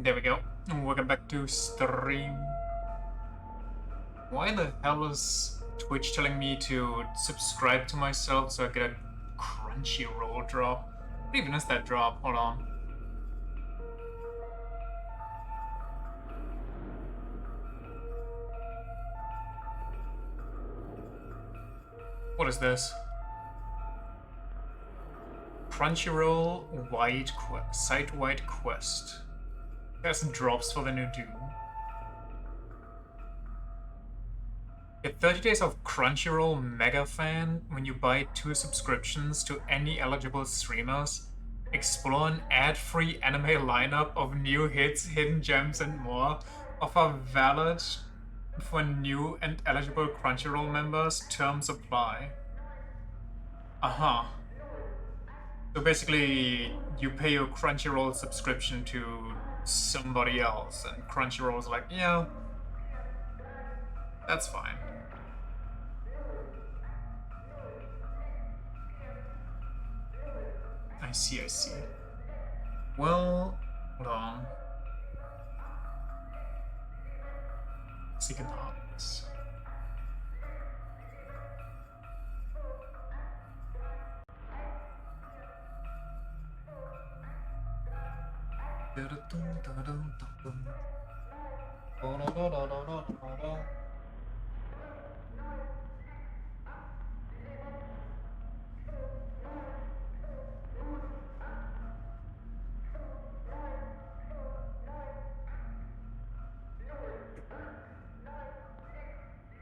There we go. Welcome back to stream. Why the hell is Twitch telling me to subscribe to myself so I get a Crunchyroll drop? What even is that drop? Hold on. What is this? Crunchyroll site-wide quest. There's drops for the new Doom. Get 30 days of Crunchyroll Mega Fan when you buy 2 subscriptions to any eligible streamers. Explore an ad-free anime lineup of new hits, hidden gems, and more. Offer valid for new and eligible Crunchyroll members. Terms apply. So basically, you pay your Crunchyroll subscription to somebody else, and Crunchyroll's like, yeah, that's fine. I see. Well, hold on. Signalis.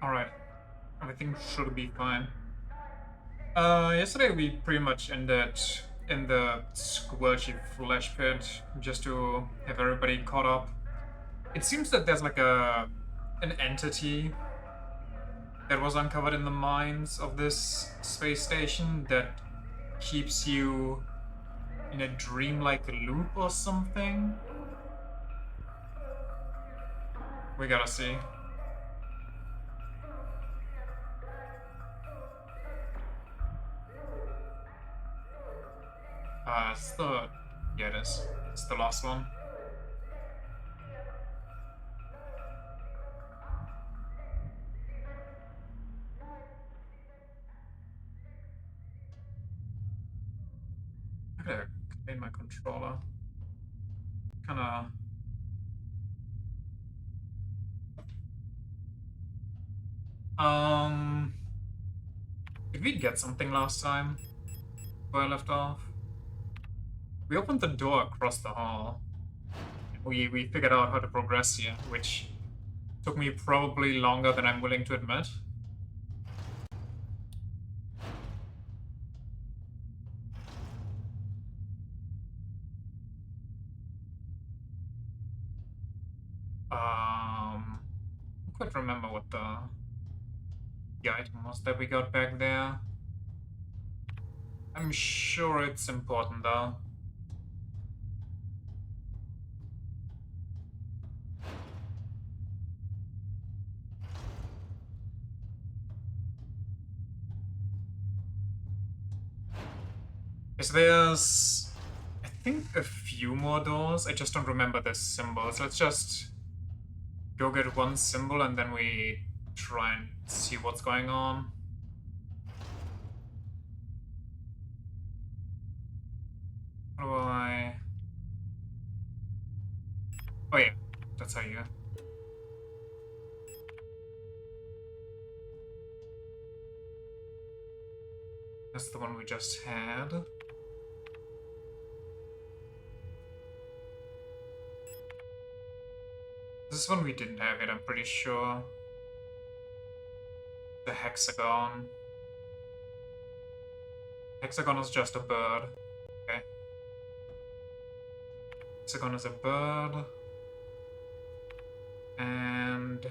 Alright. Everything should be fine. Yesterday we pretty much ended in the squelchy flesh pit just to have everybody caught up. It seems that there's like an entity that was uncovered in the mines of this space station that keeps you in a dreamlike loop or something. We gotta see. Yeah, it is. It's the last one. I gotta clean my controller. Kinda... Did we get something last time? Where I left off? We opened the door across the hall. We figured out how to progress here, which took me probably longer than I'm willing to admit. I don't quite remember what the item was that we got back there. I'm sure it's important though. There's, I think, a few more doors. I just don't remember the symbols. Let's just go get one symbol and then we try and see what's going on. How do I... Oh yeah, that's how you... That's the one we just had. This one we didn't have yet, I'm pretty sure. The hexagon. Hexagon is just a bird. Okay. Hexagon is a bird. And...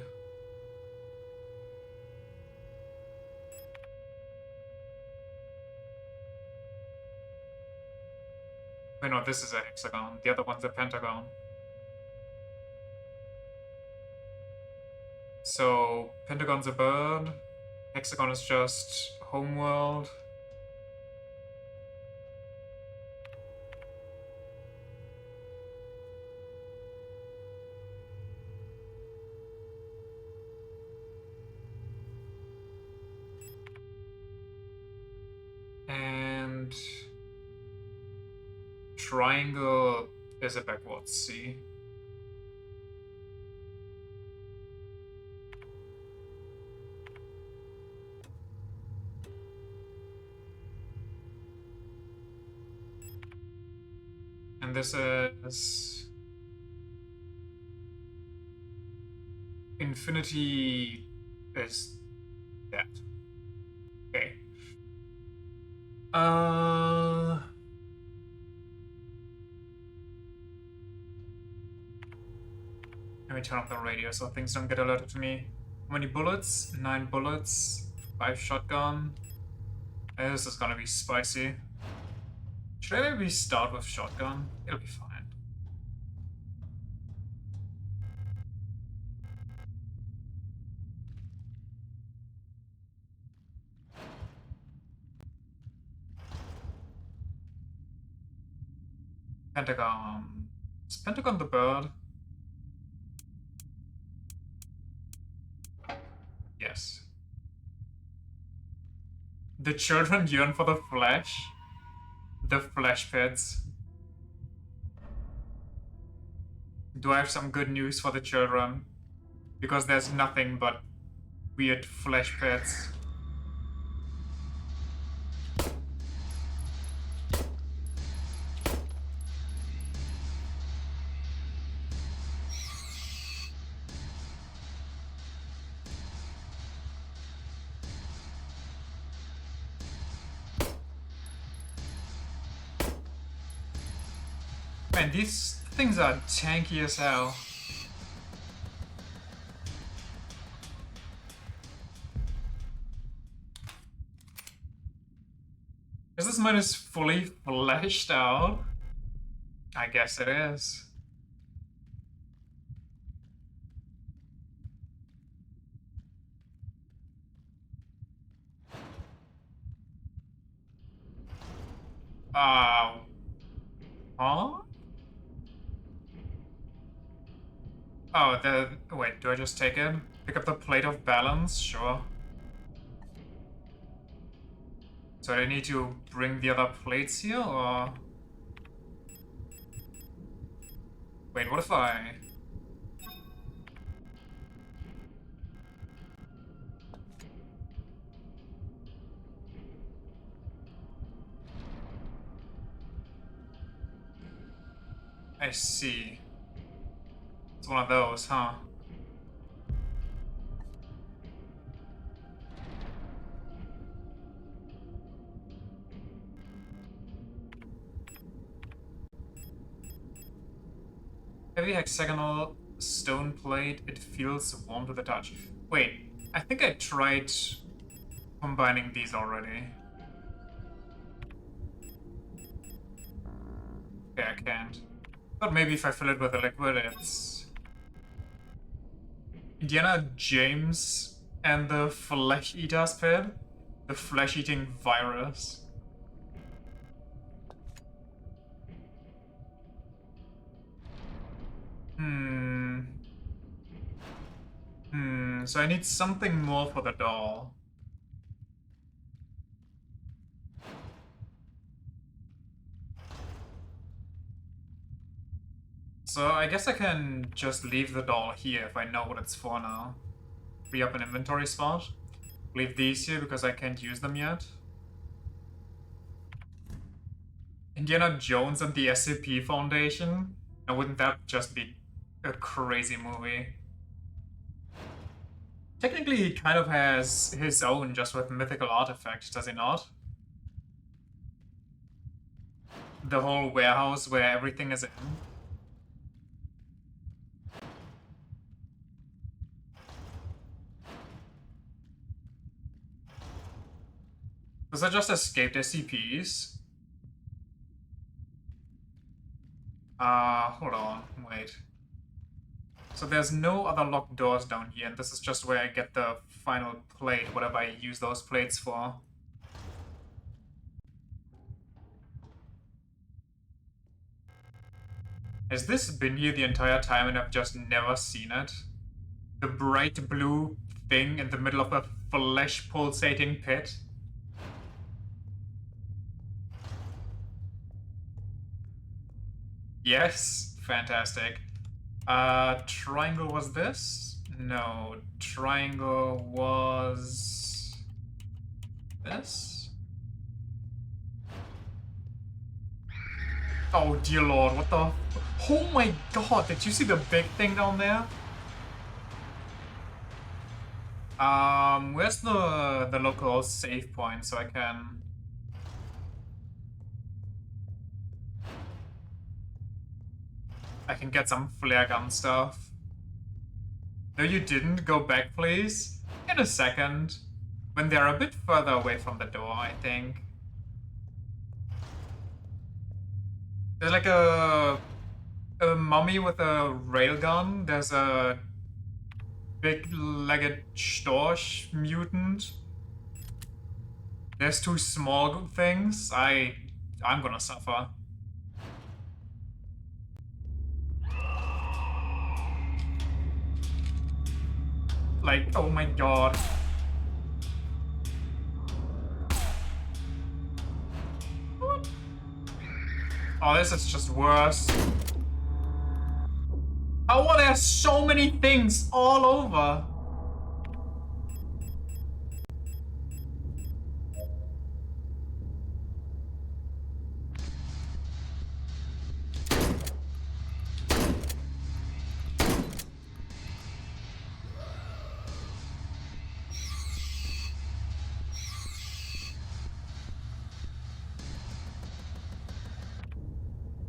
Wait, no, this is a hexagon. The other one's a pentagon. So, pentagon's a bird. Hexagon is just homeworld. triangle is a backwards C. And this is infinity is that. Okay. Let me turn off the radio so things don't get alerted to me. How many bullets? 9 bullets. 5 shotgun. This is gonna be spicy. Should I maybe start with shotgun? It'll be fine. Pentagon. Is Pentagon the bird? Yes. The children yearn for the flesh. The flesh pits. Do I have some good news for the children? Because there's nothing but weird flesh pits. Man, these things are tanky as hell. Is this minus fully fleshed out? I guess it is. Huh? Oh, wait, do I just take it? Pick up the plate of balance? Sure. So I need to bring the other plates here, or... Wait, what if I... I see. It's one of those, huh? Heavy hexagonal stone plate, it feels warm to the touch. Wait, I think I tried combining these already. Okay, I can't. But maybe if I fill it with a liquid, it's... Indiana James and the Flesh Eater's Pit? The flesh-eating virus. So I need something more for the doll. So I guess I can just leave the doll here if I know what it's for now. Free up an inventory spot. Leave these here because I can't use them yet. Indiana Jones and the SCP Foundation? Now wouldn't that just be a crazy movie? Technically he kind of has his own just with mythical artifacts, does he not? The whole warehouse where everything is in. Those are just escaped SCPs. Hold on, wait. So there's no other locked doors down here, and this is just where I get the final plate, whatever I use those plates for. Has this been here the entire time and I've just never seen it? The bright blue thing in the middle of a flesh pulsating pit? Yes, fantastic. Triangle was this? No, triangle was this? Oh dear lord, what the? Oh my god, did you see the big thing down there? Where's the local save point so I can get some flare gun stuff. No, you didn't. Go back, please. In a second. When they're a bit further away from the door, I think. There's like a mummy with a railgun. There's a big-legged storch mutant. There's two small things. I'm gonna suffer. Like, oh my god. What? Oh, this is just worse. How are there so many things all over?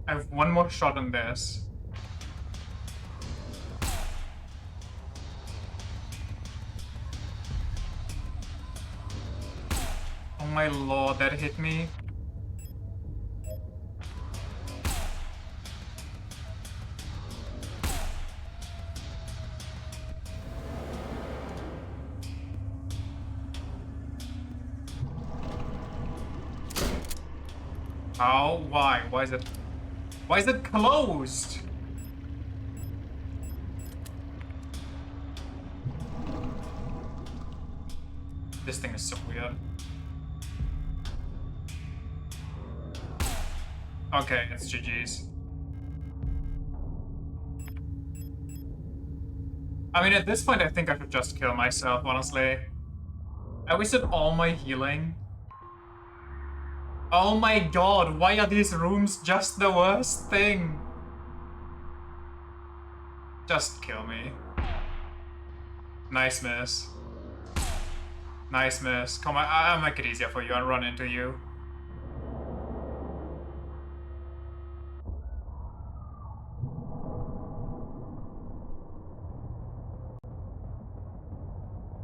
I have one more shot on this. Oh my lord, that hit me. How? Why? Why is it closed? This thing is so weird. Okay, it's GG's. I mean, at this point, I think I should just kill myself, honestly. I wasted all my healing. Oh my god, why are these rooms just the worst thing? Just kill me. Nice miss. Nice miss. Come on, I'll make it easier for you and run into you.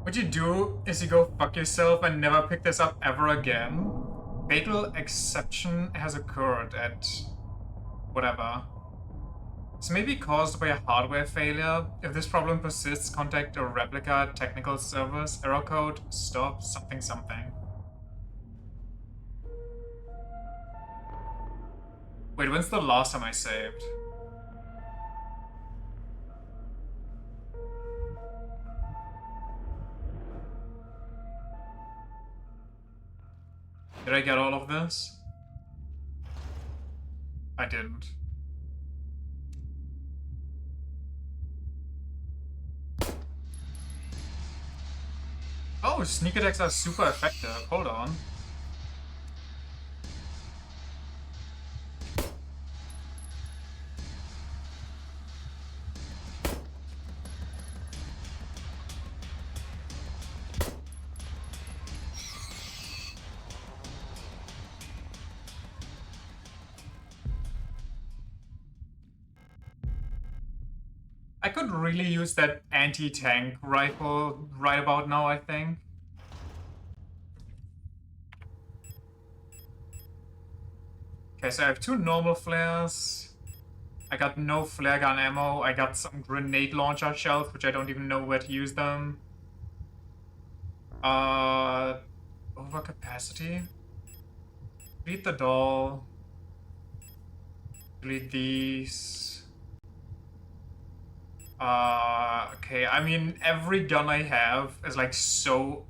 What you do is you go fuck yourself and never pick this up ever again. Fatal exception has occurred at whatever. This may be caused by a hardware failure. If this problem persists, contact a replica technical service. Error code stop something something. Wait, when's the last time I saved? Did I get all of this? I didn't. Oh, sneak attacks are super effective. Hold on. I could really use that anti-tank rifle right about now, I think. Okay, so I have two normal flares. I got no flare gun ammo. I got some grenade launcher shells, which I don't even know where to use them. Overcapacity. Delete the doll. Delete these. Okay, I mean, every gun I have is like so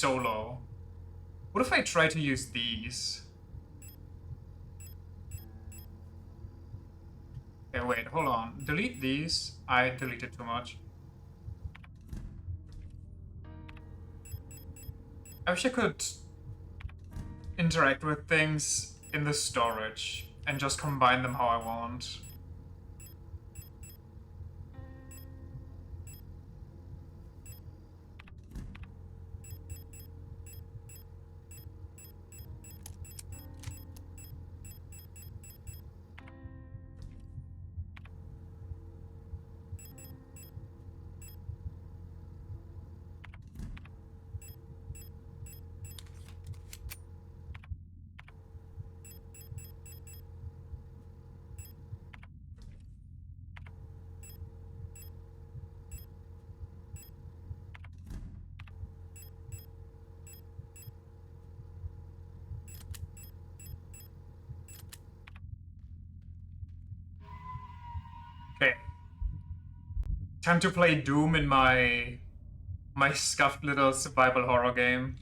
low. What if I try to use these? Okay, wait, hold on. Delete these. I deleted too much. I wish I could interact with things in the storage and just combine them how I want. Okay. Time to play Doom in my scuffed little survival horror game.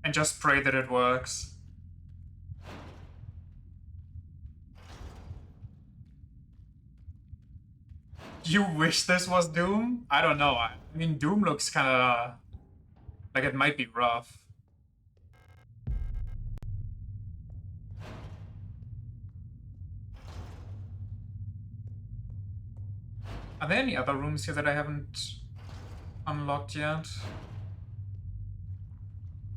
And just pray that it works. You wish this was Doom? I don't know. I mean, Doom looks kinda like it might be rough. Are there any other rooms here that I haven't unlocked yet?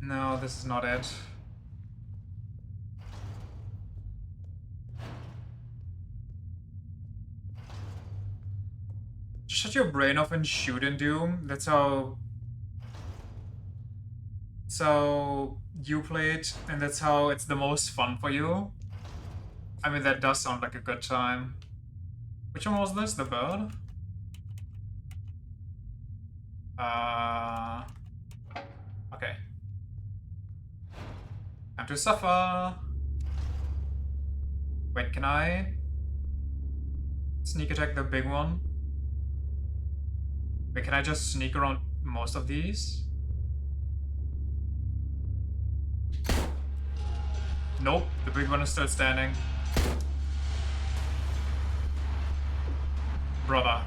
No, this is not it. Shut your brain off and shoot in Doom. That's how you play it, and that's how it's the most fun for you. I mean, that does sound like a good time. Which one was this? The bird? Okay. Time to suffer. Wait, can I sneak attack the big one? Wait, can I just sneak around most of these? Nope, the big one is still standing. Brother.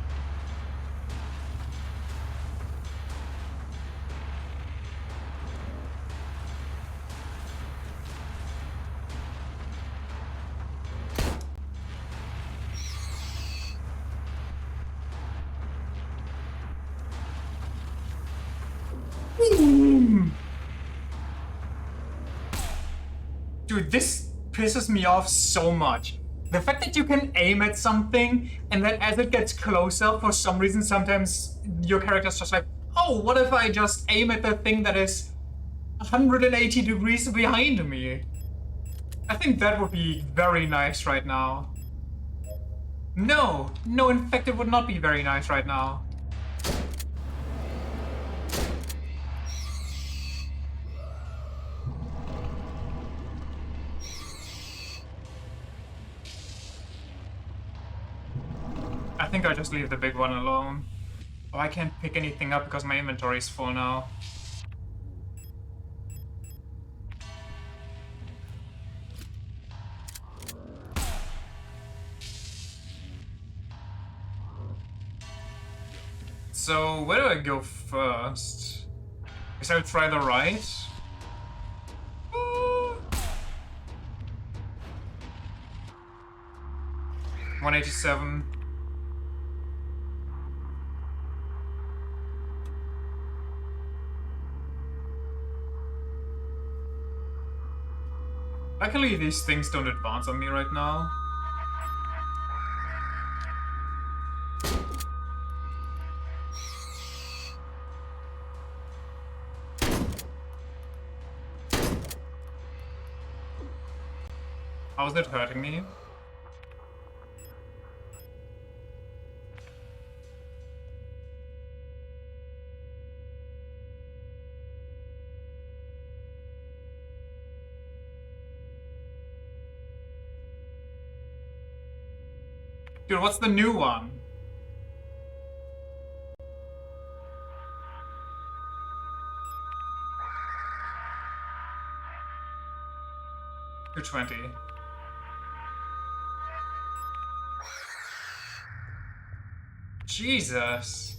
Dude, this pisses me off so much. The fact that you can aim at something and then as it gets closer, for some reason, sometimes your character's just like, oh, what if I just aim at the thing that is 180 degrees behind me? I think that would be very nice right now. No, in fact, it would not be very nice right now. I think I'll just leave the big one alone. Oh, I can't pick anything up because my inventory is full now. So, where do I go first? Guess I'll try the right. 187. Luckily, these things don't advance on me right now. How is it hurting me? Dude, what's the new one? $220. Jesus.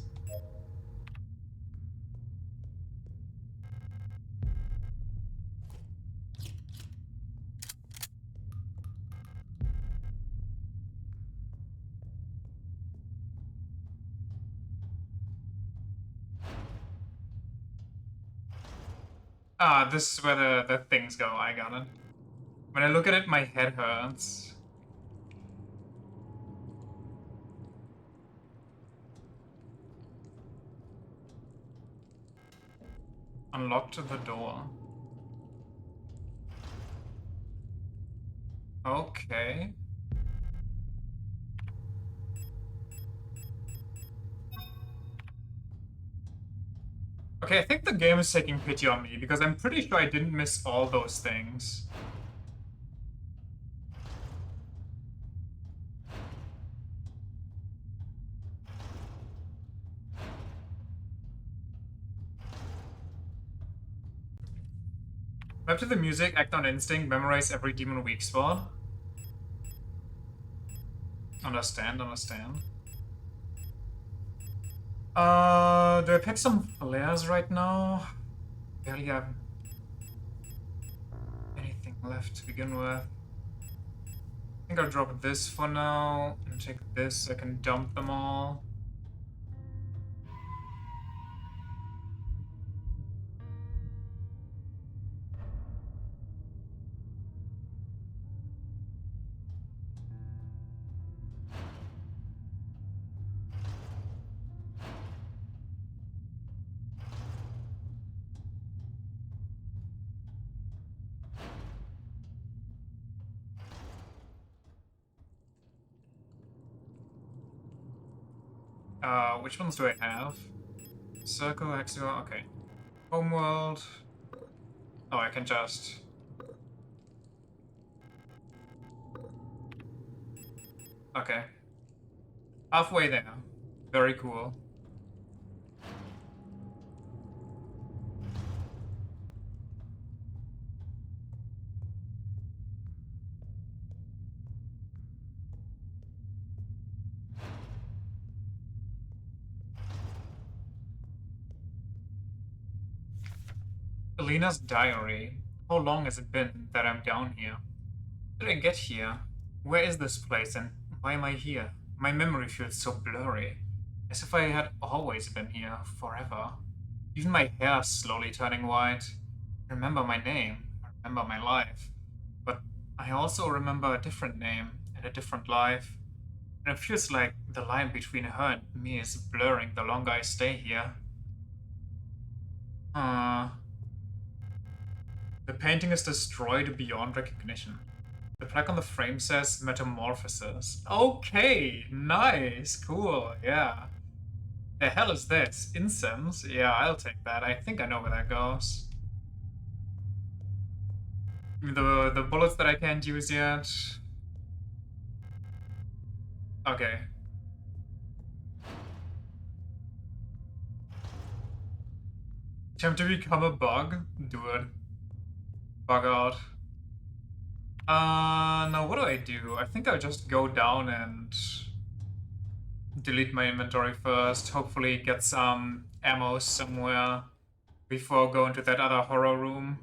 Ah, this is where the things go. I got it. When I look at it, my head hurts. Unlocked the door. Okay. Okay, I think the game is taking pity on me because I'm pretty sure I didn't miss all those things. Map to the music, act on instinct, memorize every demon weak spot. Understand, understand. Do I pick some flares right now? Barely have anything left to begin with. I think I'll drop this for now and take this. I can dump them all. Which ones do I have? Circle, hexagon, okay. Homeworld. Oh, I can just... Okay. Halfway there. Very cool. Alina's diary. How long has it been that I'm down here? How did I get here? Where is this place and why am I here? My memory feels so blurry, as if I had always been here forever. Even my hair's slowly turning white. I remember my name, I remember my life, but I also remember a different name and a different life. And it feels like the line between her and me is blurring the longer I stay here. The painting is destroyed beyond recognition. The plaque on the frame says Metamorphosis. Okay, nice, cool, yeah. The hell is this? Incense? Yeah, I'll take that. I think I know where that goes. The bullets that I can't use yet. Okay. Attempt to become a bug? Do it. Bug out. Now what do? I think I'll just go down and delete my inventory first. Hopefully get some ammo somewhere before going to that other horror room.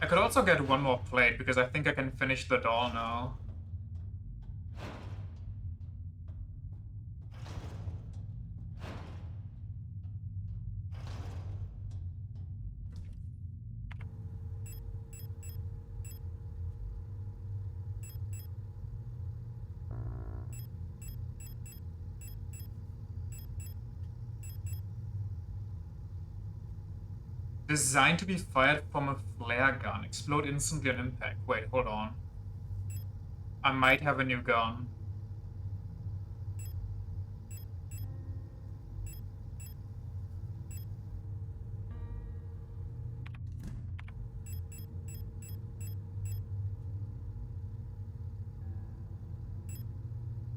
I could also get one more plate because I think I can finish the doll now. Designed to be fired from a flare gun. Explode instantly on impact. Wait, hold on. I might have a new gun.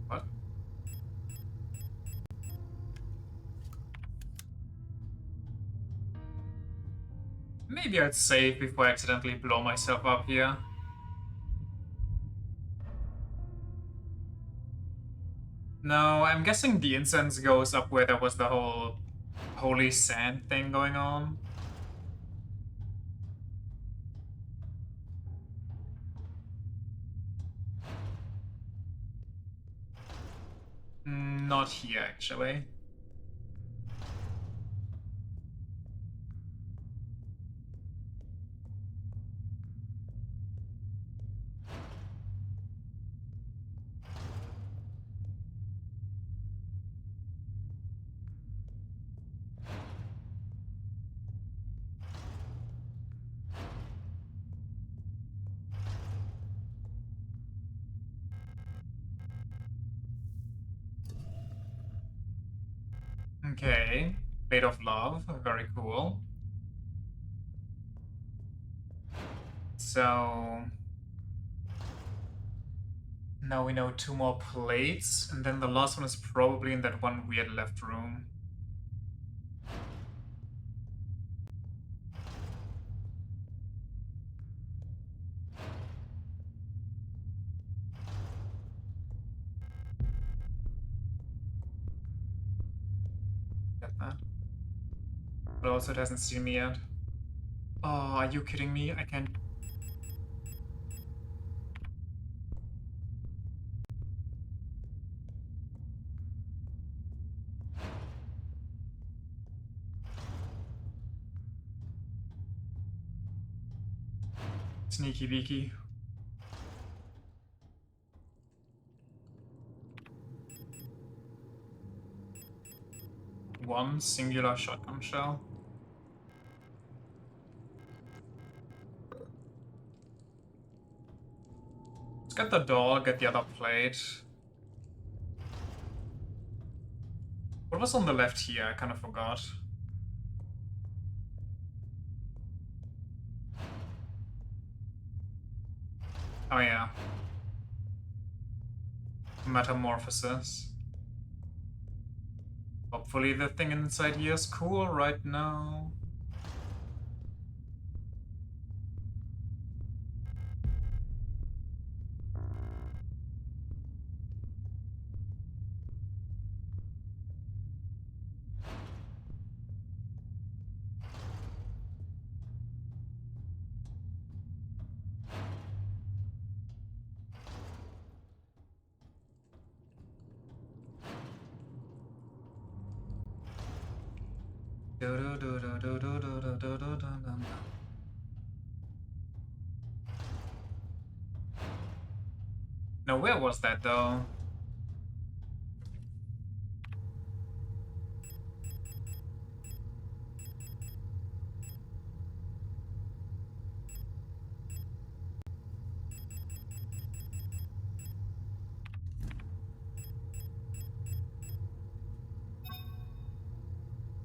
What? Maybe I'd save before I accidentally blow myself up here. No, I'm guessing the incense goes up where there was the whole holy sand thing going on. Not here, actually. Okay. Blade of Love, very cool. So now we know 2 more plates, and then the last one is probably in that one weird left room. Get that. But also it hasn't seen me yet. Oh, are you kidding me? I can't... Sneaky beaky. One singular shotgun shell. Let's get the doll, get the other plate. What was on the left here? I kind of forgot. Oh yeah. Metamorphosis. Hopefully the thing inside here is cool right now. Now where was that though?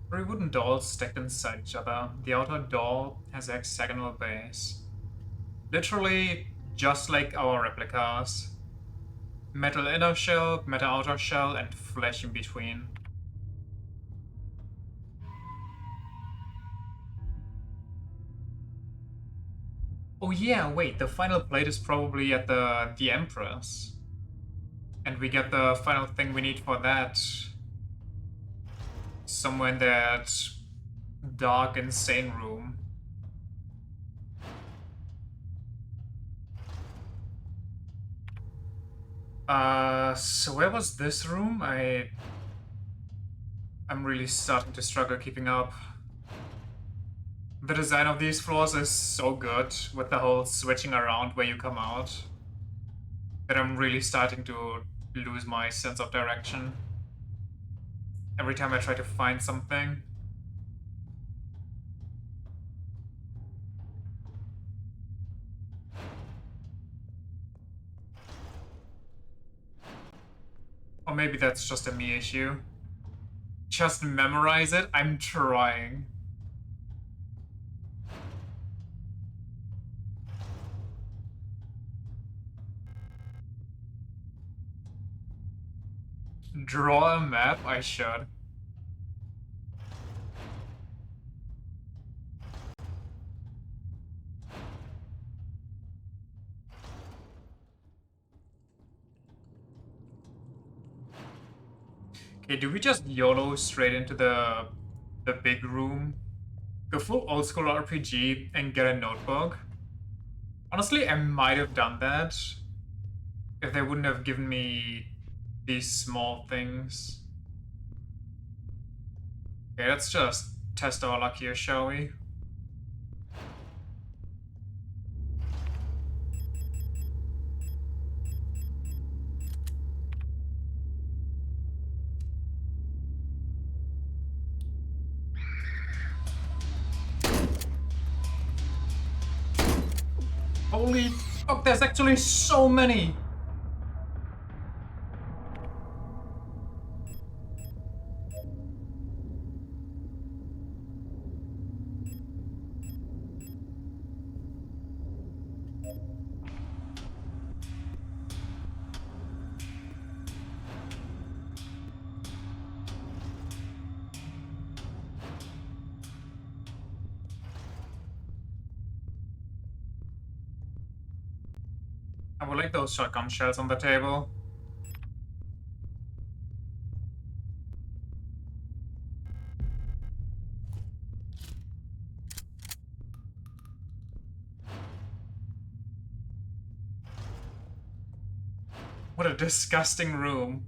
Three wooden dolls stacked inside each other. The outer doll has a hexagonal base. Literally just like our replicas. Metal inner shell, metal outer shell, and flesh in between. Oh yeah, wait, the final plate is probably at the Empress. And we get the final thing we need for that somewhere in that dark, insane room. So where was this room? I'm really starting to struggle keeping up. The design of these floors is so good, with the whole switching around where you come out, that I'm really starting to lose my sense of direction. Every time I try to find something. Or maybe that's just a me issue. Just memorize it? I'm trying. Draw a map? I should. Okay, do we just YOLO straight into the big room? Go full old school RPG and get a notebook? Honestly, I might have done that if they wouldn't have given me these small things. Okay, let's just test our luck here, shall we? Holy fuck, there's actually so many! I would like those shotgun shells on the table. What a disgusting room.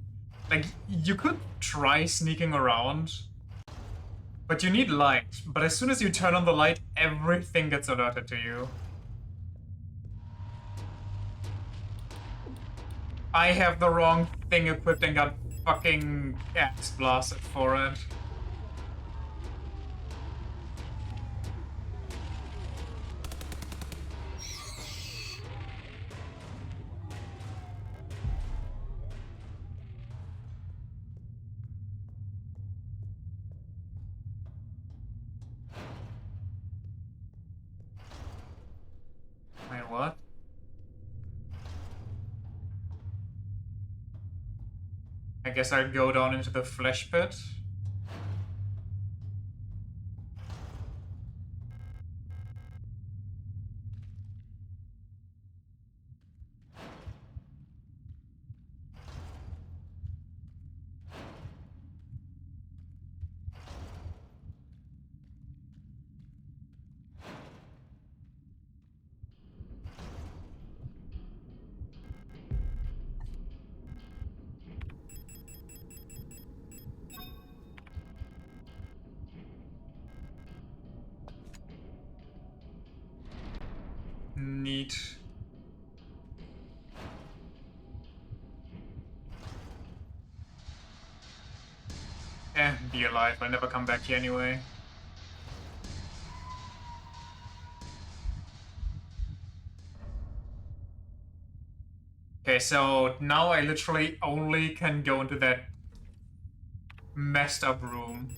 Like, you could try sneaking around, but you need light. But as soon as you turn on the light, everything gets alerted to you. I have the wrong thing equipped and got fucking axe blasted for it. Wait, what? I guess I'd go down into the flesh pit. Neat. Be alive. I'll never come back here anyway. Okay, so now I literally only can go into that messed up room.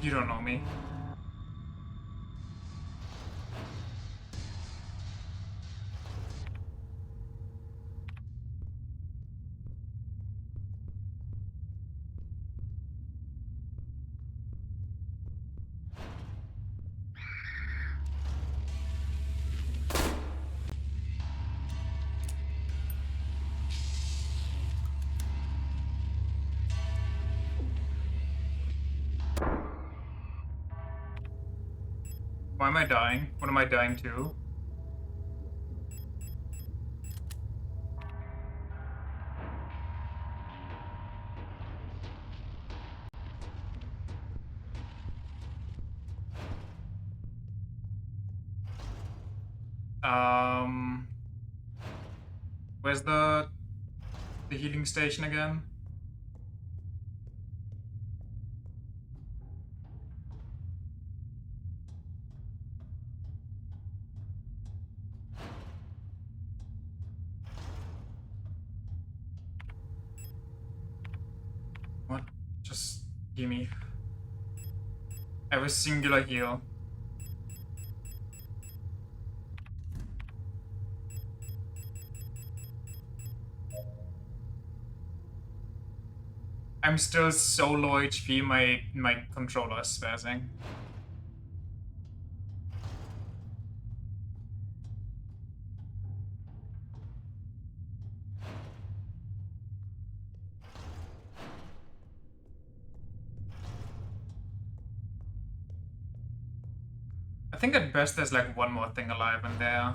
You don't know me. Why am I dying? What am I dying to? Where's the healing station again? What? Just gimme. I have a singular heal. I'm still so low HP, my controller is spazzing. I think at best there's like one more thing alive in there.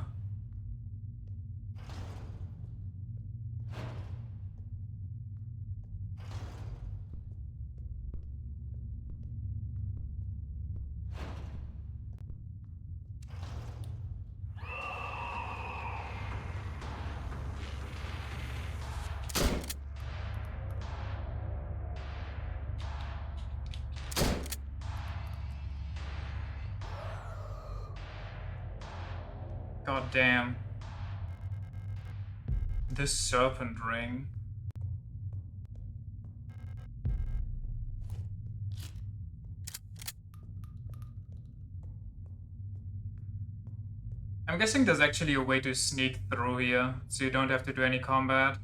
God damn. This serpent ring. I'm guessing there's actually a way to sneak through here, so you don't have to do any combat.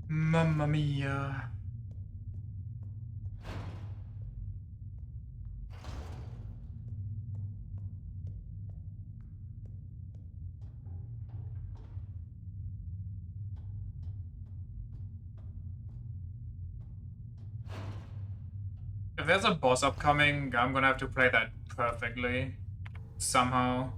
Mamma mia. If there's a boss upcoming, I'm gonna have to play that perfectly. Somehow.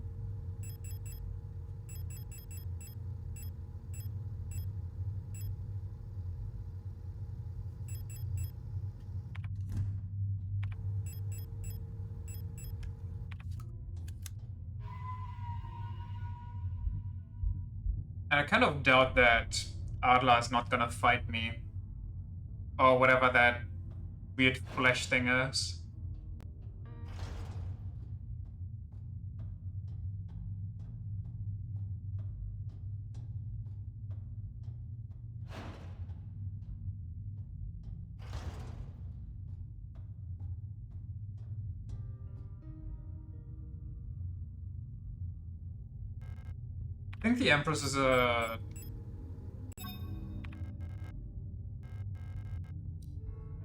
And I kind of doubt that Adla is not gonna fight me. Or whatever that weird flesh thing is. I think the Empress is a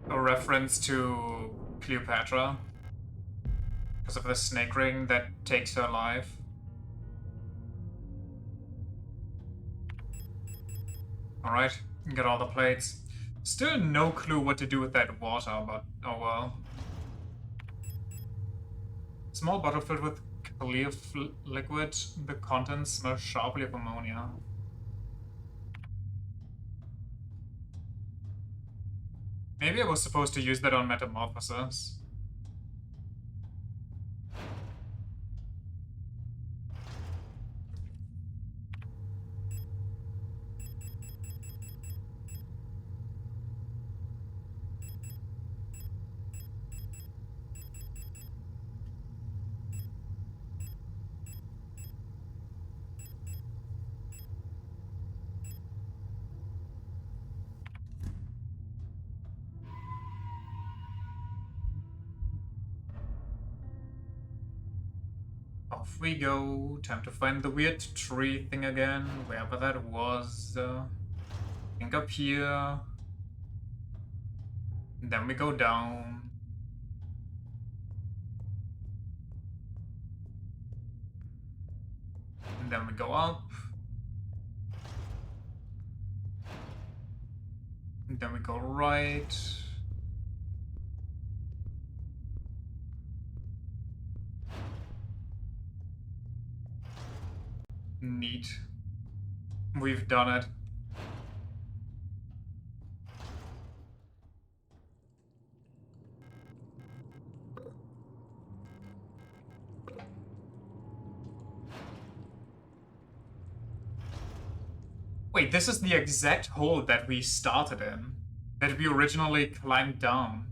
reference to Cleopatra. Because of the snake ring that takes her life. Alright, get all the plates. Still no clue what to do with that water, but oh well. Small bottle filled with clear liquid. The contents smell sharply of ammonia. Maybe I was supposed to use that on Metamorphosis. Off we go. Time to find the weird tree thing again, wherever that was. I think up here. And then we go down. And then we go up. And then we go right. Neat. We've done it. Wait, this is the exact hole that we started in. That we originally climbed down.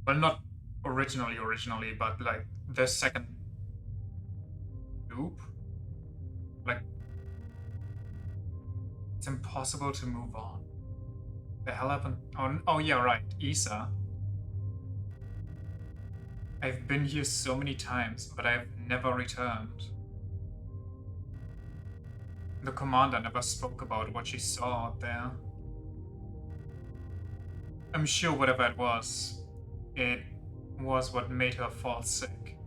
Well, not originally, but like the second loop. Like, it's impossible to move on. The hell happened? Oh yeah, right. Isa. I've been here so many times, but I've never returned. The commander never spoke about what she saw out there. I'm sure whatever it was what made her fall sick.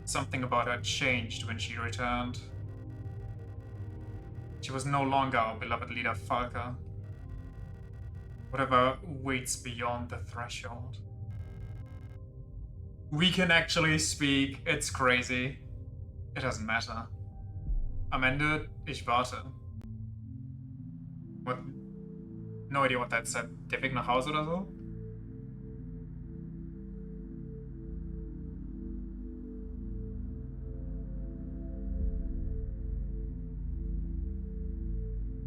Something about her changed when she returned. She was no longer our beloved leader Falca. Whatever waits beyond the threshold. We can actually speak. It's crazy. It doesn't matter. Am Ende, ich warte. What? No idea what that said. Der Weg nach Hause oder so?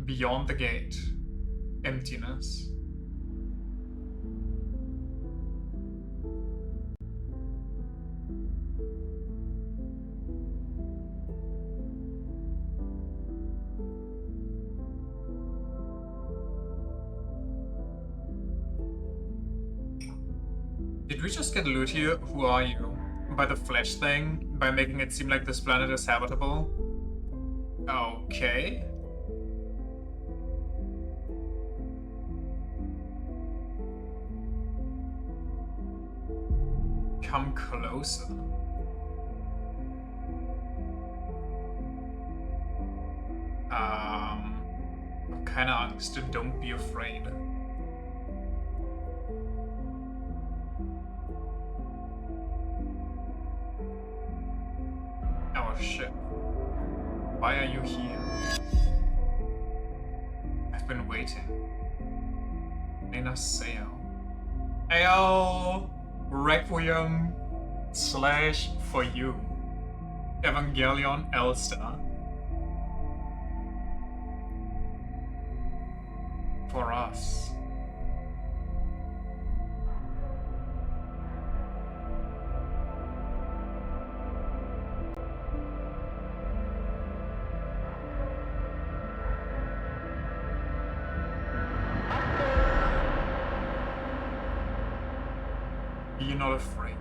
Beyond the gate. Emptiness. Did we just get loot here? Who are you? By the flesh thing? By making it seem like this planet is habitable? Okay. Come closer. Hab keine Angst, don't be afraid. Oh shit. Why are you here? I've been waiting. Nena Seo. Ayo! Requiem / for you. Evangelion Elster. For us. Be not afraid.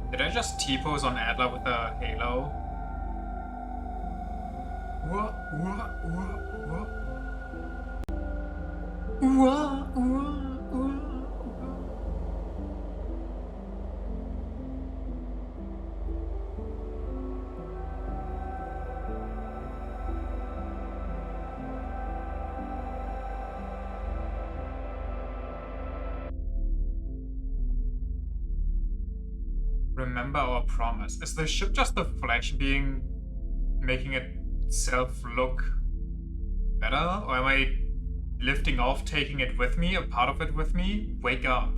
Did I just T-pose on Adler with a halo? What? Remember our promise. Is the ship just the flesh being making itself look better? Or am I lifting off, taking it with me, a part of it with me? Wake up.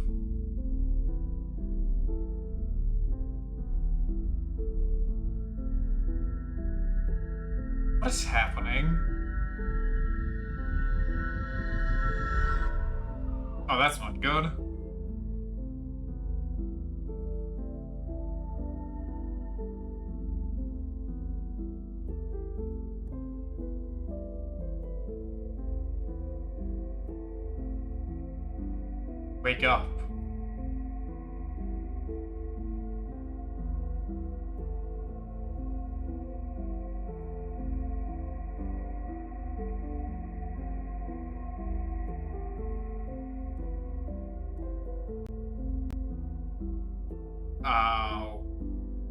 What is happening? Oh, that's not good. Wake up.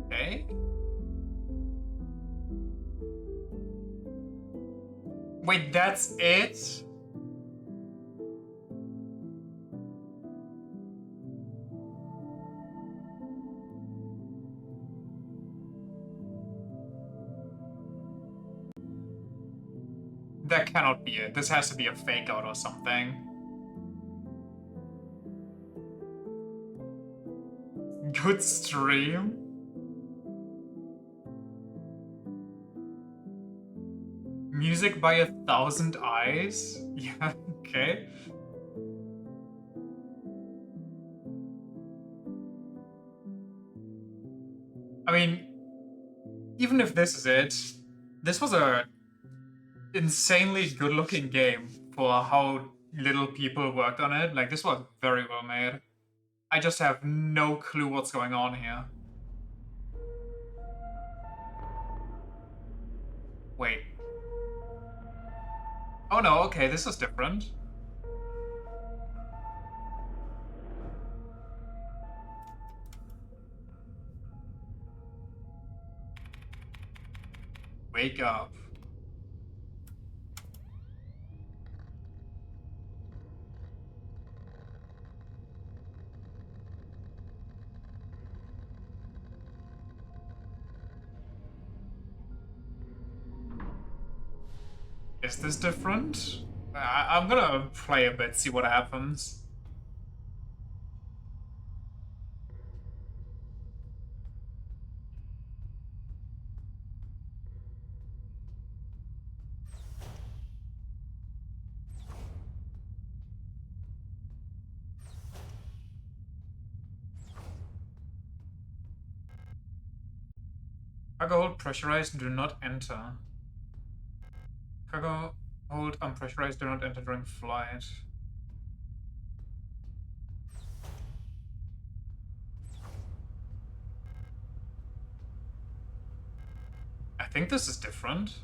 Okay. Wait, that's it? That cannot be it. This has to be a fake out or something. Good stream. Music by 1,000 eyes? Yeah, okay. I mean, even if this is it, this was a insanely good-looking game for how little people worked on it. Like, this was very well made. I just have no clue what's going on here. Wait. Oh no, okay, this is different. Wake up. Is this different? I'm gonna play a bit, see what happens. Cargo hold pressurized, do not enter. Cargo hold unpressurized, do not enter during flight. I think this is different.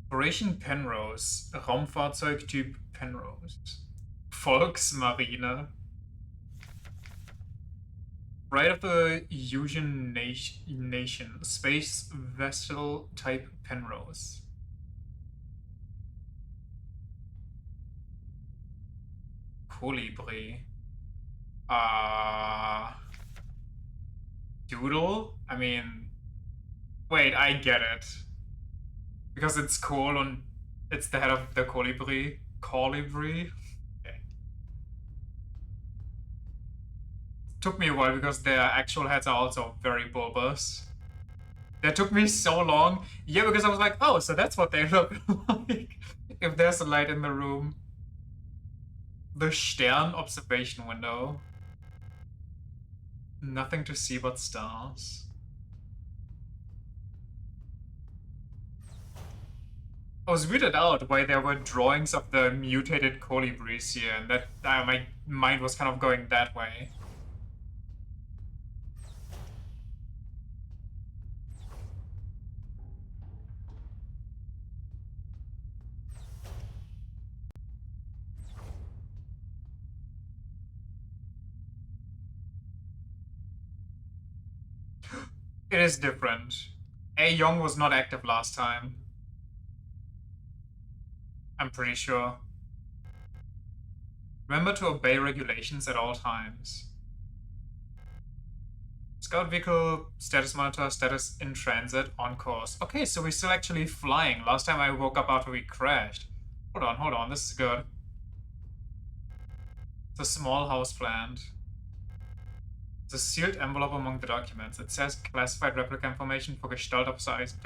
Operation Penrose, Raumfahrzeugtyp Penrose. Volksmarine. Right of the Eusian nation, space vessel type Penrose. Colibri. Doodle? I mean, wait, I get it. Because it's cool and it's the head of the Colibri. Colibri? Okay. Took me a while because their actual heads are also very bulbous. That took me so long. Yeah, because I was like, oh, so that's what they look like. If there's a light in the room. The Stern observation window. Nothing to see but stars. I was weirded out why there were drawings of the mutated colibris here, and that my mind was kind of going that way. It is different. A. Young was not active last time. I'm pretty sure. Remember to obey regulations at all times. Scout vehicle, status monitor, status in transit, on course. Okay, so we're still actually flying. Last time I woke up after we crashed. Hold on, this is good. It's a small house planned. It's a sealed envelope among the documents. It says classified replica information for Gestalt officer eyes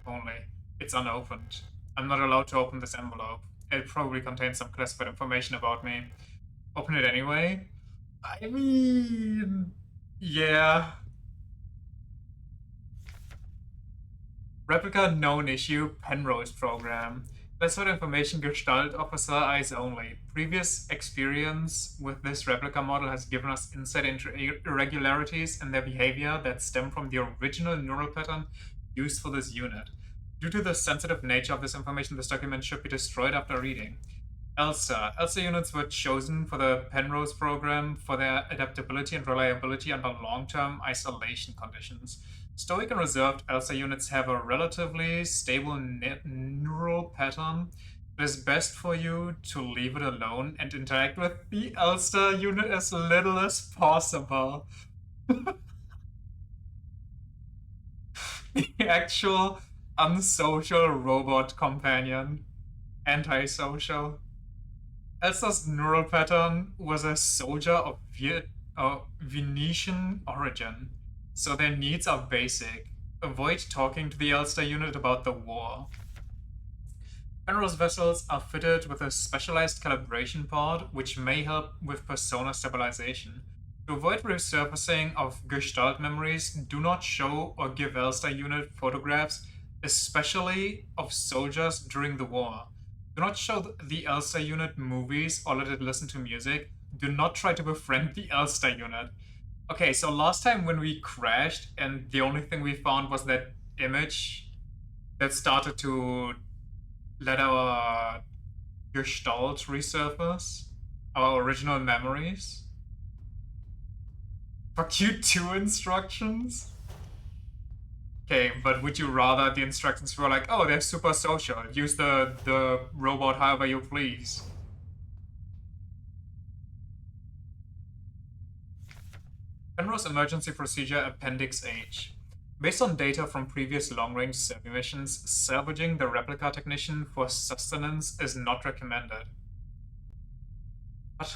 only. It's unopened. I'm not allowed to open this envelope. It probably contains some classified information about me. Open it anyway? I mean... yeah. Replica known issue, Penrose program. Classified information, Gestalt officer eyes only. Previous experience with this replica model has given us insight into irregularities in their behavior that stem from the original neural pattern used for this unit. Due to the sensitive nature of this information, this document should be destroyed after reading. ELSA. ELSA units were chosen for the Penrose program for their adaptability and reliability under long-term isolation conditions. Stoic and reserved ELSA units have a relatively stable neural pattern. It is best for you to leave it alone and interact with the ELSA unit as little as possible. The actual unsocial robot companion. Antisocial. Elsa's neural pattern was a soldier of Venetian origin, so their needs are basic. Avoid talking to the Elster unit about the war. Fenrir's vessels are fitted with a specialized calibration pod which may help with persona stabilization. To avoid resurfacing of Gestalt memories, do not show or give Elster unit photographs, especially of soldiers during the war. Do not show the Elster unit movies or let it listen to music. Do not try to befriend the Elster unit. Okay, so last time when we crashed and the only thing we found was that image that started to let our Gestalt resurface, our original memories. Fuck you, 2 instructions? Okay, but would you rather the instructions were like, oh, they're super social, use the robot however you please? Penrose Emergency Procedure Appendix H. Based on data from previous long-range survey missions, salvaging the replica technician for sustenance is not recommended. What?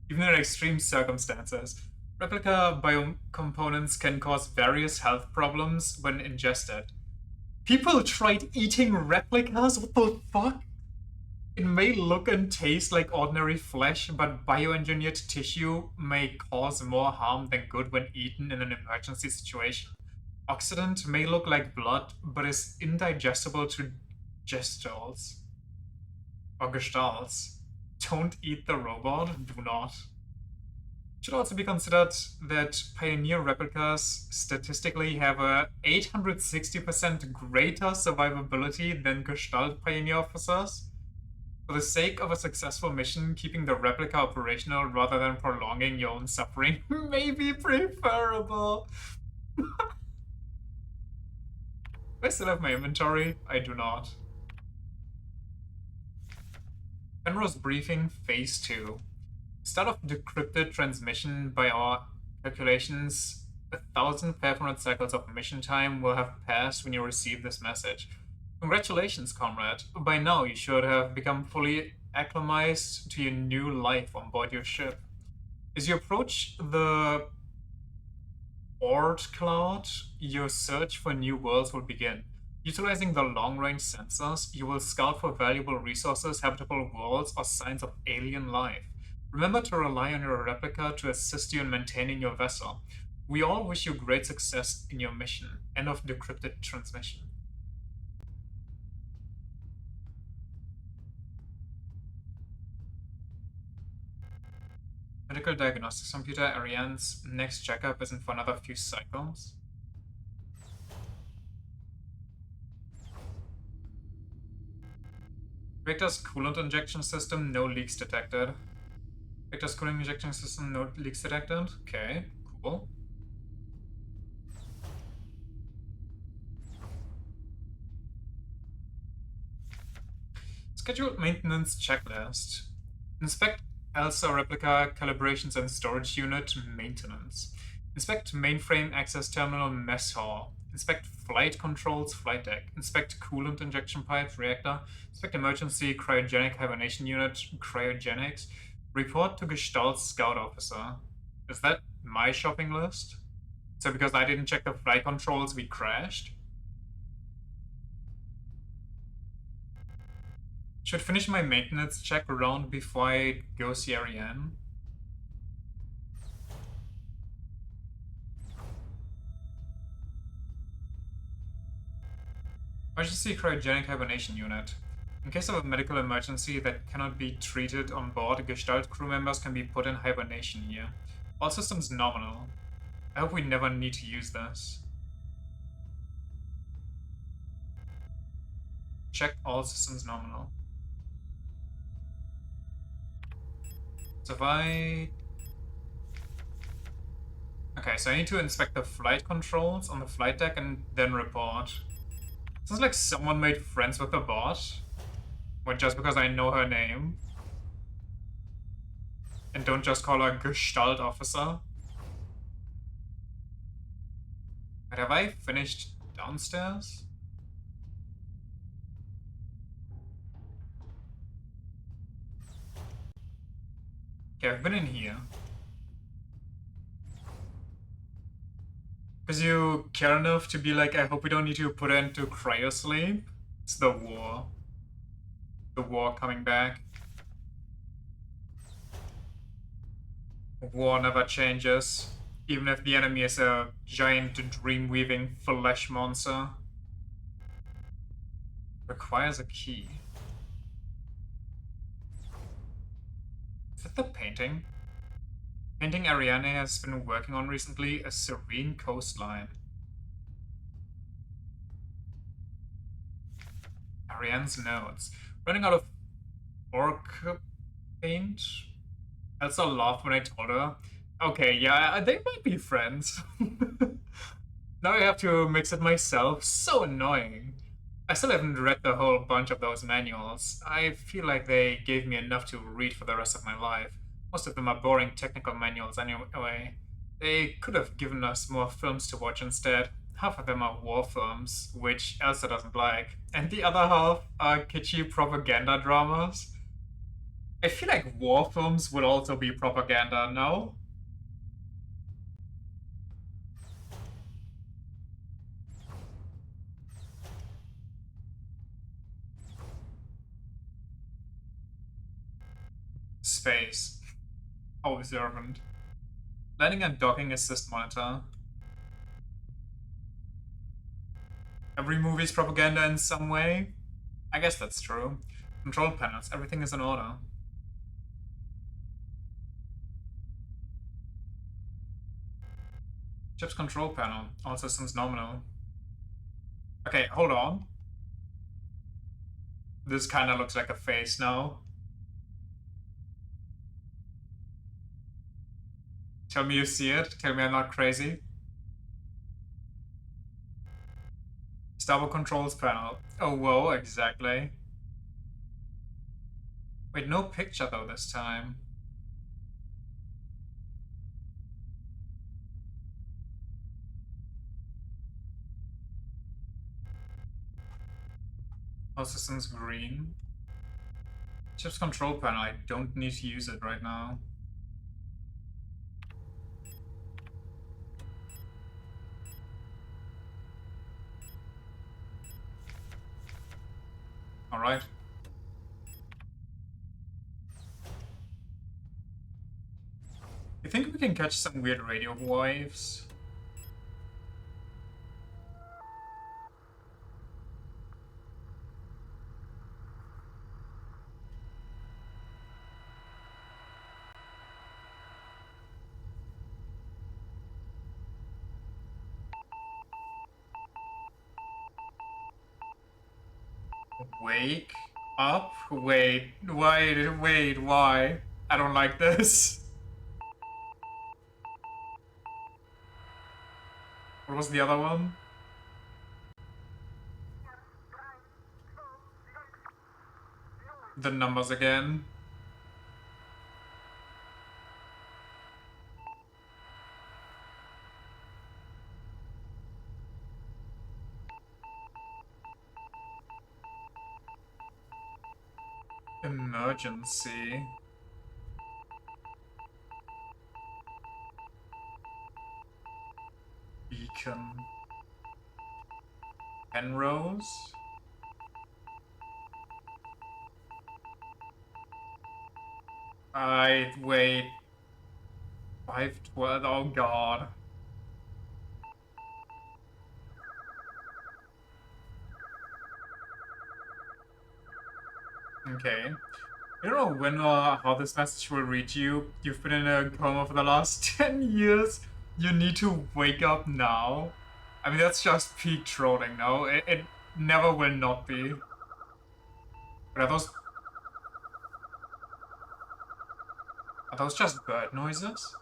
Even in extreme circumstances, replica biocomponents can cause various health problems when ingested. People tried eating replicas? What the fuck? It may look and taste like ordinary flesh, but bioengineered tissue may cause more harm than good when eaten in an emergency situation. Oxidant may look like blood, but is indigestible to gestals or gestalts. Don't eat the robot, do not. It should also be considered that Pioneer replicas statistically have a 860% greater survivability than Gestalt Pioneer officers. For the sake of a successful mission, keeping the replica operational rather than prolonging your own suffering may be preferable. Do I still have my inventory? I do not. Penrose Briefing Phase 2. Start of decrypted transmission. By our calculations, 1,500 cycles of mission time will have passed when you receive this message. Congratulations, comrade. By now, you should have become fully acclimatized to your new life on board your ship. As you approach the Oort Cloud, your search for new worlds will begin. Utilizing the long-range sensors, you will scout for valuable resources, habitable worlds, or signs of alien life. Remember to rely on your replica to assist you in maintaining your vessel. We all wish you great success in your mission. End of decrypted transmission. Medical diagnostics computer, Ariane's next checkup isn't for another few cycles. Victor's coolant injection system, no leaks detected. Victor's cooling injection system, no leaks detected. Okay, cool. Scheduled maintenance checklist. Inspect ELSA replica calibrations and storage unit maintenance. Inspect mainframe access terminal mess hall. Inspect flight controls flight deck. Inspect coolant injection pipe reactor. Inspect emergency cryogenic hibernation unit cryogenics. Report to Gestalt scout officer. Is that my shopping list? So because I didn't check the flight controls, we crashed? Should finish my maintenance check round before I go see Ariane. Emergency cryogenic hibernation unit. In case of a medical emergency that cannot be treated on board, Gestalt crew members can be put in hibernation here. All systems nominal. I hope we never need to use this. Check all systems nominal. So if I... Okay, so I need to inspect the flight controls on the flight deck and then report. Sounds like someone made friends with the bot. Well, just because I know her name. And don't just call her Gestalt officer. But have I finished downstairs? Okay, I've been in here. Because you care enough to be like, I hope we don't need to put it into cryosleep. It's the war. The war coming back. War never changes. Even if the enemy is a giant dream-weaving flesh monster. Requires a key. Is that the painting? Painting Ariane has been working on recently, a serene coastline. Ariane's notes. Running out of orc paint? Elsa laughed when I told her. Okay, yeah, they might be friends. Now I have to mix it myself. So annoying. I still haven't read the whole bunch of those manuals. I feel like they gave me enough to read for the rest of my life. Most of them are boring technical manuals anyway. They could have given us more films to watch instead. Half of them are war films, which Elsa doesn't like, and the other half are kitschy propaganda dramas. I feel like war films would also be propaganda, no? Space. Observant. Landing and docking assist monitor. Every movie's propaganda in some way? I guess that's true. Control panels, everything is in order. Ship's control panel, all systems nominal. Okay, hold on. This kinda looks like a face now. Tell me you see it. Tell me I'm not crazy. Starboard controls panel. Oh, whoa, exactly. Wait, no picture though this time. All systems green. Ship's control panel, I don't need to use it right now. Alright. You think we can catch some weird radio waves? Wake up? Wait, why? I don't like this. What was the other one? The numbers again. Emergency. Beacon. Penrose? Wait. 512, oh god. Okay. I don't know when or how this message will reach you. You've been in a coma for the last 10 years. You need to wake up now. I mean, that's just peak trolling, no? It never will not be. But are those just bird noises?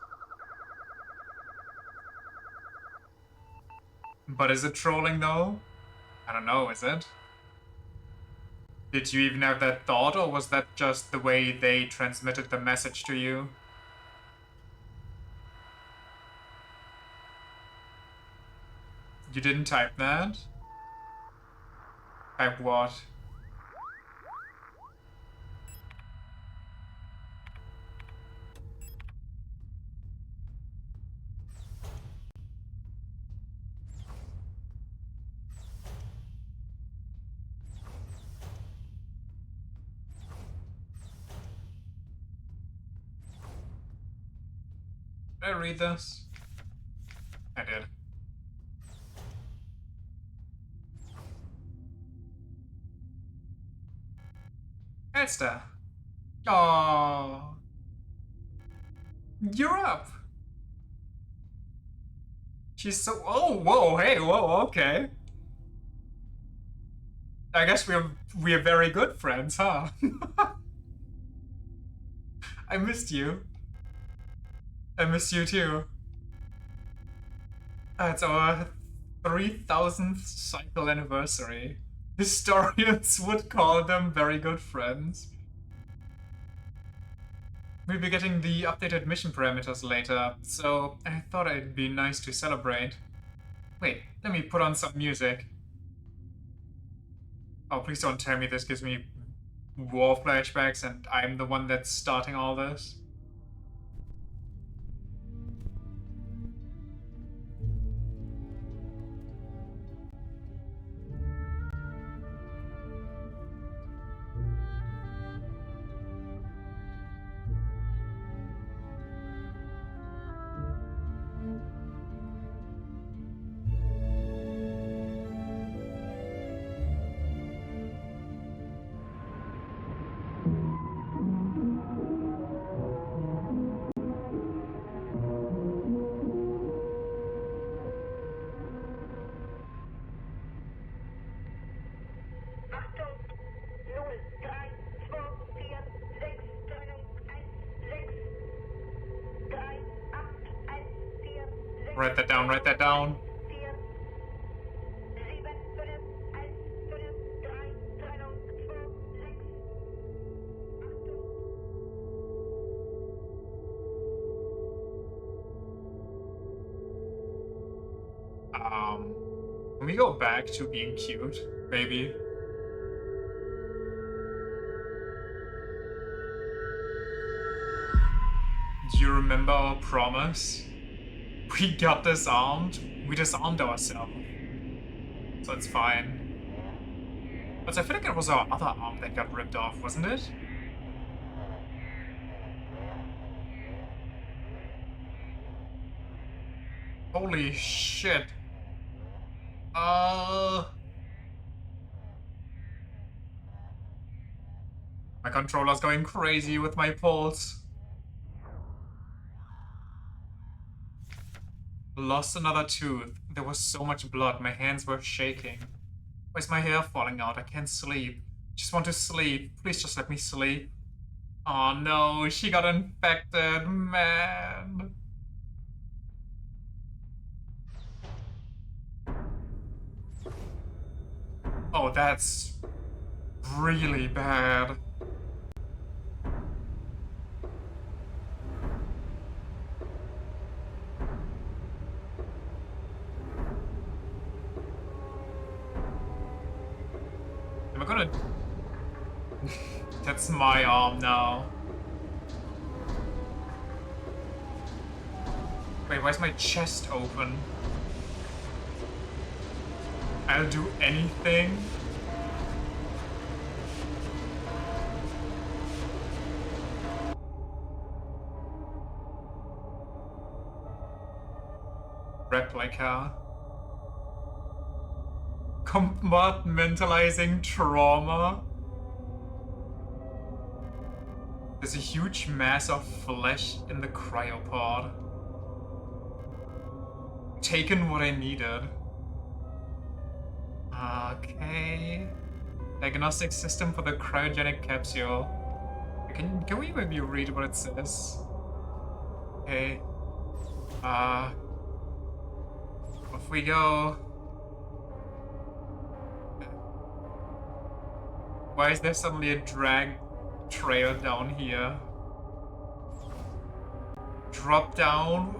But is it trolling though? I don't know, is it? Did you even have that thought, or was that just the way they transmitted the message to you? You didn't type that? Type what? Did I read this? I did. Esther. Oh, you're up. She's so. Oh, whoa, hey, whoa, okay. I guess we're very good friends, huh? I missed you. I miss you too. It's our 3000th cycle anniversary. Historians would call them very good friends. We'll be getting the updated mission parameters later, so I thought it'd be nice to celebrate. Wait, let me put on some music. Oh, please don't tell me this gives me war flashbacks and I'm the one that's starting all this. Write that down, write that down. Can we go back to being cute, maybe? Do you remember our promise? We got disarmed. We disarmed ourselves. So it's fine. But I feel like it was our other arm that got ripped off, wasn't it? Holy shit. My controller's going crazy with my pulse. Lost another tooth. There was so much blood, my hands were shaking. Why is my hair falling out? I can't sleep. Just want to sleep. Please just let me sleep. Oh no, she got infected, man. Oh, that's really bad. Am I gonna... That's my arm now. Wait, why is my chest open? I'll do anything. Replica. Compartmentalizing trauma. There's a huge mass of flesh in the cryopod. Taken what I needed. Okay. Diagnostic system for the cryogenic capsule. Can we maybe read what it says? Okay. Off we go. Why is there suddenly a drag trail down here? Drop down.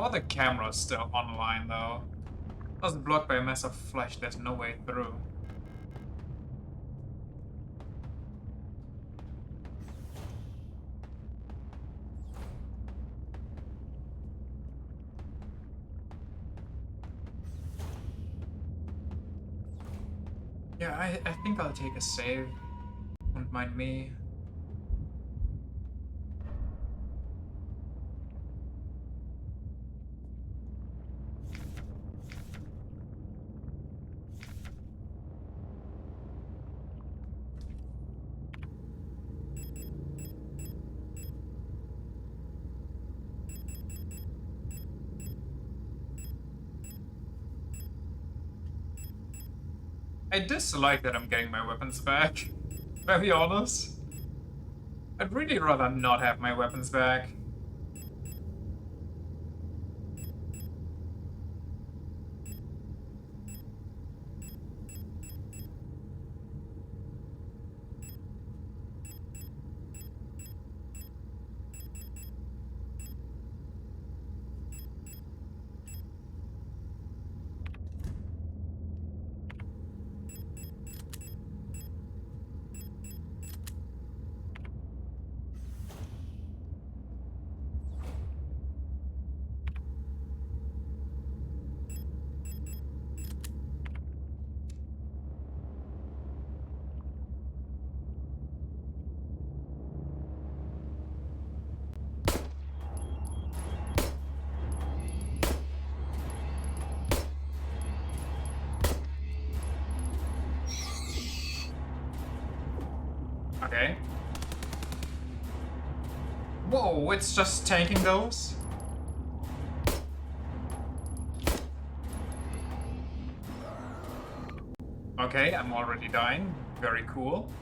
How are the cameras still online though? I was blocked by a massive flash, there's no way through. Yeah, I think I'll take a save. Don't mind me. I dislike that I'm getting my weapons back. To be honest. I'd really rather not have my weapons back. Okay. Whoa, it's just tanking those? Okay, I'm already dying. Very cool.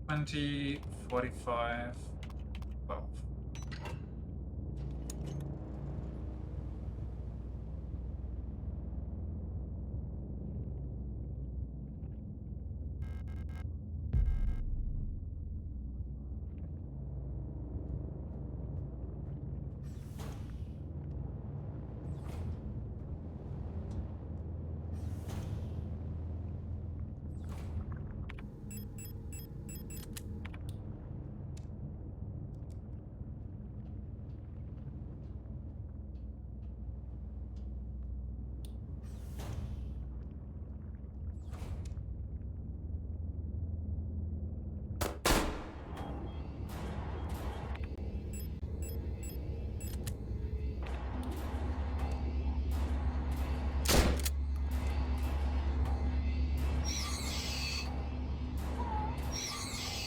$20, $45, $12.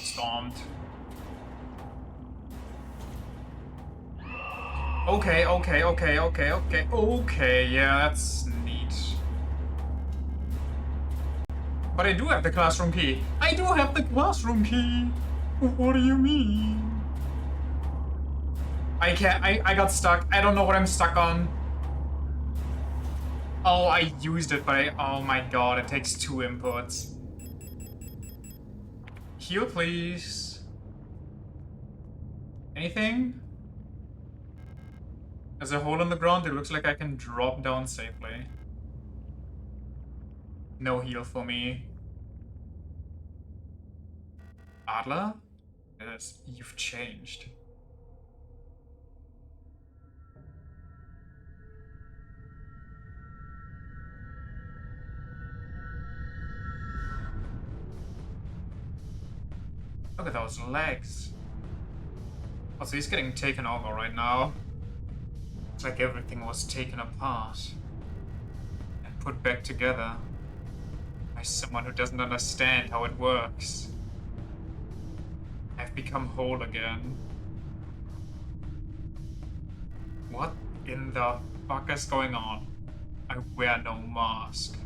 Stormed. Okay, yeah, that's neat. But I do have the classroom key. I do have the classroom key! What do you mean? I can't, I got stuck. I don't know what I'm stuck on. Oh, I used it, but oh my god, it takes 2 inputs. Heal, please. Anything? There's a hole in the ground. It looks like I can drop down safely. No heal for me. Adler? Yes, you've changed. Look at those legs. Oh, so he's getting taken over right now. It's like everything was taken apart and put back together by someone who doesn't understand how it works. I've become whole again. What in the fuck is going on? I wear no mask.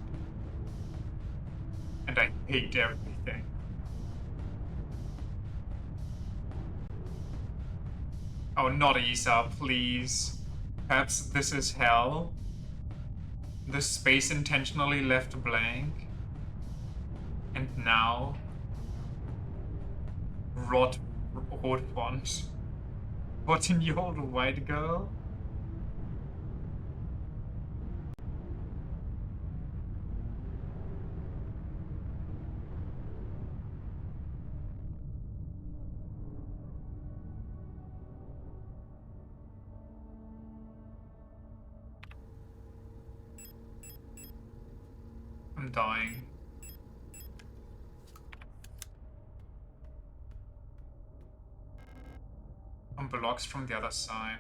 And I hate everything. Oh, not Isa, please. Perhaps this is hell? The space intentionally left blank? And now? Rot font. What in your old white girl? I'm dying. Blocks from the other side.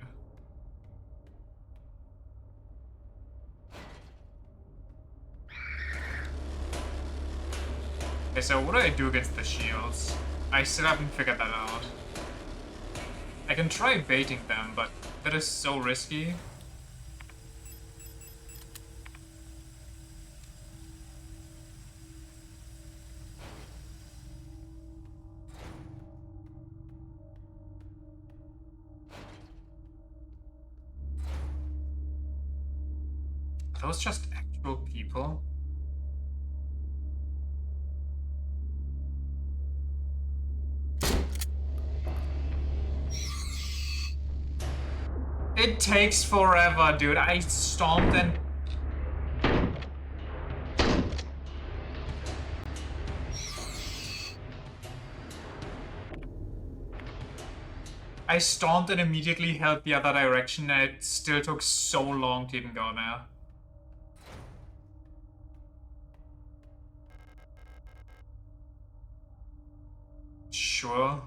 Okay, so what do I do against the shields? I still haven't figured that out. I can try baiting them, but that is so risky. Are those just actual people? It takes forever, dude. I stomped and... I stomped and immediately held the other direction, and it still took so long to even go there. Sure.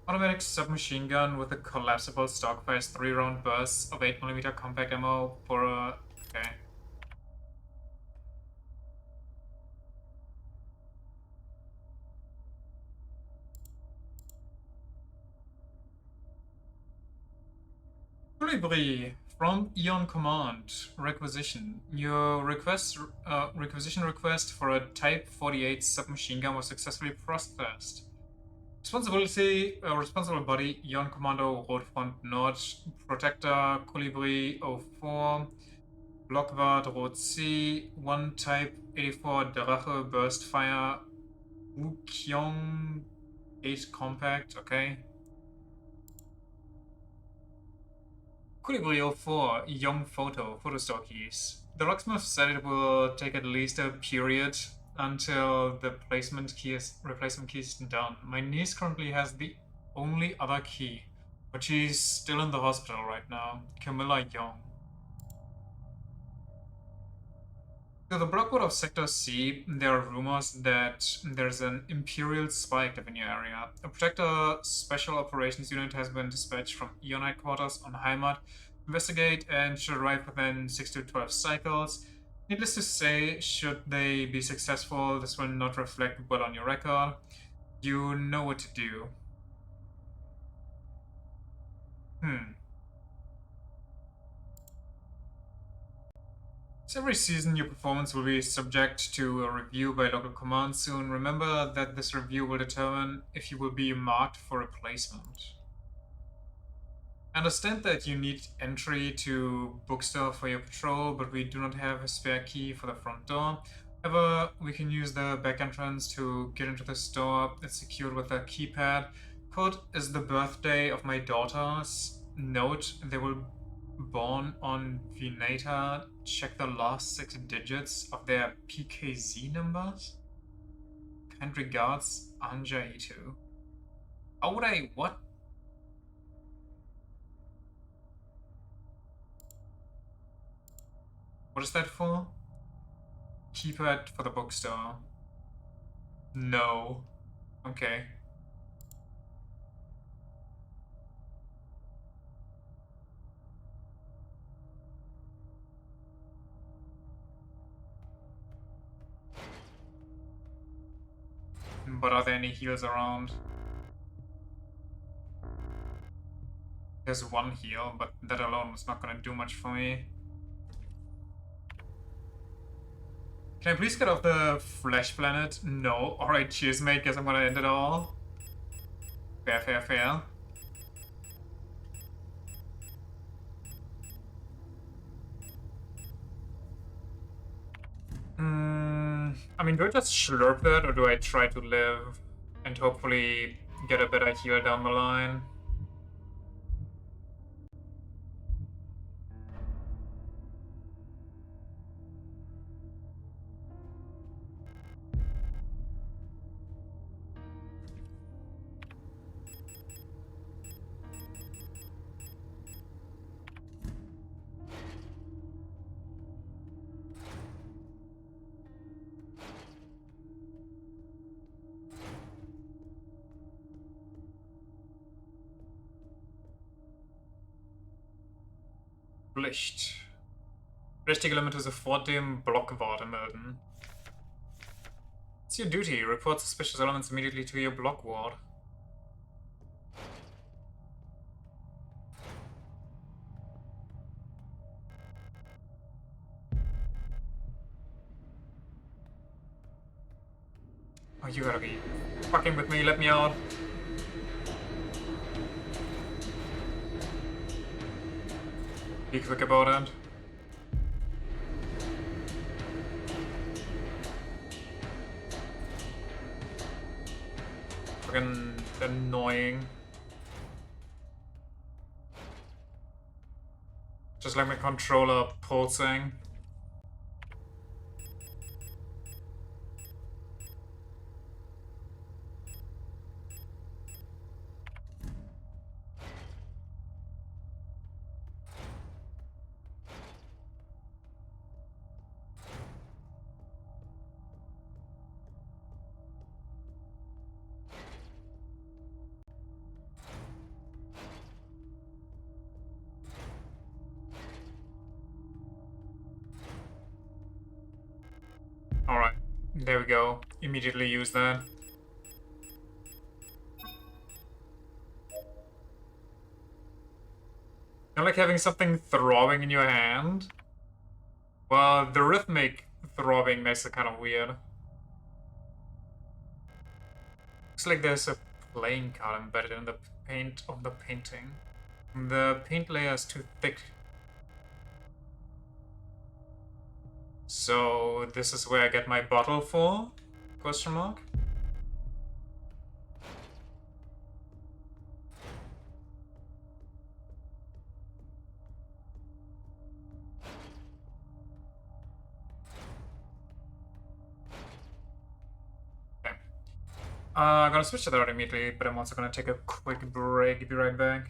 Automatic submachine gun with a collapsible stock fires 3-round bursts of 8mm compact ammo for a... Okay. Colibri from Eon Command. Requisition. Your requisition request for a Type 48 submachine gun was successfully processed. Responsible body, Eon Commando, Rotfront Nord, Protector, Colibri 04, Blockwart, Rot C, 1 Type 84 Drache, Burst Fire, Wukyong 8 Compact, okay. Colibri 04, Young Photo store keys. The locksmith said it will take at least a period until the replacement key is done. My niece currently has the only other key, but she's still in the hospital right now. Camilla Young. To the Blockwood of Sector C, there are rumors that there's an Imperial spy active in your area. A Protector Special Operations Unit has been dispatched from Eon Headquarters on Heimat to investigate and should arrive within 6 to 12 cycles. Needless to say, should they be successful, this will not reflect well on your record. You know what to do. So every season, your performance will be subject to a review by local command soon. Remember that this review will determine if you will be marked for replacement. Understand that you need entry to bookstore for your patrol, but we do not have a spare key for the front door. However, we can use the back entrance to get into the store. It's secured with a keypad. Code is the birthday of my daughters. Note, they were born on Vinata. Check the last 6 digits of their PKZ numbers. Kind regards, Anja Itu. How would I... what? What is that for? Keypad for the bookstore. No. Okay. But are there any heals around? There's one heal, but that alone is not gonna do much for me. Can I please get off the Flesh Planet? No. Alright, cheers, mate. Guess I'm gonna end it all. Fair, fair, fair. I mean, do I just slurp that, or do I try to live and hopefully get a better heal down the line? Licht. Richtige Elemente sofort dem Blockwarte melden. It's your duty. Report suspicious elements immediately to your block ward. Oh, you gotta be fucking with me. Let me out. Be quick about it. Fucking annoying. Just like my controller pulsing. Alright, there we go. Immediately use that. You like having something throbbing in your hand? Well, the rhythmic throbbing makes it kind of weird. Looks like there's a playing card embedded in the paint of the painting. The paint layer is too thick. So this is where I get my bottle for? Question mark? Okay. I'm gonna switch to that immediately, but I'm also gonna take a quick break. Be right back.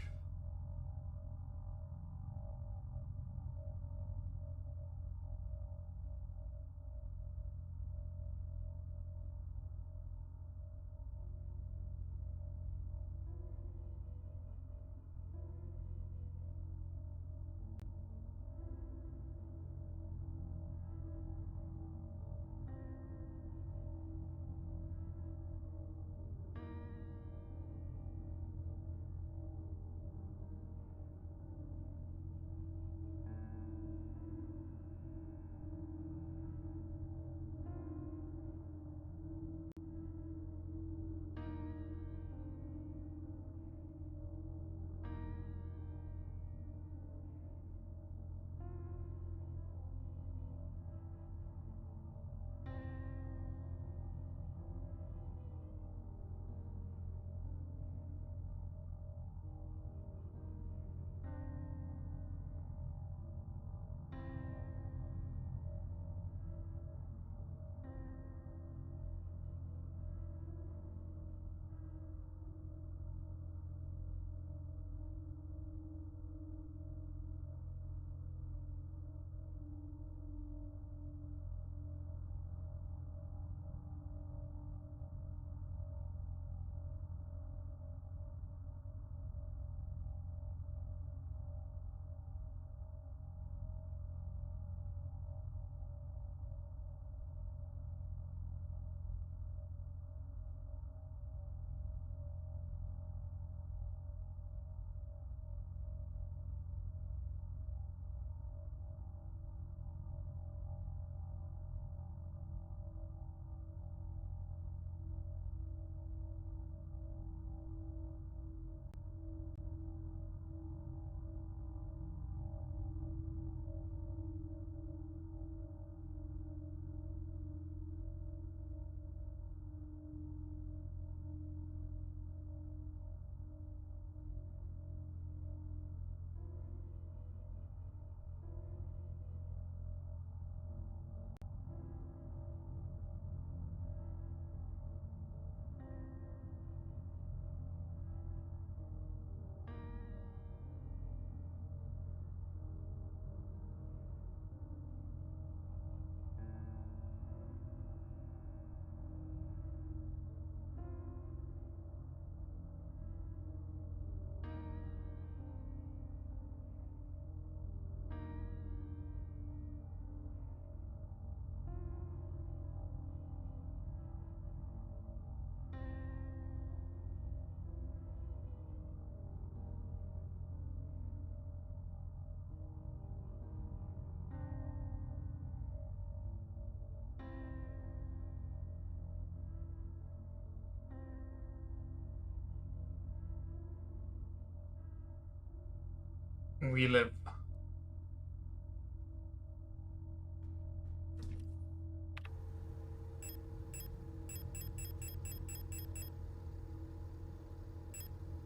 we live.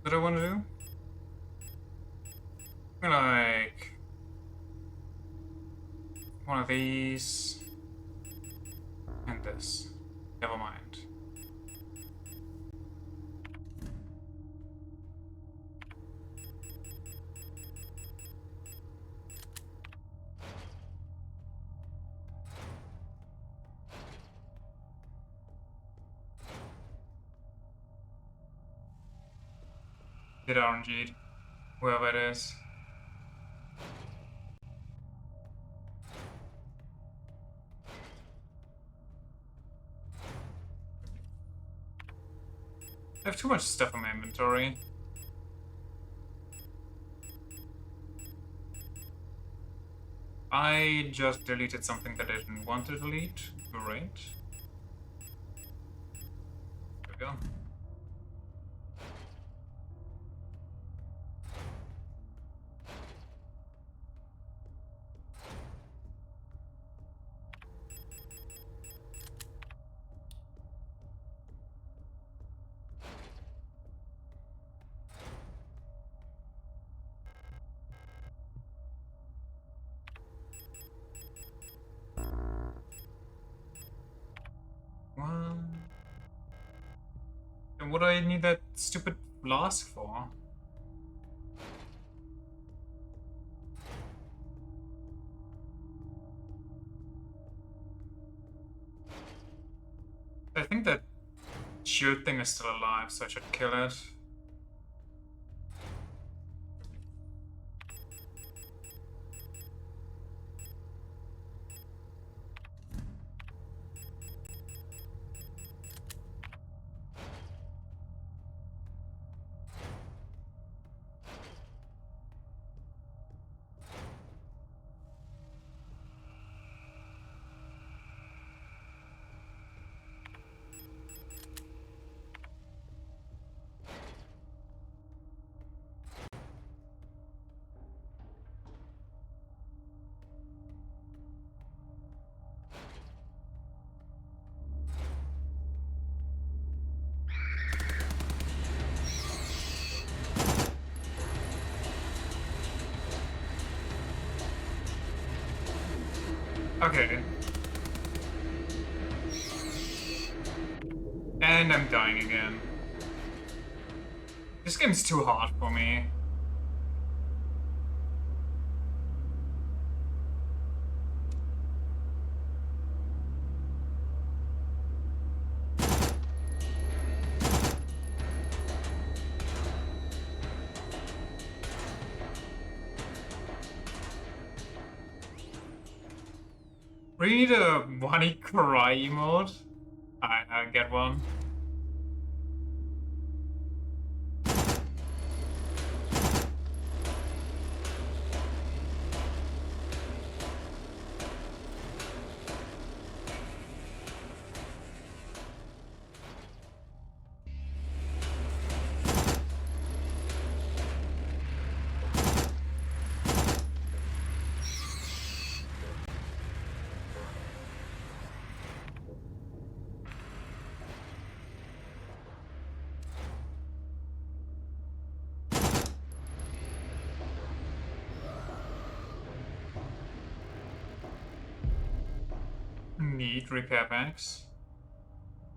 What do I want to do? Like one of these and this. Never mind. Did RNG, whoever it is. I have too much stuff in my inventory. I just deleted something that I didn't want to delete. Great. There we go. And what do I need that stupid flask for? I think that shield thing is still alive, so I should kill it. Okay. And I'm dying again. This game's too hard for me. We need a Bunny Cry emote. I'll get one. Need repair banks.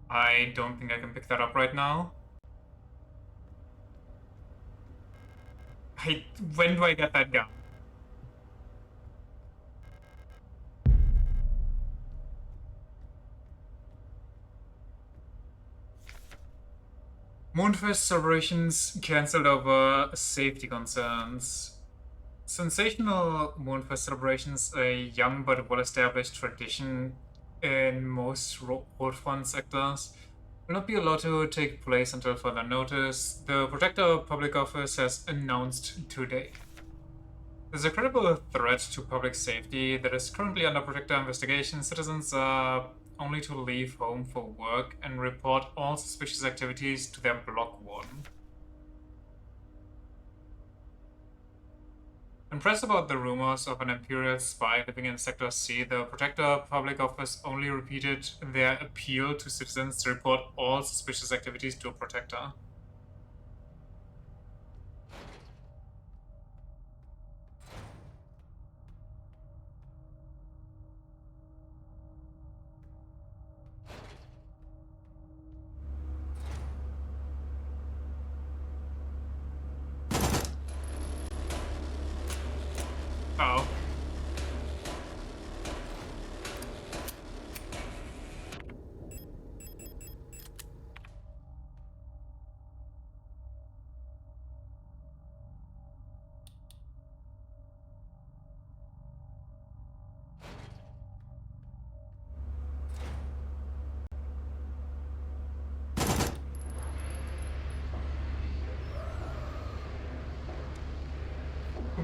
I don't think I can pick that up right now. When do I get that gun? Moonfest celebrations cancelled over safety concerns. Sensational Moonfest celebrations, a young but well-established tradition in most road front sectors, will not be allowed to take place until further notice, the Protector Public Office has announced today. There's a credible threat to public safety that is currently under Protector investigation. Citizens are only to leave home for work and report all suspicious activities to their block warden. Impressed about the rumors of an Imperial spy living in Sector C, the Protector Public Office only repeated their appeal to citizens to report all suspicious activities to a Protector. Oh.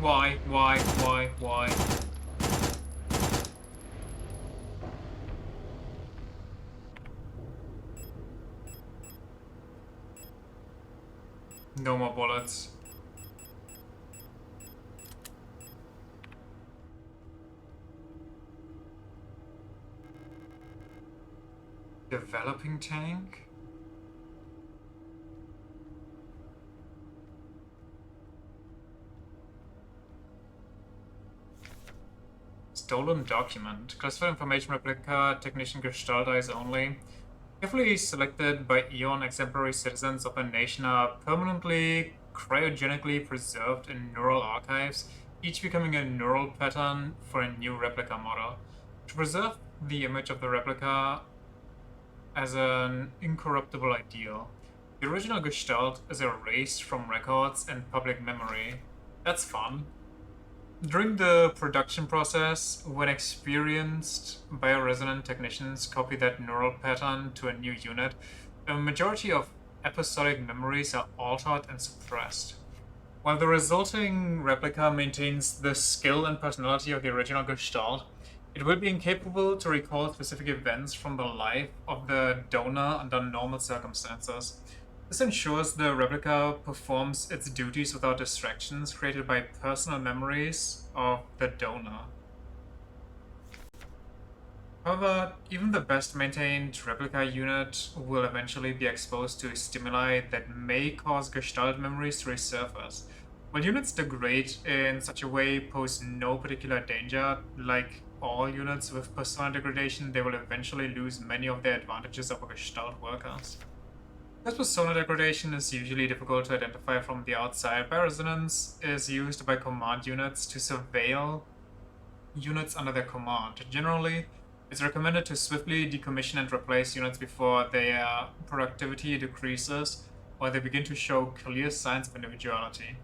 Why? No more bullets. Developing tank? Stolen document. Classified information replica, technician Gestalt eyes only. Carefully selected by Eon exemplary citizens of a nation are permanently cryogenically preserved in neural archives, each becoming a neural pattern for a new replica model. To preserve the image of the replica as an incorruptible ideal, the original Gestalt is erased from records and public memory. That's fun. During the production process, when experienced bioresonant technicians copy that neural pattern to a new unit, a majority of episodic memories are altered and suppressed. While the resulting replica maintains the skill and personality of the original Gestalt, it will be incapable to recall specific events from the life of the donor under normal circumstances. This ensures the replica performs its duties without distractions created by personal memories of the donor. However, even the best maintained replica unit will eventually be exposed to stimuli that may cause Gestalt memories to resurface. While units degrade in such a way pose no particular danger, like all units with persona degradation, they will eventually lose many of their advantages over Gestalt workers. Because persona degradation is usually difficult to identify from the outside, bioresonance is used by command units to surveil units under their command. Generally, it's recommended to swiftly decommission and replace units before their productivity decreases or they begin to show clear signs of individuality.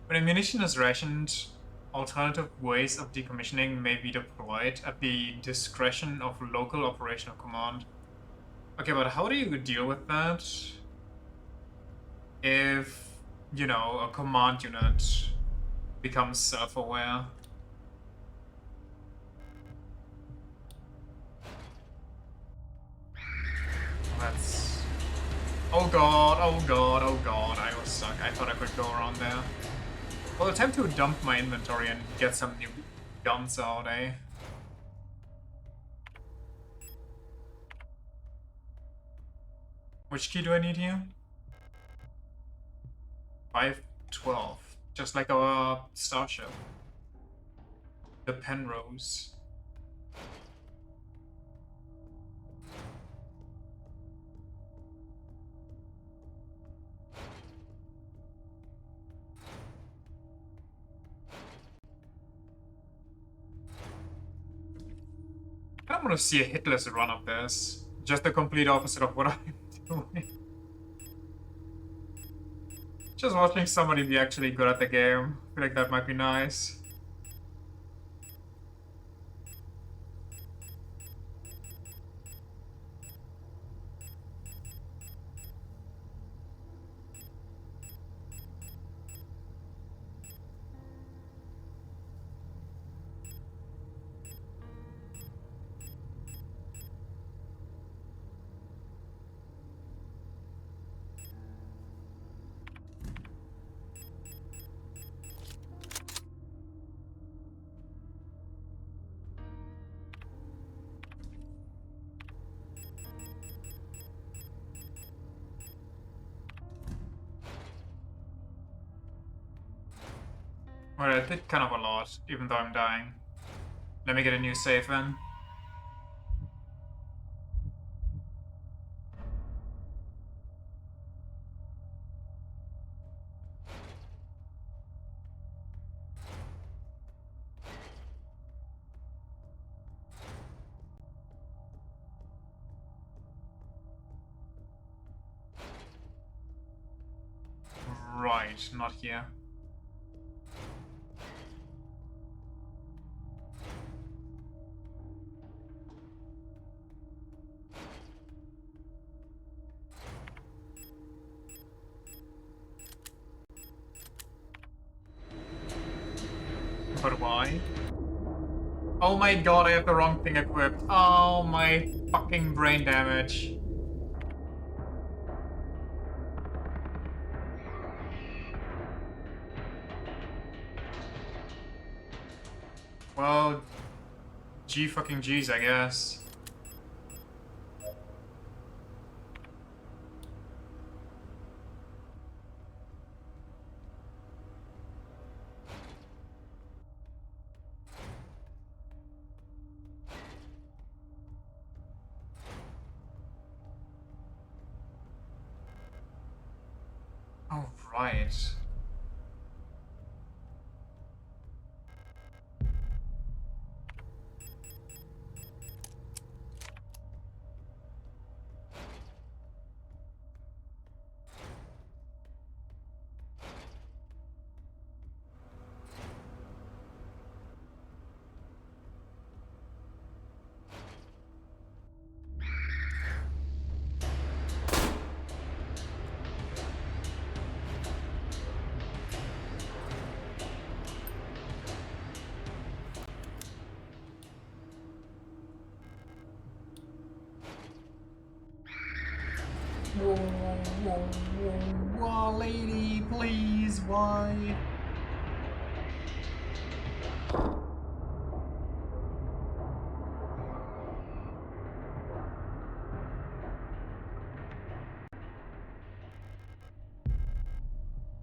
When ammunition is rationed, alternative ways of decommissioning may be deployed at the discretion of local operational command. Okay, but how do you deal with that if, a command unit becomes self-aware? That's... Oh god, oh god, oh god, I was stuck. I thought I could go around there. Well, attempt to dump my inventory and get some new guns out, eh? Which key do I need here? 512. Just like our starship. The Penrose. I don't want to see a hitless run of this. Just the complete opposite of what I'm doing. Just watching somebody be actually good at the game. I feel like that might be nice. Well, I did kind of a lot, even though I'm dying. Let me get a new save in. Right, not here. But why? Oh my god, I have the wrong thing equipped. Oh my fucking brain damage. Well, G fucking G's, I guess. Oh, right. Whoa, whoa, whoa, whoa, lady, please, why?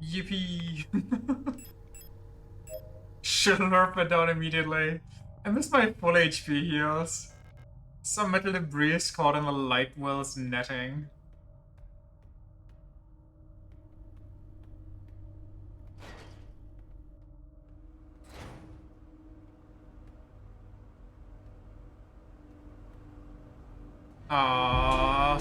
Yippee! Should nerf it down immediately. I miss my full HP heals. Some metal debris is caught in the light well's netting. Ah.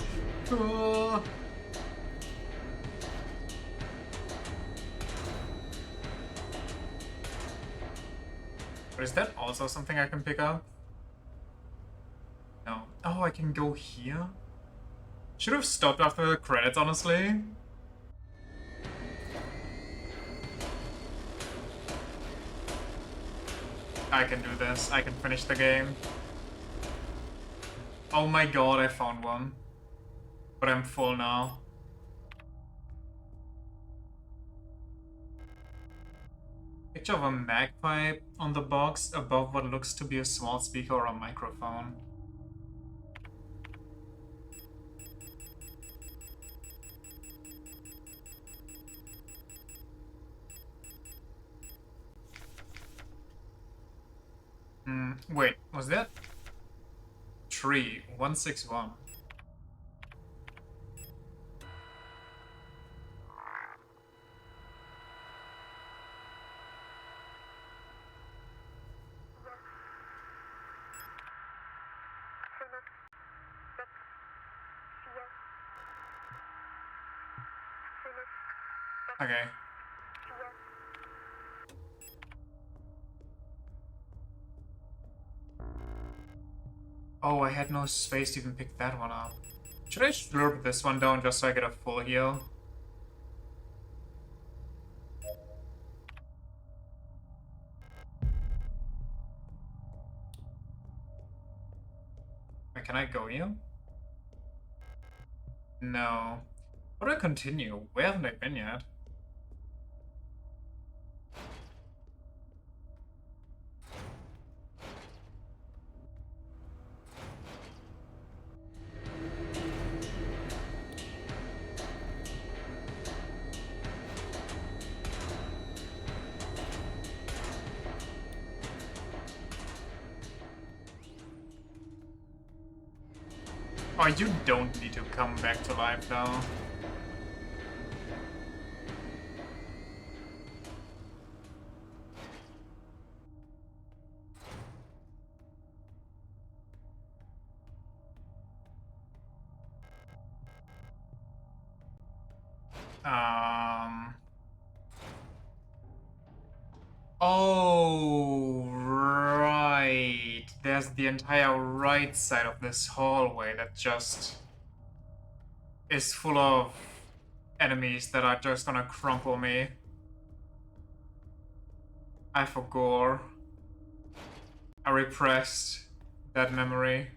But is that also something I can pick up? No. Oh, I can go here? Should have stopped after the credits, honestly. I can do this. I can finish the game. Oh my god, I found one. But I'm full now. Picture of a magpie on the box above what looks to be a small speaker or a microphone. Wait, was that? Tree 161. Okay. Oh, I had no space to even pick that one up. Should I slurp this one down just so I get a full heal? Wait, can I go here? No. How do I continue? Where haven't I been yet? Oh, you don't need to come back to life, though. Um... Oh, right. There's the entire right side of this hallway that just is full of enemies that are just gonna crumple me. I forgot. I repressed that memory.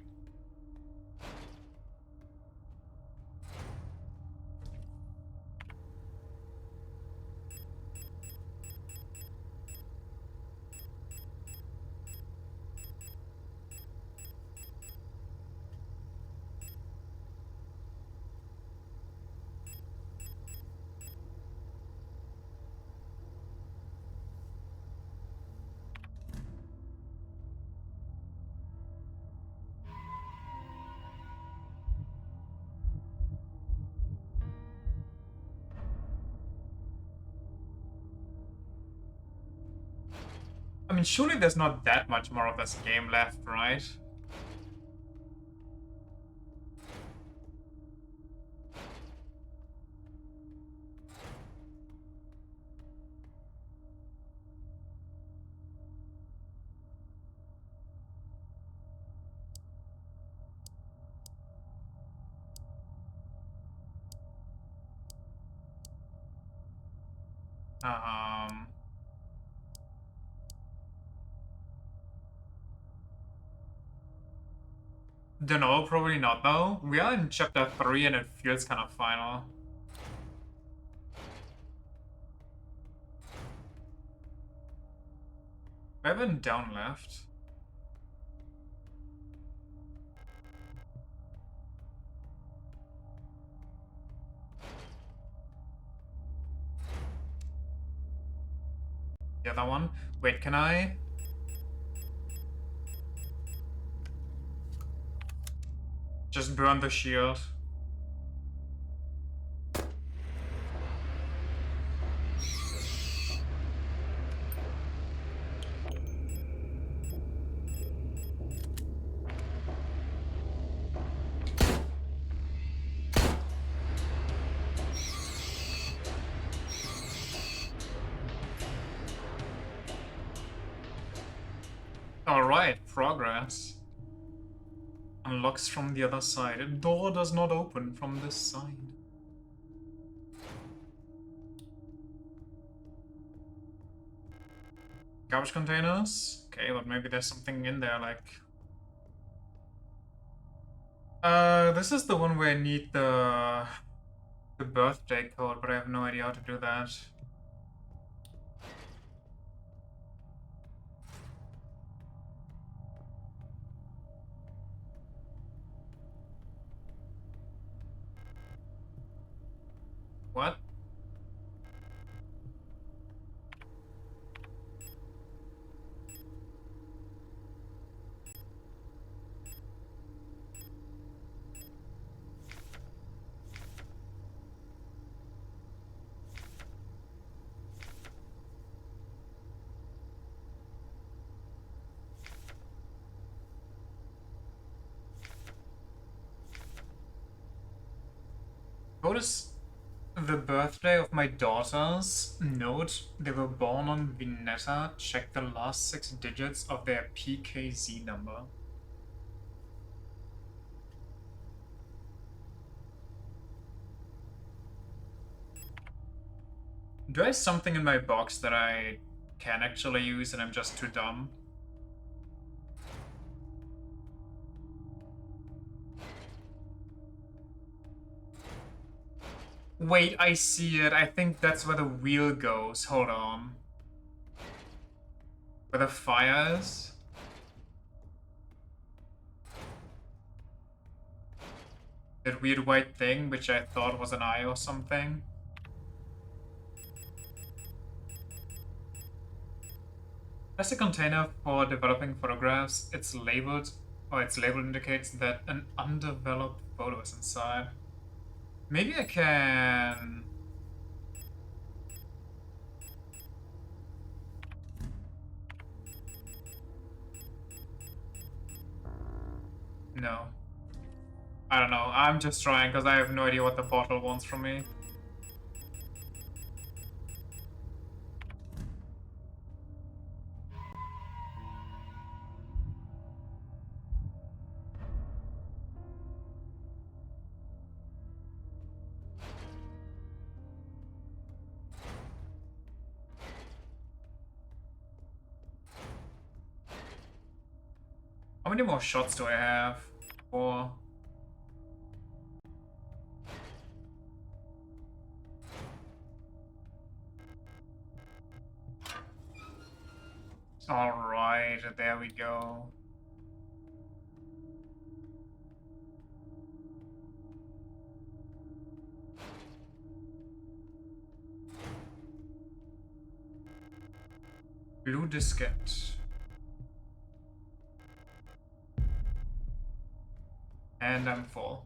I mean, surely there's not that much more of this game left, right? Um... Don't know, probably not though. We are in chapter 3 and it feels kind of final. I haven't down left. The other one. Wait, can I? Just burn the shield. Alright, progress. Unlocks from the other side. A door does not open from this side. Garbage containers? Okay, but maybe there's something in there, like... this is the one where I need the birthday code, but I have no idea how to do that. What? Notice the birthday of my daughters. Note they were born on Vineta. Check the last 6 digits of their PKZ number. Do I have something in my box that I can actually use and I'm just too dumb? Wait, I see it. I think that's where the wheel goes. Hold on. Where the fire is? That weird white thing, which I thought was an eye or something. That's a container for developing photographs. It's labeled Oh, its label indicates that an undeveloped photo is inside. Maybe I can... No. I don't know. I'm just trying because I have no idea what the bottle wants from me. How many more shots do I have? 4. Alright, there we go. Blue diskette. And I'm full.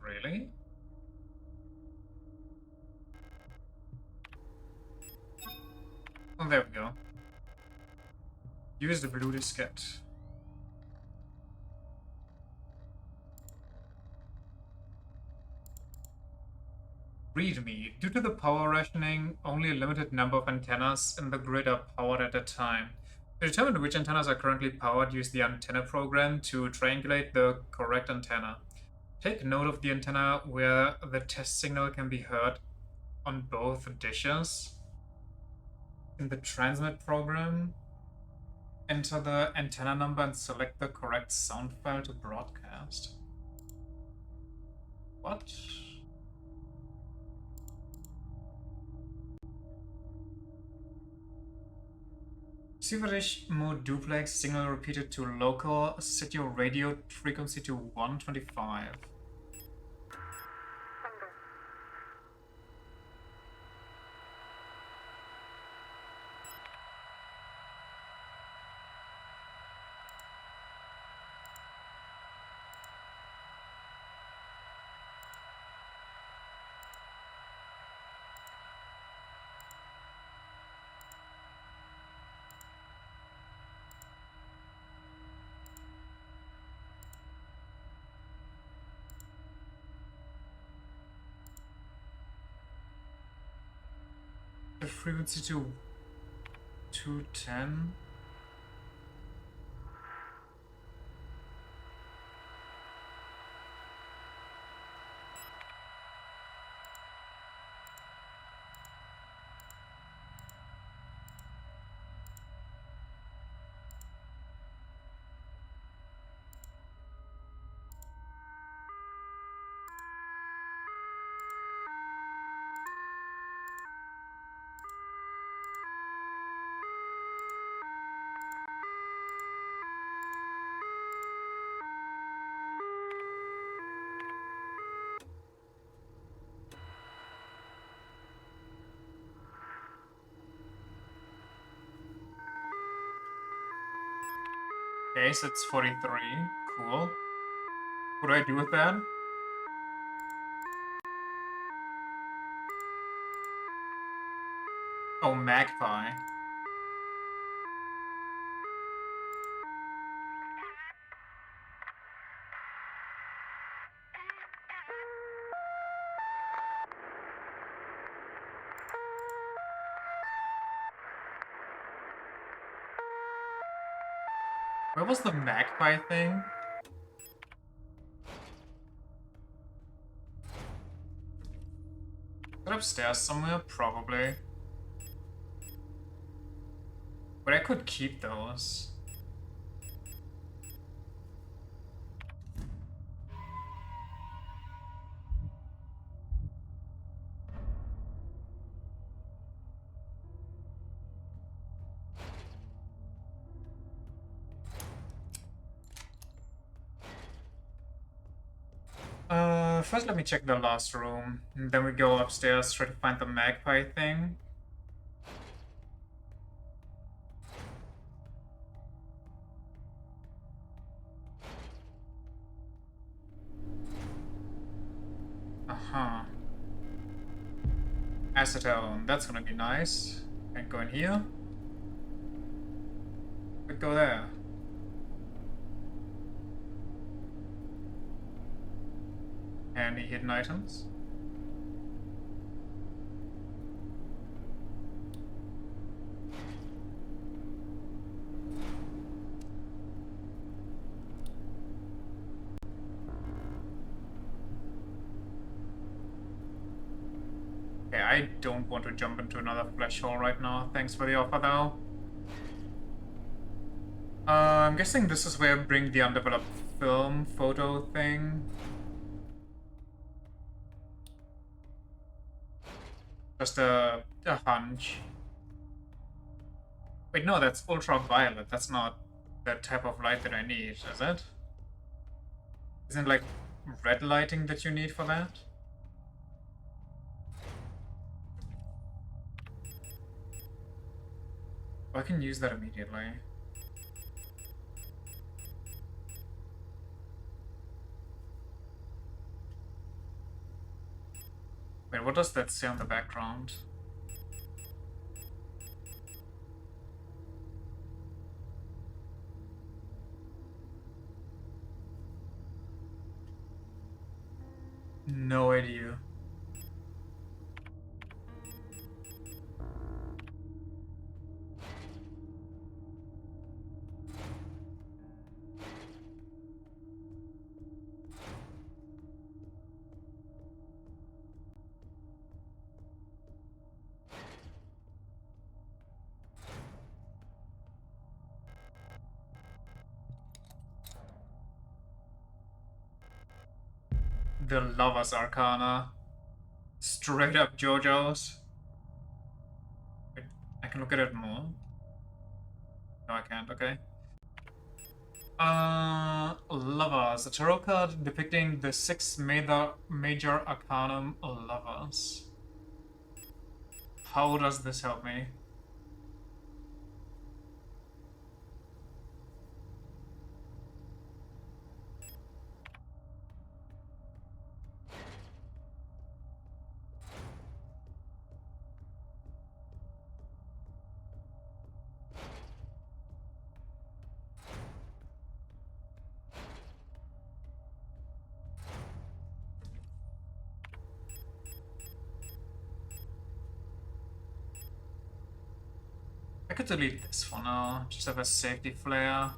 Really? Oh, there we go. Use the blue diskette. README. Due to the power rationing, only a limited number of antennas in the grid are powered at a time. To determine which antennas are currently powered, use the antenna program to triangulate the correct antenna. Take note of the antenna where the test signal can be heard on both dishes. In the transmit program, enter the antenna number and select the correct sound file to broadcast. What? Silverish mode duplex signal repeated to local, set your radio frequency to 125. The frequency to 210. Okay, so it's 43. Cool. What do I do with that? Oh, magpie. Where was the magpie thing? Is it upstairs somewhere? Probably. But I could keep those. First, let me check the last room. And then we go upstairs, try to find the magpie thing. Uh-huh. Acetone, that's gonna be nice. And go in here. But go there. Any hidden items? Okay, I don't want to jump into another flesh hole right now. Thanks for the offer, though. I'm guessing this is where I bring the undeveloped film photo thing. Just a hunch. Wait, no, that's ultraviolet. That's not the type of light that I need, is it? Isn't it like red lighting that you need for that? Oh, I can use that immediately. Wait, what does that say on the background? No idea. The Lover's Arcana. Straight up JoJo's. Wait, I can look at it more. No, I can't, okay. Lovers. A tarot card depicting the six major arcanum lovers. How does this help me? I could delete this for now, just have a safety flare.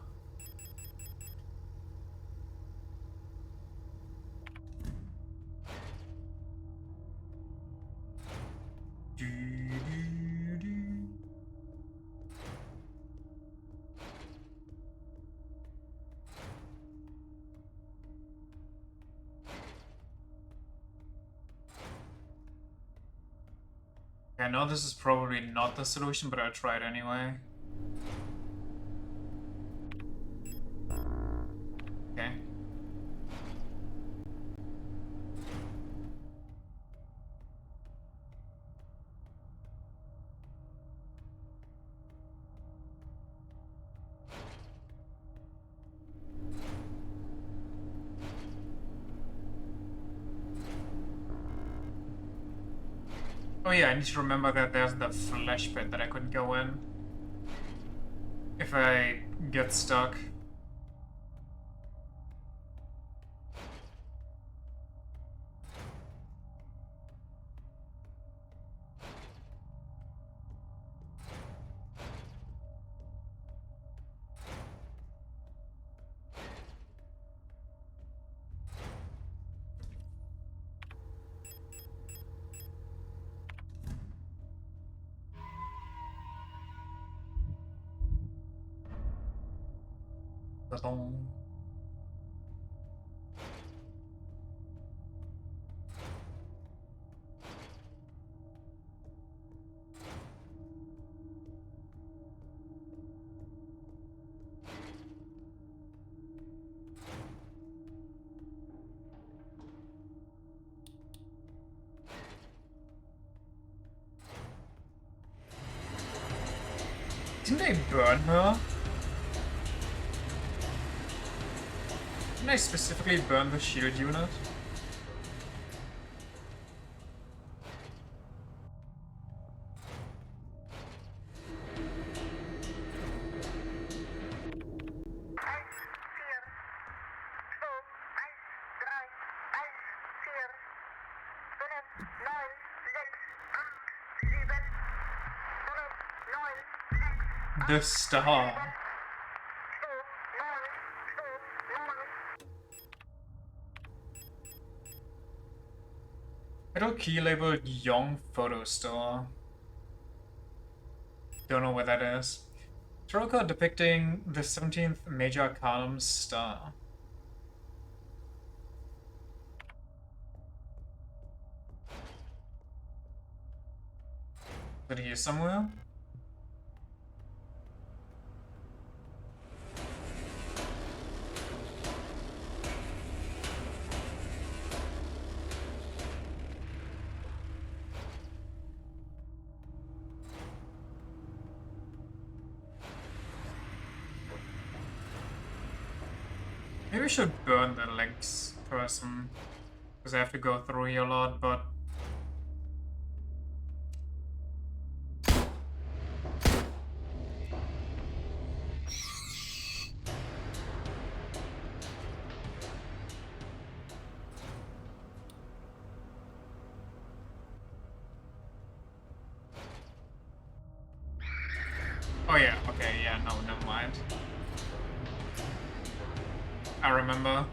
I know this is probably not the solution, but I tried anyway. Okay. Oh yeah, I need to remember that there's the flesh pit that I couldn't go in. If I get stuck. Ba-dum. Didn't they burn her? Didn't I specifically burn the shield unit? The star. Metal key labeled Young Photo Store. Don't know what that is. Tarot card depicting the 17th Major Arcanum star. Is it here somewhere? Maybe we should burn the links person, because I have to go through here a lot, but... Oh yeah, okay, yeah, no, never mind. I remember.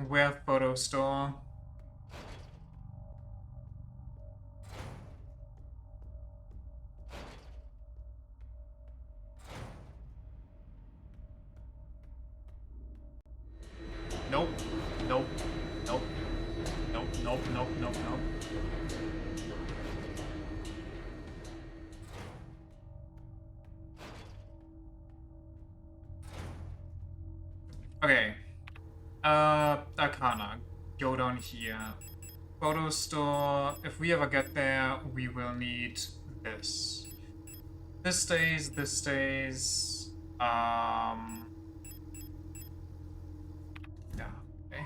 Where photo store? Nope. Nope. Nope. Nope. Nope. Nope. Nope. Nope. Okay. Arcana. Go down here. Photo store. If we ever get there, we will need this. This stays. This stays. Yeah. Okay.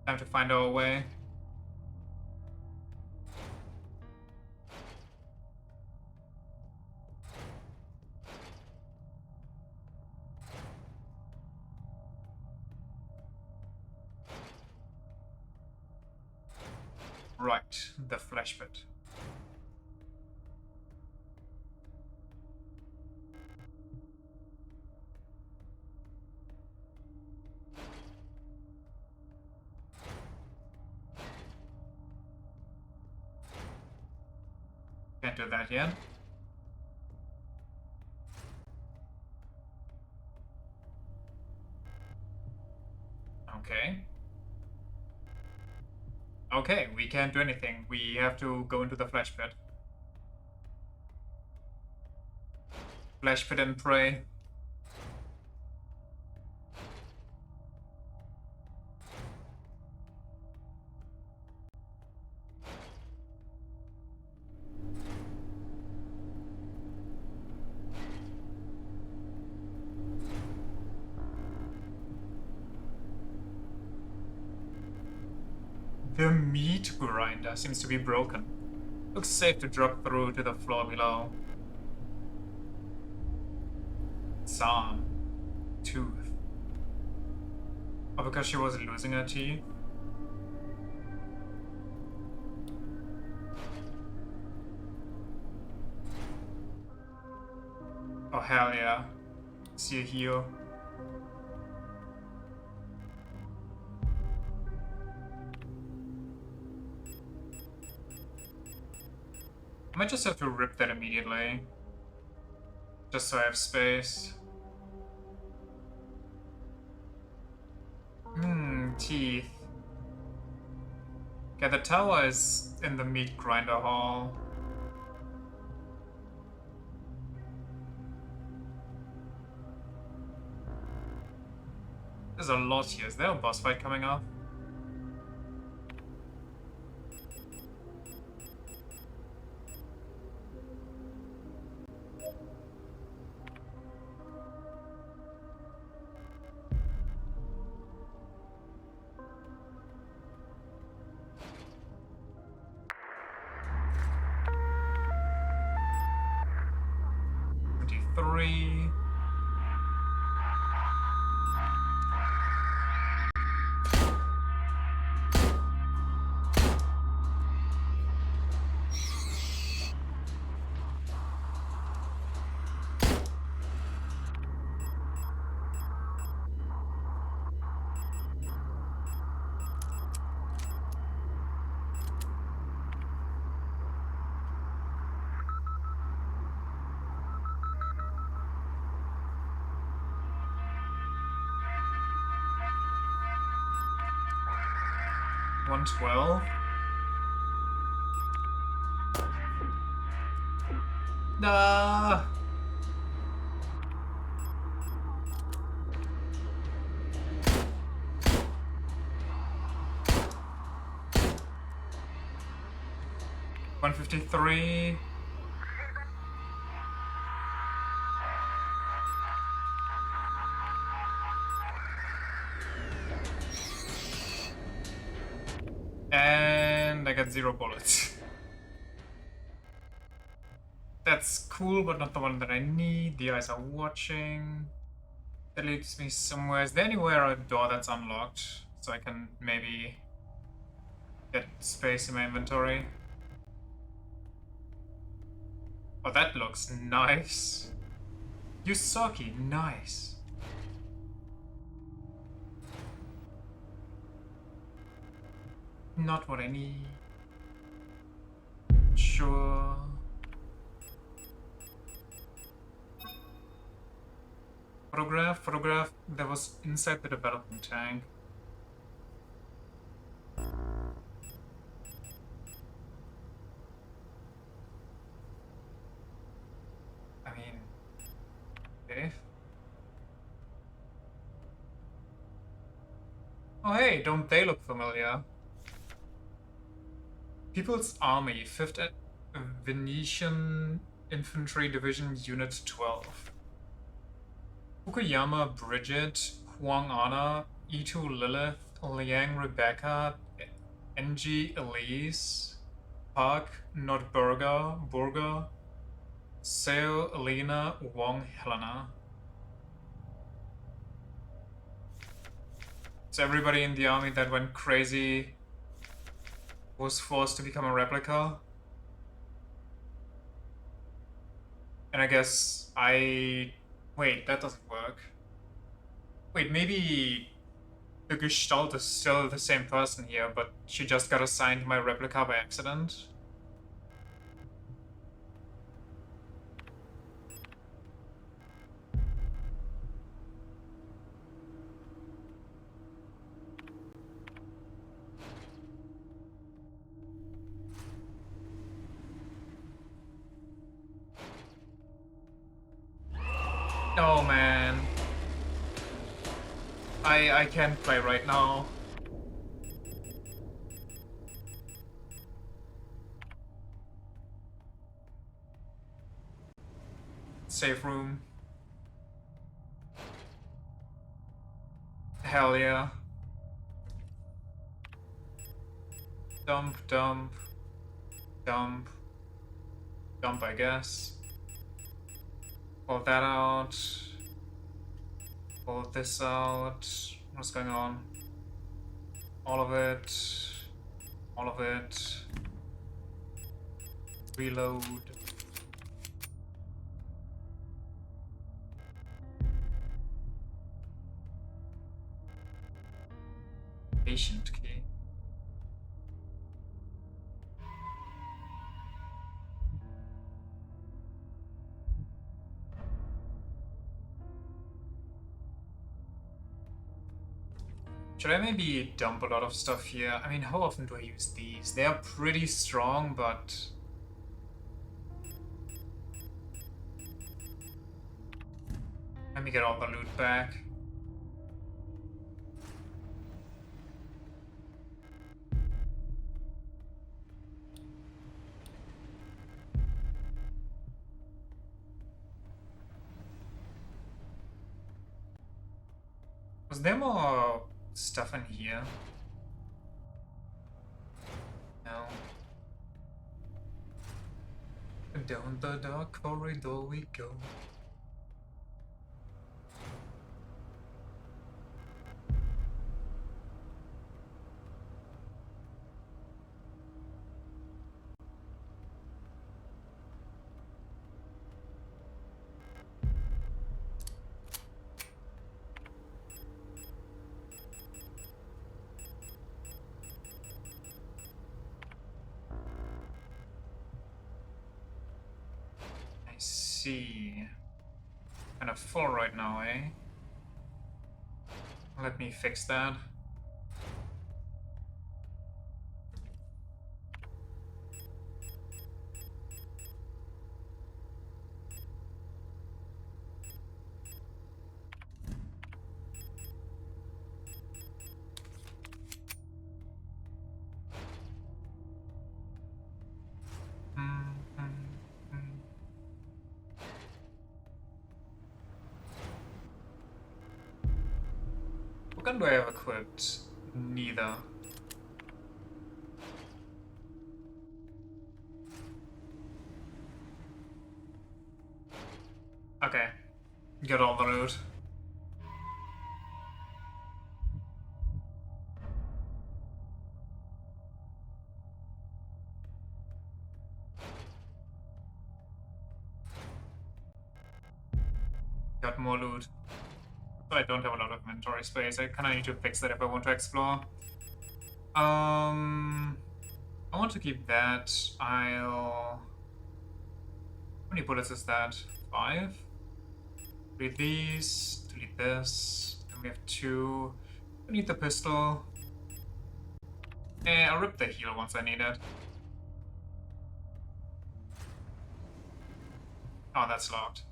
Time to find our way. Right, the flesh pit. Can't do that yet. Okay. Okay, we can't do anything. We have to go into the flesh pit. Flesh pit and pray. The meat grinder seems to be broken. Looks safe to drop through to the floor below. Psalm. Tooth. Oh, because she was losing her teeth? Oh, hell yeah. See you here. I might just have to rip that immediately. Just so I have space. teeth. Okay, the tower is in the meat grinder hall. There's a lot here. Is there a boss fight coming up? Three. $112. Nah. $153. And I got 0 bullets. That's cool, but not the one that I need. The eyes are watching. That leads me somewhere. Is there anywhere a door that's unlocked? So I can maybe get space in my inventory. Oh, that looks nice. Yusaki, nice. Not what I need. Sure. Photograph that was inside the development tank. I mean, okay. Oh hey, don't they look familiar? People's Army, 5th Venetian Infantry Division, Unit 12. Fukuyama Bridget, Huang Anna, E2 Lilith, Liang Rebecca, NG Elise, Park Nordberger, Seo Elena, Wong Helena. So everybody in the army that went crazy was forced to become a replica. And I guess wait, that doesn't work. Wait, maybe the Gestalt is still the same person here, but she just got assigned my replica by accident. Oh man. I can't play right now. Safe room. Hell yeah. Dump, dump. Dump. Dump, I guess. Pull that out. Pull this out. What's going on? All of it. All of it. Reload. Patient key. Should I maybe dump a lot of stuff here? I mean, how often do I use these? They are pretty strong, but... Let me get all the loot back. Was there more stuff in here? No. Down the dark corridor we go. I see. Kind of full right now, eh? Let me fix that. What gun do I have equipped? Neither. Okay. Get all the loot. Got more loot. So I don't have a lot of inventory space. I kinda need to fix that if I want to explore. I want to keep that. How many bullets is that? 5? Delete these. Delete this. Then we have 2. I need the pistol. I'll rip the heal once I need it. Oh, that's locked.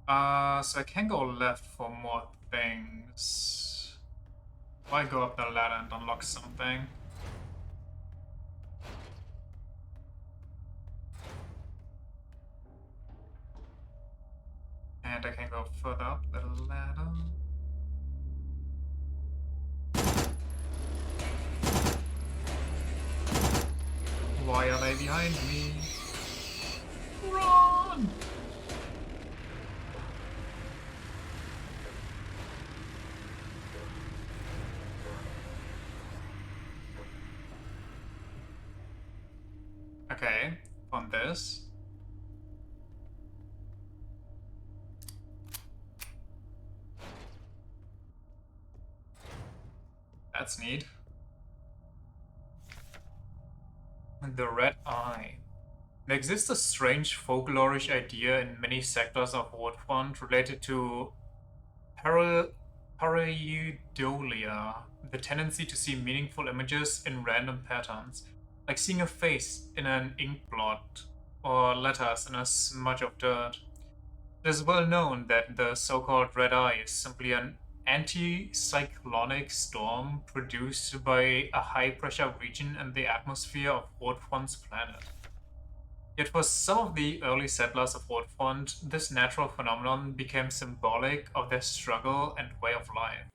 So I can go left for more things. Why go up the ladder and unlock something? And I can go further up the ladder. Why are they behind me? Run! Okay, on this. That's neat. The Red Eye. There exists a strange folklorish idea in many sectors of Woodfront related to pareidolia, the tendency to see meaningful images in random patterns, like seeing a face in an ink blot or letters in a smudge of dirt. It is well known that the so-called Red Eye is simply an anticyclonic storm produced by a high-pressure region in the atmosphere of Woodfront's planet. Yet for some of the early settlers of Woodfront, this natural phenomenon became symbolic of their struggle and way of life.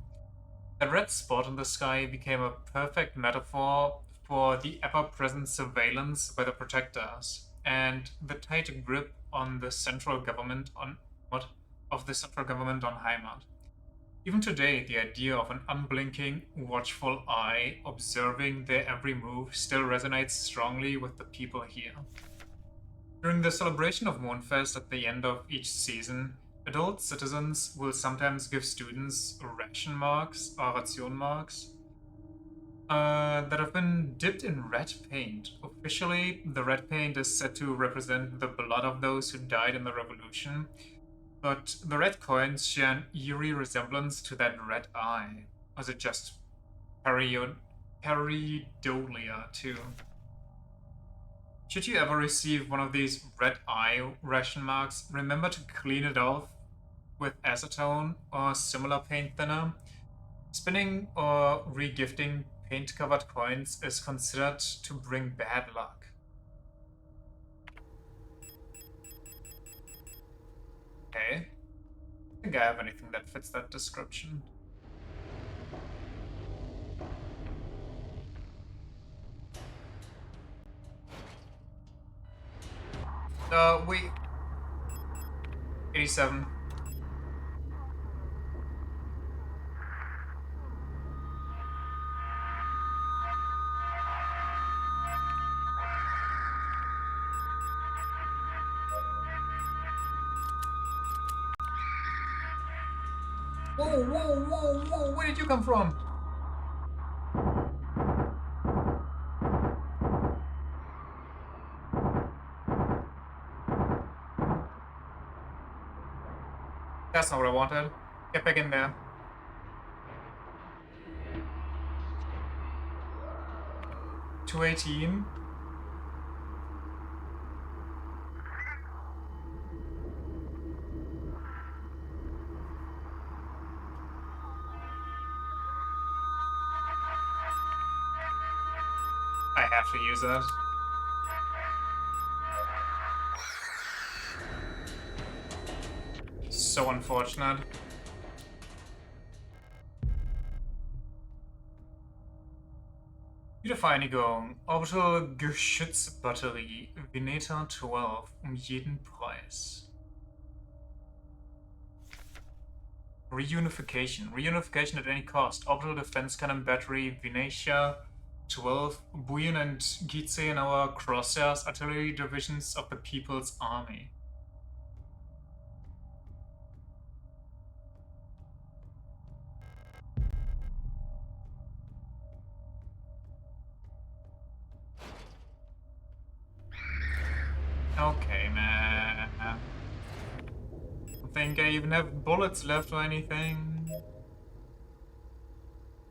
The red spot in the sky became a perfect metaphor for the ever-present surveillance by the protectors and the tight grip on the central government on Heimat. Even today, the idea of an unblinking, watchful eye observing their every move still resonates strongly with the people here. During the celebration of Moonfest at the end of each season, adult citizens will sometimes give students ration marks or ration marks that have been dipped in red paint. Officially, the red paint is said to represent the blood of those who died in the revolution, but the red coins share an eerie resemblance to that red eye. Or is it just Pareidolia too. Should you ever receive one of these red eye ration marks, remember to clean it off with acetone or similar paint thinner. Spinning or regifting paint-covered coins is considered to bring bad luck. Okay. I think I have anything that fits that description. Wait. 87. Whoa, whoa, whoa, whoa, where did you come from? That's not what I wanted. Get back in there. $218. I have to use that. So unfortunate. Wiedervereinigung. Orbital Geschützbatterie. Venator 12. Jeden Preis. Reunification. Reunification at any cost. Orbital Defense Cannon Battery. Venatia 12. Buyen and Gize in our crosshairs. Artillery divisions of the People's Army. Okay, man. I don't think I even have bullets left or anything.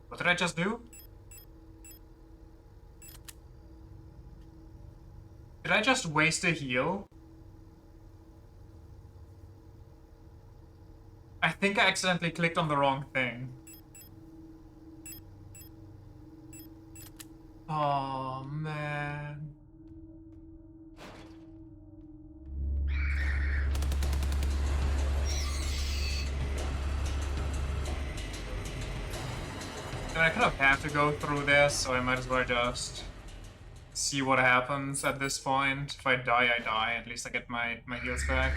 What did I just do? Did I just waste a heal? I think I accidentally clicked on the wrong thing. Oh, man. I kind of have to go through this, so I might as well just see what happens at this point. If I die, I die. At least I get my heals back.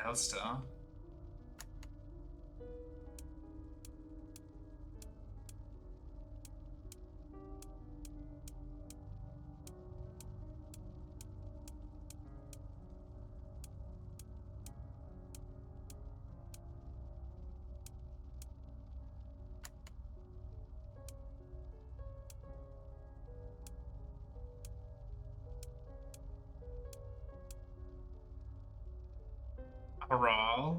Elster. Hurrah.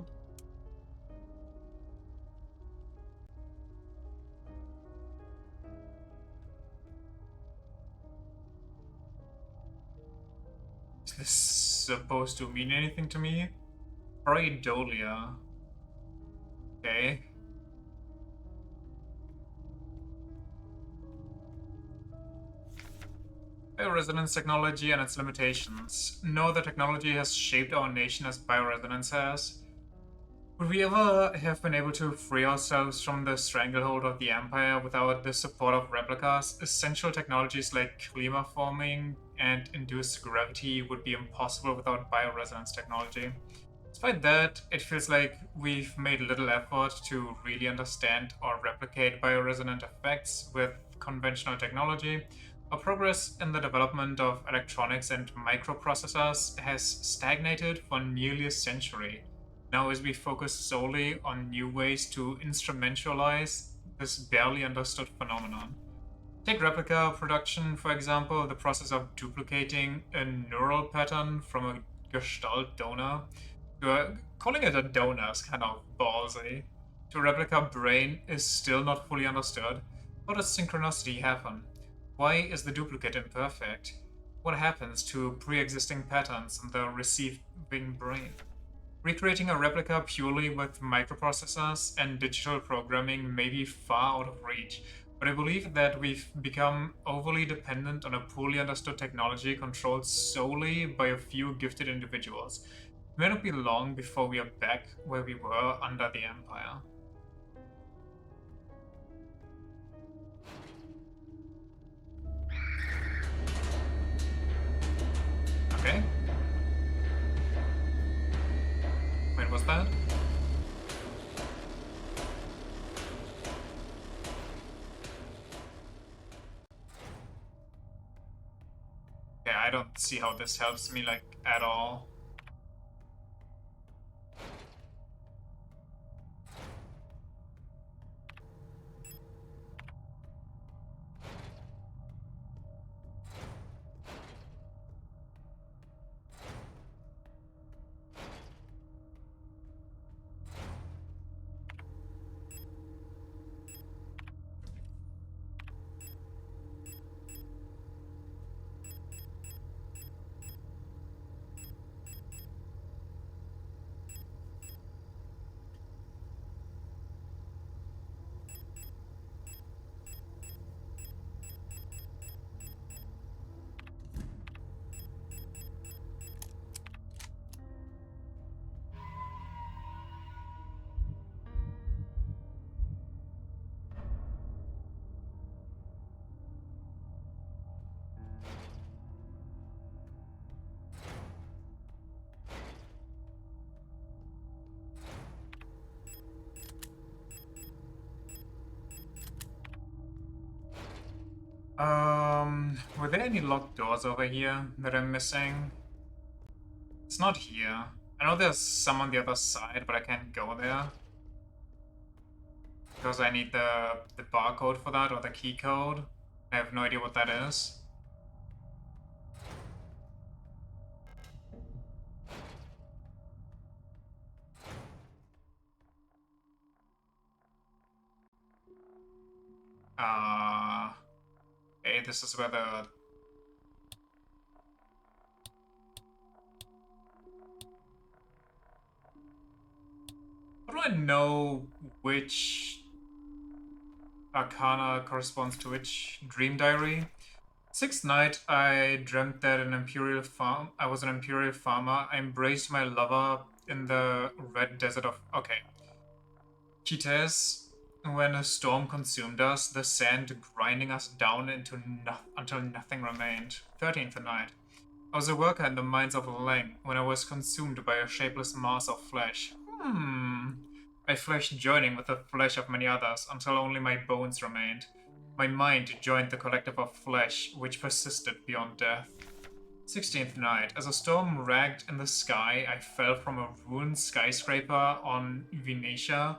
Is this supposed to mean anything to me? Pareidolia. Okay. Bioresonance technology and its limitations. No other technology has shaped our nation as bioresonance has. Would we ever have been able to free ourselves from the stranglehold of the Empire without the support of replicas? Essential technologies like klima forming and induced gravity would be impossible without bioresonance technology. Despite that, it feels like we've made little effort to really understand or replicate bioresonant effects with conventional technology. Our progress in the development of electronics and microprocessors has stagnated for nearly a century. Now, as we focus solely on new ways to instrumentalize this barely understood phenomenon. Take replica production, for example, the process of duplicating a neural pattern from a gestalt donor. Calling it a donor is kind of ballsy. To replica brain is still not fully understood. How does synchronicity happen? Why is the duplicate imperfect? What happens to pre-existing patterns in the receiving brain? Recreating a replica purely with microprocessors and digital programming may be far out of reach, but I believe that we've become overly dependent on a poorly understood technology controlled solely by a few gifted individuals. It may not be long before we are back where we were under the Empire. Okay. Wait, what's that? Yeah, I don't see how this helps me, like, at all. Were there any locked doors over here that I'm missing? It's not here. I know there's some on the other side, but I can't go there. Because I need the barcode for that, or the key code. I have no idea what that is. Okay, this is where the... How do I know which arcana corresponds to which dream diary? Sixth night, I dreamt that I was an imperial farmer. I embraced my lover in the red desert of... Okay. Chites, when a storm consumed us, the sand grinding us down until nothing remained. 13th night. I was a worker in the mines of Relink when I was consumed by a shapeless mass of flesh. My flesh joining with the flesh of many others until only my bones remained. My mind joined the collective of flesh which persisted beyond death. 16th night. As a storm ragged in the sky, I fell from a ruined skyscraper on Venetia,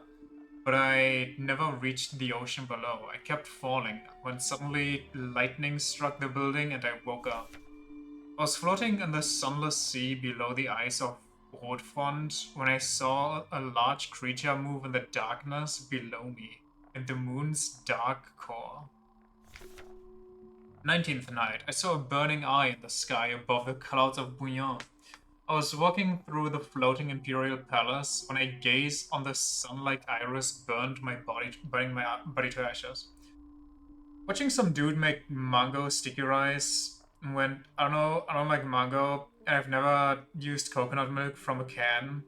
but I never reached the ocean below. I kept falling when suddenly lightning struck the building and I woke up. I was floating in the sunless sea below the ice of Broadfront when I saw a large creature move in the darkness below me, in the moon's dark core. 19th night. I saw a burning eye in the sky above the clouds of Bouillon. I was walking through the floating imperial palace when a gaze on the sun-like iris burning my body to ashes. Watching some dude make mango sticky rice when I don't like mango, and I've never used coconut milk from a can,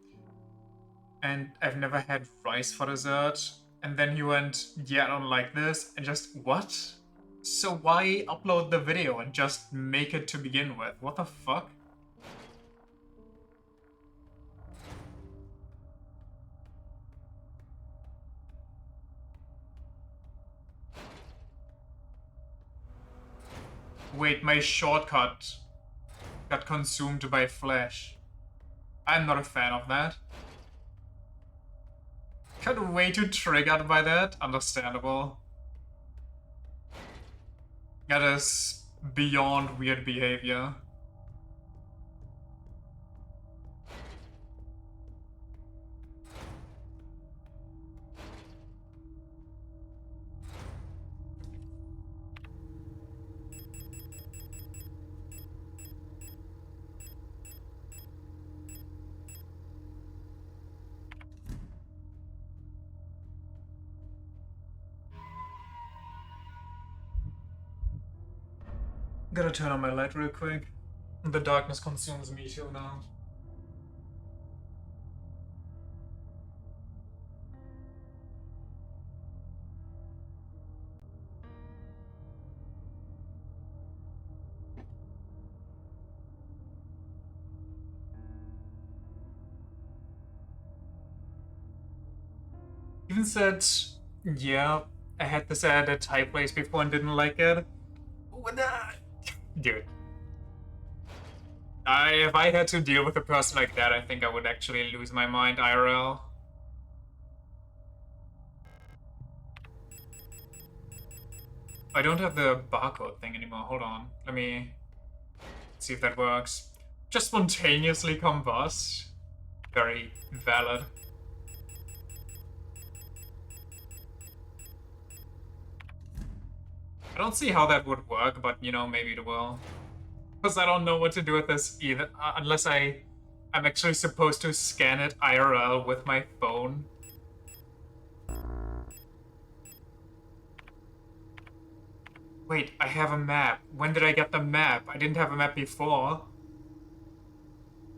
and I've never had rice for dessert. And then he went, "Yeah, I don't like this," and just what? So why upload the video and just make it to begin with? What the fuck? Wait, my shortcut got consumed by flesh. I'm not a fan of that. Got way too triggered by that. Understandable. That is beyond weird behavior. Gotta turn on my light real quick. The darkness consumes me too now. Even said, yeah, I had this at a Thai place before and didn't like it. Dude. If I had to deal with a person like that, I think I would actually lose my mind IRL. I don't have the barcode thing anymore. Hold on. Let me see if that works. Just spontaneously combust. Very valid. I don't see how that would work, but you know, maybe it will. Because I don't know what to do with this either, unless I'm actually supposed to scan it IRL with my phone. Wait, I have a map. When did I get the map? I didn't have a map before.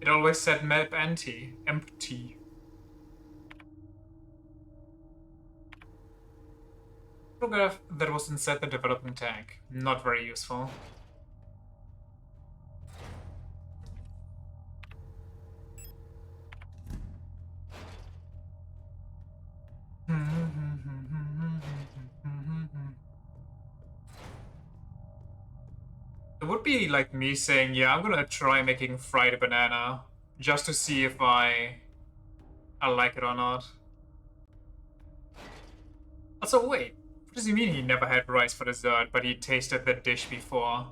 It always said map empty. Photograph that was inside the development tag. Not very useful. It would be like me saying, yeah, I'm gonna try making fried banana just to see if I like it or not. Also, wait, what does he mean he never had rice for dessert, but he tasted the dish before?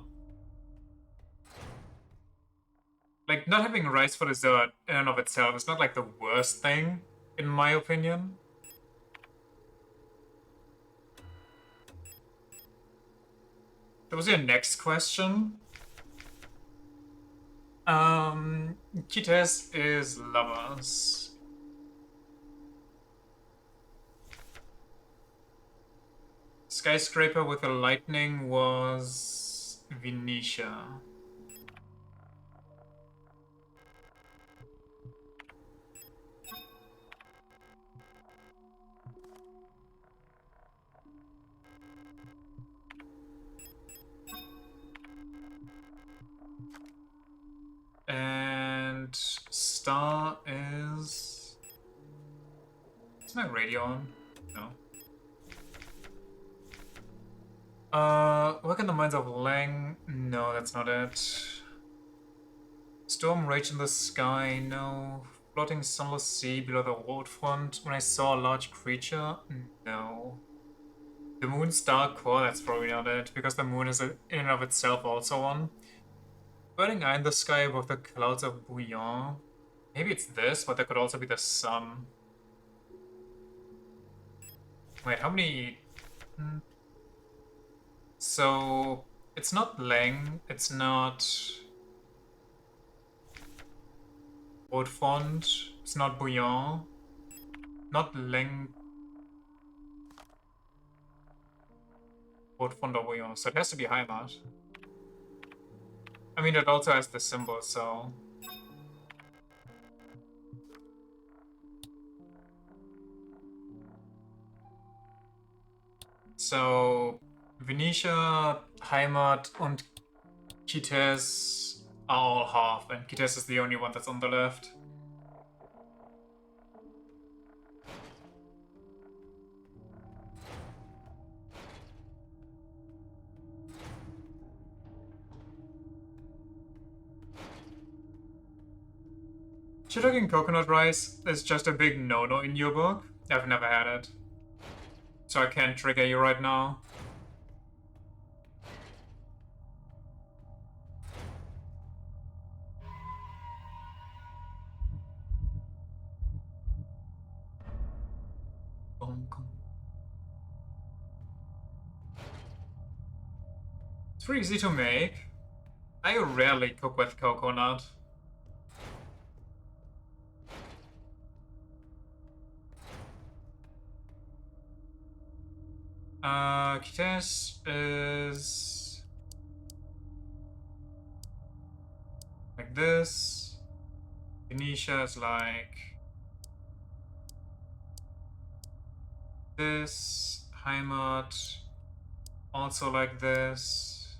Like, not having rice for dessert in and of itself is not like the worst thing, in my opinion. That was your next question. Kites is lovers. Skyscraper with a lightning was Venetia. And Star is... Is my radio on? No. Work in the Mines of Lang? No, that's not it. Storm Rage in the Sky? No. Floating Sunless Sea below the waterfront? When I saw a large creature? No. The Moon's Dark Core? That's probably not it, because the moon is in and of itself also one. Burning eye in the sky above the clouds of Bouillon. Maybe it's this, but that could also be the sun. Wait, how many... So, it's not Lang, it's not... Haute-Fond, it's not Bouillon, not Lang... Haute-Fond or Bouillon, so it has to be Heimat. I mean, it also has the symbol, so... So, Venetia, Heimat und Kites are all half, and Kites is the only one that's on the left. Shiitake coconut rice is just a big no-no in your book. I've never had it. So I can't trigger you right now. It's pretty easy to make. I rarely cook with coconut. Kitesh is like this. Venetia is like this. Heimat also like this.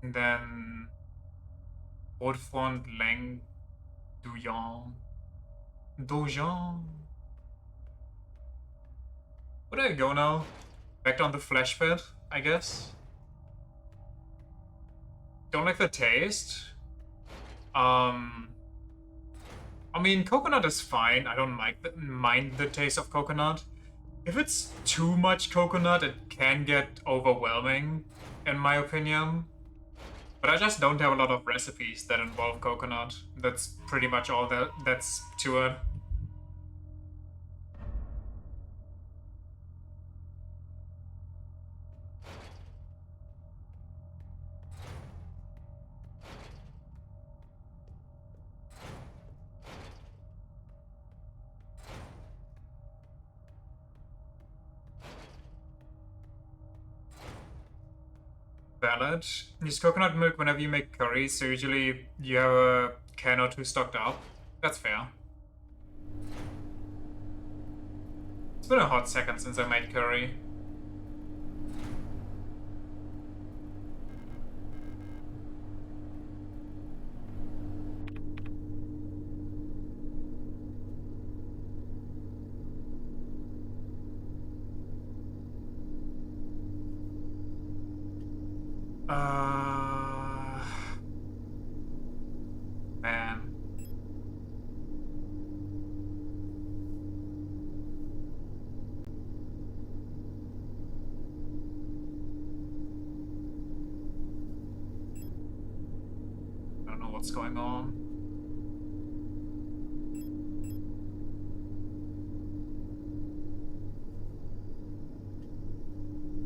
And then Haute-Front, Leng, Douyan. Dojan. Where do I go now? Back down the flesh pit, I guess. Don't like the taste. I mean, coconut is fine. I don't mind the taste of coconut. If it's too much coconut, it can get overwhelming, in my opinion. But I just don't have a lot of recipes that involve coconut. That's pretty much all that's to it. Valid. Use coconut milk whenever you make curry, so usually you have a can or two stocked up. That's fair. It's been a hot second since I made curry. Man. I don't know what's going on.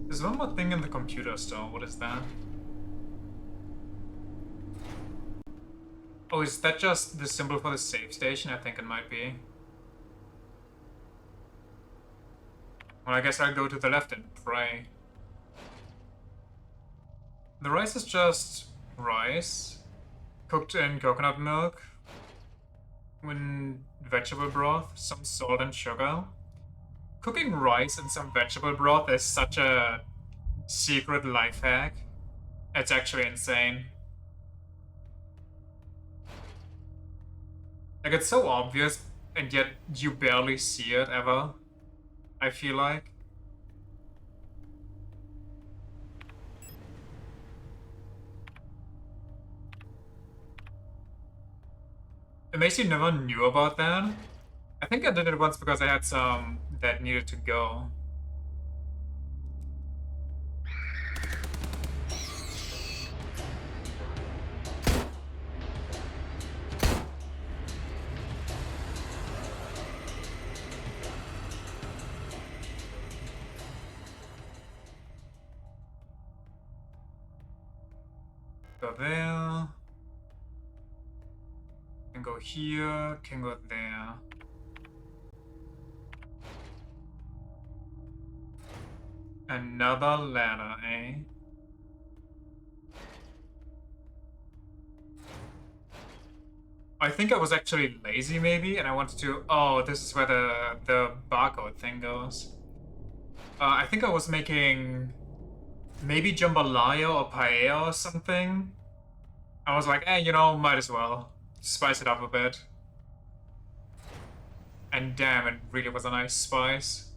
There's one more thing in the computer still. What is that? Oh, is that just the symbol for the save station? I think it might be. Well, I guess I'll go to the left and pray. The rice is just rice, cooked in coconut milk, with vegetable broth, some salt and sugar. Cooking rice in some vegetable broth is such a secret life hack. It's actually insane. Like, it's so obvious, and yet you barely see it ever, I feel like. It makes you never knew about that. I think I did it once because I had some that needed to go. Go there. Can go here, can go there. Another ladder, eh? I think I was actually lazy, maybe, and I wanted to... Oh, this is where the barcode thing goes. I think I was making maybe jambalaya or paella or something. I was like, you know, might as well spice it up a bit. And damn, it really was a nice spice.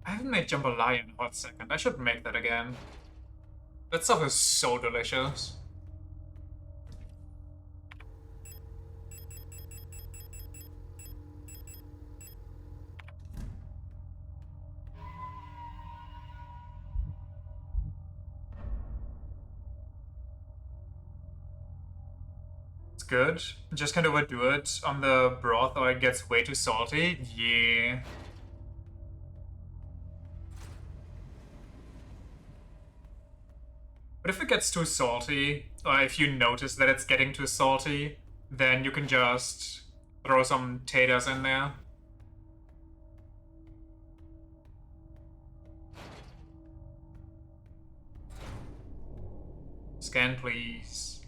I haven't made jambalaya in a hot second. I should make that again. That stuff is so delicious. good. Just can't overdo it on the broth or it gets way too salty. Yeah. But if it gets too salty, or if you notice that it's getting too salty, then you can just throw some taters in there. Scan, please.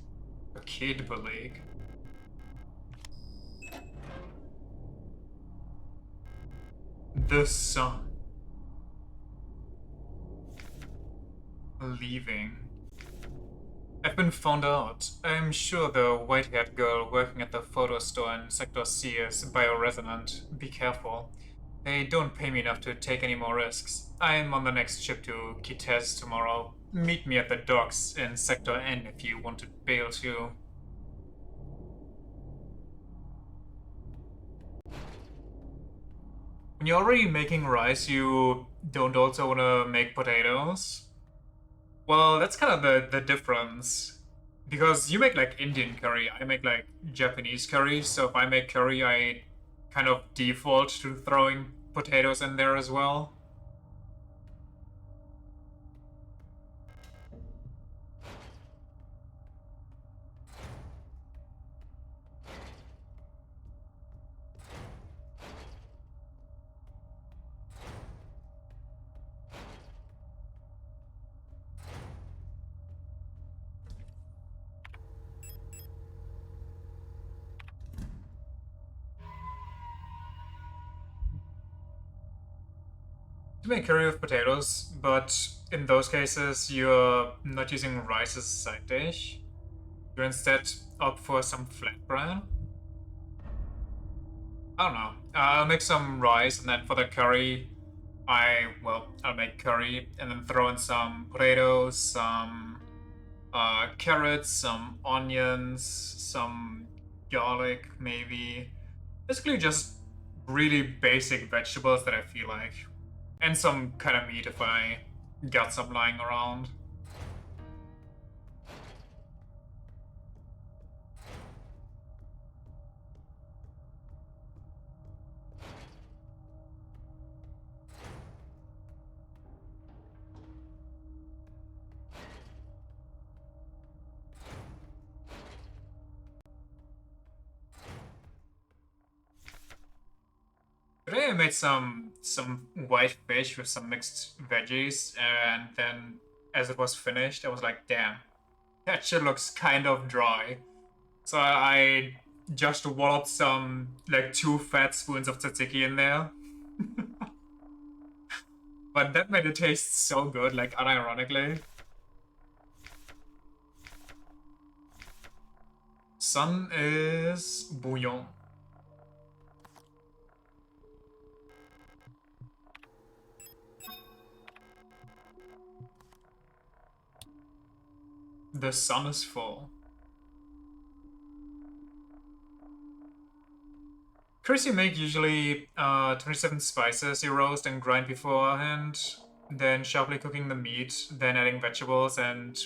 A kid beleg. The sun. Leaving. I've been found out. I'm sure the white-haired girl working at the photo store in Sector C is bioresonant. Be careful. They don't pay me enough to take any more risks. I'm on the next ship to Kitez tomorrow. Meet me at the docks in Sector N if you want to bail too. When you're already making rice, you don't also want to make potatoes? Well, that's kind of the difference. Because you make like Indian curry, I make like Japanese curry, so if I make curry, I kind of default to throwing potatoes in there as well. To make curry with potatoes, but in those cases, you're not using rice as a side dish. You instead opt for some flatbread. I don't know. I'll make some rice, and then for the curry, I'll make curry and then throw in some potatoes, some carrots, some onions, some garlic, maybe. Basically, just really basic vegetables that I feel like. And some kind of meat if I got some lying around. Today I made some white fish with some mixed veggies, and then as it was finished, I was like, damn, that shit looks kind of dry. So I just walloped some like 2 fat spoons of tzatziki in there. But that made it taste so good, like unironically. Sun is bouillon. The sun is full. Curries you make usually 27 spices you roast and grind beforehand, then sharply cooking the meat, then adding vegetables and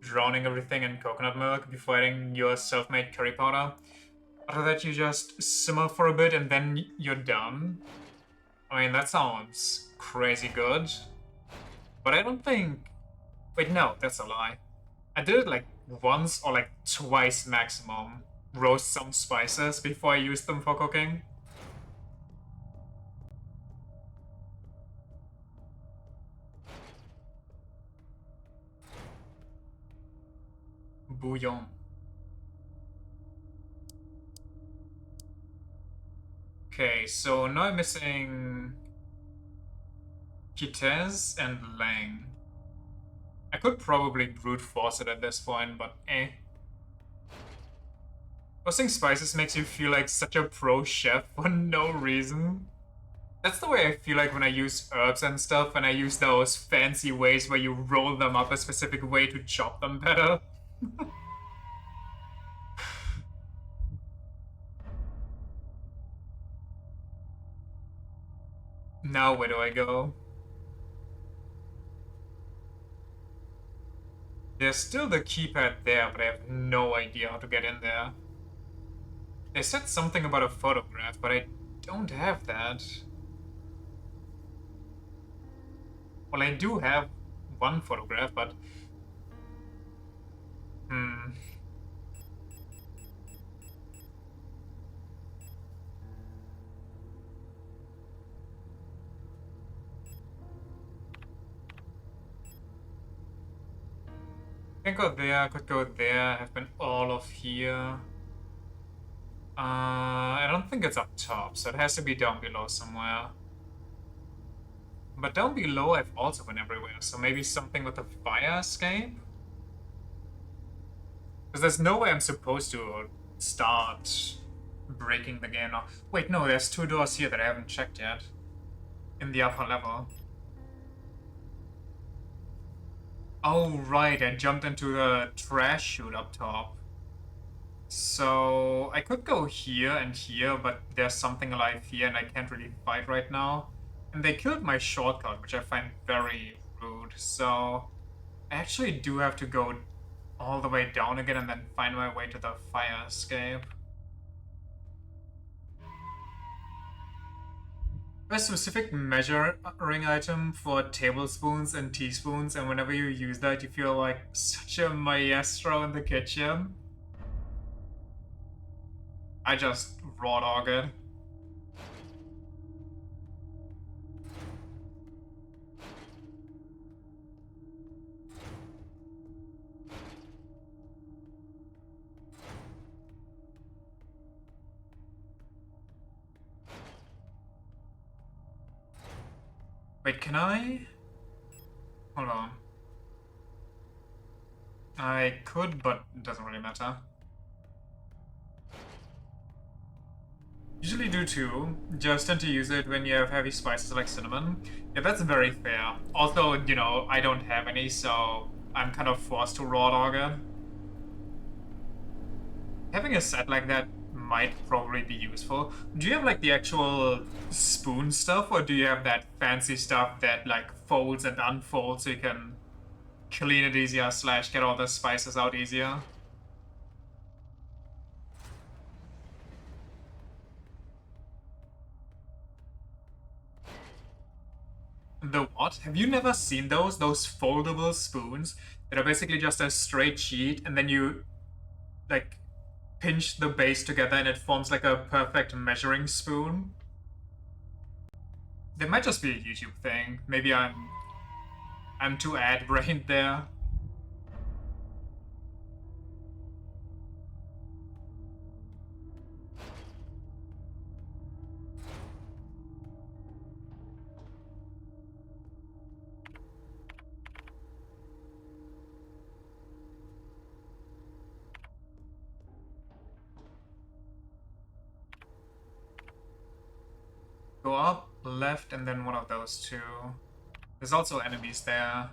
drowning everything in coconut milk before adding your self-made curry powder. After that you just simmer for a bit and then you're done. I mean, that sounds crazy good. But I don't think... Wait, no, that's a lie. I did it like once or like twice maximum. Roast some spices before I use them for cooking. Bouillon. Okay, so now I'm missing Kitez and Lang. I could probably brute force it at this point, but eh. Roasting spices makes you feel like such a pro chef for no reason. That's the way I feel like when I use herbs and stuff, and I use those fancy ways where you roll them up a specific way to chop them better. Now where do I go? There's still the keypad there, but I have no idea how to get in there. They said something about a photograph, but I don't have that. Well, I do have one photograph, but... Hmm. I could go there, could go there, have been all of here. I don't think it's up top, so it has to be down below somewhere. But down below I've also been everywhere, so maybe something with a fire escape? Because there's no way I'm supposed to start breaking the game now. Wait, no, there's 2 doors here that I haven't checked yet. In the upper level. Oh, right, I jumped into the trash chute up top. So I could go here and here, but there's something alive here and I can't really fight right now. And they killed my shortcut, which I find very rude. So I actually do have to go all the way down again and then find my way to the fire escape. A specific measuring item for tablespoons and teaspoons, and whenever you use that, you feel like such a maestro in the kitchen. I just raw dog it. Wait, can I? Hold on. I could, but it doesn't really matter. Usually do too, just tend to use it when you have heavy spices like cinnamon. Yeah, that's very fair. Also, you know, I don't have any, so I'm kind of forced to raw dog it. Having a set like that might probably be useful. Do you have like the actual spoon stuff, or do you have that fancy stuff that like folds and unfolds so you can clean it easier / get all the spices out easier? The what? Have you never seen those? Those foldable spoons that are basically just a straight sheet and then you like pinch the base together and it forms like a perfect measuring spoon? That might just be a YouTube thing. Maybe I'm too ad-brained there. Go up, left, and then one of those two. There's also enemies there.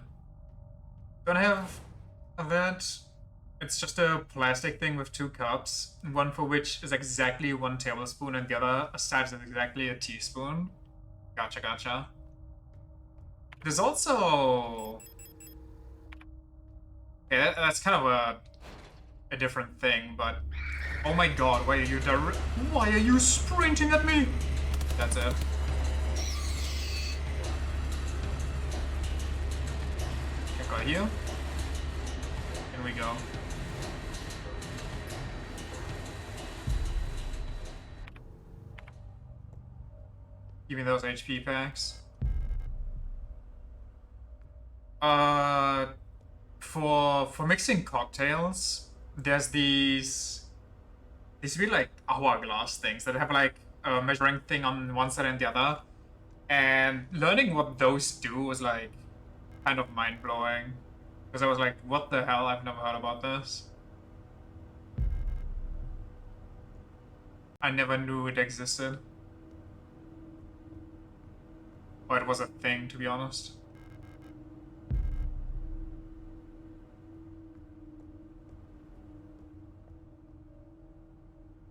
Don't have that. It's just a plastic thing with 2 cups, one for which is exactly 1 tablespoon and the other size is exactly a teaspoon. Gotcha, gotcha. There's also... Okay, that's kind of a different thing, but... Oh my god, why are you sprinting at me? That's it. Check out here. Here we go. Give me those HP packs. For mixing cocktails, there's these really like hourglass things that have like a measuring thing on one side and the other. And learning what those do was like kind of mind-blowing. Because I was like, what the hell? I've never heard about this. I never knew it existed. Or it was a thing, to be honest.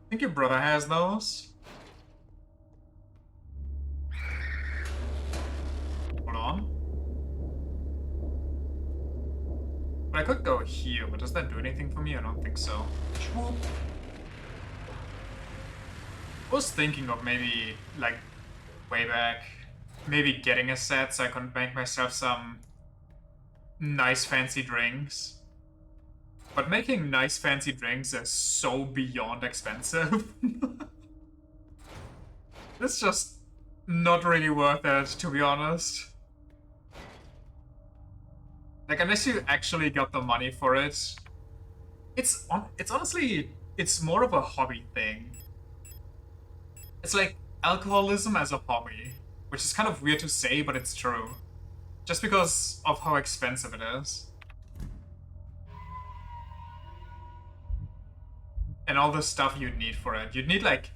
I think your brother has those. Hold on. But I could go here, but does that do anything for me? I don't think so. Swoop. was thinking of maybe, like, way back, maybe getting a set so I could make myself some nice fancy drinks. But making nice fancy drinks is so beyond expensive. It's just not really worth it, to be honest. Like, unless you actually got the money for it, it's honestly, it's more of a hobby thing. It's like alcoholism as a hobby, which is kind of weird to say, but it's true. Just because of how expensive it is. And all the stuff you'd need for it. You'd need like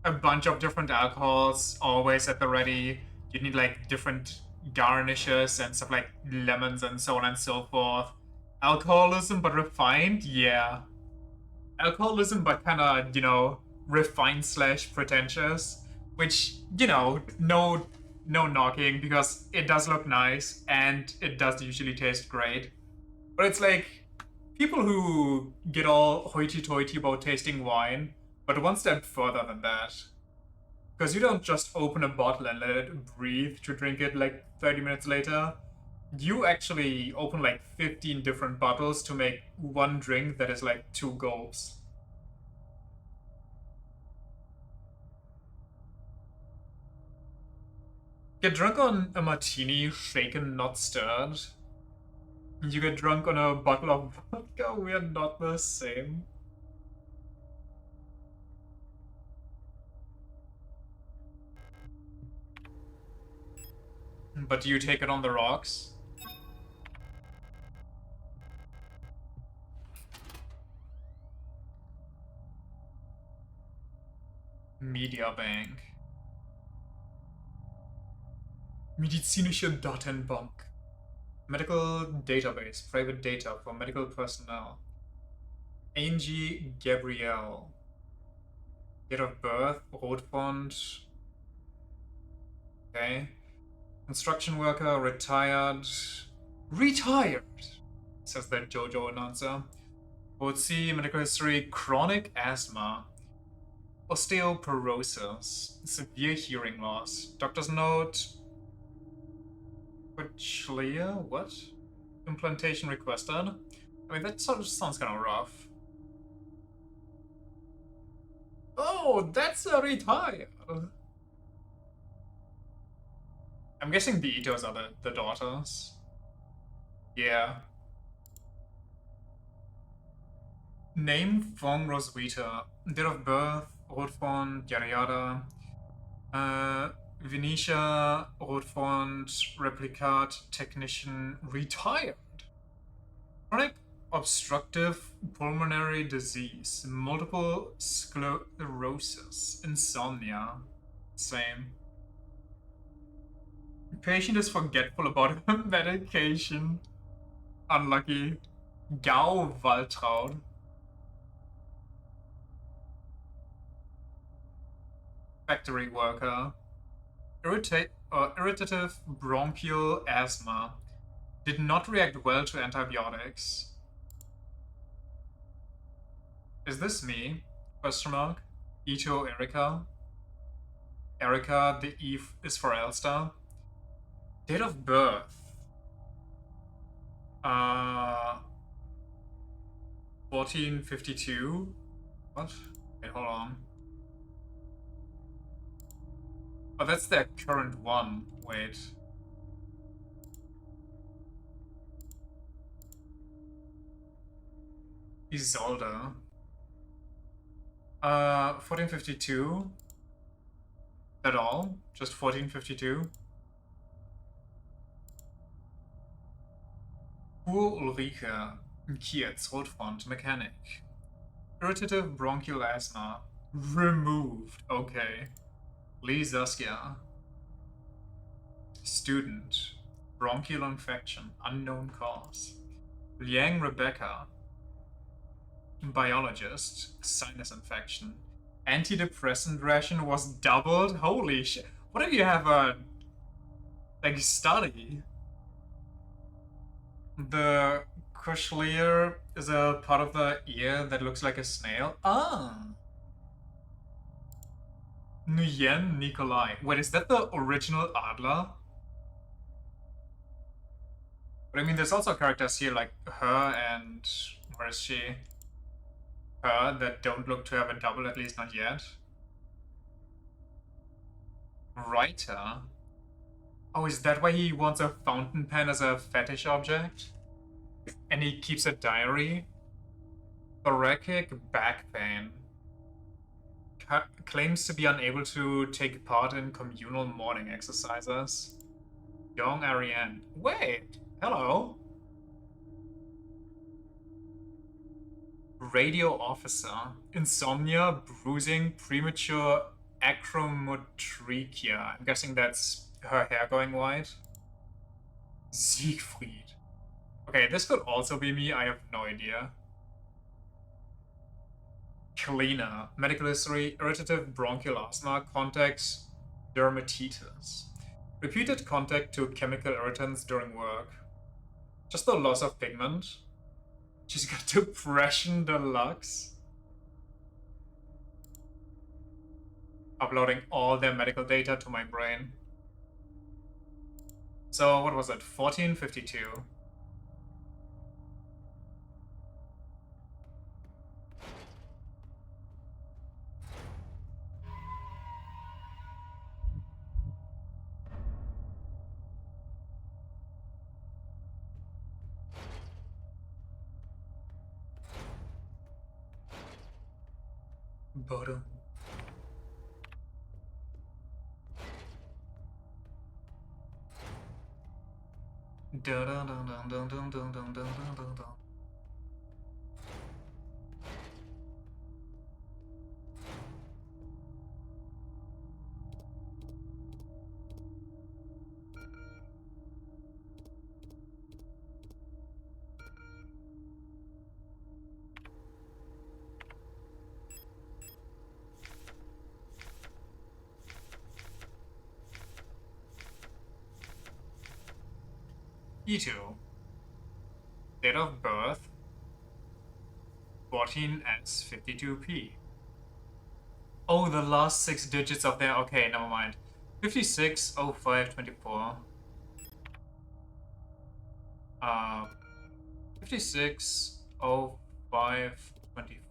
a bunch of different alcohols always at the ready. You'd need like different garnishes and stuff like lemons and so on and so forth. Alcoholism but refined? Yeah. Alcoholism but kinda, refined slash pretentious. Which, no knocking because it does look nice and it does usually taste great. But it's like people who get all hoity-toity about tasting wine, but one step further than that. Because you don't just open a bottle and let it breathe to drink it like 30 minutes later. You actually open like 15 different bottles to make one drink that is like 2 gulps. Get drunk on a martini, shaken, not stirred. You get drunk on a bottle of vodka, we are not the same. But do you take it on the rocks? Media Bank. Medizinische Datenbank. Medical database. Private data for medical personnel. Angie Gabrielle. Date of birth. Rotfont. Okay. Construction worker. Retired. Retired! Says the JoJo announcer. Otzi. Medical history. Chronic asthma. Osteoporosis. Severe hearing loss. Doctor's note. Cochlear? What? Implantation requested? I mean, that sort of sounds kind of rough. Oh, that's a retired. I'm guessing the Itos are the daughters. Yeah. Name Fong Roswitha. Date of birth, Rotfont, yada yada. Venetia, Rotfont, Replicat, Technician, retired. Chronic obstructive pulmonary disease, multiple sclerosis, insomnia. Same. Patient is forgetful about medication. Unlucky. Gau Waltraud. Factory worker. Irritative bronchial asthma. Did not react well to antibiotics. Is this me? Question mark. Ito Erica. Erica, the E is for Elster. Date of birth. 1452. What? Wait, hold on. Oh, that's their current one. Wait. Isolde. 1452. At all? Just 1452? Poor Ulrike. Kietz, Rotfront, mechanic. Irritative bronchial asthma. Removed. Okay. Lee Zaskia. Student. Bronchial infection. Unknown cause. Liang Rebecca. Biologist. Sinus infection. Antidepressant ration was doubled? Holy shit. What if you have a like study? The cochlear is a part of the ear that looks like a snail. Ah. Nguyen Nikolai. Wait, is that the original Adler? But I mean, there's also characters here like her and where is she? Her that don't look to have a double, at least not yet. Writer. Oh, is that why he wants a fountain pen as a fetish object? And he keeps a diary? Thoracic back pain. Claims to be unable to take part in communal morning exercises. Young Ariane. Wait, hello. Radio officer. Insomnia, bruising, premature acromotrichia. I'm guessing that's her hair going white. Siegfried. Okay, this could also be me. I have no idea. Cleaner. Medical history. Irritative bronchial asthma. Contact dermatitis. Repeated contact to chemical irritants during work. Just the loss of pigment. She's got depression deluxe. Uploading all their medical data to my brain. So what was it? 1452. Bottom. E2. Date of birth 14S52P. Oh, the last 6 digits of their. Okay, never mind. 560524. 560524.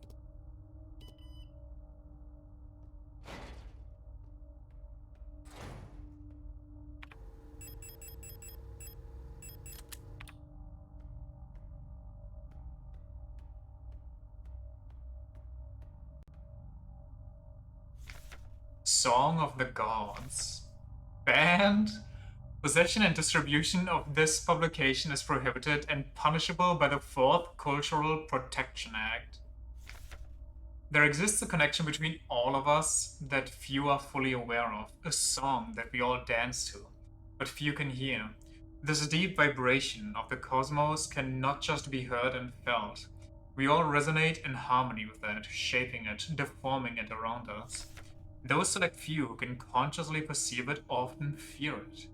Song of the Gods. Banned? Possession and distribution of this publication is prohibited and punishable by the 4th Cultural Protection Act. There exists a connection between all of us that few are fully aware of, a song that we all dance to, but few can hear. This deep vibration of the cosmos can not just be heard and felt. We all resonate in harmony with it, shaping it, deforming it around us. Those select few who can consciously perceive it often fear it.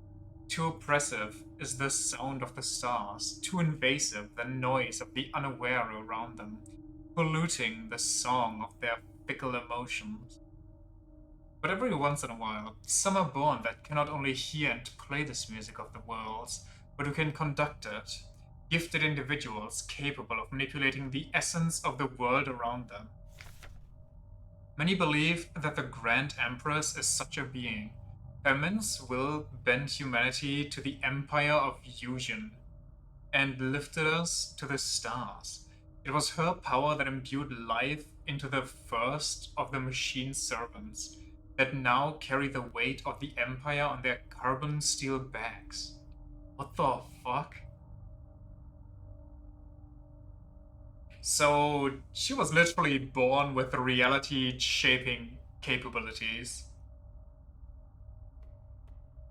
Too oppressive is the sound of the stars, too invasive the noise of the unaware around them, polluting the song of their fickle emotions. But every once in a while, some are born that cannot only hear and play this music of the worlds, but who can conduct it. Gifted individuals capable of manipulating the essence of the world around them. Many believe that the Grand Empress is such a being. Her immense will bent humanity to the empire of Fusion and lifted us to the stars. It was her power that imbued life into the first of the machine servants that now carry the weight of the empire on their carbon steel backs. What the fuck? So she was literally born with reality shaping capabilities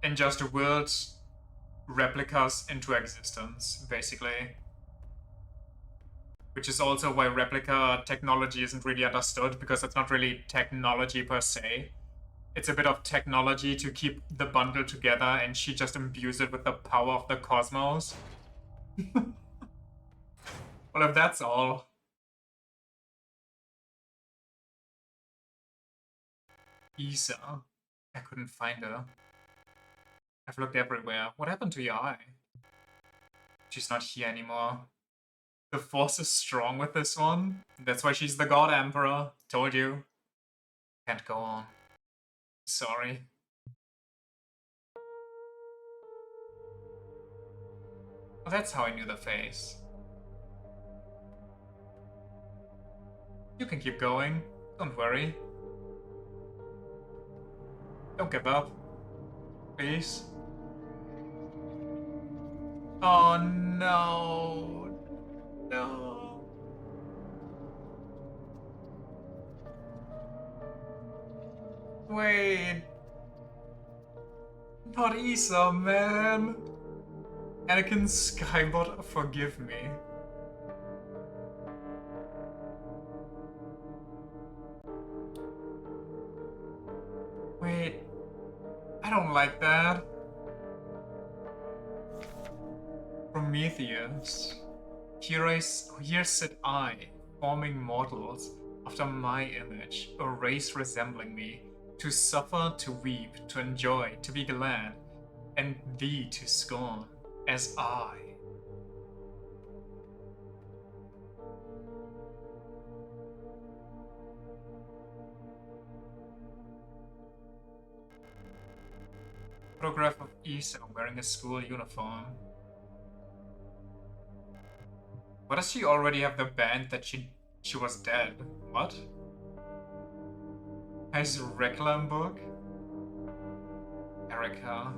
and just willed replicas into existence, basically. Which is also why replica technology isn't really understood, because it's not really technology per se. It's a bit of technology to keep the bundle together, and she just imbues it with the power of the cosmos. Well, if that's all. Isa. I couldn't find her. I've looked everywhere. What happened to your eye? She's not here anymore. The force is strong with this one. That's why she's the God Emperor. Told you. Can't go on. Sorry. Well, that's how I knew the face. You can keep going. Don't worry. Don't give up. Please. Oh no. No. Wait. Not Isa, man. Anakin Skybot, forgive me. Wait. I don't like that. Prometheus. Here sit I, forming mortals after my image, a race resembling me, to suffer, to weep, to enjoy, to be glad, and thee to scorn, as I. Photograph of Isa wearing a school uniform. Why does she already have the band that she was dead? What? His Reclam book? Erica.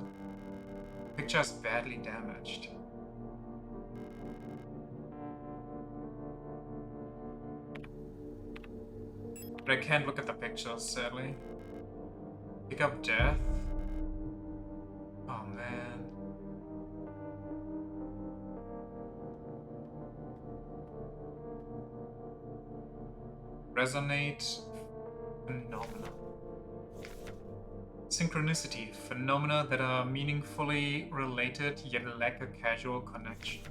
Picture is badly damaged. But I can't look at the pictures, sadly. Pick up death? Oh man. Resonate phenomena. Synchronicity, phenomena that are meaningfully related yet lack a casual connection.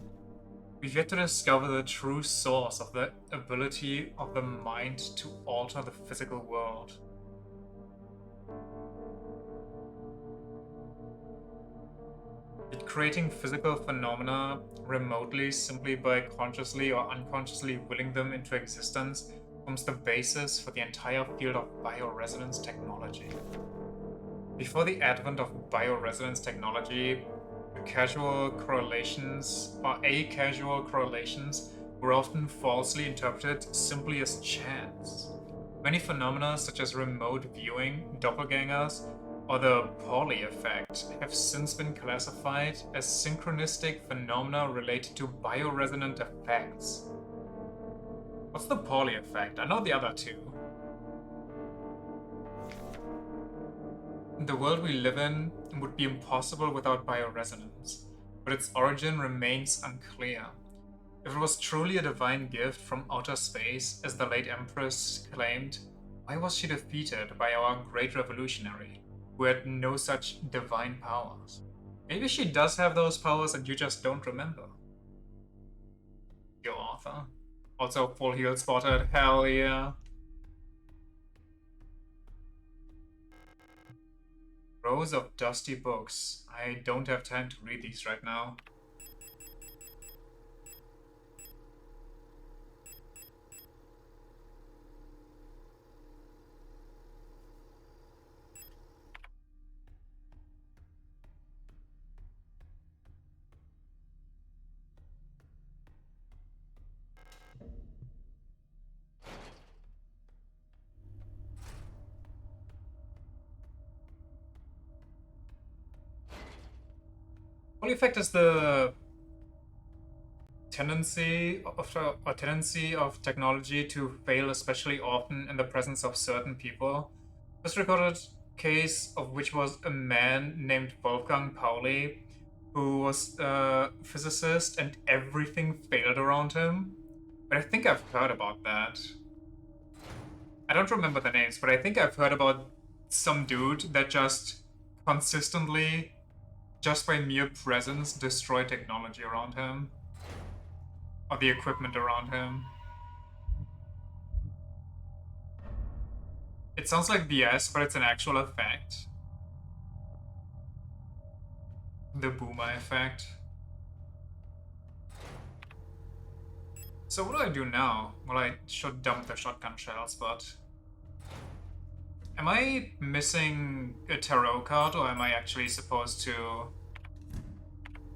We've yet to discover the true source of the ability of the mind to alter the physical world. Yet creating physical phenomena remotely simply by consciously or unconsciously willing them into existence forms the basis for the entire field of bioresonance technology. Before the advent of bioresonance technology, casual correlations or acasual correlations were often falsely interpreted simply as chance. Many phenomena such as remote viewing, doppelgangers, or the Pauli effect have since been classified as synchronistic phenomena related to bioresonant effects. What's the Pauli effect? I know the other two. The world we live in would be impossible without bioresonance, but its origin remains unclear. If it was truly a divine gift from outer space, as the late Empress claimed, why was she defeated by our great revolutionary, who had no such divine powers? Maybe she does have those powers and you just don't remember. Your author. Also full heal spotted, hell yeah. Rows of dusty books. I don't have time to read these right now. Holy effect is the tendency of technology to fail especially often in the presence of certain people. This recorded case of which was a man named Wolfgang Pauli, who was a physicist and everything failed around him. But I think I've heard about that. I don't remember the names, but I think I've heard about some dude that just consistently, just by mere presence, destroyed technology around him. Or the equipment around him. It sounds like BS, but it's an actual effect. The boomer effect. So what do I do now? Well, I should dump the shotgun shells, but... Am I missing a tarot card, or am I actually supposed to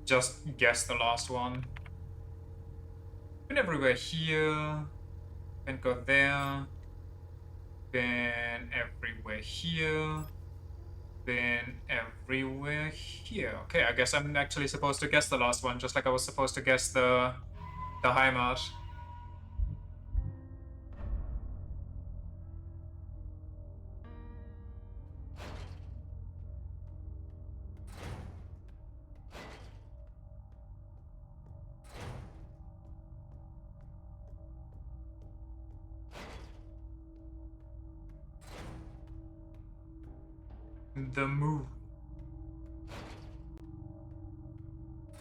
just guess the last one? Been everywhere here. Been go there. Been everywhere here. Been everywhere here. Okay, I guess I'm actually supposed to guess the last one, just like I was supposed to guess the Heimat. The move.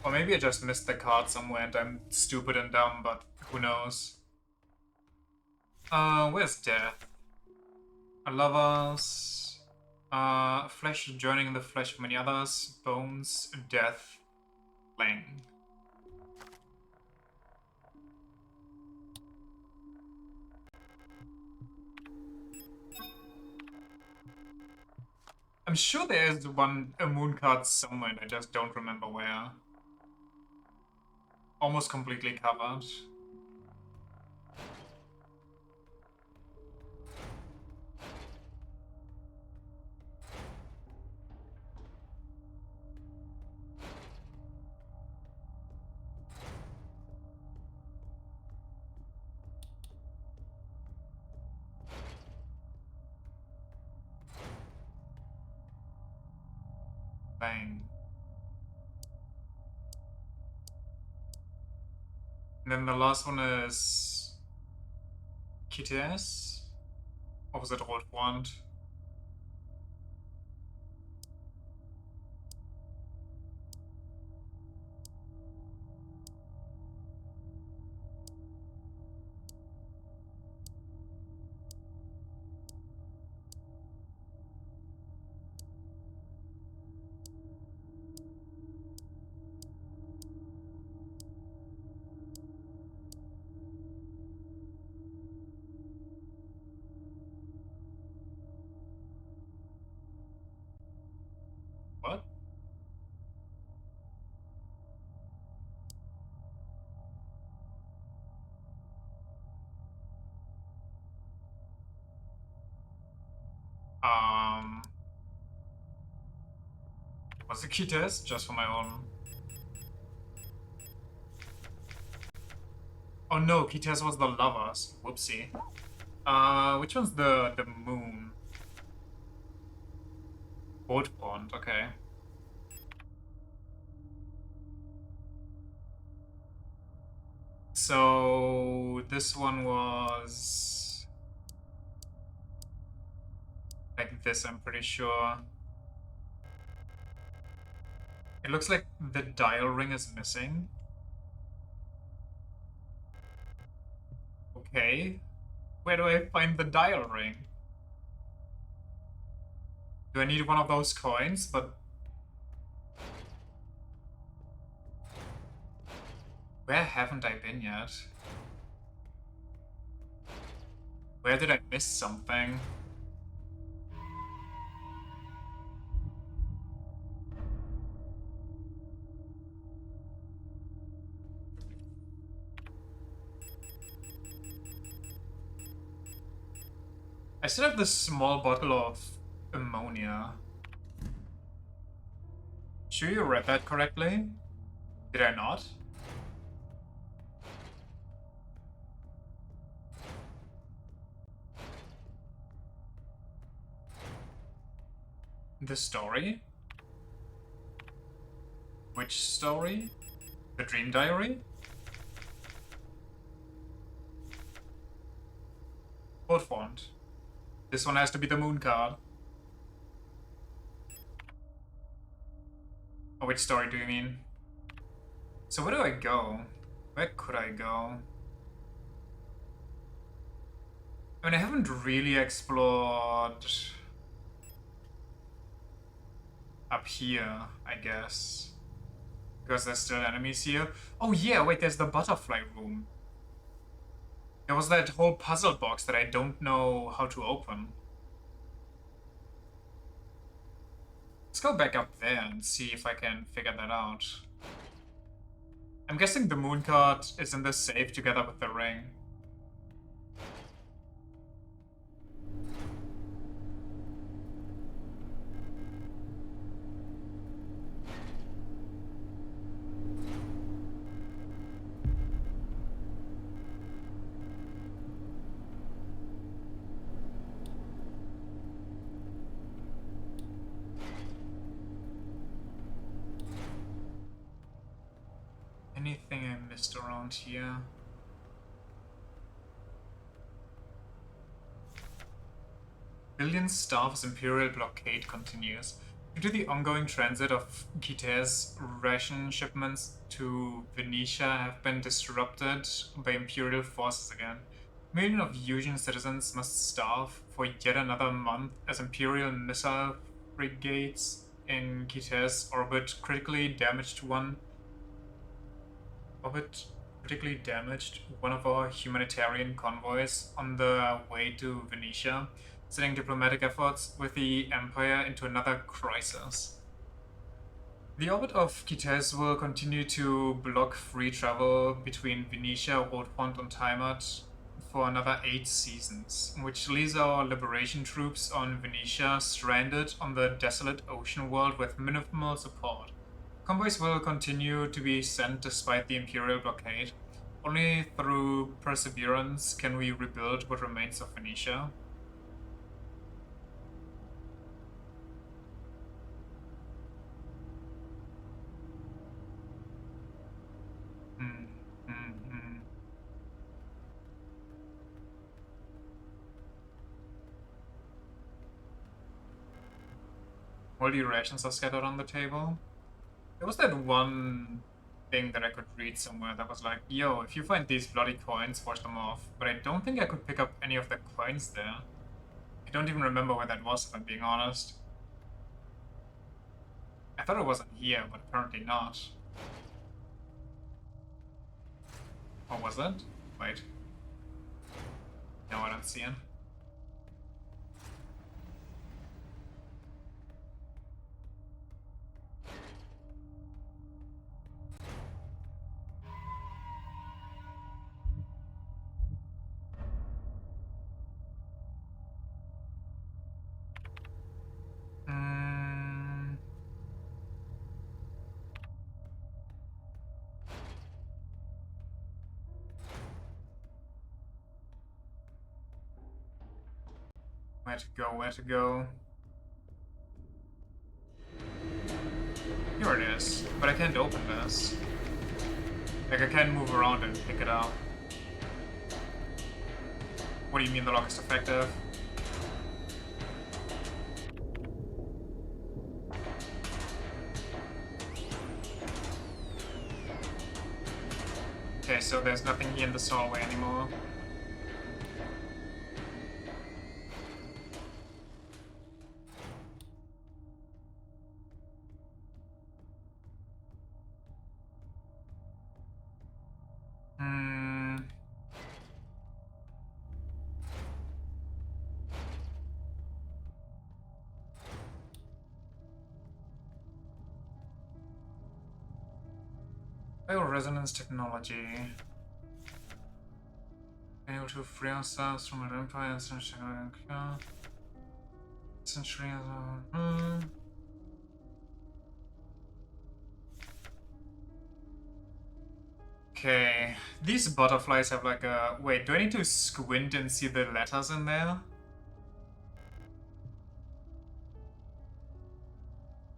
Or maybe I just missed the card somewhere and I'm stupid and dumb, but who knows? Where's death? Lovers. Flesh joining the flesh of many others. Bones, death, Lang. I'm sure there's a moon card somewhere, and I just don't remember where. Almost completely covered. Bang. And then the last one is KTS? Or was it Old Wand? What? Was it KTS? Just for my own. Oh no, KTS was the lovers. Whoopsie. Which one's the moon? Boat Pond, okay. So this one was like this, I'm pretty sure. It looks like the dial ring is missing. Okay. Where do I find the dial ring? Do I need one of those coins? But where haven't I been yet? Where did I miss something? I still have this small bottle of ammonia. Sure you read that correctly? Did I not? The story? Which story? The Dream Diary? Boat font. This one has to be the moon card. Oh, which story do you mean? So where do I go? Where could I go? I mean, I haven't really explored up here, I guess. Because there's still enemies here. Oh yeah, wait, there's the butterfly room. There was that whole puzzle box that I don't know how to open. Let's go back up there and see if I can figure that out. I'm guessing the moon card is in the safe together with the ring. Anything I missed around here? Billion Staff's Imperial blockade continues. Due to the ongoing transit of Gita's ration shipments to Venetia have been disrupted by Imperial forces again. Millions of Yusian citizens must starve for yet another month as Imperial missile frigates in Gita's one of our humanitarian convoys on the way to Venetia, sending diplomatic efforts with the Empire into another crisis. The orbit of Kitez will continue to block free travel between Venetia, Rotfront, and Heimat for another 8 seasons, which leaves our liberation troops on Venetia stranded on the desolate ocean world with minimal support. Convoys will continue to be sent despite the Imperial blockade. Only through perseverance can we rebuild what remains of Venetia. All the rations are scattered on the table. There was that one thing that I could read somewhere that was like, yo, if you find these bloody coins, wash them off. But I don't think I could pick up any of the coins there. I don't even remember where that was, if I'm being honest. I thought it wasn't here, but apparently not. Or was it? Wait. No, I don't see it. Where to go, where to go? Here it is, but I can't open this. Like, I can't move around and pick it up. What do you mean the lock is effective? Okay, so there's nothing here in the hallway anymore. Bioresonance technology. Able to free ourselves from an empire and century. Okay, these butterflies have like a... Wait, do I need to squint and see the letters in there?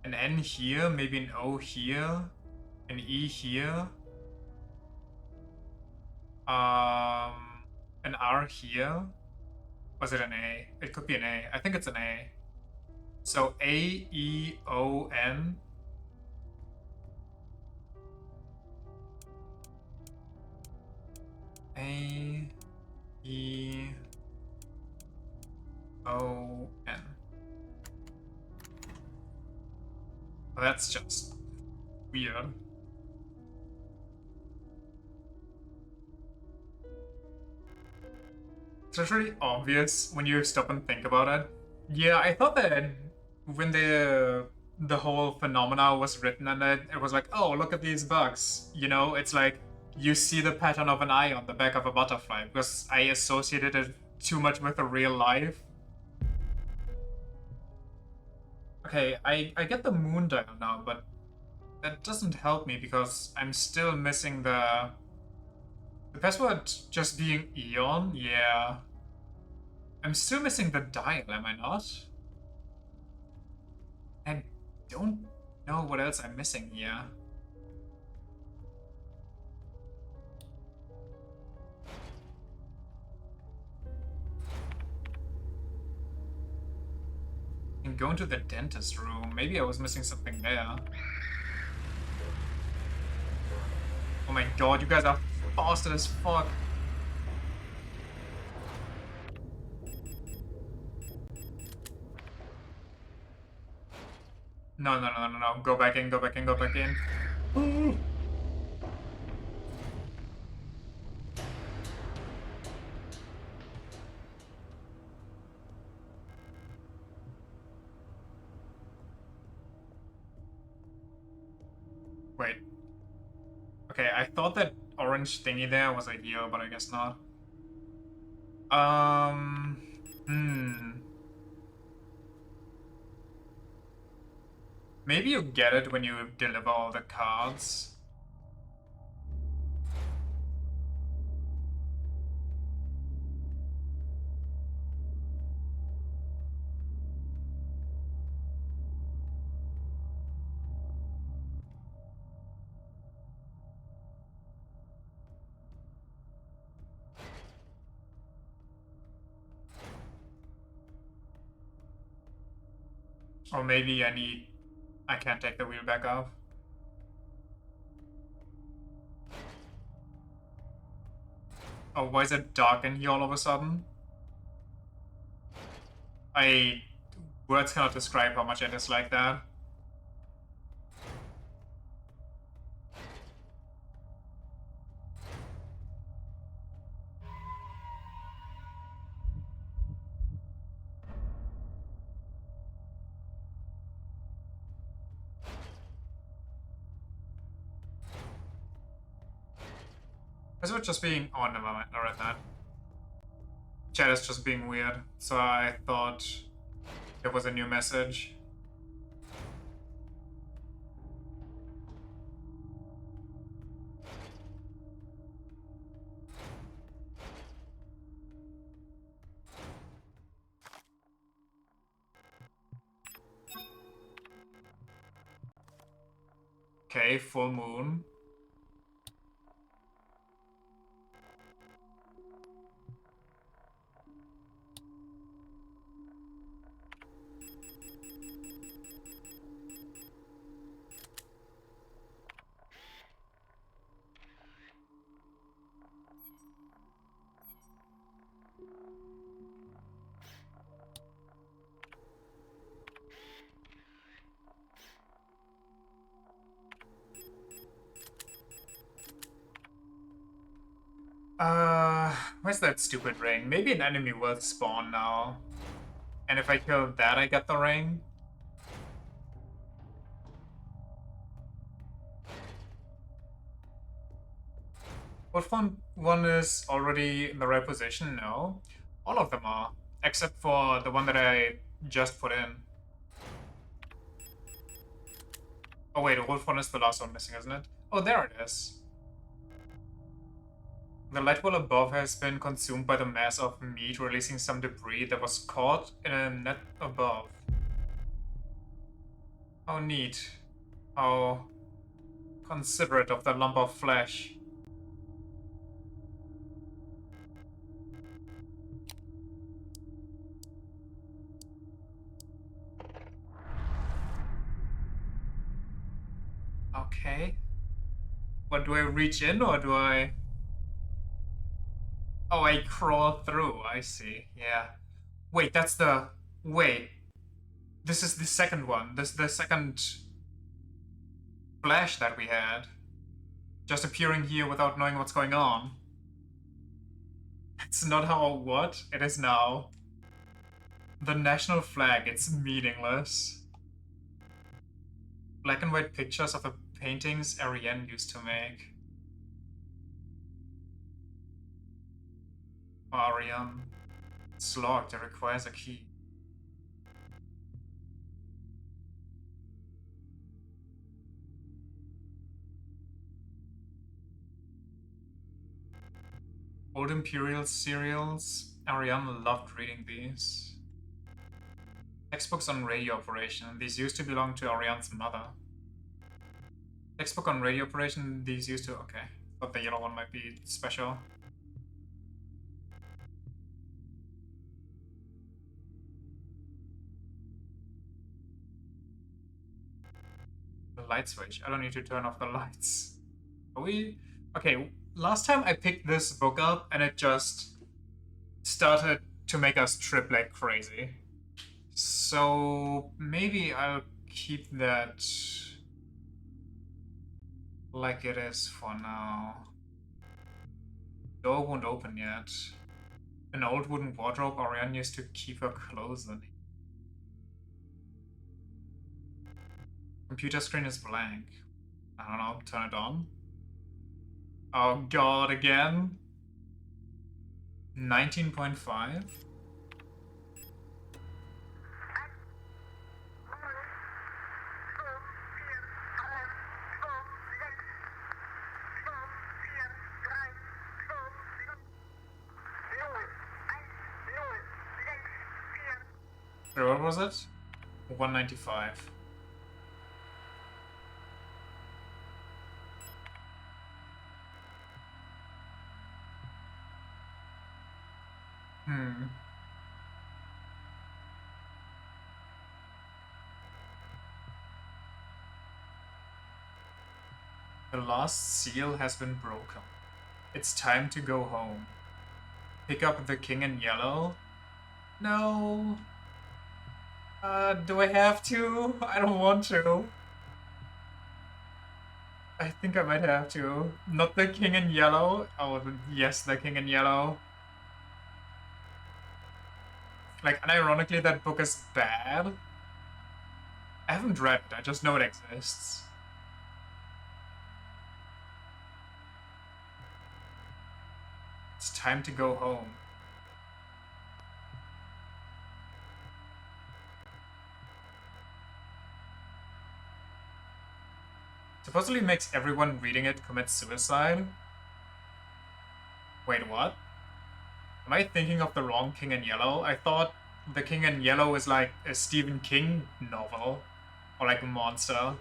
An N here, maybe an O here, an E here. An R here. Was it an A? It could be an A. I think it's an A. So A-E-O-N. A-E-O-N. that's just weird. It's really obvious when you stop and think about it. Yeah, I thought that when the whole phenomena was written in it, it was like, oh, look at these bugs. You know, it's like you see the pattern of an eye on the back of a butterfly because I associated it too much with a real life. Okay, I get the moon dial now, but that doesn't help me because I'm still missing the password just being Eon. Yeah. I'm still missing the dial, am I not? I don't know what else I'm missing here. And going to the dentist room. Maybe I was missing something there. Oh my god, you guys are faster as fuck. No, no, no, no, no. Go back in, go back in, go back in. Ooh. Wait. Okay, I thought that orange thingy there was a heal, but I guess not. Um... Hmm... Maybe you get it when you deliver all the cards. Or maybe I can't take the wheel back off. Oh, why is it dark in here all of a sudden? I... Words cannot describe how much I dislike that. Is it just being... Oh, never mind. I read that. Chat is just being weird. So I thought there was a new message. Okay, full moon. Where's that stupid ring? Maybe an enemy will spawn now. And if I kill that, I get the ring? What one is already in the right position? No. All of them are. Except for the one that I just put in. Oh wait, the wolf one is the last one missing, isn't it? Oh, there it is. The light wall above has been consumed by the mass of meat, releasing some debris that was caught in a net above. How neat. How considerate of the lump of flesh. Okay. What, do I reach in or do I... Oh, I crawl through. I see. Yeah. Wait, that's the... Wait. This is the second one. This the second flash that we had. Just appearing here without knowing what's going on. It's not how what? It is now. The national flag, it's meaningless. Black and white pictures of the paintings Ariane used to make. Oh, Ariane. It's locked, it requires a key. Old Imperial serials. Ariane loved reading these. Textbooks on radio operation. These used to belong to Ariane's mother. Textbook on radio operation. These used to... Okay. But the yellow one might be special. The light switch. I don't need to turn off the lights. Are we... Okay, last time I picked this book up and it just started to make us trip like crazy. So maybe I'll keep that like it is for now. Door won't open yet. An old wooden wardrobe. Ariane used to keep her clothes in. Computer screen is blank. I don't know, turn it on. Oh god, again? 19.5? What was it? 195. The last seal has been broken. It's time to go home. Pick up the king in yellow? No. Do I have to? I don't want to. I think I might have to. Not the king in yellow. Oh, yes, the king in yellow. Like, unironically, that book is bad. I haven't read it, I just know it exists. It's time to go home. Supposedly makes everyone reading it commit suicide. Wait, what? Am I thinking of the wrong King in Yellow? I thought the King in Yellow is like a Stephen King novel. Or like a monster.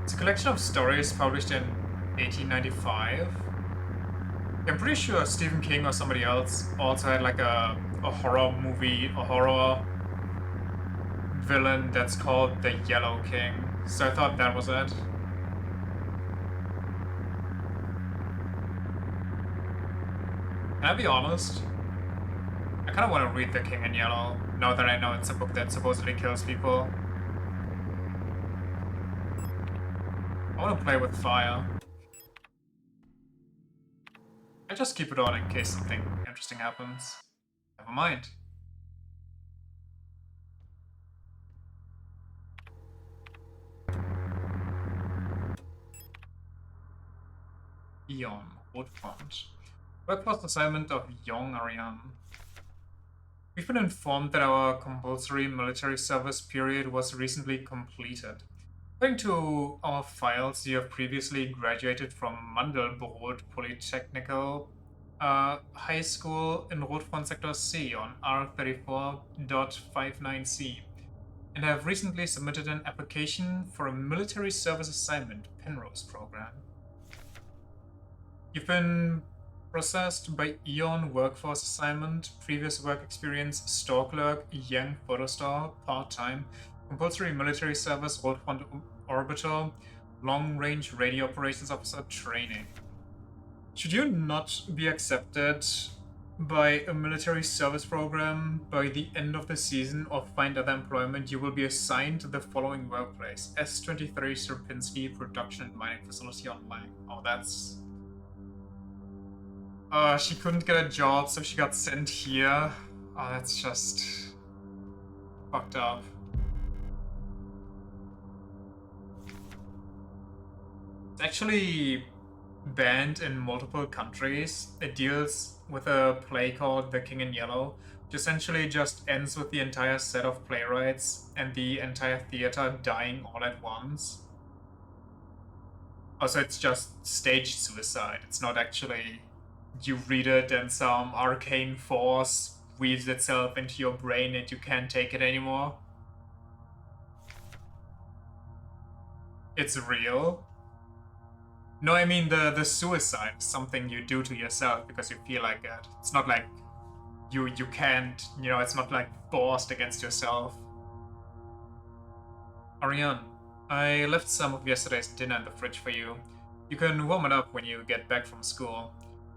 It's a collection of stories published in 1895. I'm pretty sure Stephen King or somebody else also had like a horror movie, a horror villain that's called the Yellow King. So I thought that was it. Can I be honest? I kind of want to read The King in Yellow, now that I know it's a book that supposedly kills people. I want to play with fire. I just keep it on in case something interesting happens. Never mind. Eon, Woodfront. Workforce assignment of young Ariane. We've been informed that our compulsory military service period was recently completed. According to our files, you have previously graduated from Mandelbrot Polytechnical High School in Rotfront Sector C on R34.59C and have recently submitted an application for a military service assignment Penrose program. You've been Processed by Eon Workforce Assignment, Previous Work Experience, Store Clerk, Yang Photo Store, Part-Time, Compulsory Military Service, World Orbital, Long Range Radio Operations Officer Training. Should you not be accepted by a military service program by the end of the season or find other employment, you will be assigned to the following workplace: S23 Sierpinski Production and Mining Facility Online. Oh, that's... she couldn't get a job, so she got sent here. Oh, that's just... fucked up. It's actually banned in multiple countries. It deals with a play called The King in Yellow, which essentially just ends with the entire set of playwrights and the entire theater dying all at once. Also, it's just staged suicide. It's not actually you read it and some arcane force weaves itself into your brain and you can't take it anymore. It's real. No, I mean the suicide is something you do to yourself because you feel like it. It's not like you can't, you know, it's not like forced against yourself. Ariane, I left some of yesterday's dinner in the fridge for you. You can warm it up when you get back from school.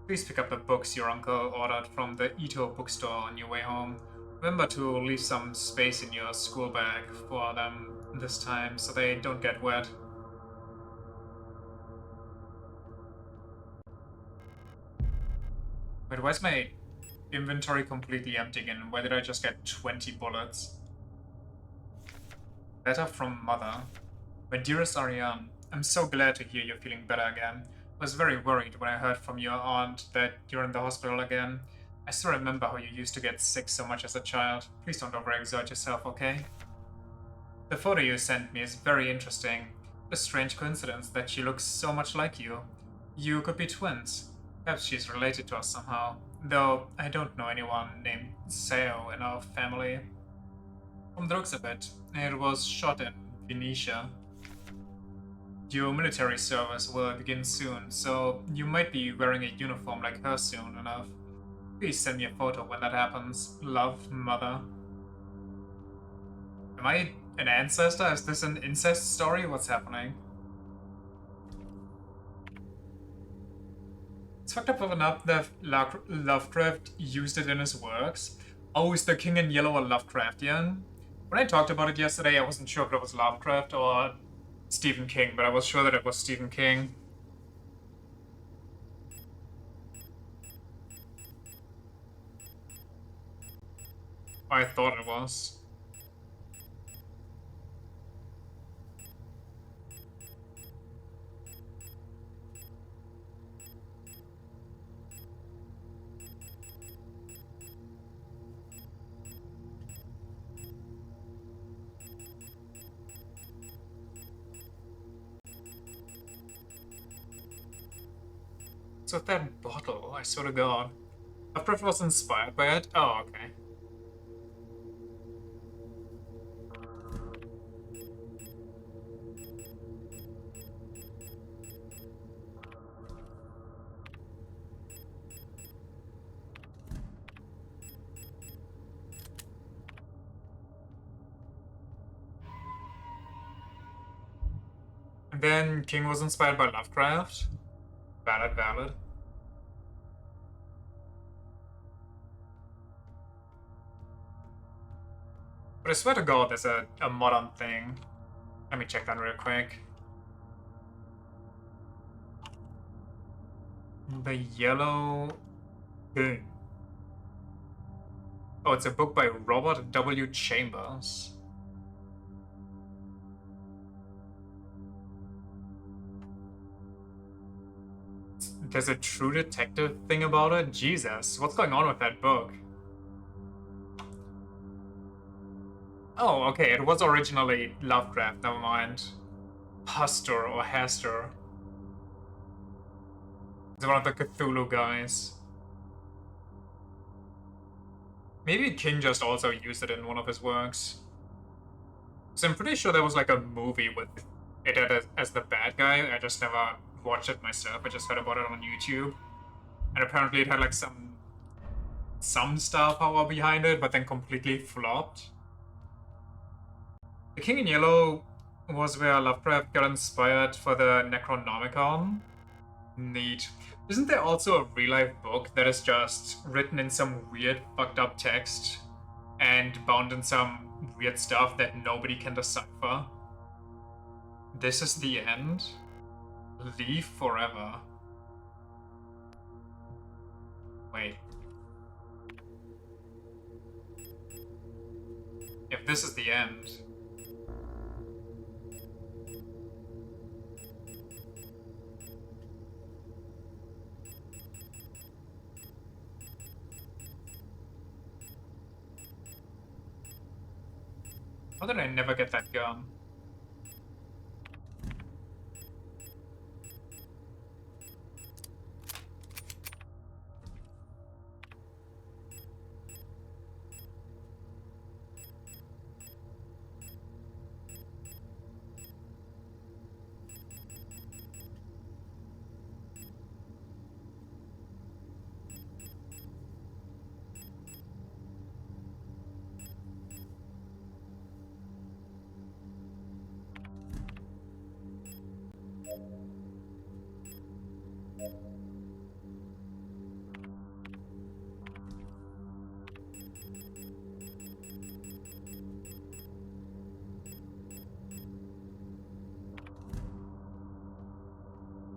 Please pick up the books your uncle ordered from the Ito bookstore on your way home. Remember to leave some space in your school bag for them this time so they don't get wet. Wait, why is my inventory completely empty again? Why did I just get 20 bullets? Letter from Mother. My dearest Ariane, I'm so glad to hear you're feeling better again. I was very worried when I heard from your aunt that you're in the hospital again. I still remember how you used to get sick so much as a child. Please don't overexert yourself, okay? The photo you sent me is very interesting. What a strange coincidence that she looks so much like you. You could be twins. Perhaps she's related to us somehow. Though I don't know anyone named Seo in our family. From the looks of it, it was shot in Venetia. Your military service will begin soon, so you might be wearing a uniform like her soon enough. Please send me a photo when that happens. Love, Mother. Am I an ancestor? Is this an incest story? What's happening? It's fucked up enough that Lovecraft used it in his works. Oh, is the King in Yellow a Lovecraftian? When I talked about it yesterday, I wasn't sure if it was Lovecraft or Stephen King, but I was sure that it was Stephen King. I thought it was. So that bottle, I swear to God. Lovecraft was inspired by it? Oh, okay. And then King was inspired by Lovecraft? Valid, valid. But I swear to God, there's a modern thing. Let me check that real quick. The Yellow King. Oh, it's a book by Robert W. Chambers. There's a True Detective thing about it? Jesus, what's going on with that book? Oh, okay, it was originally Lovecraft, never mind. Hustor or Hastor. It's one of the Cthulhu guys. Maybe King just also used it in one of his works. So I'm pretty sure there was like a movie with it as the bad guy. I just never watched it myself. I just heard about it on YouTube. And apparently it had like some star power behind it, but then completely flopped. The King in Yellow was where Lovecraft got inspired for the Necronomicon. Neat. Isn't there also a real-life book that is just written in some weird, fucked up text and bound in some weird stuff that nobody can decipher? This is the end? Leave forever. Wait. If this is the end... How did I never get that gun?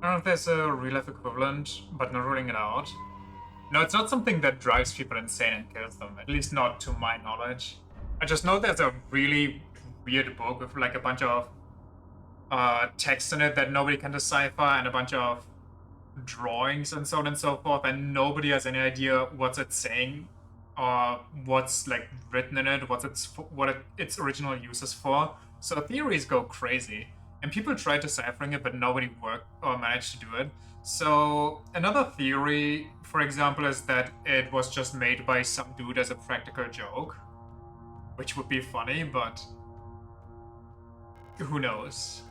I don't know if there's a real-life equivalent, but not ruling it out. No, it's not something that drives people insane and kills them, at least not to my knowledge. I just know there's a really weird book with like a bunch of text in it that nobody can decipher and a bunch of drawings and so on and so forth, and nobody has any idea what's it saying or what's like written in it, its original use is for. So theories go crazy, and people try deciphering it, but nobody worked or managed to do it. So another theory, for example, is that it was just made by some dude as a practical joke, which would be funny, but who knows?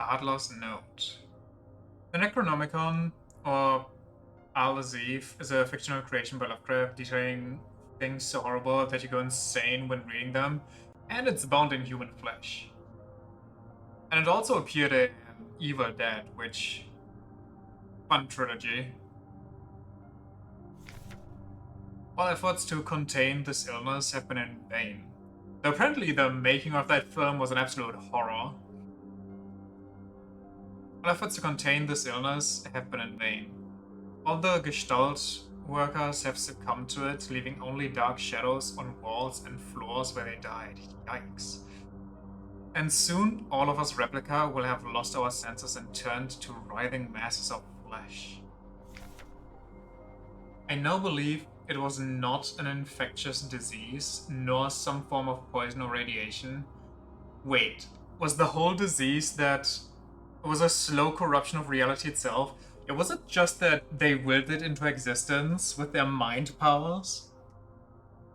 Adler's Note. The Necronomicon, or Al-Azif, is a fictional creation by Lovecraft detailing things so horrible that you go insane when reading them, and it's bound in human flesh. And it also appeared in Evil Dead, which... fun trilogy. All efforts to contain this illness have been in vain. Though apparently the making of that film was an absolute horror. All efforts to contain this illness have been in vain. All the Gestalt workers have succumbed to it, leaving only dark shadows on walls and floors where they died. Yikes. And soon, all of us replica will have lost our senses and turned to writhing masses of flesh. I now believe it was not an infectious disease, nor some form of poison or radiation. Wait, was the whole disease that it was a slow corruption of reality itself? It wasn't just that they willed it into existence with their mind powers?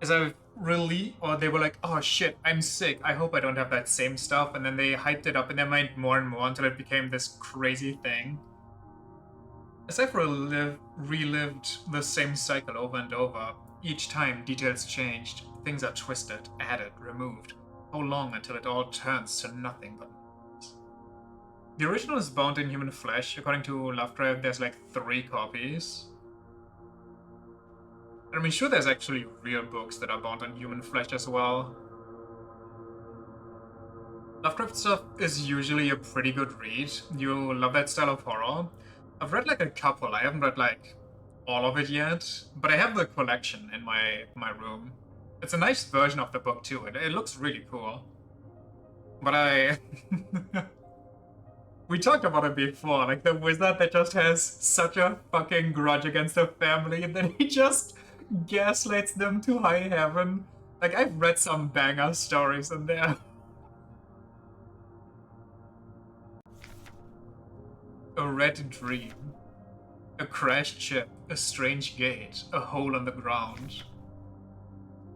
As I really, or they were like, oh shit, I'm sick, I hope I don't have that same stuff, and then they hyped it up in their mind more and more until it became this crazy thing. As I've relived the same cycle over and over, each time details changed, things are twisted, added, removed. How long until it all turns to nothing but noise? The original is bound in human flesh. According to Lovecraft, there's like 3 copies. I mean, sure, there's actually real books that are bound in human flesh as well. Lovecraft stuff is usually a pretty good read. You love that style of horror. I've read like a couple. I haven't read like all of it yet, but I have the collection in my room. It's a nice version of the book too. It looks really cool. But I We talked about it before, like the wizard that just has such a fucking grudge against her family and then he just gaslights them to high heaven. Like, I've read some banger stories in there. A red dream. A crashed ship, a strange gate, a hole in the ground.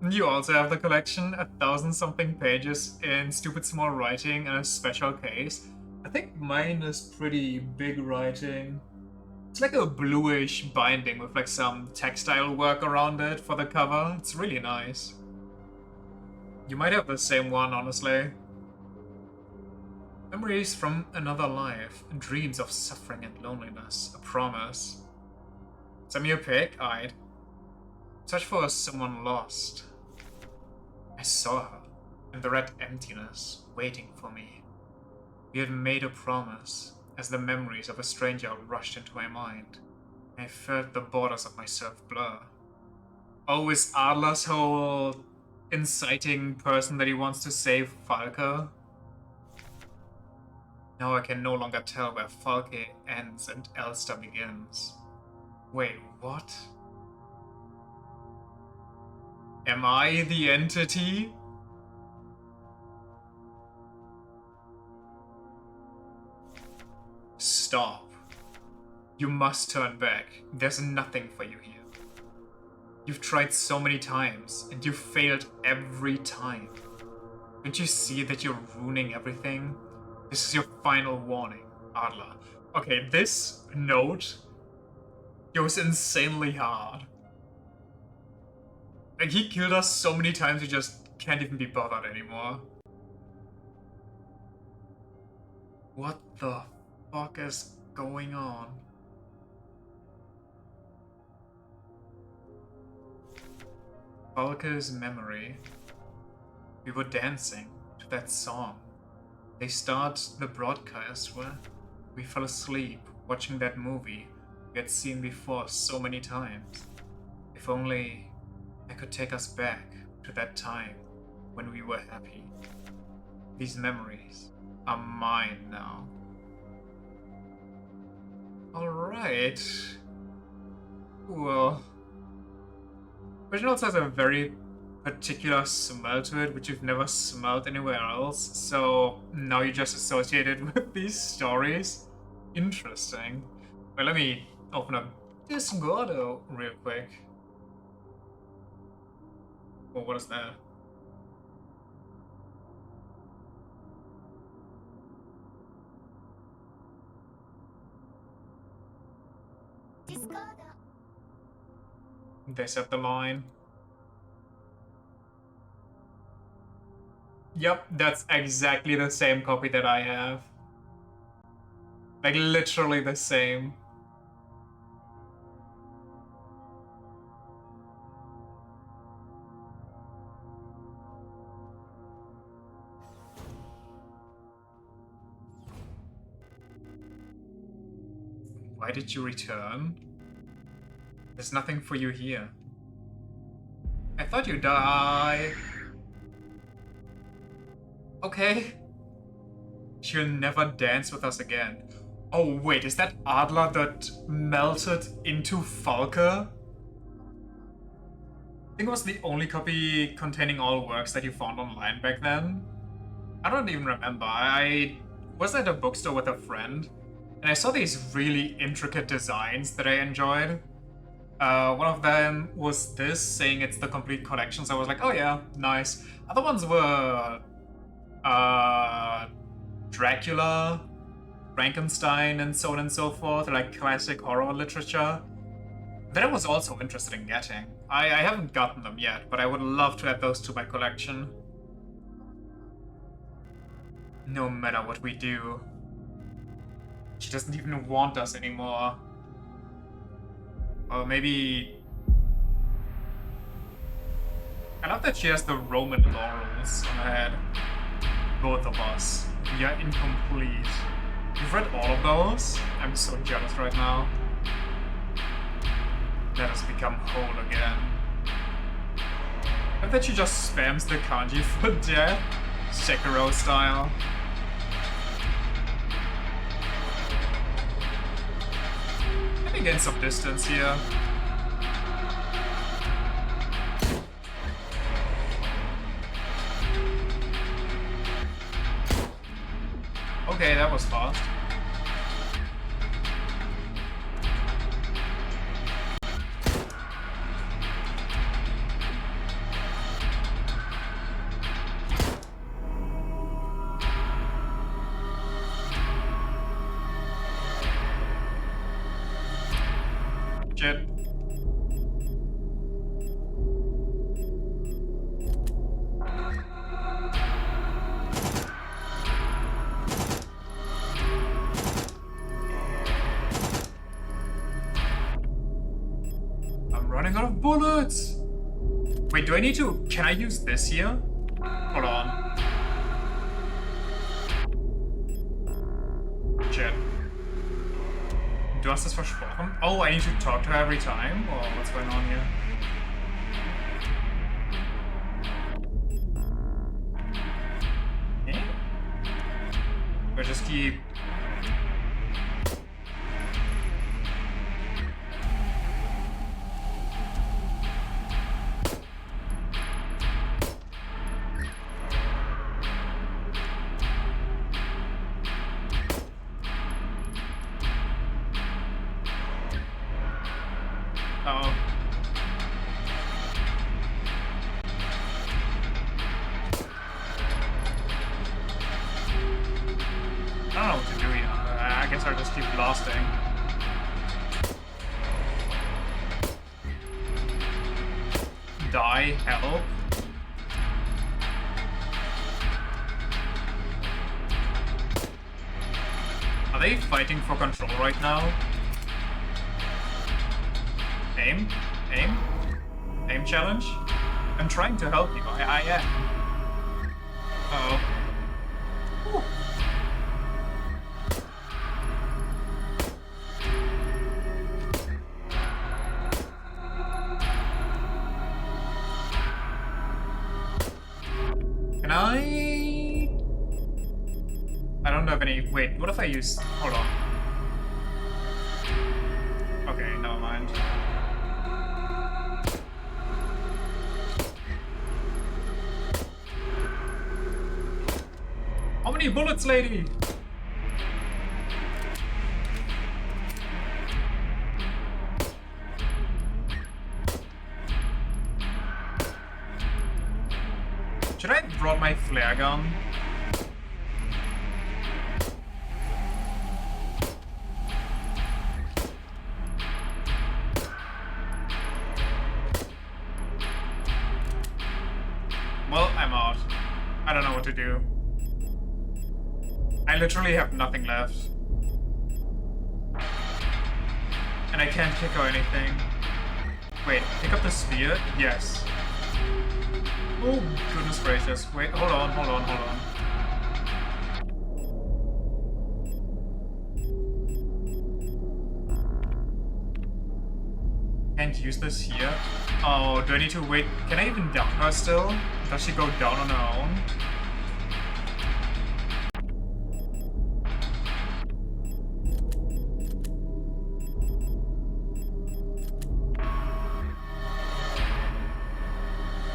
You also have the collection, 1,000-something pages in stupid small writing and a special case. I think mine is pretty big writing. It's like a bluish binding with like some textile work around it for the cover. It's really nice. You might have the same one, honestly. Memories from another life, dreams of suffering and loneliness, a promise. Semi-opaque-eyed. Search for someone lost. I saw her, in the red emptiness, waiting for me. We had made a promise, as the memories of a stranger rushed into my mind. I felt the borders of myself blur. Oh, is Adler's whole inciting person that he wants to save Falke? Now I can no longer tell where Falke ends and Elster begins. Wait, what? Am I the entity? Stop. You must turn back. There's nothing for you here. You've tried so many times, and you've failed every time. Don't you see that you're ruining everything? This is your final warning, Adler. Okay, this note goes insanely hard. Like, he killed us so many times, we just can't even be bothered anymore. What the fuck is going on? Falke's memory. We were dancing to that song. They start the broadcast where we fell asleep watching that movie we had seen before so many times. If only I could take us back to that time when we were happy. These memories are mine now. Alright. Well, Vision also has a very particular smell to it, which you've never smelled anywhere else, so now you just associate it with these stories. Interesting. Well, let me open up Disgordo real quick. Oh, what is that? They set the line. Yep, that's exactly the same copy that I have. Like, literally the same. Why did you return? There's nothing for you here. I thought you died. Okay. She'll never dance with us again. Oh wait, is that Adler that melted into Falke? I think it was the only copy containing all works that you found online back then. I don't even remember. I was at a bookstore with a friend, and I saw these really intricate designs that I enjoyed. One of them was this, saying it's the complete collection, so I was like, oh yeah, nice. Other ones were Dracula, Frankenstein, and so on and so forth, like classic horror literature. That I was also interested in getting. I haven't gotten them yet, but I would love to add those to my collection. No matter what we do, she doesn't even want us anymore. Or maybe... I love that she has the Roman laurels on her head. Both of us. We are incomplete. You've read all of those? I'm so jealous right now. Let us become whole again. I bet she just spams the kanji for death. Sekiro style. me gain some distance here. Okay, that was fast. Shit. I'm running out of bullets. Wait, do I need to... Can I use this here? Hold on. Shit. Du hast es versprochen? Oh, I need to talk to her every time? Or what's going on here? Eh? Or just keep... Uh-oh. I don't know what to do here. I guess I'll just keep blasting. Die, help. Are they fighting for control right now? Aim? Aim? Aim challenge? I'm trying to help you. I am. Uh-oh. Whew. Can I don't have any... Wait, what if I use... Hold on. Okay, never mind. How many bullets, lady? Should I have brought my flare gun? Well, I'm out. I don't know what to do. I literally have nothing left. And I can't kick or anything. Wait, pick up the spear? Yes. Oh, goodness gracious. Wait, hold on. Can't use this here. Oh, do I need to wait? Can I even down her still? Does she go down on her own?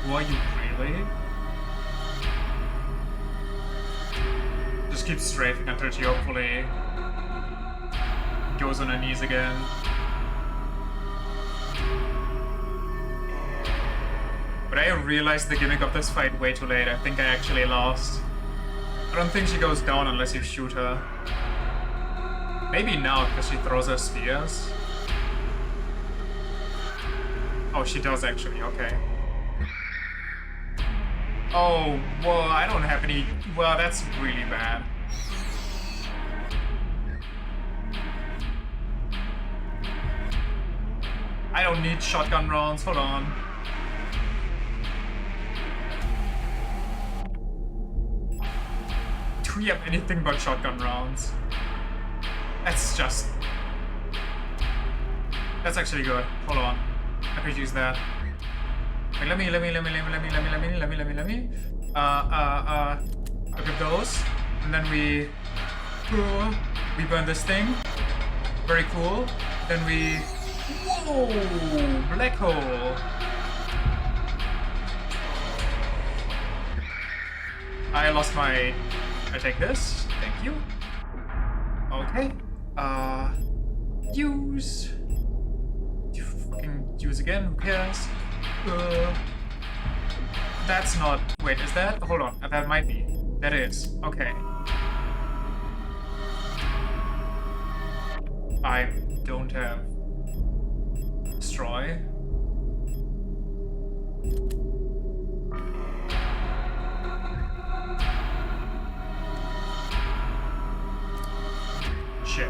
Who are you, really? Just keep strafing until she hopefully goes on her knees again. But I realized the gimmick of this fight way too late. I think I actually lost. I don't think she goes down unless you shoot her. Maybe now, because she throws her spears. Oh, she does actually, okay. Oh, well, I don't have any... Well, that's really bad. I don't need shotgun rounds, hold on. Do we have anything but shotgun rounds? That's just... That's actually good. Hold on. I could use that. Wait, let me. Look at those. And then we burn this thing. Very cool. Then we... Whoa! Black hole! I lost my... I take this. Thank you. Okay. Use... You fucking use again, who cares? That's not... Wait, is that? Hold on, that might be. That is. Okay. I don't have... Destroy. Shit.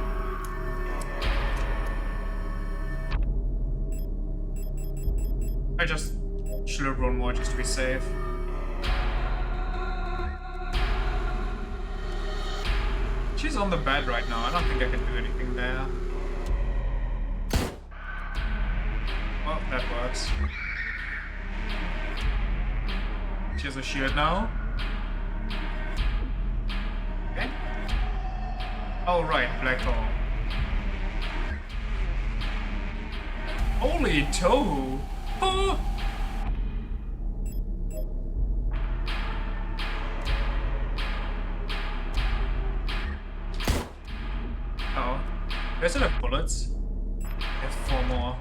I just should have run more just to be safe. She's on the bed right now. I don't think I can do anything there. Well, that works. She has a shield now. Okay. Oh, right, black hole. Holy tohu! Huh? Oh. Do I still have bullets? I have 4 more.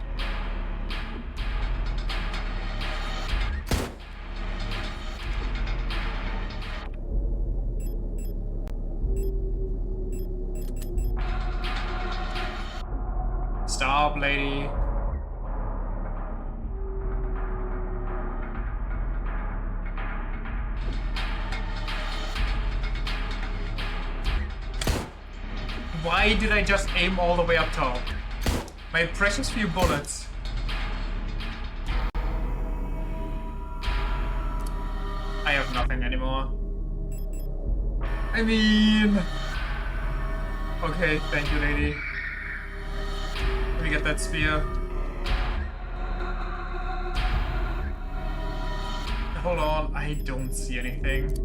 Stop, lady. Why did I just aim all the way up top? My precious few bullets. I have nothing anymore. I mean... Okay, thank you, lady. Let me get that spear. Hold on, I don't see anything.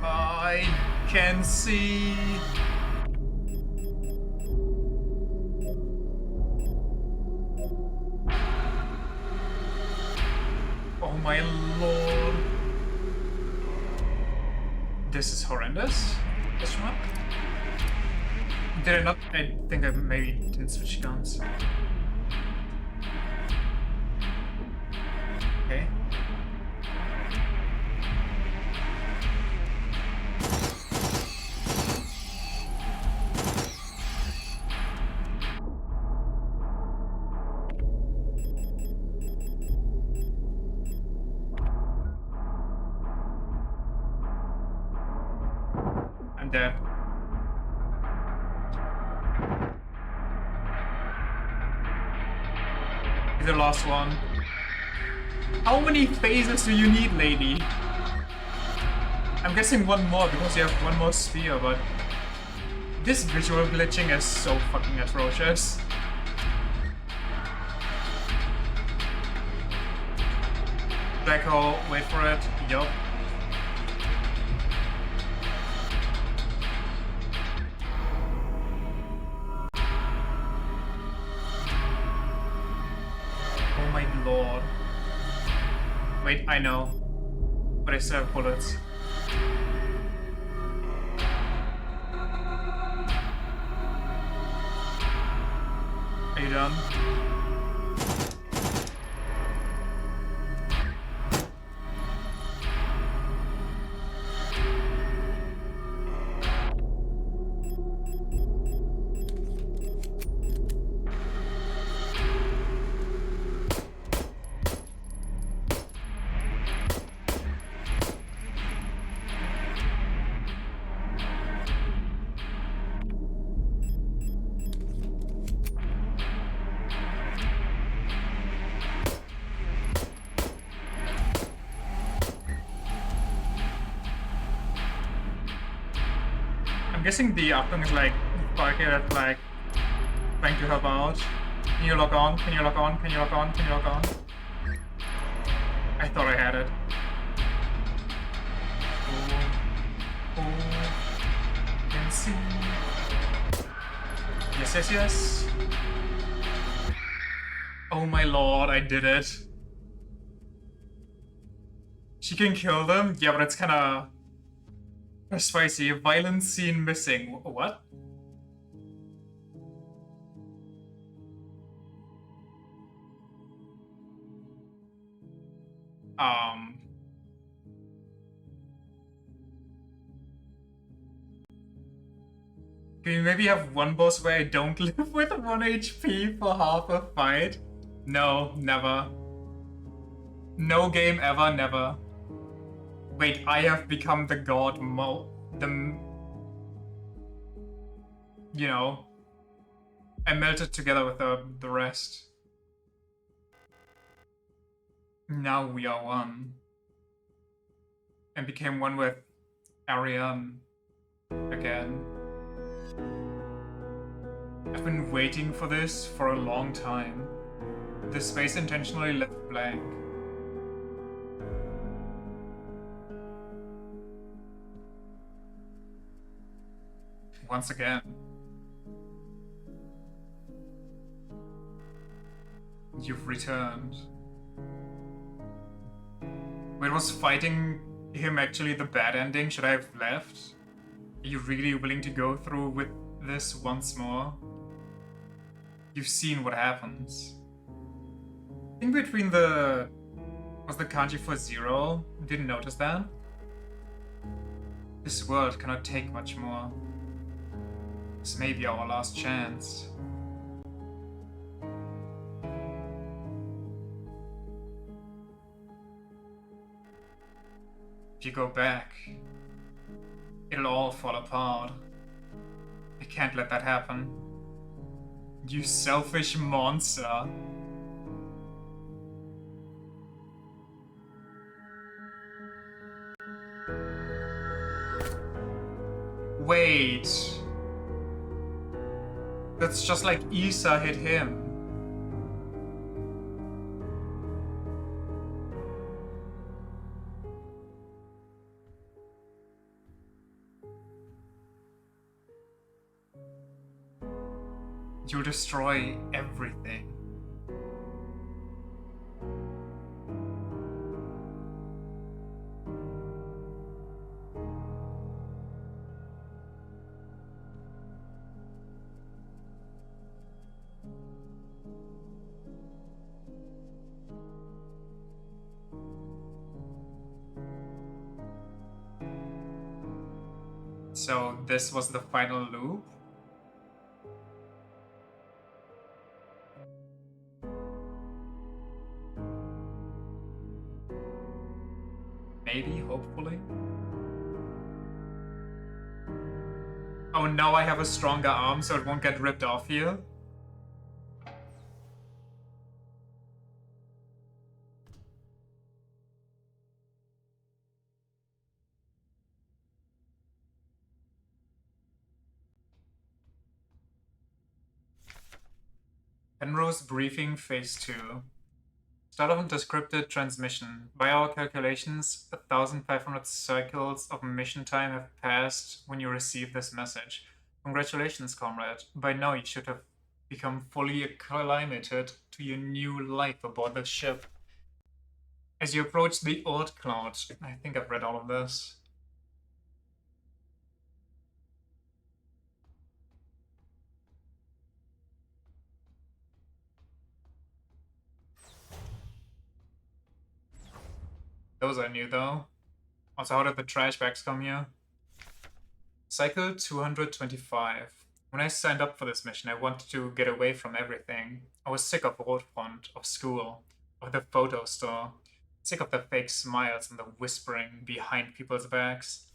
I can see... Oh my lord. This is horrendous. Question mark? Did I not? I think I maybe didn't switch guns. Okay. I'm dead. The last one. How many phases do you need, lady? I'm guessing 1 more because you have 1 more spear, but this visual glitching is so fucking atrocious. Black hole, wait for it. Yup. Oh my lord. Wait, I know. But I still have bullets. Are you done? I'm guessing the Achtung is like target like trying to help out. Can you log on? Can you log on? Can you log on? Can you log on? I thought I had it. Oh, can see. Yes, yes, yes. Oh my lord, I did it. She can kill them? Yeah, but it's kinda persuasive. Violent scene missing. What? Um... Can we maybe have one boss where I don't live with 1 HP for half a fight? No, never. No game ever, never. Wait, I have become the god you know, I melted together with the rest. Now we are one. And became one with Ariane again. I've been waiting for this for a long time. The space intentionally left blank. Once again. You've returned. Wait, was fighting him actually the bad ending? Should I have left? Are you really willing to go through with this once more? You've seen what happens. I think between the... Was the kanji for 0? Didn't notice that. This world cannot take much more. This may be our last chance. If you go back, it'll all fall apart. I can't let that happen. You selfish monster. Wait. That's just like Issa hit him. You'll destroy everything. So this was the final loop? Maybe, hopefully. Oh, now I have a stronger arm so it won't get ripped off here. Penrose briefing phase 2. Start of unscripted transmission. By our calculations, 1,500 cycles of mission time have passed when you receive this message. Congratulations, comrade. By now you should have become fully acclimated to your new life aboard the ship. As you approach the old cloud, I think I've read all of this. Those I knew though. Also, how did the trash bags come here? Cycle 225. When I signed up for this mission, I wanted to get away from everything. I was sick of Roadfront, of school, of the photo store, sick of the fake smiles and the whispering behind people's backs.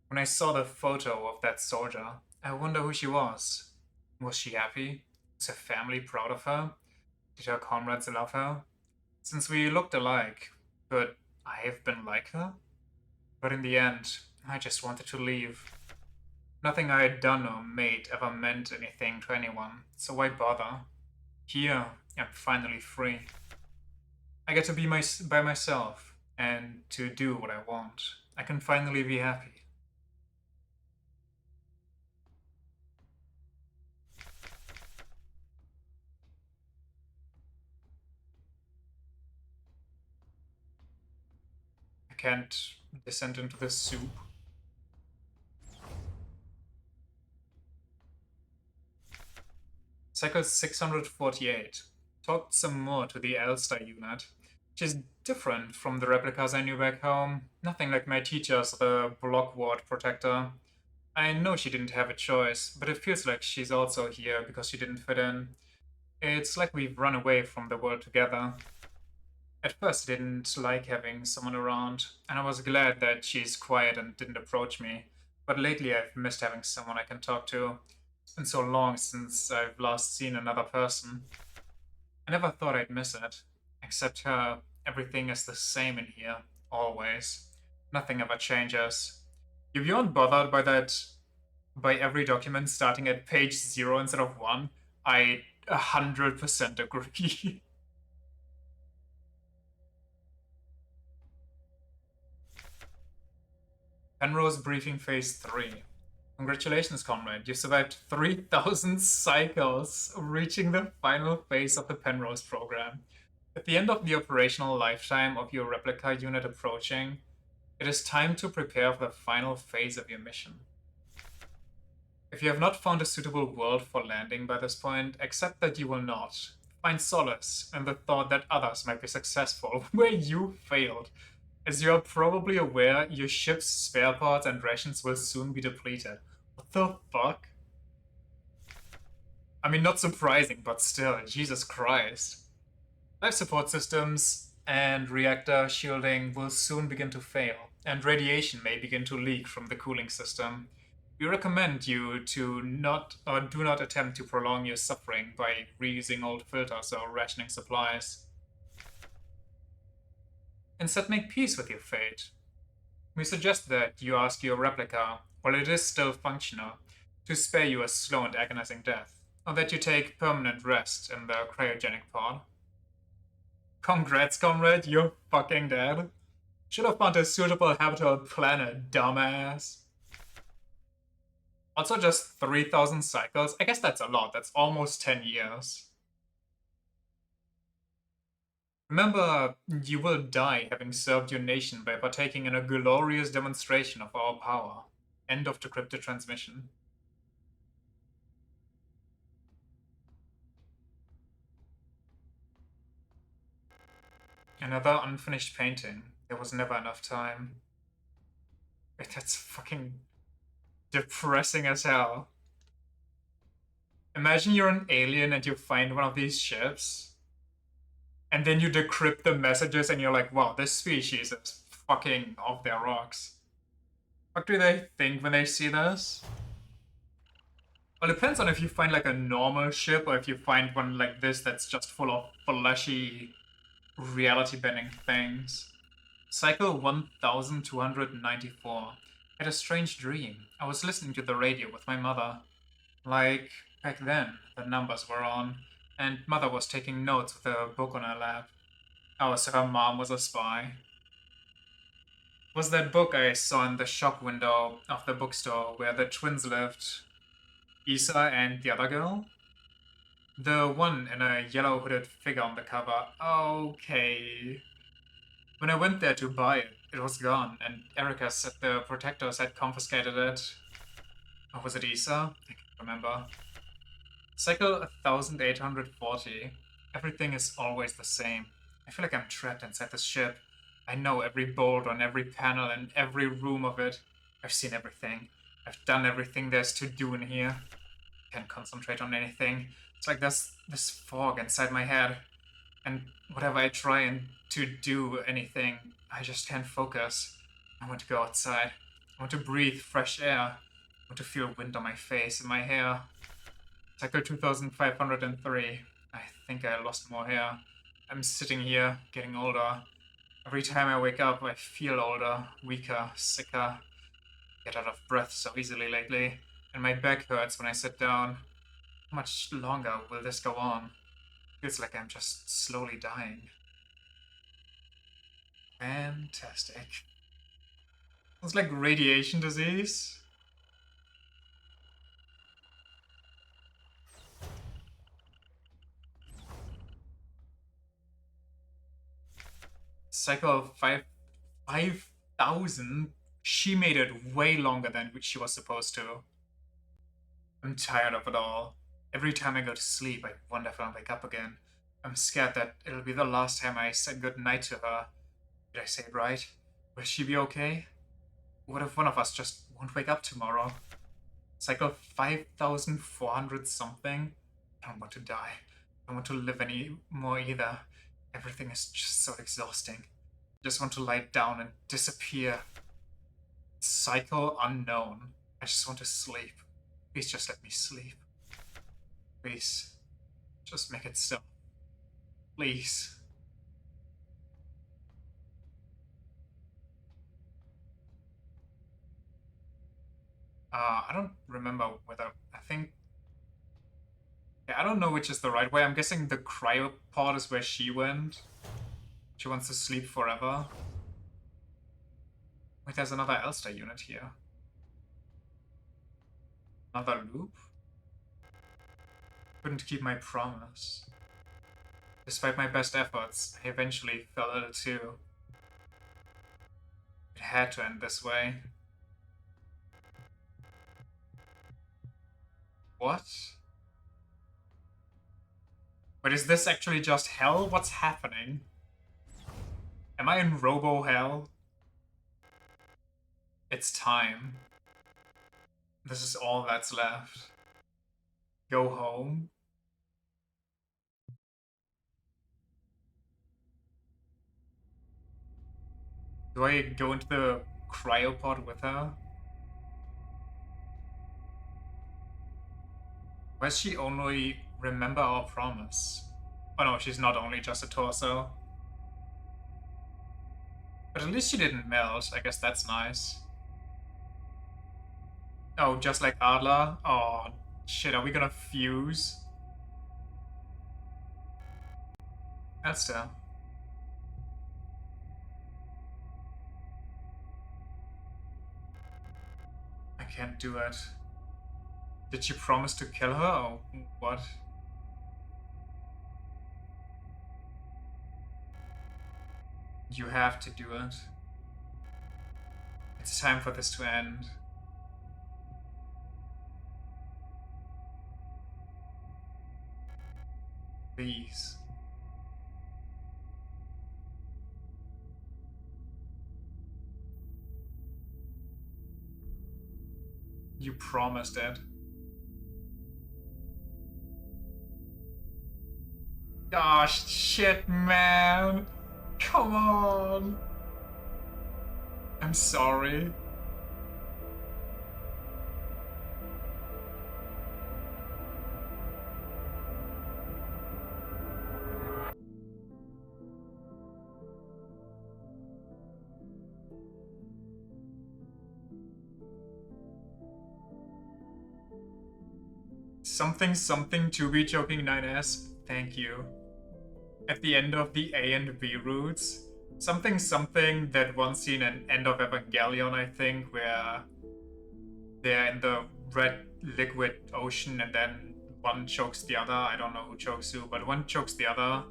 When I saw the photo of that soldier, I wonder who she was. Was she happy? Was her family proud of her? Did her comrades love her? Since we looked alike, could I have been like her? But in the end, I just wanted to leave. Nothing I had done or made ever meant anything to anyone, so why bother? Here, I'm finally free. I get to be by myself, and to do what I want. I can finally be happy. can't descend into the soup. Cycle 648. Talked some more to the Elster unit, which is different from the replicas I knew back home. Nothing like my teachers, the block ward protector. I know she didn't have a choice, but it feels like she's also here because she didn't fit in. It's like we've run away from the world together. At first, I didn't like having someone around, and I was glad that she's quiet and didn't approach me. But lately, I've missed having someone I can talk to. It's been so long since I've last seen another person. I never thought I'd miss it. Except her, everything is the same in here, always. Nothing ever changes. If you aren't bothered by by every document starting at page 0 instead of 1, I 100% agree. Penrose Briefing Phase 3. Congratulations, comrade. You survived 3,000 cycles, reaching the final phase of the Penrose program. With the end of the operational lifetime of your replica unit approaching, it is time to prepare for the final phase of your mission. If you have not found a suitable world for landing by this point, accept that you will not. Find solace in the thought that others might be successful where you failed. As you are probably aware, your ship's spare parts and rations will soon be depleted. What the fuck? I mean, not surprising, but still, Jesus Christ. Life support systems and reactor shielding will soon begin to fail, and radiation may begin to leak from the cooling system. We recommend you to not or do not attempt to prolong your suffering by reusing old filters or rationing supplies. Instead, make peace with your fate. We suggest that you ask your replica, while it is still functional, to spare you a slow and agonizing death, or that you take permanent rest in the cryogenic pod. Congrats, comrade, you're fucking dead. Should have found a suitable habitable planet, dumbass. Also, just 3,000 cycles? I guess that's a lot. That's almost 10 years. Remember, you will die having served your nation by partaking in a glorious demonstration of our power. End of decrypted transmission. Another unfinished painting. There was never enough time. Wait, that's fucking depressing as hell. Imagine you're an alien and you find one of these ships, and then you decrypt the messages and you're like, wow, this species is fucking off their rocks. What do they think when they see this? Well, it depends on if you find like a normal ship or if you find one like this that's just full of fleshy, reality-bending things. Cycle 1294. I had a strange dream. I was listening to the radio with my mother. Like, back then, the numbers were on, and mother was taking notes with a book on her lap. Oh, so her mom was a spy. Was that book I saw in the shop window of the bookstore where the twins lived? Isa and the other girl? The one in a yellow hooded figure on the cover. Okay. When I went there to buy it, it was gone, and Erica said the protectors had confiscated it. Or was it Isa? I can't remember. Cycle 1840. Everything is always the same. I feel like I'm trapped inside this ship. I know every bolt on every panel and every room of it. I've seen everything. I've done everything there's to do in here. Can't concentrate on anything. It's like there's this fog inside my head. And whatever I try and to do anything, I just can't focus. I want to go outside. I want to breathe fresh air. I want to feel wind on my face and my hair. Cycle 2503. I think I lost more hair. I'm sitting here, getting older. Every time I wake up, I feel older, weaker, sicker. Get out of breath so easily lately, and my back hurts when I sit down. How much longer will this go on? Feels like I'm just slowly dying. Fantastic. It's like radiation disease. Cycle 5 5,000? She made it way longer than she was supposed to. I'm tired of it all. Every time I go to sleep, I wonder if I'll wake up again. I'm scared that it'll be the last time I said goodnight to her. Did I say it right? Will she be okay? What if one of us just won't wake up tomorrow? Cycle 5,400 something? I don't want to die. I don't want to live anymore either. Everything is just so exhausting. I just want to lie down and disappear. Cycle unknown. I just want to sleep. Please just let me sleep. Please. Just make it stop. Please. I don't remember whether... I think... Yeah, I don't know which is the right way. I'm guessing the cryopod is where she went. She wants to sleep forever. Wait, there's another Elster unit here. Another loop? Couldn't keep my promise. Despite my best efforts, I eventually fell ill too. It had to end this way. What? But is this actually just hell? What's happening? Am I in Robo Hell? It's time. This is all that's left. Go home? Do I go into the cryopod with her? Why does she only remember our promise? Oh no, she's not only just a torso. But at least she didn't melt. I guess that's nice. Oh, just like Adler? Oh, shit, are we gonna fuse? Elster. I can't do it. Did she promise to kill her, or what? You have to do it. It's time for this to end. Please. You promised it. Gosh, shit, man. Come on. I'm sorry. Something something to be joking 9S. Thank you. At the end of the A and B routes, something something that one scene in End of Evangelion, I think, where they're in the red liquid ocean and then one chokes the other. I don't know who chokes who, but one chokes the other.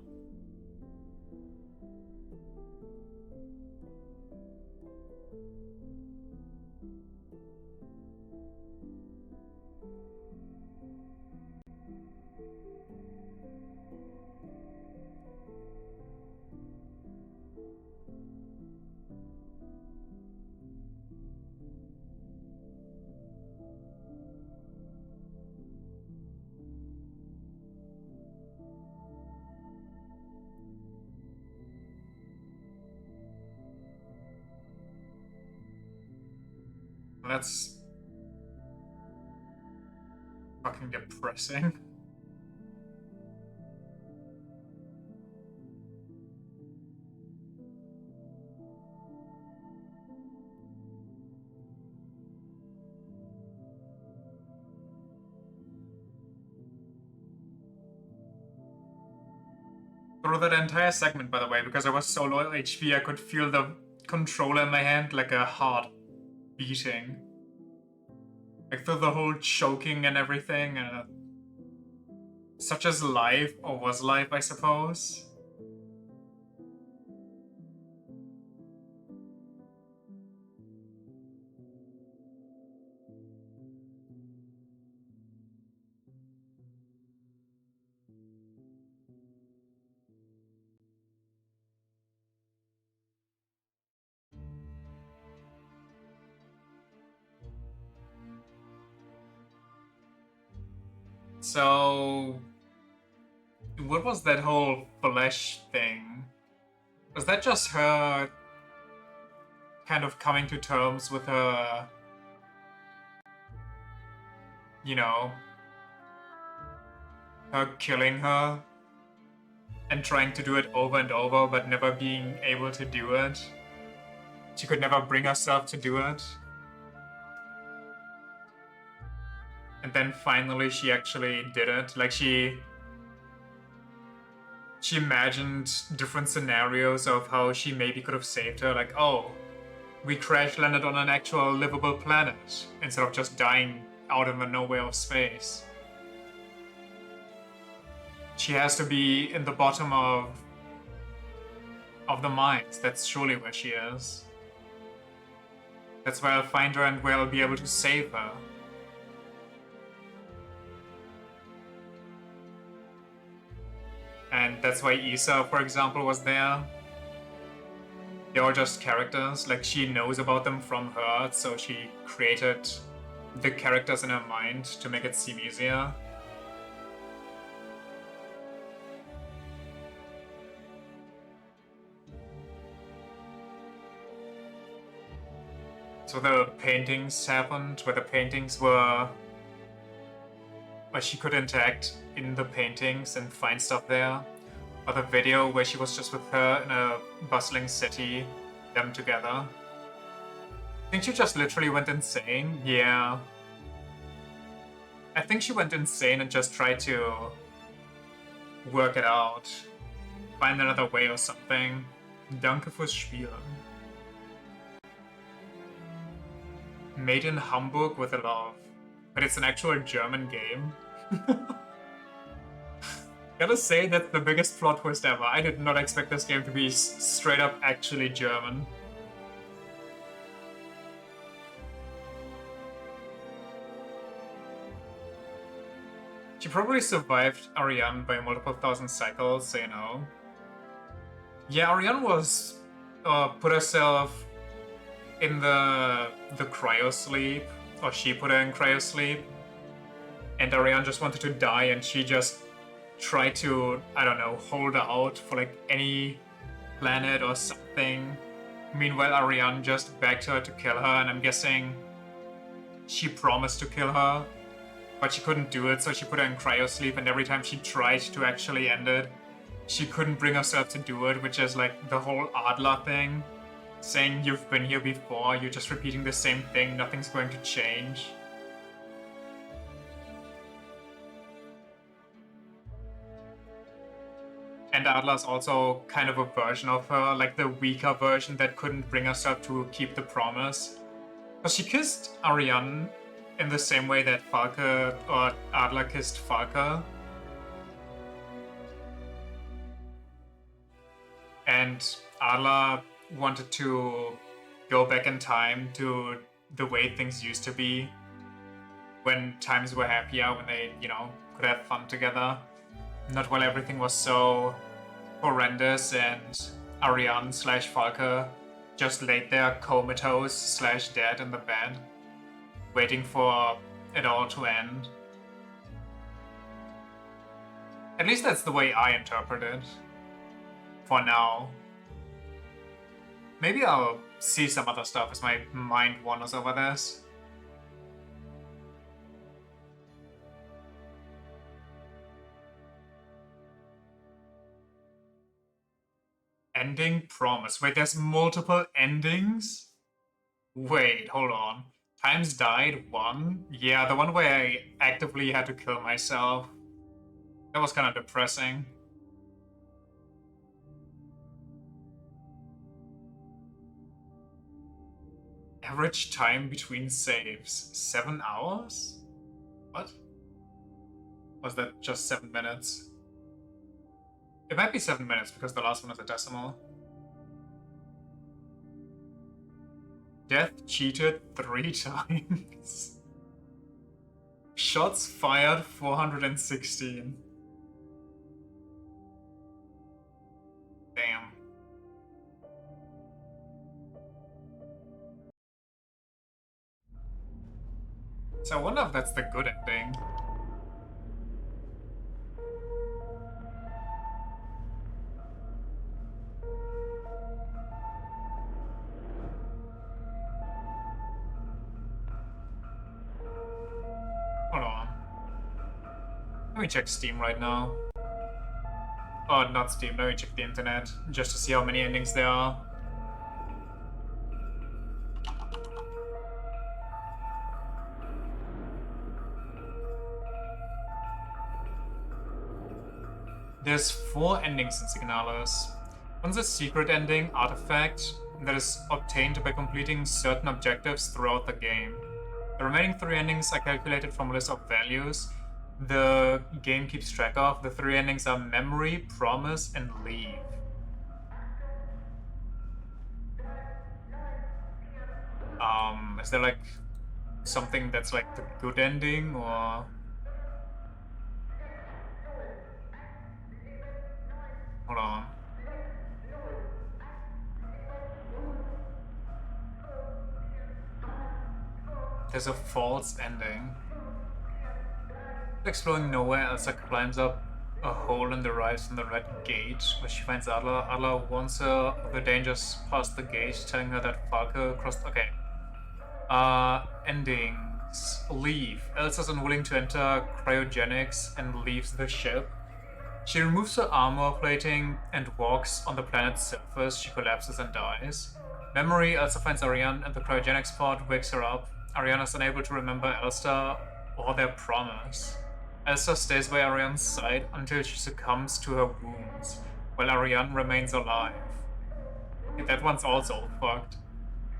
That's fucking depressing. Through that entire segment, by the way, because I was so low HP, I could feel the controller in my hand like a heart beating. Like through the whole choking and everything. Such as life, or was life, I suppose. So, what was that whole flesh thing? Was that just her kind of coming to terms with her, you know, her killing her and trying to do it over and over but never being able to do it? She could never bring herself to do it. And then finally she actually did it. Like she imagined different scenarios of how she maybe could have saved her. Like, oh, we crash landed on an actual livable planet instead of just dying out in the nowhere of space. She has to be in the bottom of the mines. That's surely where she is. That's where I'll find her and where I'll be able to save her. And that's why Issa, for example, was there. They are just characters. Like, she knows about them from her, so she created the characters in her mind to make it seem easier. So the paintings happened, where the paintings were... where she could interact in the paintings and find stuff there. Or the video where she was just with her in a bustling city, them together. I think she just literally went insane. Yeah. I think she went insane and just tried to work it out. Find another way or something. Danke fürs Spielen. Made in Hamburg with a love. But it's an actual German game. Gotta say, that's the biggest plot twist ever. I did not expect this game to be straight up actually German. She probably survived Ariane by multiple thousand cycles, so you know. Yeah, Ariane was put herself in the cryo sleep, or she put her in cryo sleep, and Ariane just wanted to die, and she just tried to, I don't know, hold her out for like any planet or something. Meanwhile, Ariane just begged her to kill her, and I'm guessing she promised to kill her, but she couldn't do it, so she put her in cryo sleep, and every time she tried to actually end it, she couldn't bring herself to do it, which is like the whole Adler thing. Saying you've been here before, you're just repeating the same thing, nothing's going to change. And Adler's also kind of a version of her, like the weaker version that couldn't bring herself to keep the promise. Because she kissed Ariane in the same way that Falke or Adler kissed Falke. And Adler wanted to go back in time to the way things used to be when times were happier, when they, you know, could have fun together. Not while everything was so horrendous and Ariane slash Falke just laid there comatose slash dead in the bed, waiting for it all to end. At least that's the way I interpret it. For now. Maybe I'll see some other stuff as my mind wanders over this. Ending promise. Wait, there's multiple endings? Wait, hold on. Times died 1? Yeah, the one where I actively had to kill myself. That was kind of depressing. Average time between saves. 7 hours? What? Was that just 7 minutes? It might be 7 minutes because the last one is a decimal. Death cheated 3 times. Shots fired 416. Damn. So I wonder if that's the good ending. Let me check Steam right now. Oh, not Steam, let me check the internet, just to see how many endings there are. There's 4 endings in Signalis. One's a secret ending, artifact, that is obtained by completing certain objectives throughout the game. The remaining 3 endings are calculated from a list of values the game keeps track of. The 3 endings are memory, promise, and leave. Is there like something that's like the good ending, or... Hold on. There's a false ending. Exploring nowhere, Elsa climbs up a hole and arrives in the red gate, where she finds Adla. Adla warns her of the dangers past the gate, telling her that Falke crossed... Okay. Endings. Leave. Elsa's unwilling to enter cryogenics and leaves the ship. She removes her armor plating and walks on the planet's surface. She collapses and dies. Memory. Elsa finds Ariane at the cryogenics pod, wakes her up. Ariane is unable to remember Elsa or their promise. Elsa stays by Ariane's side until she succumbs to her wounds, while Ariane remains alive. Okay, that one's also fucked.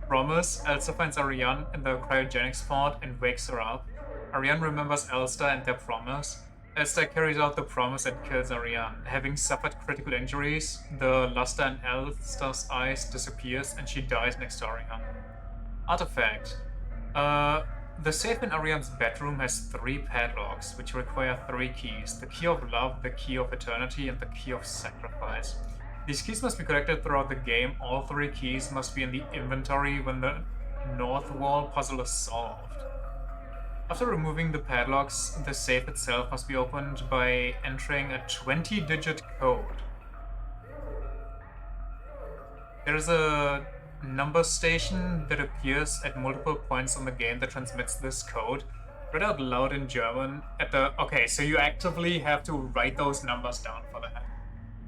Promise. Elsa finds Ariane in the cryogenics pod and wakes her up. Ariane remembers Elsa and their promise. Elsa carries out the promise and kills Ariane. Having suffered critical injuries, the luster in Elsa's eyes disappears and she dies next to Ariane. Artifact. The safe in Ariane's bedroom has 3 padlocks, which require 3 keys. The key of love, the key of eternity, and the key of sacrifice. These keys must be collected throughout the game. All 3 keys must be in the inventory when the North Wall puzzle is solved. After removing the padlocks, the safe itself must be opened by entering a 20-digit code. There is a number station that appears at multiple points on the game that transmits this code. Read out loud in German at the... Okay, so you actively have to write those numbers down for that.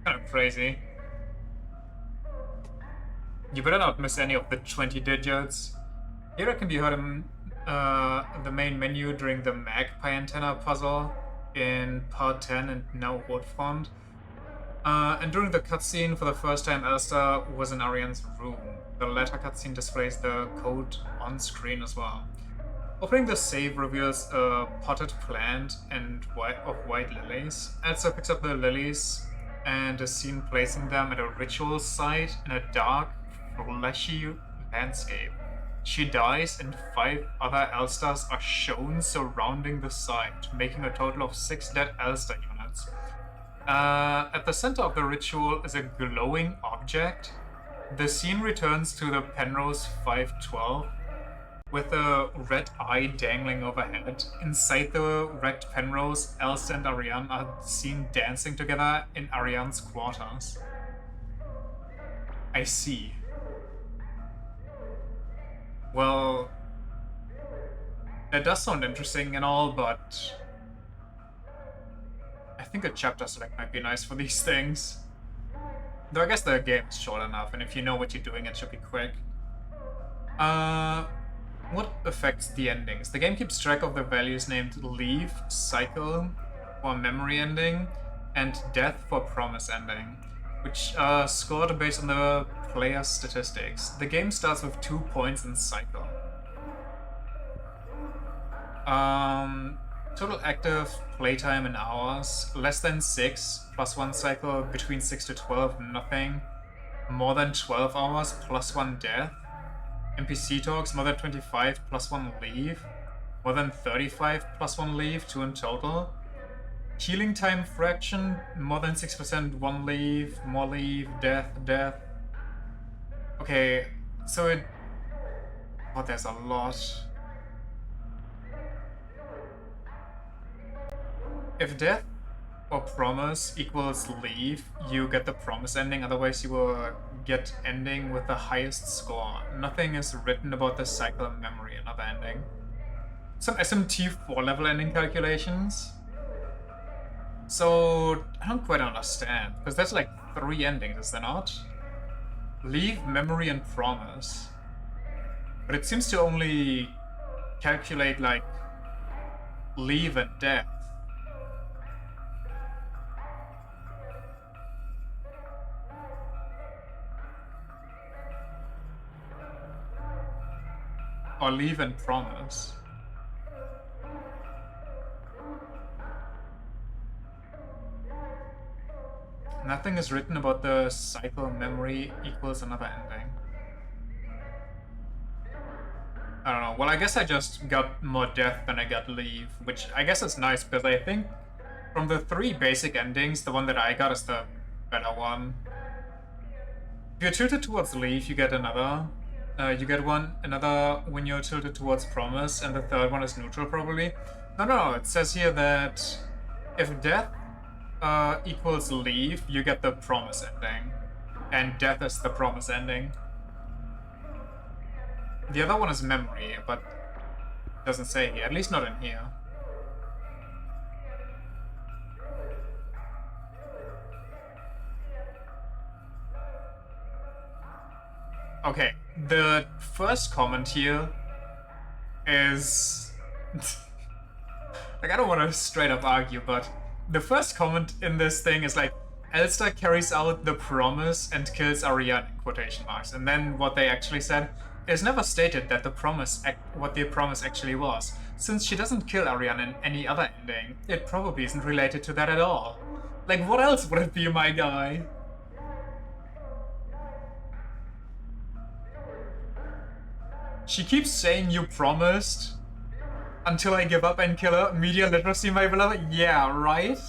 Kind of crazy. You better not miss any of the 20 digits. Here it can be heard in the main menu during the Magpie Antenna puzzle in part 10 and now Rotfront. And during the cutscene, for the first time, Elsa was in Ariane's room. The latter cutscene displays the code on screen as well. Opening the save reveals a potted plant of white lilies. Elsa picks up the lilies and is seen placing them at a ritual site in a dark, fleshy landscape. She dies and 5 other Elsters are shown surrounding the site, making a total of 6 dead Elster units. At the center of the ritual is a glowing object. The scene returns to the Penrose 512 with a red eye dangling overhead. Inside the wrecked Penrose, Elsa and Ariane are seen dancing together in Ariane's quarters. I see. Well, that does sound interesting and all, but I think a chapter select might be nice for these things. Though I guess the game is short enough, and if you know what you're doing, it should be quick. What affects the endings? The game keeps track of the values named leave, cycle for memory ending, and death for promise ending, which are scored based on the player's statistics. The game starts with 2 points in cycle. Total active playtime in hours, less than 6, plus 1 cycle, between 6 to 12, nothing. More than 12 hours, plus 1 death. NPC talks, more than 25, plus 1 leave. More than 35, plus 1 leave, 2 in total. Healing time fraction, more than 6%, 1 leave, more leave, death. Okay, so it... Oh, there's a lot. If death or promise equals leave, you get the promise ending, otherwise you will get ending with the highest score. Nothing is written about the cycle of memory, another ending. Some SMT 4 level ending calculations. So, I don't quite understand, because there's like 3 endings, is there not? Leave, memory, and promise. But it seems to only calculate like leave and death. Or leave and promise. Nothing is written about the cycle memory equals another ending. I don't know. Well, I guess I just got more death than I got leave, which I guess is nice because I think from the 3 basic endings, the one that I got is the better one. If you're tilted towards leave, you get another. You get another when you're tilted towards promise, and the third one is neutral probably. No. It says here that if death equals leave, you get the promise ending, and death is the promise ending. The other one is memory, but it doesn't say here. At least not in here. Okay, the first comment here is like I don't want to straight up argue, but the first comment in this thing is like Elster carries out the promise and kills Ariane in quotation marks, and then what they actually said is never stated that what the promise actually was. Since she doesn't kill Ariane in any other ending, it probably isn't related to that at all. Like, what else would it be, my guy? She keeps saying you promised until I give up and kill her. Media literacy, my beloved? Yeah, right?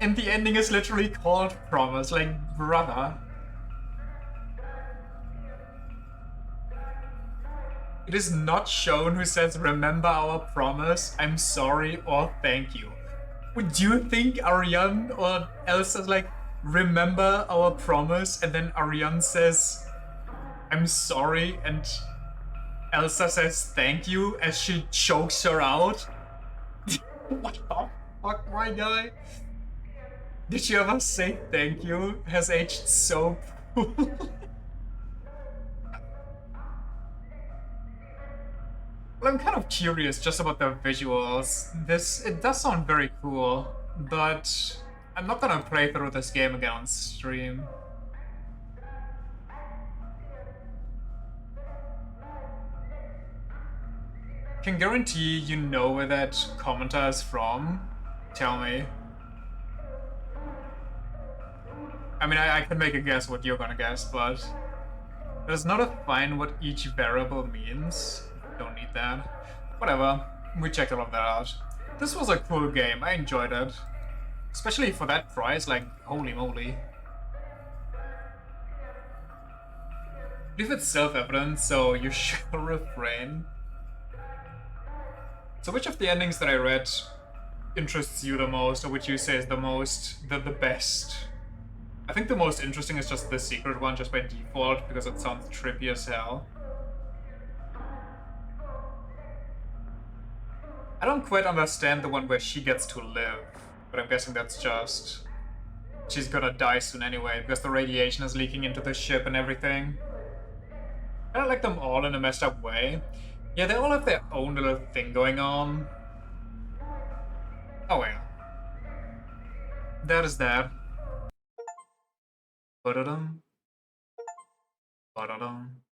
And the ending is literally called promise, like, brother. It is not shown who says, remember our promise, I'm sorry, or thank you. Would you think Ariane or Elsa's like, remember our promise, and then Ariane says, I'm sorry, and Elsa says thank you as she chokes her out? What the fuck, my guy? Did you ever say thank you? Has aged so poorly. Well, I'm kind of curious just about the visuals. It does sound very cool, but I'm not gonna play through this game again on stream. Can guarantee you know where that commenter is from. Tell me. I mean, I can make a guess what you're gonna guess, but does not define what each variable means. Don't need that. Whatever. We checked all of that out. This was a cool game. I enjoyed it. Especially for that price, like, holy moly. I believe it's self-evident, so you should refrain. So which of the endings that I read interests you the most, or which you say is the best? I think the most interesting is just the secret one, just by default, because it sounds trippy as hell. I don't quite understand the one where she gets to live, but I'm guessing that's just... she's gonna die soon anyway, because the radiation is leaking into the ship and everything. I don't like them all in a messed up way. Yeah, they all have their own little thing going on. Oh well. That is that. Ba-da-dum. Ba-da-dum.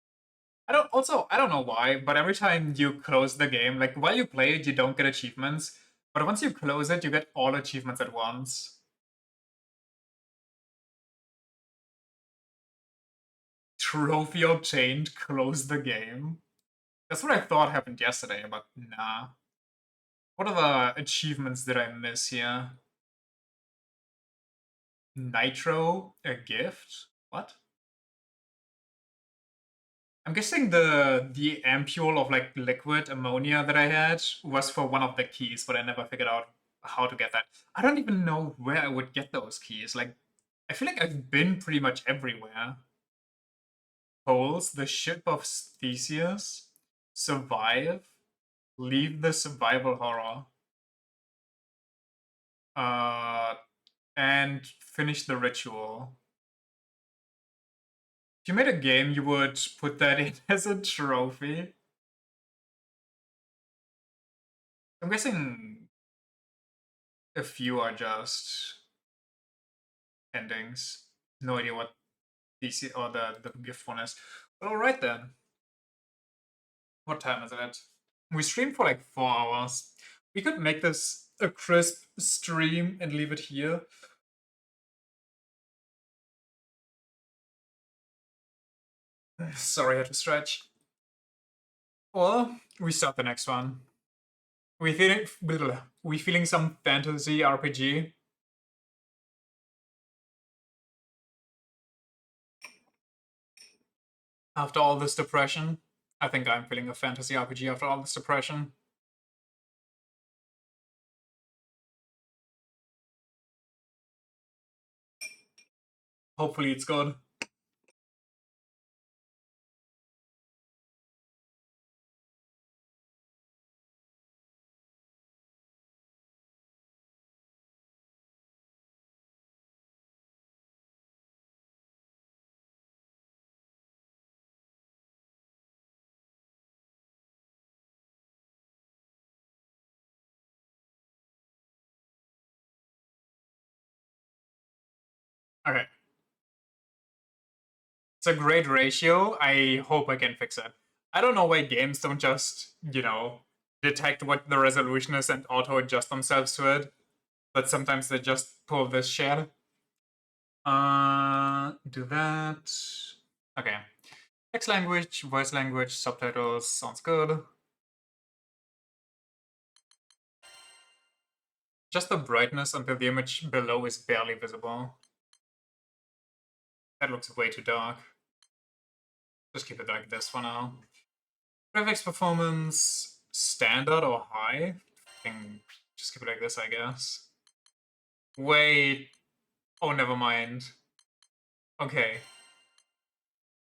I don't know why, but every time you close the game, like while you play it, you don't get achievements. But once you close it, you get all achievements at once. Trophy obtained, close the game. That's what I thought happened yesterday, but nah. What other achievements did I miss here? Nitro, a gift? What? I'm guessing the ampule of like liquid ammonia that I had was for one of the keys, but I never figured out how to get that. I don't even know where I would get those keys. Like, I feel like I've been pretty much everywhere. Poles, the ship of Theseus, survive, leave the survival horror. And finish the ritual. If you made a game, you would put that in as a trophy. I'm guessing a few are just endings. No idea what DC or the gift one is. But alright then. What time is it? We streamed for like 4 hours. We could make this a crisp stream and leave it here. Sorry, I had to stretch. Well, we start the next one. We feeling some fantasy RPG. After all this depression. I think I'm feeling a fantasy RPG after all this depression. Hopefully it's good. Okay. It's a great ratio. I hope I can fix it. I don't know why games don't just, detect what the resolution is and auto adjust themselves to it. But sometimes they just pull this shit. Do that. Okay. Text language, voice language, subtitles, sounds good. Just the brightness until the image below is barely visible. That looks way too dark. Just keep it like this for now. Graphics performance, standard or high? Just keep it like this, I guess. Wait. Oh, never mind. Okay.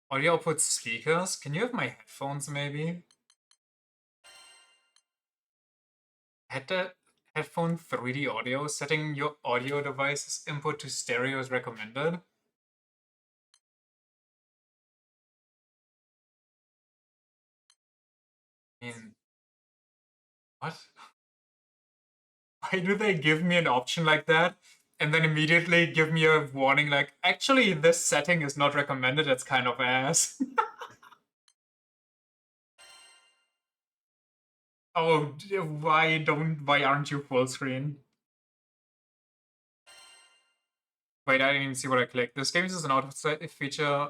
Audio output speakers? Can you have my headphones, maybe? Headphone 3D audio. Setting your audio device's input to stereo is recommended. I mean, what? Why do they give me an option like that and then immediately give me a warning like, actually, this setting is not recommended, it's kind of ass. Oh, why aren't you full screen? Wait, I didn't even see what I clicked. This game uses an auto feature.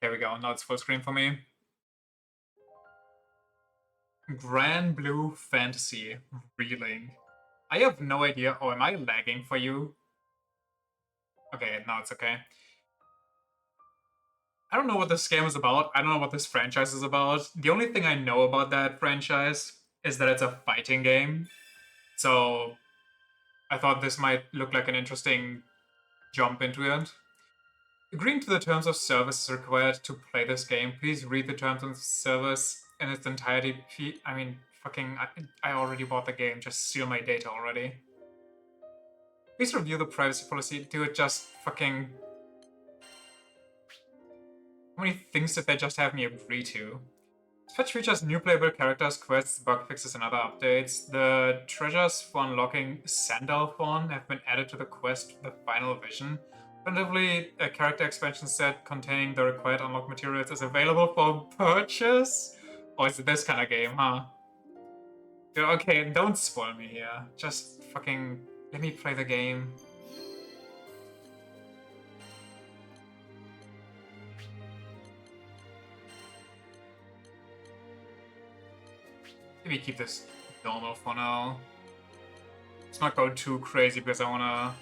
There we go, now it's full screen for me. Granblue Fantasy, Relink. I have no idea. Oh, am I lagging for you? Okay, now it's okay. I don't know what this game is about. I don't know what this franchise is about. The only thing I know about that franchise is that it's a fighting game. So I thought this might look like an interesting jump into it. Agreeing to the terms of service is required to play this game. Please read the terms of service in its entirety. I mean, fucking, I already bought the game. Just steal my data already. Please review the privacy policy. Dude, just fucking... How many things did they just have me agree to? Fetch features new playable characters, quests, bug fixes, and other updates. The treasures for unlocking Sandalphon have been added to the quest The Final Vision. Alternatively, a character expansion set containing the required unlock materials is available for purchase? Or is it this kind of game, huh? Dude, okay, don't spoil me here. Just fucking let me play the game. Maybe keep this normal for now. Let's not go too crazy because I wanna...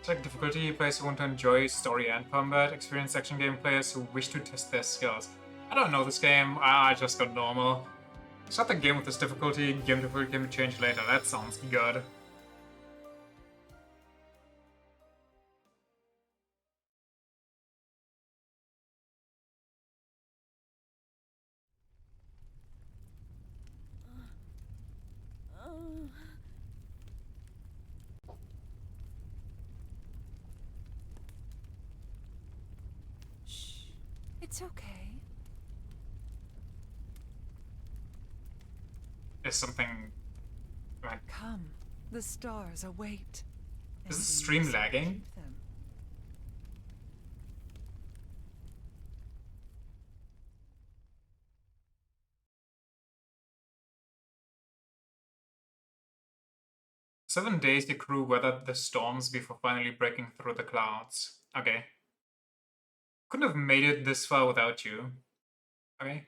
Check difficulty, players who want to enjoy story and combat, experienced action game players who wish to test their skills. I don't know this game, I just got normal. Start the game with this difficulty, game difficulty can be changed later. That sounds good. Shh. It's okay. Is something like... Come. The stars await. Is the stream lagging? 7 days the crew weathered the storms before finally breaking through the clouds. Okay. Couldn't have made it this far without you. Okay.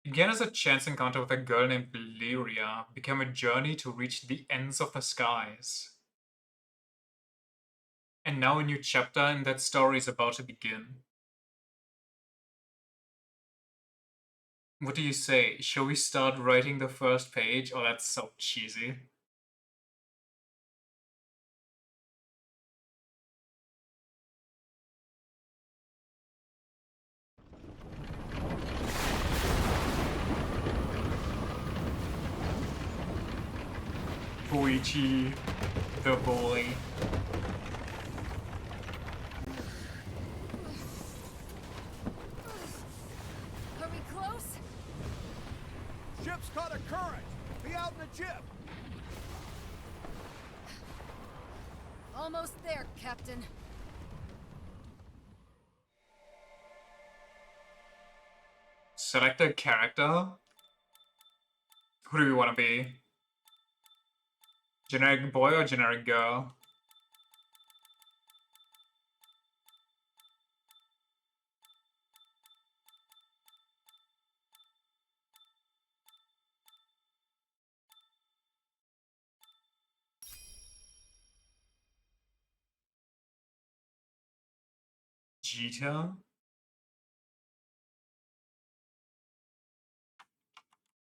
Began as a chance encounter with a girl named Lyria, became a journey to reach the ends of the skies. And now a new chapter in that story is about to begin. What do you say? Shall we start writing the first page? Oh, that's so cheesy. Koichi, the boy. Are we close? Ship's caught a current! Be out in the jib! Almost there, Captain. Select a character? Who do we want to be? Generic boy or generic girl? Jita?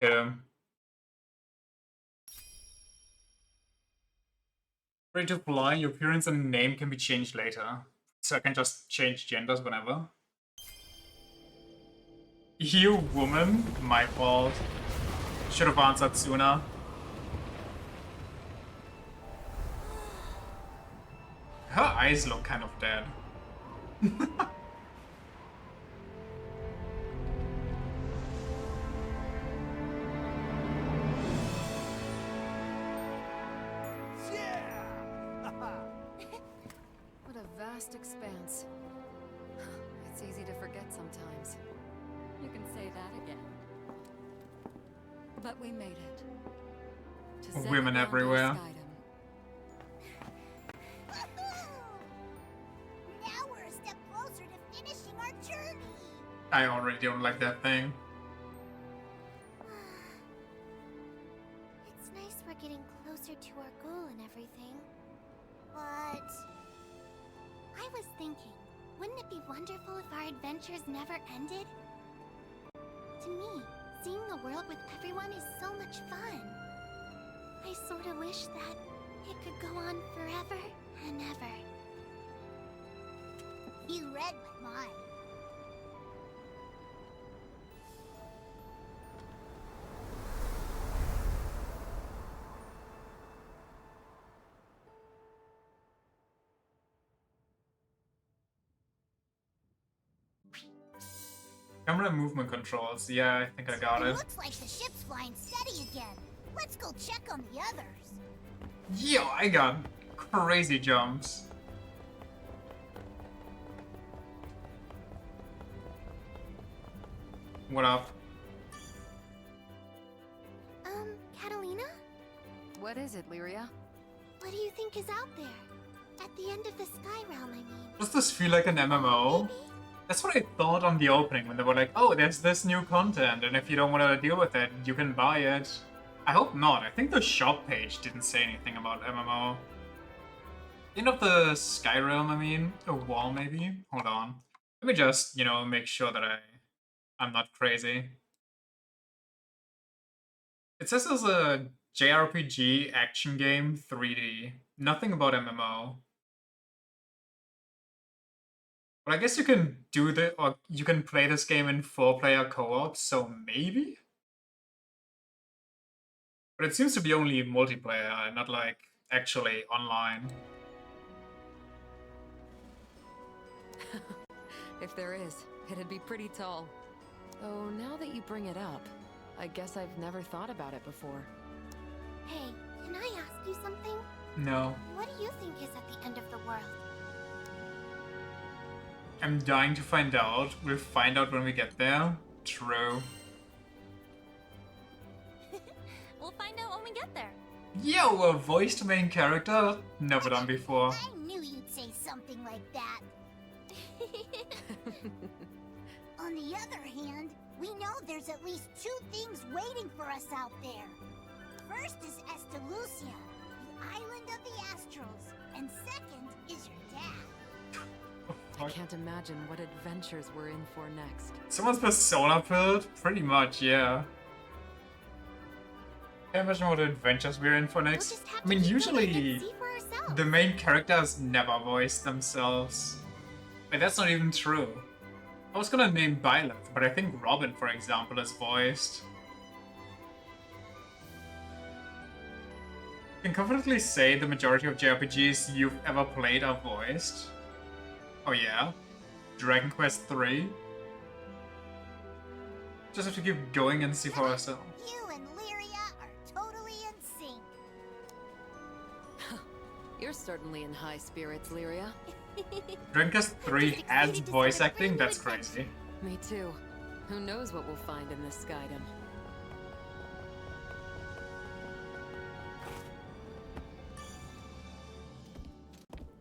Hit him. Ready to fly, your appearance and name can be changed later. So I can just change genders whenever. You woman? My fault. Should have answered sooner. Her eyes look kind of dead. What a vast expanse. It's easy to forget sometimes. You can say that again. But we made it. To set Women down everywhere. Skydom. Now we're a step closer to finishing our journey. I already don't like that thing. It's nice we're getting closer to our goal and everything. But I was thinking, wouldn't it be wonderful if our adventures never ended? To me, seeing the world with everyone is so much fun. I sort of wish that it could go on forever and ever. You read my mind. Camera movement controls. Yeah, I think I got it. Looks like the ship's flying steady again. Let's go check on the others. Yo, I got crazy jumps. What up? Catalina? What is it, Lyria? What do you think is out there? At the end of the Sky Realm, I mean. Does this feel like an MMO? Maybe? That's what I thought on the opening when they were like, oh, there's this new content, and if you don't want to deal with it, you can buy it. I hope not. I think the shop page didn't say anything about MMO. End of the Skyrim, I mean? A wall, maybe? Hold on. Let me just, make sure that I'm not crazy. It says it's a JRPG action game 3D. Nothing about MMO. But I guess you can do or you can play this game in 4-player co-op, so maybe? But it seems to be only multiplayer, not like actually online. If there is, it'd be pretty tall. Though now that you bring it up, I guess I've never thought about it before. Hey, can I ask you something? No. What do you think is at the end of the world? I'm dying to find out. We'll find out when we get there. True. We'll find out when we get there. Yo, a voiced main character? Never done before. I knew you'd say something like that. On the other hand, we know there's at least 2 things waiting for us out there. First is Estalucia, the island of the Astrals, and second is your dad. I can't imagine what adventures we're in for next. Someone's persona build? Pretty much, yeah. Can't imagine what adventures we're in for next. We'll just have I mean, to keep usually going and see for ourselves. the main characters never voice themselves. But that's not even true. I was gonna name Byleth, but I think Robin, for example, is voiced. You can confidently say the majority of JRPGs you've ever played are voiced. Oh yeah? Dragon Quest III? Just have to keep going and see for ourselves. You and Lyria are totally in sync. You're certainly in high spirits, Lyria. Dragon Quest III has voice acting? That's crazy. Me too. Who knows what we'll find in this Skydom?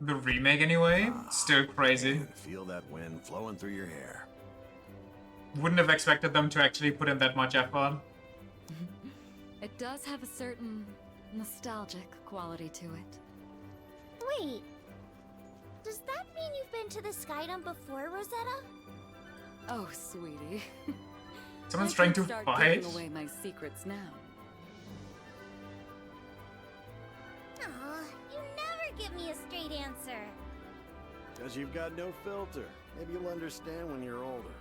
The remake anyway? Still crazy. You can feel that wind flowing through your hair. Wouldn't have expected them to actually put in that much effort. It does have a certain nostalgic quality to it. Wait, does that mean you've been to the Skydom before, Rosetta? Oh, sweetie. Someone's I trying can to start fight? giving away my secrets now. Aw, you never give me a straight answer. Because you've got no filter. Maybe you'll understand when you're older.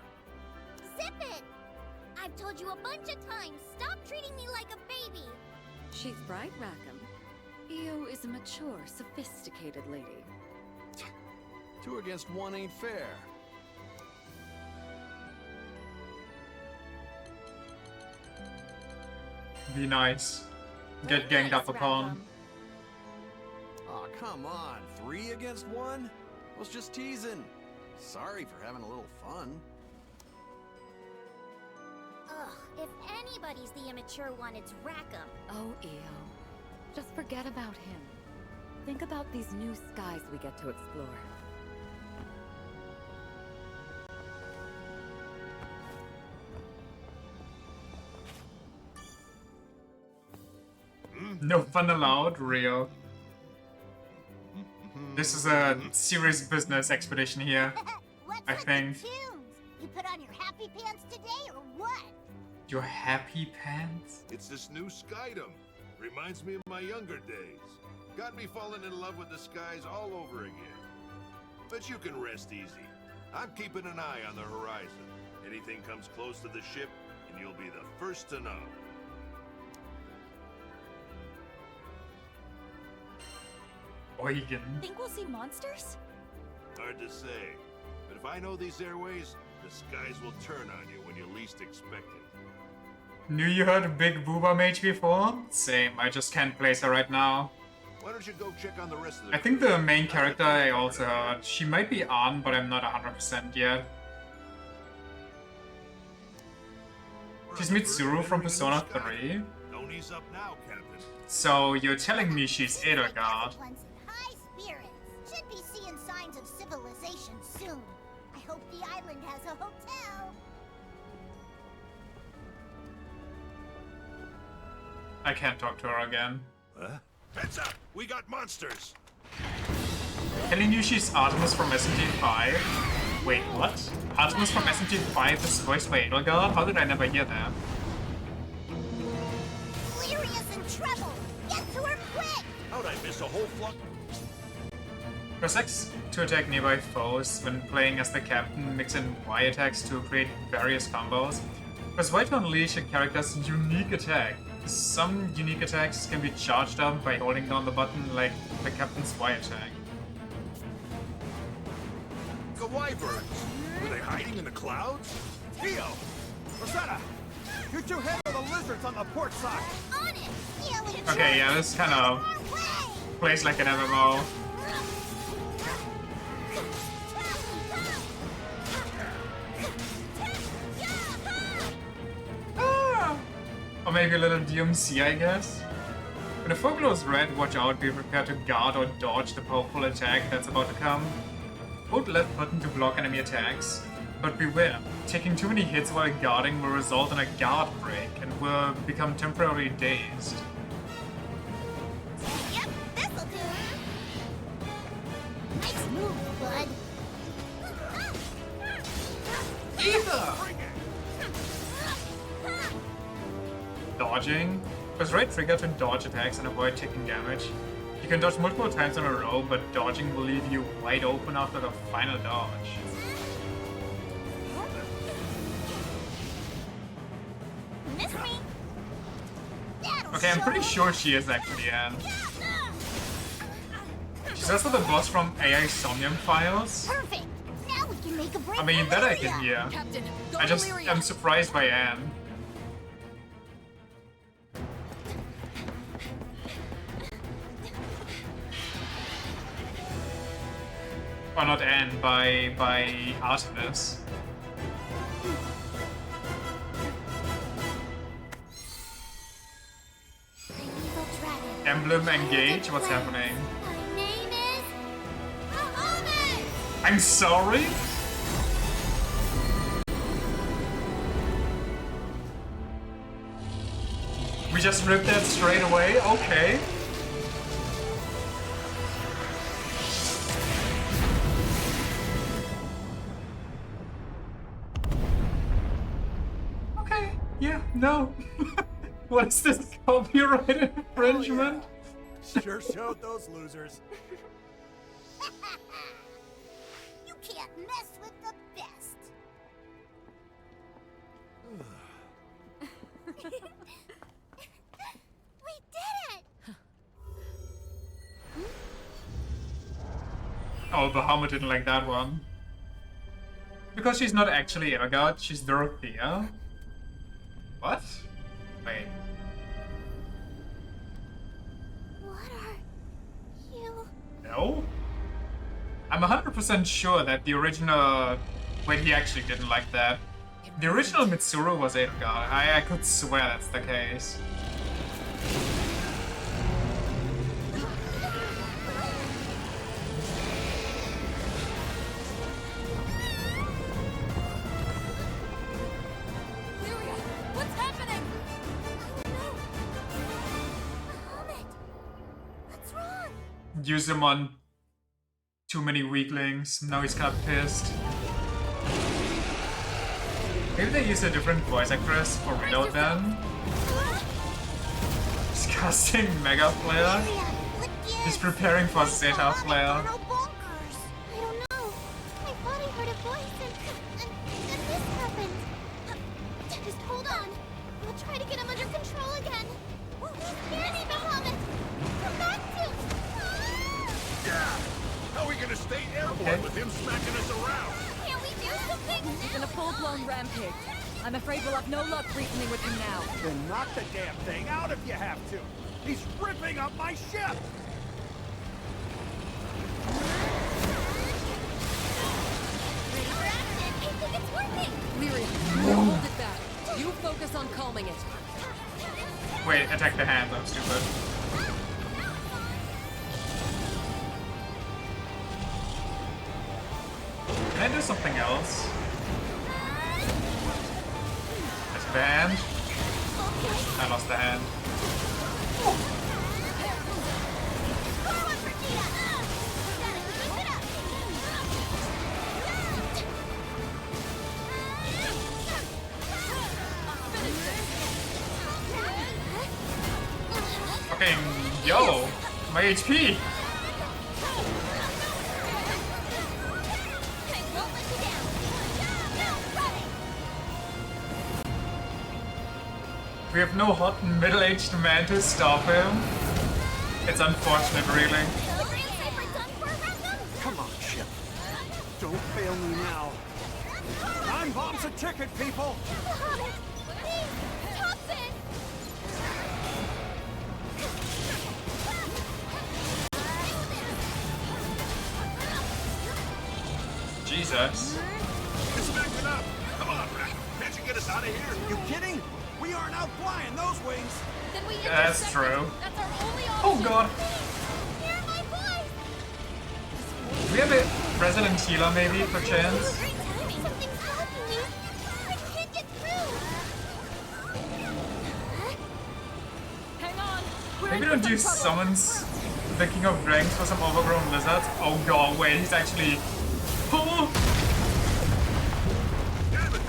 Zip it! I've told you a bunch of times, stop treating me like a baby. She's right, Rackham. Io is a mature, sophisticated lady. 2 against 1 ain't fair. Be nice. Get ganged up upon. Aw, come on. 3 against 1? I was just teasing. Sorry for having a little fun. Ugh, if anybody's the immature one, it's Rackham. Oh, Io. Just forget about him. Think about these new skies we get to explore. No fun allowed, Rio. This is a serious business expedition here. What's I with think. the tunes? You put on your happy pants today, or what? Your happy pants? It's this new Skydom. Reminds me of my younger days. Got me falling in love with the skies all over again. But you can rest easy. I'm keeping an eye on the horizon. Anything comes close to the ship, and you'll be the first to know. Eugen. Think we'll see monsters? Hard to say. But if I know these airways, the skies will turn on you when you least expect it. Knew you heard of Big Booba Mage before? Same, I just can't place her right now. Why don't you go check on the rest of the I think crew? the main character I also heard. She might be on, but I'm not 100% yet. She's Mitsuru from Persona 3. Don't ease up now, Captain. So you're telling me she's Edelgard. Everyone's in high spirits. Should be seeing signs of civilization soon. I hope the island has a hotel. I can't talk to her again. Huh? Heads up! We got monsters! Telling you she's Artemis from SMT5? Wait, what? Artemis from SMT5 is voiced by Edelgard? How did I never hear that? trouble! Get to her quick! How'd I miss a whole flock? Press X to attack nearby foes. When playing as the captain, mix in Y attacks to create various combos. Press Y to unleash a character's unique attack. Some unique attacks can be charged up by holding down the button, like the captain's Y attack. The wyverns. Were they hiding in the clouds? Theo! Rosetta! You two handle the lizards on the port side! On it! Okay, yeah, this kind of plays like an MMO. Or maybe a little DMC, I guess. When the foe glows red, watch out, be prepared to guard or dodge the powerful attack that's about to come. Hold left button to block enemy attacks, but beware, taking too many hits while guarding will result in a guard break and will become temporarily dazed. Yep, this'll do. Nice move, bud. Either! Dodging. Press right trigger to dodge attacks and avoid taking damage. You can dodge multiple times in a row, but dodging will leave you wide open after the final dodge. Miss me? Okay, I'm pretty sure she is actually Anne. She's also the boss from AI Somnium Files. Perfect. Now we can make a break. I mean, that I can hear. Captain, go I just Illyria. am surprised by Anne. Or not Anne, by Artemis. Emblem engage? What's happening? My name is Bahamut. I'm sorry? We just ripped that straight away? Okay. Okay, yeah, no. What is this copyright infringement? Sure showed those losers. You can't mess with the best. We did it! Oh, Bahamut didn't like that one. Because she's not actually Elgard, she's Dorothea. What? Wait. What are you? No? I'm 100% sure that the original... Wait, he actually didn't like that. The original Mitsuru was Elgard. I could swear that's the case. Illyria, what's happening? Bahamut! What's wrong? Use him on too many weaklings. Now he's kind of pissed. Maybe they use a different voice actress for real then? He's casting Mega Flare. He's preparing for Zeta Flare. I don't know. I thought I heard a voice and this happened. Just hold on. We'll try to get him under control again. Hear me, Bahamut. Come back to. Yeah! How are we gonna stay airborne with him smacking us around? Can we do something? He's in a full-blown rampage. I'm afraid we'll have no luck reasoning with him now. Then knock the damn thing out if you have to. He's ripping up my ship. Ready for action? I think it's working. Illyria, hold it back. You focus on calming it. Wait, attack the hand, I'm stupid. Can I do something else? That's the hand. I lost the hand. Forward, Vegeta. Gotta keep it up. Fucking yo, my HP. We have no hot middle-aged man to stop him. It's unfortunate, really. Come on, Chip. Don't fail me now. Time bomb's a ticket, people! Jesus. Disconnect it up! Come on, Rat. Can't you get us out of here? You kidding? We aren't out flying those wings! Then we That's intercept true. it. That's our only option. Oh god. Hear my voice! Do we have a resident healer maybe, per chance? Great timing. Something's blocking me. I can't get through. Hang on. We're Maybe in don't for use some trouble. summons the King of Dragons for some overgrown lizards. Oh god, wait, he's actually... Oh! Damn it!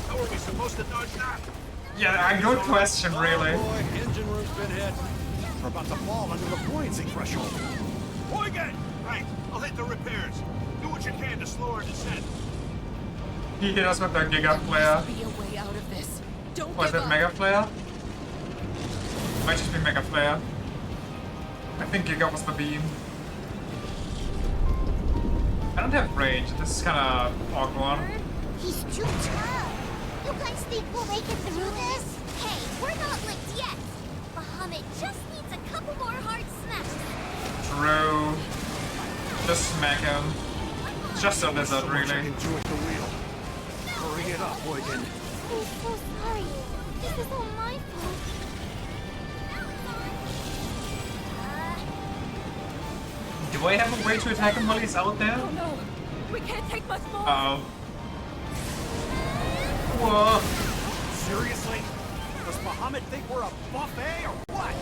How are we supposed to dodge that? Yeah, good question, really. Oh boy, engine room's been hit. We're about to fall under the buoyancy threshold. Boygan! Right, I'll hit the repairs. Do what you can to slow our descent. He hit us with the Giga Flare. Be a way out of this. Don't Was give it up. Mega Flare? Might just be Mega Flare. I think Giga was the beam. I don't have range, this is kinda awkward. He's too tough. You guys think we'll make it through this? Hey, we're not licked yet. Bahamut just needs a couple more hard smacks. True. Just smack him. Just a lizard, So much I really. can do at the wheel. Hurry it up, Boygan. I'm so sorry. This is all my fault. Do I have a way to attack him while he's out there? Oh no. We can't take much more. Uh-oh. Whoa. Seriously? Does Bahamut think we're a buffet or what?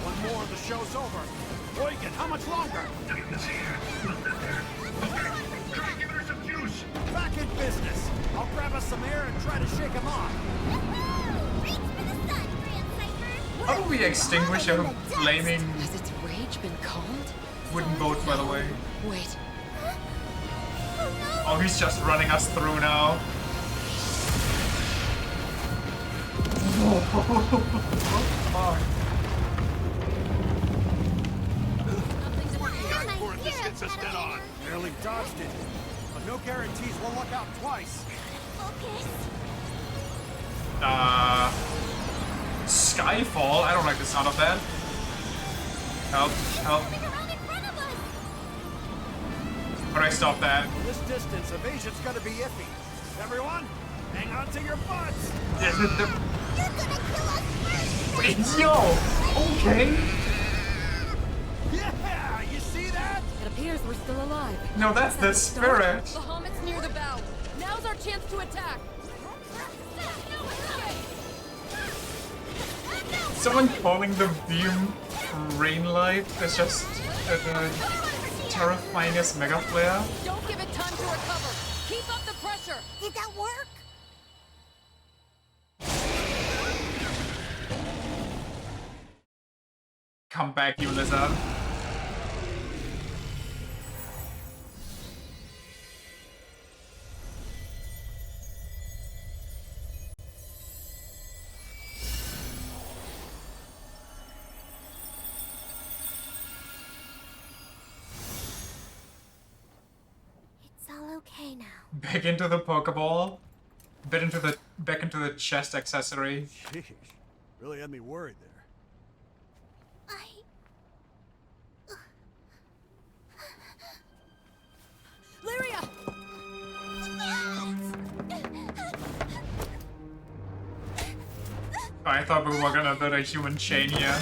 One more and the show's over. Boygan, how much longer? Try giving her some juice. Back in business. I'll grab us some air and try to shake him off. Reach for the sun, Grand Cypher. How do we extinguish a flaming Has its rage been calmed? wooden boat, by the way? Wait. Oh, he's just running us through now. Oh, Working hard for it, this hits us dead on. Barely dodged it. But no guarantees we'll look out twice. Focus. Skyfall? I don't like the sound of that. Help, help. Coming around in front of us. How do I stop that? From this distance, evasion's gonna be iffy. Everyone, hang on to your butts. You're gonna kill us first. Wait, yo! Okay. Yeah, you see that? It appears we're still alive. No, that's the spirit. Bahamut's near the bow. Now's our chance to attack. Someone calling the beam rain light is just the terrifyingest mega flare. Don't give it time to recover. Keep up the pressure. Did that work? Come back, you lizard. It's all okay now. Back into the Pokeball. Back into the chest accessory. Jeez, really had me worried there. Lyria! I thought we were gonna build a human chain here.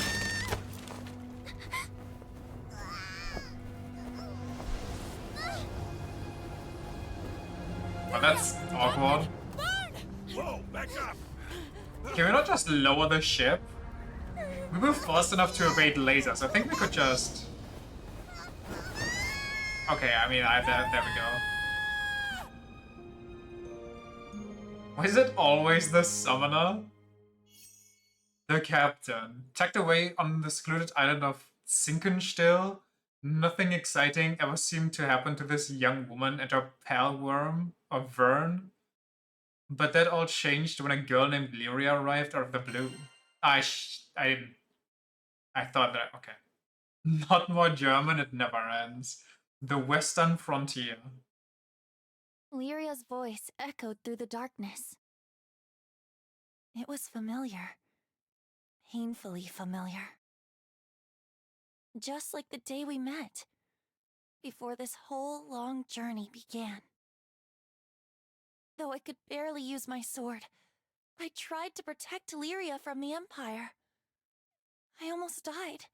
Well, that's awkward. Whoa, back up. Can we not just lower the ship? We were fast enough to evade lasers. I think we could just... Okay, I mean, there we go. Why is it always the summoner? The captain. Tucked away on the secluded island of Sinkenstill, nothing exciting ever seemed to happen to this young woman and her pal worm, or Vern. But that all changed when a girl named Lyria arrived out of the blue. I thought that, okay. Not more German, it never ends. The Western Frontier. Lyria's voice echoed through the darkness. It was familiar. Painfully familiar. Just like the day we met, before this whole long journey began. Though I could barely use my sword, I tried to protect Lyria from the Empire. I almost died.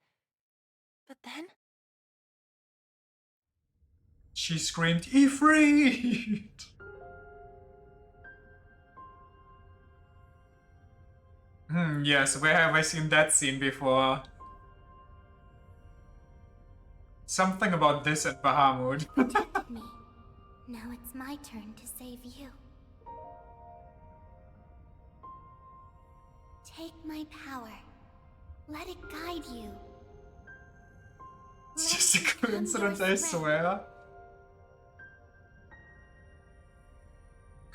But then... She screamed, Ifrit! Yes, where have I seen that scene before? Something about this at Bahamut. Protected me. Now it's my turn to save you. Take my power. Let it guide you. It's just a coincidence, I swear.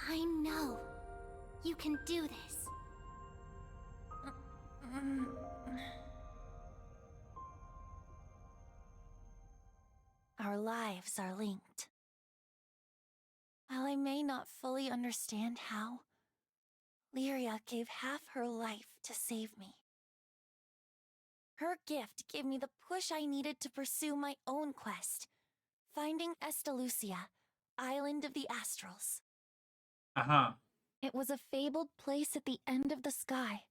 I know. You can do this. Our lives are linked. While I may not fully understand how, Lyria gave half her life to save me. Her gift gave me the push I needed to pursue my own quest, finding Estalucia, Island of the Astrals. Uh-huh. It was a fabled place at the end of the sky,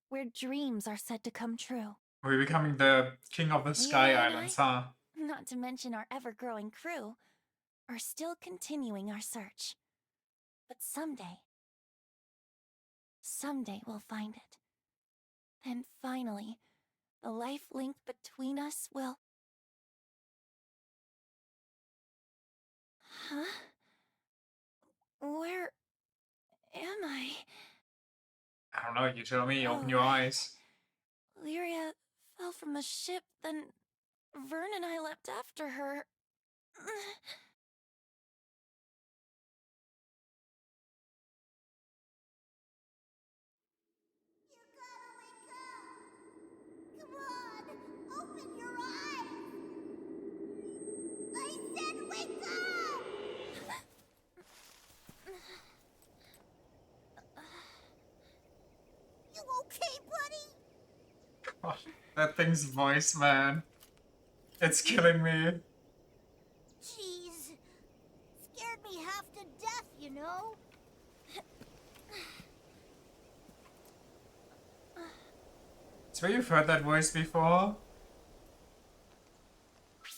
where dreams are said to come true. We're becoming the king of the Sky Lyria and Islands, I, huh? not to mention our ever-growing crew, are still continuing our search. But someday we'll find it. Then finally, the life link between us will... Huh? Where am I? I don't know, you tell me, open Oh, your right. eyes. Lyria fell from the ship, then Vern and I leapt after her. Come on! Open your eyes! I said wake up! You okay, buddy? Gosh, that thing's voice, man. It's killing me. Jeez. Scared me half to death, you know? Swear you've heard that voice before?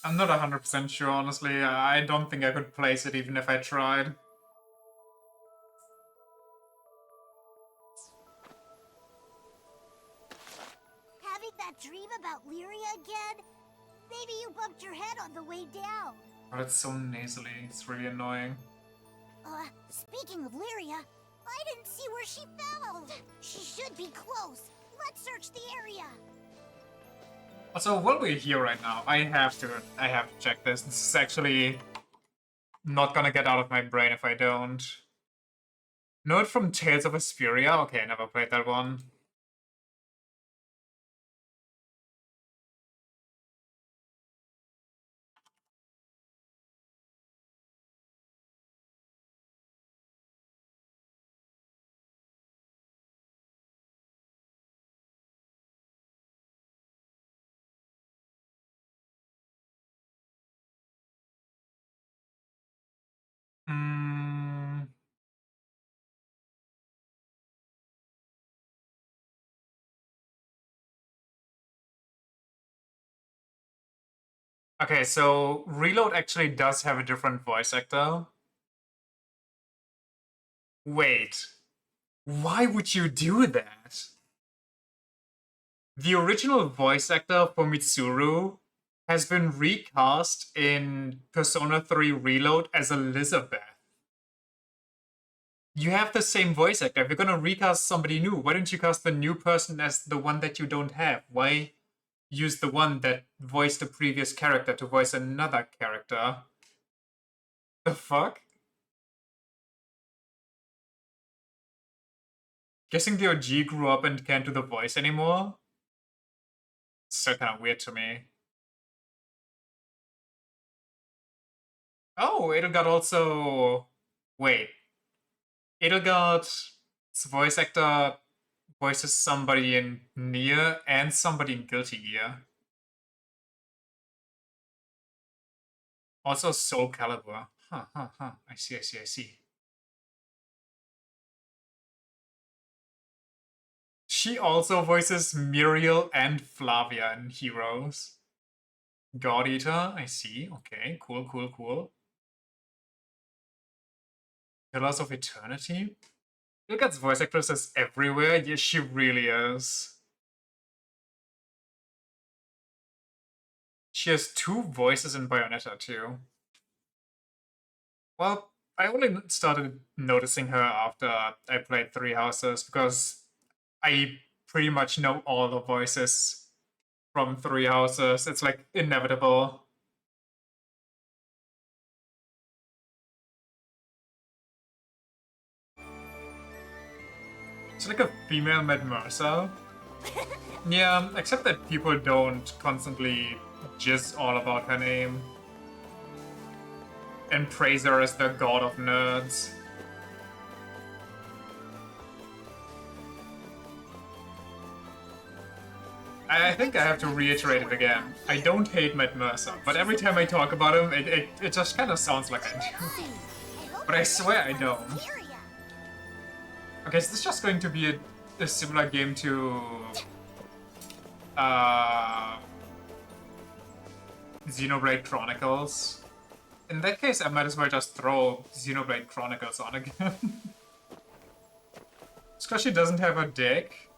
I'm not 100% sure, honestly. I don't think I could place it even if I tried. Having that dream about Lyria again? Maybe you bumped your head on the way down. But it's so nasally, it's really annoying. Speaking of Lyria, I didn't see where she fell. She should be close. Let's search the area. Also, while we're here right now, I have to check this. This is actually not gonna get out of my brain if I don't. Note from Tales of Vesperia? Okay, I never played that one. Hmm. Okay, so Reload actually does have a different voice actor. Wait, why would you do that? The original voice actor for Mitsuru has been recast in Persona 3 Reload as Elizabeth. You have the same voice actor. If you're gonna recast somebody new, why don't you cast the new person as the one that you don't have? Why use the one that voiced the previous character to voice another character? The fuck? Guessing the OG grew up and can't do the voice anymore? So kind of weird to me. Oh, Edelgard also... Wait. Edelgard's voice actor voices somebody in Nier and somebody in Guilty Gear. Also Soul Calibur. Huh. I see. She also voices Muriel and Flavia in Heroes. God Eater, I see. Okay, cool. Pillars of Eternity? Edelgard's voice actress is everywhere. Yes, she really is. She has 2 voices in Bayonetta too. Well, I only started noticing her after I played Three Houses because I pretty much know all the voices from Three Houses. It's like inevitable. It's like a female Matt Mercer. Yeah, except that people don't constantly jizz all about her name and praise her as the god of nerds. I think I have to reiterate it again. I don't hate Matt Mercer, but every time I talk about him, it just kind of sounds like I do. But I swear I don't. Okay, so this is just going to be a similar game to Xenoblade Chronicles. In that case, I might as well just throw Xenoblade Chronicles on again. It's because she doesn't have a deck.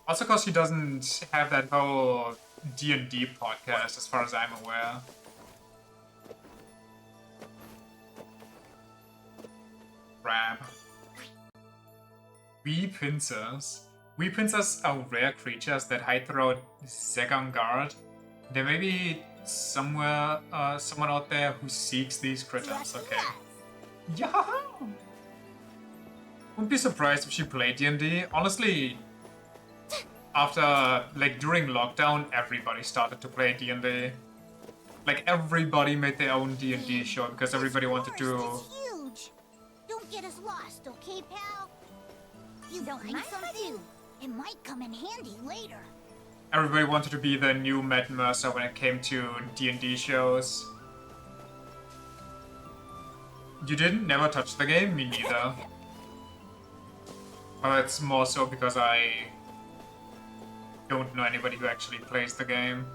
Also because she doesn't have that whole D&D podcast, as far as I'm aware. Ram. Wee pincers. Wee pincers are rare creatures that hide throughout Zegangard. There may be someone out there who seeks these critters. Okay. Yeah. Wouldn't be surprised if she played D&D. Honestly, after, like, during lockdown, everybody started to play D&D. Like, everybody made their own D&D show because everybody wanted to... Huge. Don't get us lost, okay, pal? You don't find something? It might come in handy later. Everybody wanted to be the new Matt Mercer when it came to D&D shows. You didn't? Never touch the game? Me neither. But it's more so because I don't know anybody who actually plays the game.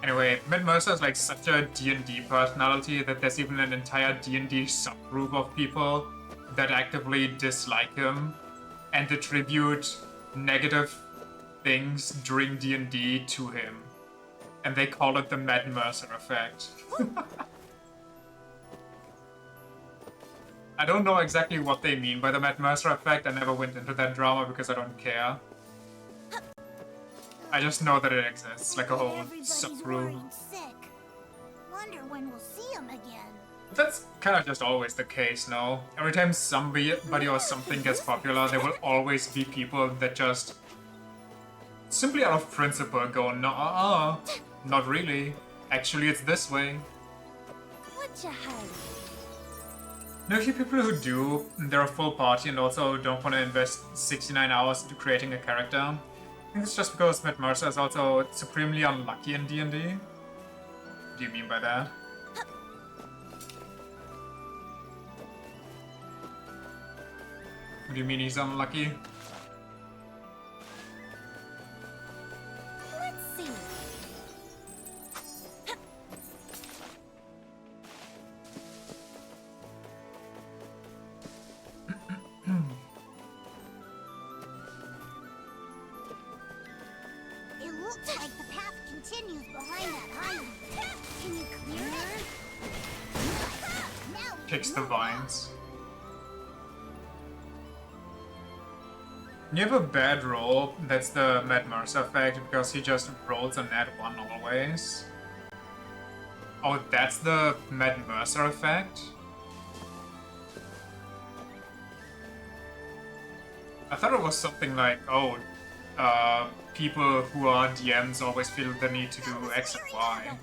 Anyway, Matt Mercer is like such a D&D personality that there's even an entire D&D subgroup of people that actively dislike him and attribute negative things during D&D to him. And they call it the Matt Mercer effect. I don't know exactly what they mean by the Matt Mercer effect. I never went into that drama because I don't care. I just know that it exists, like a whole subgroup. Sick. Wonder when we'll see him again. That's kind of just always the case, no? Every time somebody or something gets popular, there will always be people that just simply out of principle go, no, not really. Actually, it's this way. What you hiding? There are a few people who do, they're a full party and also don't want to invest 69 hours into creating a character. I think it's just because Matt Mercer is also supremely unlucky in D&D. What do you mean by that? What do you mean he's unlucky? Let's see. behind that highway. Can you clear it? Now we Kicks can the move on. vines. When you have a bad roll, that's the Mad Mercer effect, because he just rolls a nat 1 always. Oh, that's the Mad Mercer effect? I thought it was something like, oh, people who are DMs always feel the need to do X and Y.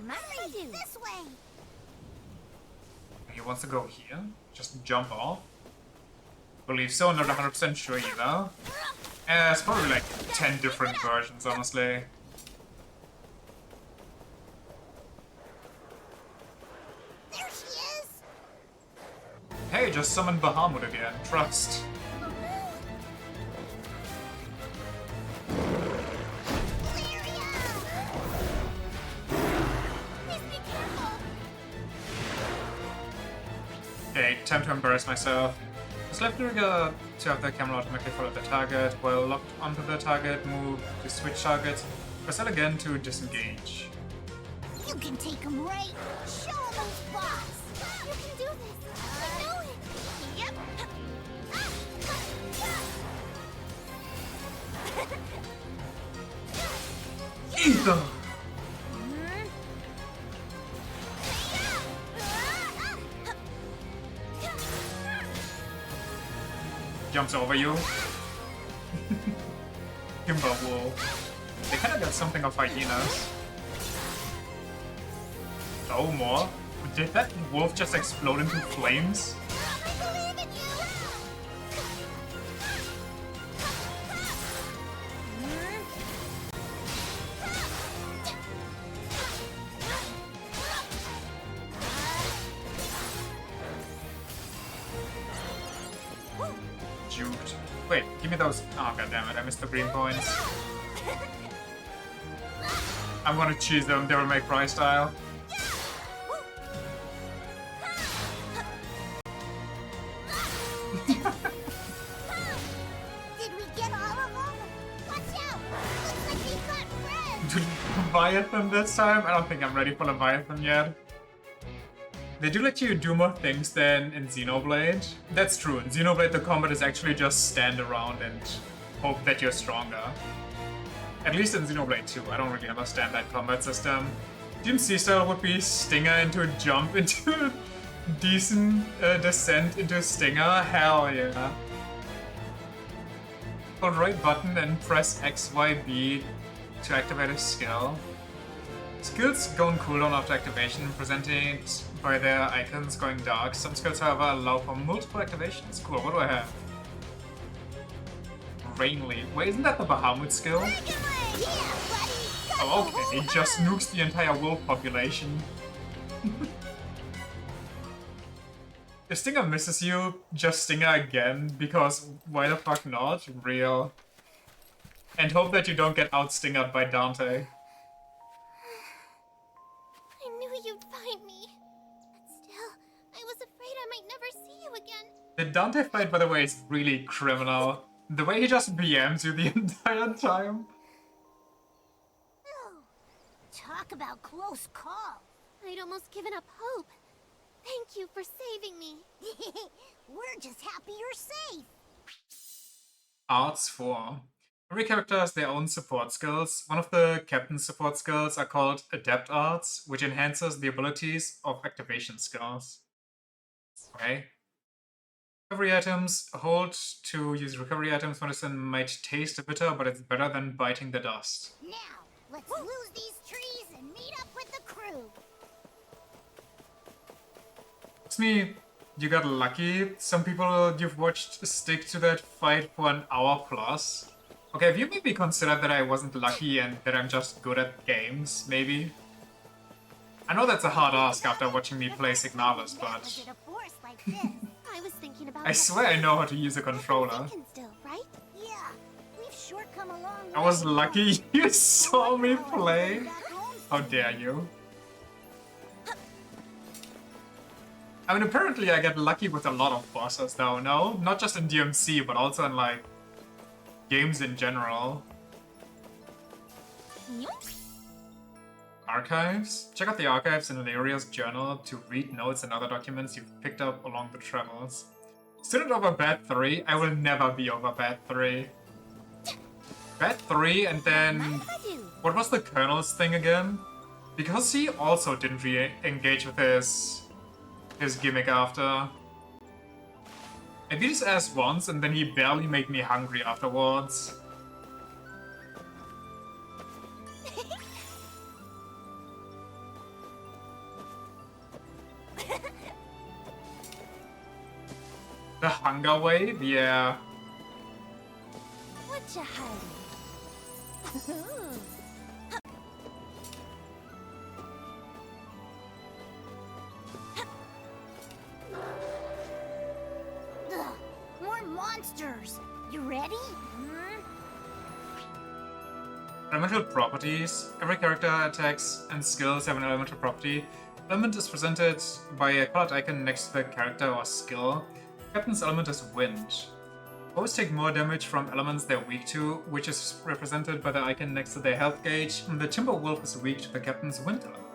This way. He wants to go here? Just jump off? Believe so, not 100% sure either. It's probably like 10 different versions, honestly. There she is. Hey, just summon Bahamut again. Trust. Okay, time to embarrass myself. Just left trigger to have the camera automatically follow the target. While locked onto the target, move to switch targets. Press L again to disengage. You can take him right. Show him who's boss. You can do this. I know it. Yep. Ether! Jumps over you. Kimber Wolf. They kinda got something of hyenas. Oh, more? Did that wolf just explode into flames? Juked. Wait, give me those. Oh, goddammit, I missed the green points. I'm gonna choose them, Devil May Cry style. Did we get all of them? Watch out! Looks like we've got friends! Leviathan this time? I don't think I'm ready for Leviathan yet. They do let you do more things than in Xenoblade. That's true. In Xenoblade, the combat is actually just stand around and hope that you're stronger. At least in Xenoblade 2, I don't really understand that combat system. DMC style would be Stinger into jump into decent descent into Stinger. Hell yeah. Hold right button and press XYB to activate a skill. Skills go on cooldown after activation, presented by their icons going dark. Some skills, however, allow for multiple activations. Cool, what do I have? Rain Leaf. Wait, isn't that the Bahamut skill? Oh, okay. It just nukes the entire wolf population. If Stinger misses you, just Stinger again, because why the fuck not? Real. And hope that you don't get out-stingered by Dante. I knew you'd find me. But still, I was afraid I might never see you again. The Dante fight, by the way, is really criminal. The way he just BMs you the entire time. Oh, talk about close call. I'd almost given up hope. Thank you for saving me. We're just happy you're safe. Arts 4. Every character has their own support skills. One of the captain's support skills are called Adept Arts, which enhances the abilities of activation skills. Okay. Recovery items. Hold to use recovery items. Medicine might taste bitter, but it's better than biting the dust. Now, let's lose these trees and meet up with the crew. It's me. You got lucky. Some people you've watched stick to that fight for an hour plus. Okay, have you maybe considered that I wasn't lucky and that I'm just good at games, maybe? I know that's a hard ask after watching me play Signalis, but I was thinking about I swear I know how to use a controller. Still, right? Yeah, we've sure come a long way. I was lucky you saw me play. How dare you? I mean, apparently I get lucky with a lot of bosses though, no? Not just in DMC, but also in, like, games in general. archives. Check out the archives in Illyria's journal to read notes and other documents you've picked up along the travels. Student over bad 3? I will never be over bad 3. Bad 3 and then... What was the Colonel's thing again? Because he also didn't re-engage with his gimmick after. I beat his ass once and then he barely made me hungry afterwards. The hunger wave? Yeah. What you hiding? Ugh, more monsters. You ready? Elemental properties. Every character attacks and skills have an elemental property. Element is presented by a colored icon next to the character or skill. Captain's element is wind. Foes take more damage from elements they're weak to, which is represented by the icon next to their health gauge. The Timber Wolf is weak to the captain's wind element.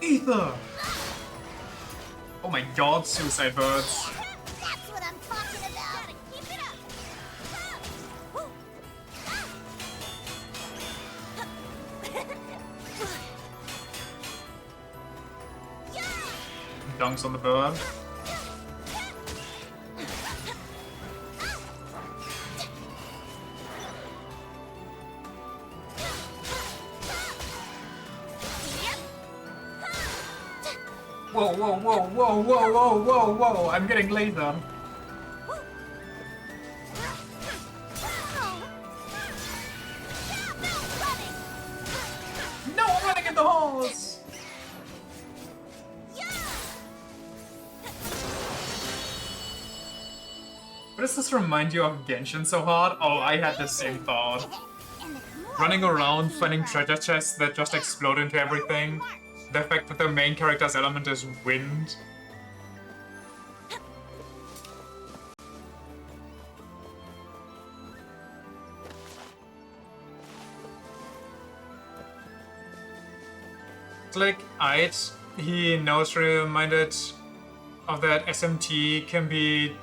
Ether! Oh my god, suicide birds. That's what I'm talking about. Keep it up. Dunks on the bird. Whoa, whoa, whoa, whoa, whoa, whoa, whoa, whoa! I'm getting lasered. No, I'm running in the halls! What does this remind you of Genshin so hard? Oh, I had the same thought. Running around, finding treasure chests that just explode into everything. The fact that the main character's element is wind. Like Ait, he knows reminded of that SMT can be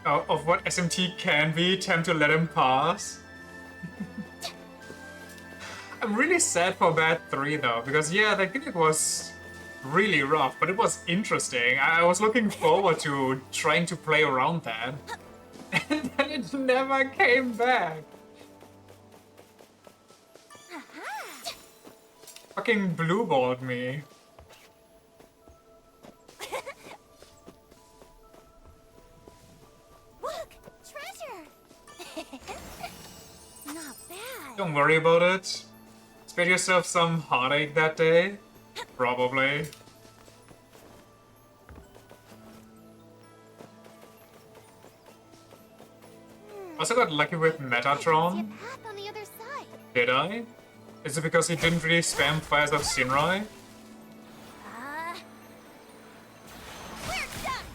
of what SMT can be, time to let him pass. I'm really sad for Bad 3 though, because yeah, I think it was really rough, but it was interesting. I was looking forward to trying to play around that. And then it never came back. Fucking blue-balled me. Look, treasure. Not bad. Don't worry about it. Spare yourself some heartache that day? Probably. Also got lucky with Metatron. Path on the other side. Did I? Is it because he didn't really spam Fires of Sinrai? We're done.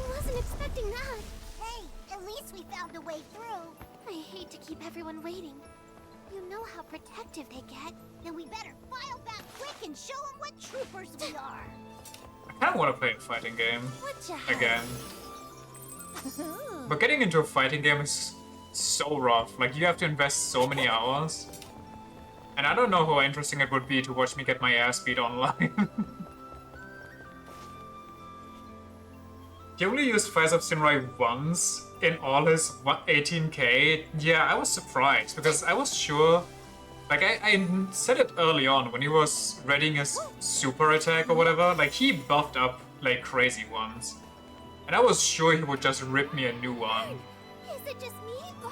Wasn't expecting that. Hey, at least we found a way through. I hate to keep everyone waiting. You know how protective they get. Then we better file back quick and show them what troopers we are. I kinda wanna play a fighting game. What you hiding? Again. But getting into a fighting game is so rough. Like, you have to invest so many hours. And I don't know how interesting it would be to watch me get my ass beat online. He only used Fires of Sinrai once in all his 18k. Yeah, I was surprised because I was sure... Like, I said it early on when he was readying his super attack or whatever. Like, he buffed up like crazy once. And I was sure he would just rip me a new one. Is it just me or...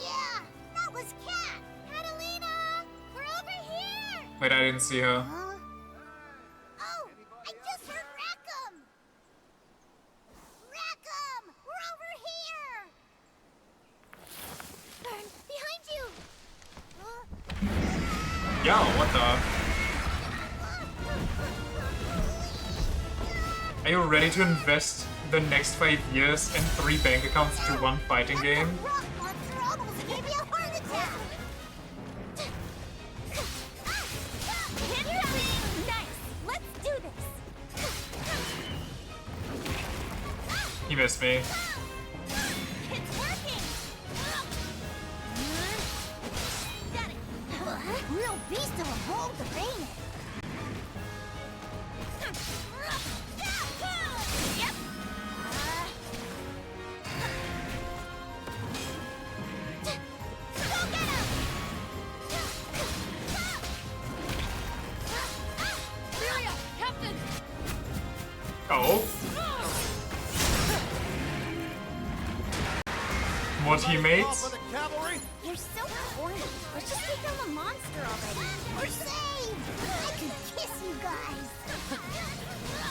Yeah, that was Kat. Catalina, we're over here. Wait, I didn't see her. Huh? Oh, I just heard Rackham. Rackham, we're over here. Burn, behind you. Yo, what the? Are you ready to invest the next 5 years and 3 bank accounts to one fighting game? Rock monster almost gave me a heart attack! Hit me! Nice! Let's do this! He missed me. It's working! Got it! Real beast of a mold to paint it! Yep! Go get him! Syria, Captain! Oh. More teammates? For the cavalry? You're so corny. Let's just take down the monster already. We're saved! I can kiss you guys!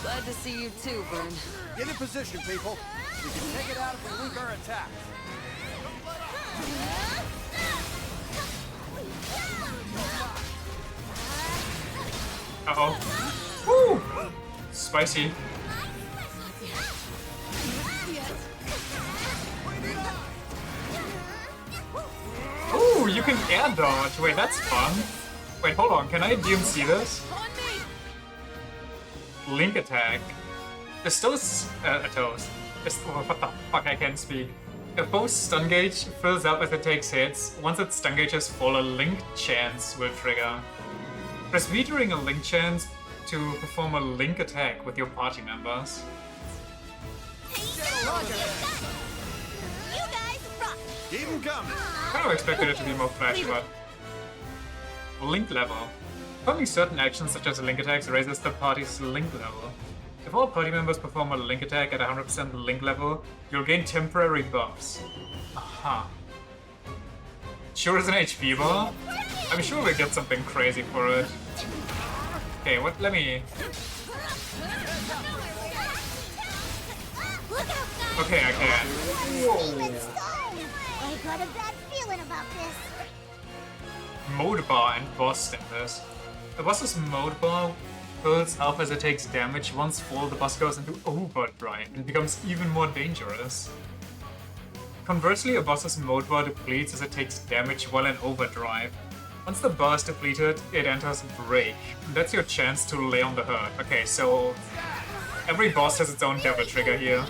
Glad to see you too, Vern. Get in position, people. We can take it out if we link our attacks. Uh-oh. Woo! Spicy. Ooh, you can air dodge. Wait, that's fun. Wait, hold on. Can I DMC this? On me! Link attack. It's still a toast. Oh, what the fuck, I can't speak. If both stun gauge fills up as it takes hits, once its stun gauge is full, a link chance will trigger. Press V during a link chance to perform a link attack with your party members. You guys rock! Keep 'em coming. Kind of expected it to be more flashy, but... Link level. Performing certain actions such as link attacks raises the party's link level. If all party members perform a link attack at 100% link level, you'll gain temporary buffs. Aha. Sure is an HP bar? I'm sure we'll get something crazy for it. Okay, what? Let me... Look out, guys! Okay, I can. Even stone! I got a bad feeling about this. Mode bar and boss status. The boss's mode bar builds up as it takes damage. Once full, the boss goes into overdrive and becomes even more dangerous. Conversely, a boss's mode bar depletes as it takes damage while in overdrive. Once the bar is depleted, it enters break. That's your chance to lay on the hurt. Okay, so every boss has its own devil trigger here.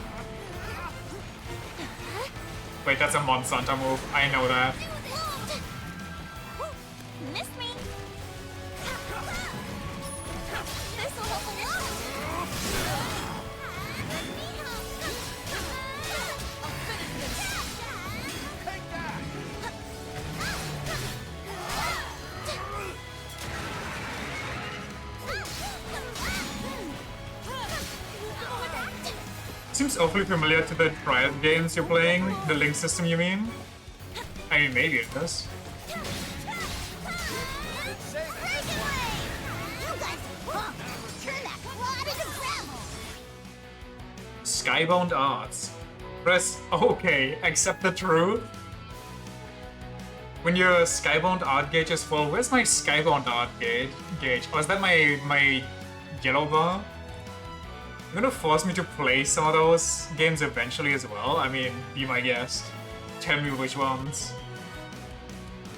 Wait, that's a Monsanto move. I know that. Miss me! This'll help a lot! Take that! Seems awfully familiar to the Triad games you're playing. The Link system, you mean? I mean, maybe it does. Skybound Arts. Press OK, accept the truth. When your Skybound Art gauge is full, where's my Skybound Art gauge? Or is that my yellow bar? You're gonna force me to play some of those games eventually as well? I mean, be my guest. Tell me which ones.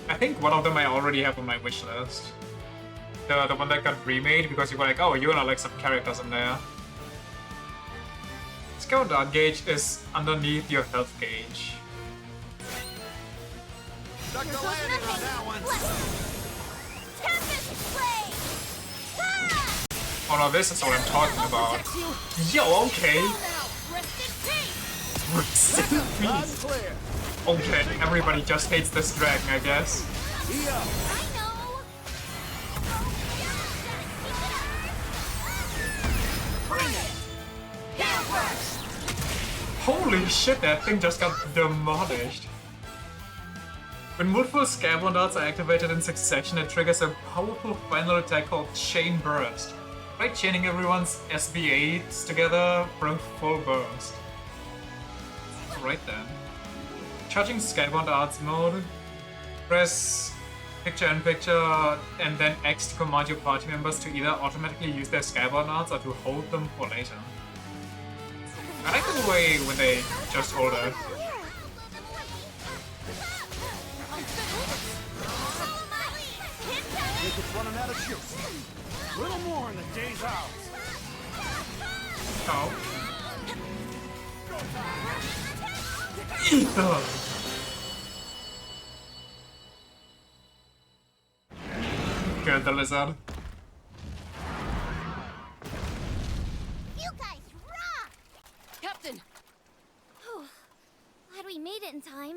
I think one of them I already have on my wish list. The one that got remade because you were like, oh, you're gonna like some characters in there. Scout Art gauge is underneath your health gauge. Stuck the landing on that one. Oh no, this is what I'm talking about. Yo, okay. Rest in peace. Clear. Okay, everybody just hates this dragon, I guess. Holy shit, that thing just got demolished. When multiple Skybound Arts are activated in succession, it triggers a powerful final attack called Chain Burst. Try chaining everyone's SB8s together for a full burst. Right then. Charging Skybound Arts mode, press picture-in-picture and then X to command your party members to either automatically use their Skybound Arts or to hold them for later. the way when they just older. Think it's running out of juice. Little more in the day's hours. Oh. Ether. Good, the lizard. You guys rock! Captain! Whew. Glad we made it in time.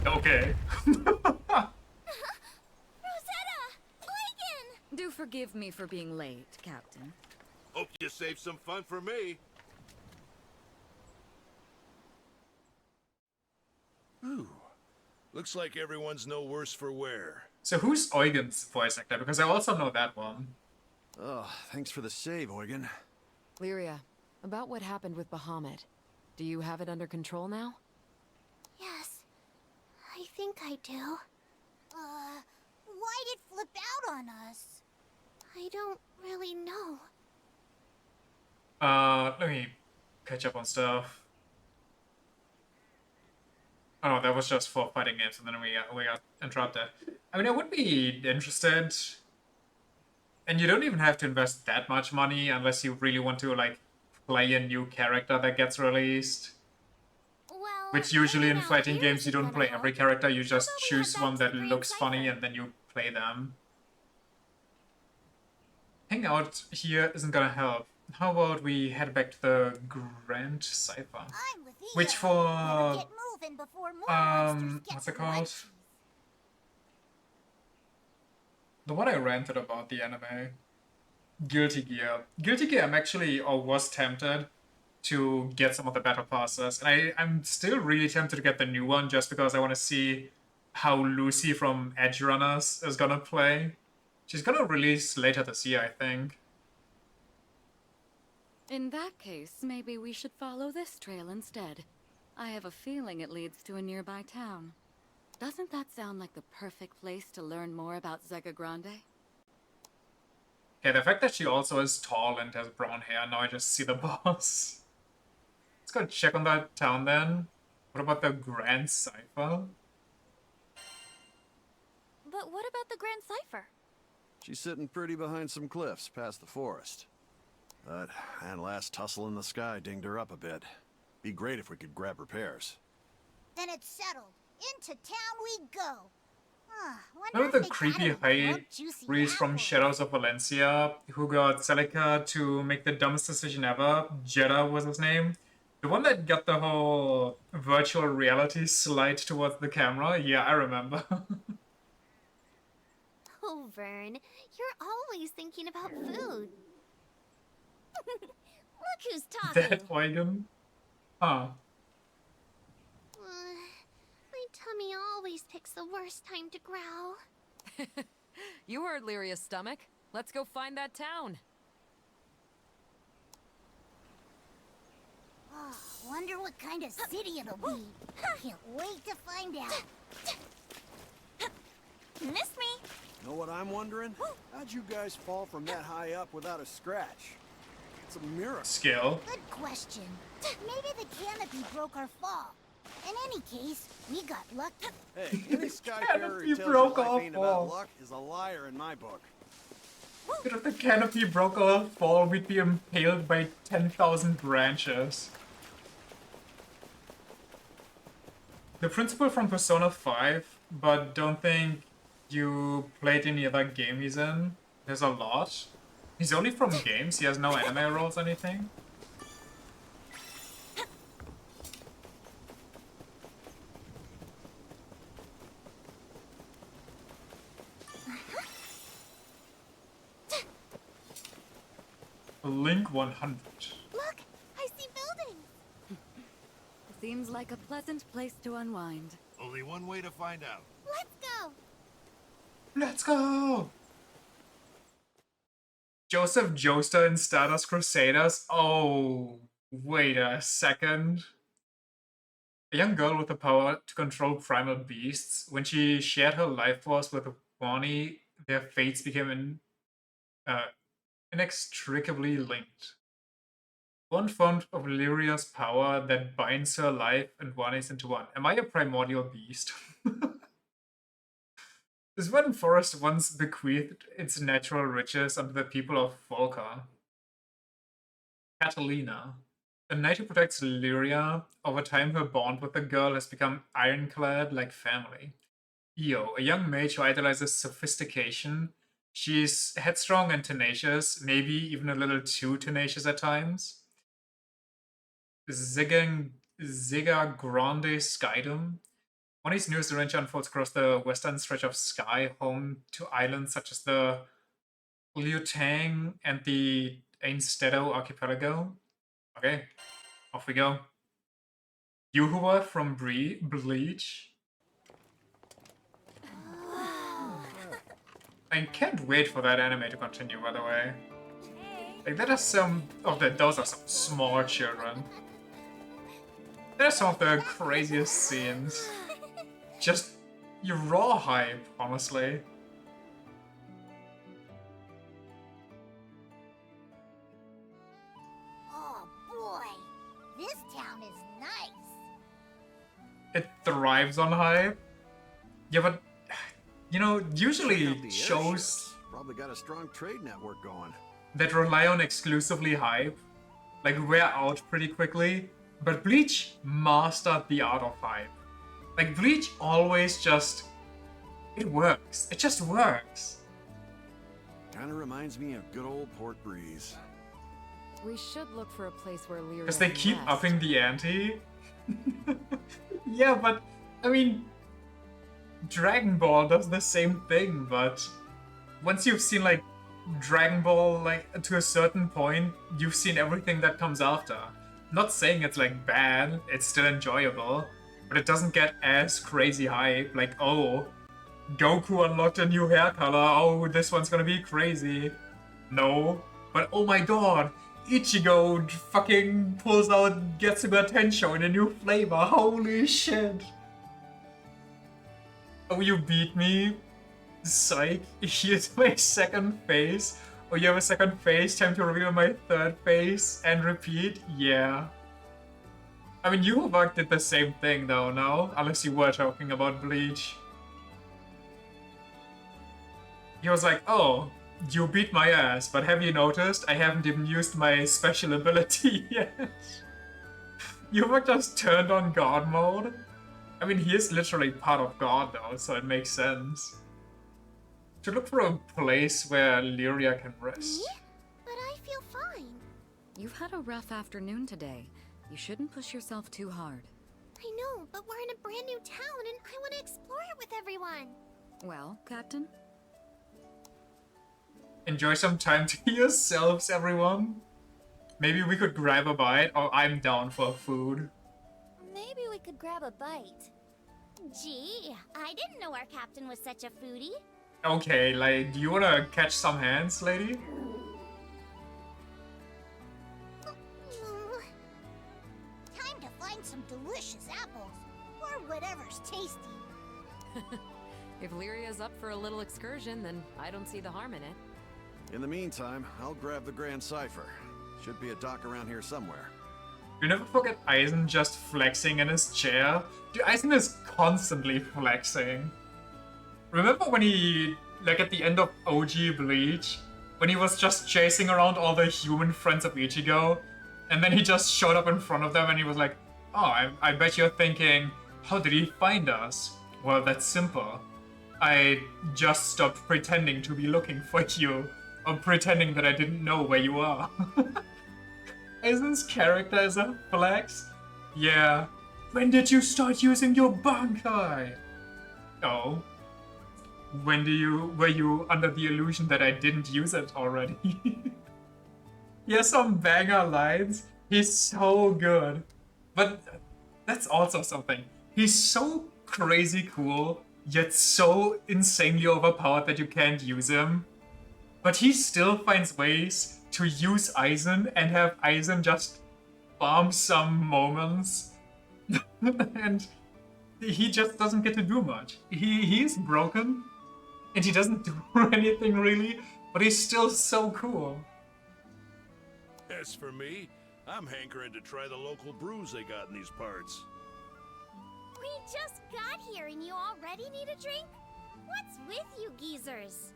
Okay. Rosetta! Eugen! Do forgive me for being late, Captain. Hope you saved some fun for me. Ooh. Looks like everyone's no worse for wear. So who's Eugen's voice actor? Because I also know that one. Oh, thanks for the save, Eugen. Lyria, about what happened with Bahamut. Do you have it under control now? Yes, I think I do. Why'd it flip out on us? I don't really know. Let me catch up on stuff. Oh no, that was just for fighting games, and then we got interrupted. I mean, I would be interested, and you don't even have to invest that much money unless you really want to like play a new character that gets released. Well, Which usually in hanging out fighting here games you isn't don't gonna play every help. character, you How just about we choose head one back that to the Grand looks funny Cipher? and then you play them. Hang out here isn't gonna help. How about we head back to the Grand Cipher? I'm with Eva. Which for Better get moving before more monsters get what's it the called? munchies. The one I ranted about the anime. Guilty Gear. Guilty Gear I'm actually or was tempted to get some of the battle passes. And I'm still really tempted to get the new one just because I want to see how Lucy from Edge Runners is gonna play. She's gonna release later this year, I think. In that case, maybe we should follow this trail instead. I have a feeling it leads to a nearby town. Doesn't that sound like the perfect place to learn more about Zega Grande? Okay, the fact that she also is tall and has brown hair, now I just see the boss. Let's go check on that town then. What about the Grand Cipher? But what about the Grand Cipher? She's sitting pretty behind some cliffs past the forest. That and last tussle in the sky dinged her up a bit. Be great if we could grab repairs. Then it's settled. Into town we go. Remember the creepy high priest from Shadows of Valencia who got Celica to make the dumbest decision ever? Jeddah was his name. The one that got the whole virtual reality slide towards the camera? Yeah, I remember. Oh, Vern, you're always thinking about food. Look who's talking. That Eugen? Huh. My tummy always picks the worst time to growl. You heard Lyria's stomach. Let's go find that town. Oh, wonder what kind of city it'll be. Can't wait to find out. Miss me? Know what I'm wondering? How'd you guys fall from that high up without a scratch? It's a miracle. Skill. Good question. Maybe the canopy broke our fall. In any case, we got lucky. Hey, any skyfarer Canopy who tells broke you life off ain't fall. about luck is a liar in my book. If the canopy broke our fall, we'd be impaled by 10,000 branches. The principal from Persona 5, but don't think you played any other game he's in. There's a lot. He's only from games, he has no anime roles or anything. Link 100. Look, I see buildings. Seems like a pleasant place to unwind. Only one way to find out. Let's go. Let's go! Joseph Joestar in Stardust Crusaders? Oh, wait a second. A young girl with the power to control primal beasts. When she shared her life force with Wani, their fates became uh, inextricably linked. One form of Lyria's power that binds her life and Wani's into one. Am I a primordial beast? This one forest once bequeathed its natural riches unto the people of Volca. Catalina. A knight who protects Lyria. Over time, her bond with the girl has become ironclad like family. Io, a young mage who idolizes sophistication. She's headstrong and tenacious, maybe even a little too tenacious at times. Ziga Grande Skydom. Money's newest adventure unfolds across the western stretch of sky, home to islands such as the Liutang and the Ainstedo archipelago. Okay, off we go. Yuhua from Bleach. I can't wait for that anime to continue, by the way. Like, that are some of the, those are some small children. They're some of the craziest scenes. Just, you raw hype, honestly. Oh boy, this town is nice. It thrives on hype. Yeah, but, you know, Check out usually the shows airships. Probably got a strong trade network going. that rely on exclusively hype, like, wear out pretty quickly. But Bleach mastered the art of hype. Like, Bleach always just... it works. It just works. Kinda reminds me of good old Port Breeze. We should look for a place where Lyria Because they can keep rest. upping the ante. Yeah, but, I mean... Dragon Ball does the same thing, but... once you've seen, like, Dragon Ball, like, to a certain point, you've seen everything that comes after. Not saying it's, like, bad, it's still enjoyable, but it doesn't get as crazy hype, like, oh, Goku unlocked a new hair color, oh, this one's gonna be crazy. No, but oh my god, Ichigo fucking pulls out Getsuga Tensho in a new flavor, holy shit. Oh, you beat me? Psych, here's my second phase. Oh, you have a second phase? Time to reveal my third phase and repeat? Yeah. I mean, Yuhawak did the same thing though, no? Unless you were talking about Bleach. He was like, oh, you beat my ass, but have you noticed I haven't even used my special ability yet? Yuhawak just turned on God mode? I mean, he is literally part of God though, so it makes sense. To look for a place where Lyria can rest. Me? But I feel fine. You've had a rough afternoon today. You shouldn't push yourself too hard. I know, but we're in a brand new town and I want to explore it with everyone. Well, Captain? Enjoy some time to yourselves, everyone. Maybe we could grab a bite, or I'm down for food. Maybe we could grab a bite. Gee, I didn't know our captain was such a foodie. Okay, like, do you wanna catch some hands, lady? Time to find some delicious apples, or whatever's tasty. If Lyria's up for a little excursion, then I don't see the harm in it. In the meantime, I'll grab the Grand Cipher. Should be a dock around here somewhere. You never forget Aizen just flexing in his chair. Dude, Aizen is constantly flexing. Remember when he, like at the end of OG Bleach, when he was just chasing around all the human friends of Ichigo, and then he just showed up in front of them and he was like, oh, I bet you're thinking, how did he find us? Well, that's simple. I just stopped pretending to be looking for you, or pretending that I didn't know where you are. Aizen's character is a flex? Yeah. When did you start using your Bankai? Oh. When were you under the illusion that I didn't use it already? He has some banger lines. He's so good. But that's also something. He's so crazy cool, yet so insanely overpowered that you can't use him. But he still finds ways to use Aizen and have Aizen just farm some moments. And he just doesn't get to do much. He's broken, and he doesn't do anything really, but he's still so cool. As for me, I'm hankering to try the local brews they got in these parts. We just got here and you already need a drink? What's with you geezers?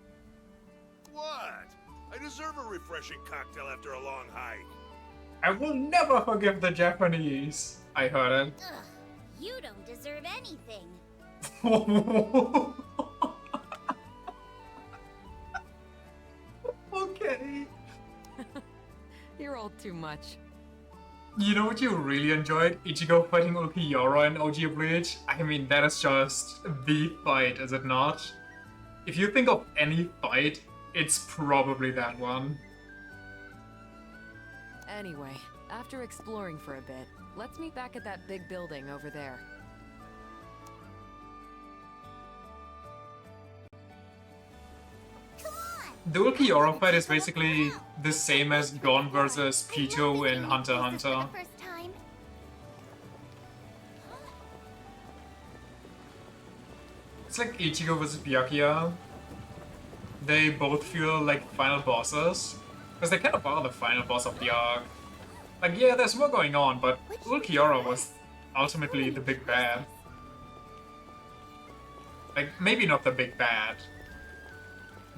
What? I deserve a refreshing cocktail after a long hike. I will never forgive the Japanese. I heard it. Ugh, you don't deserve anything. Okay. You're all too much. You know what you really enjoyed? Ichigo fighting Ulquiorra in OG Bleach? I mean, that is just the fight, is it not? If you think of any fight, it's probably that one. Anyway, after exploring for a bit, let's meet back at that big building over there. Come on! The Ulquiorra fight is basically the same as Gon versus Pito in Hunter x This is for Hunter. the first time. It's like Ichigo versus Byakuya. They both feel like final bosses, because they kind of are the final boss of the arc. Like, yeah, there's more going on, but Ulquiorra was ultimately the big bad. Like, maybe not the big bad.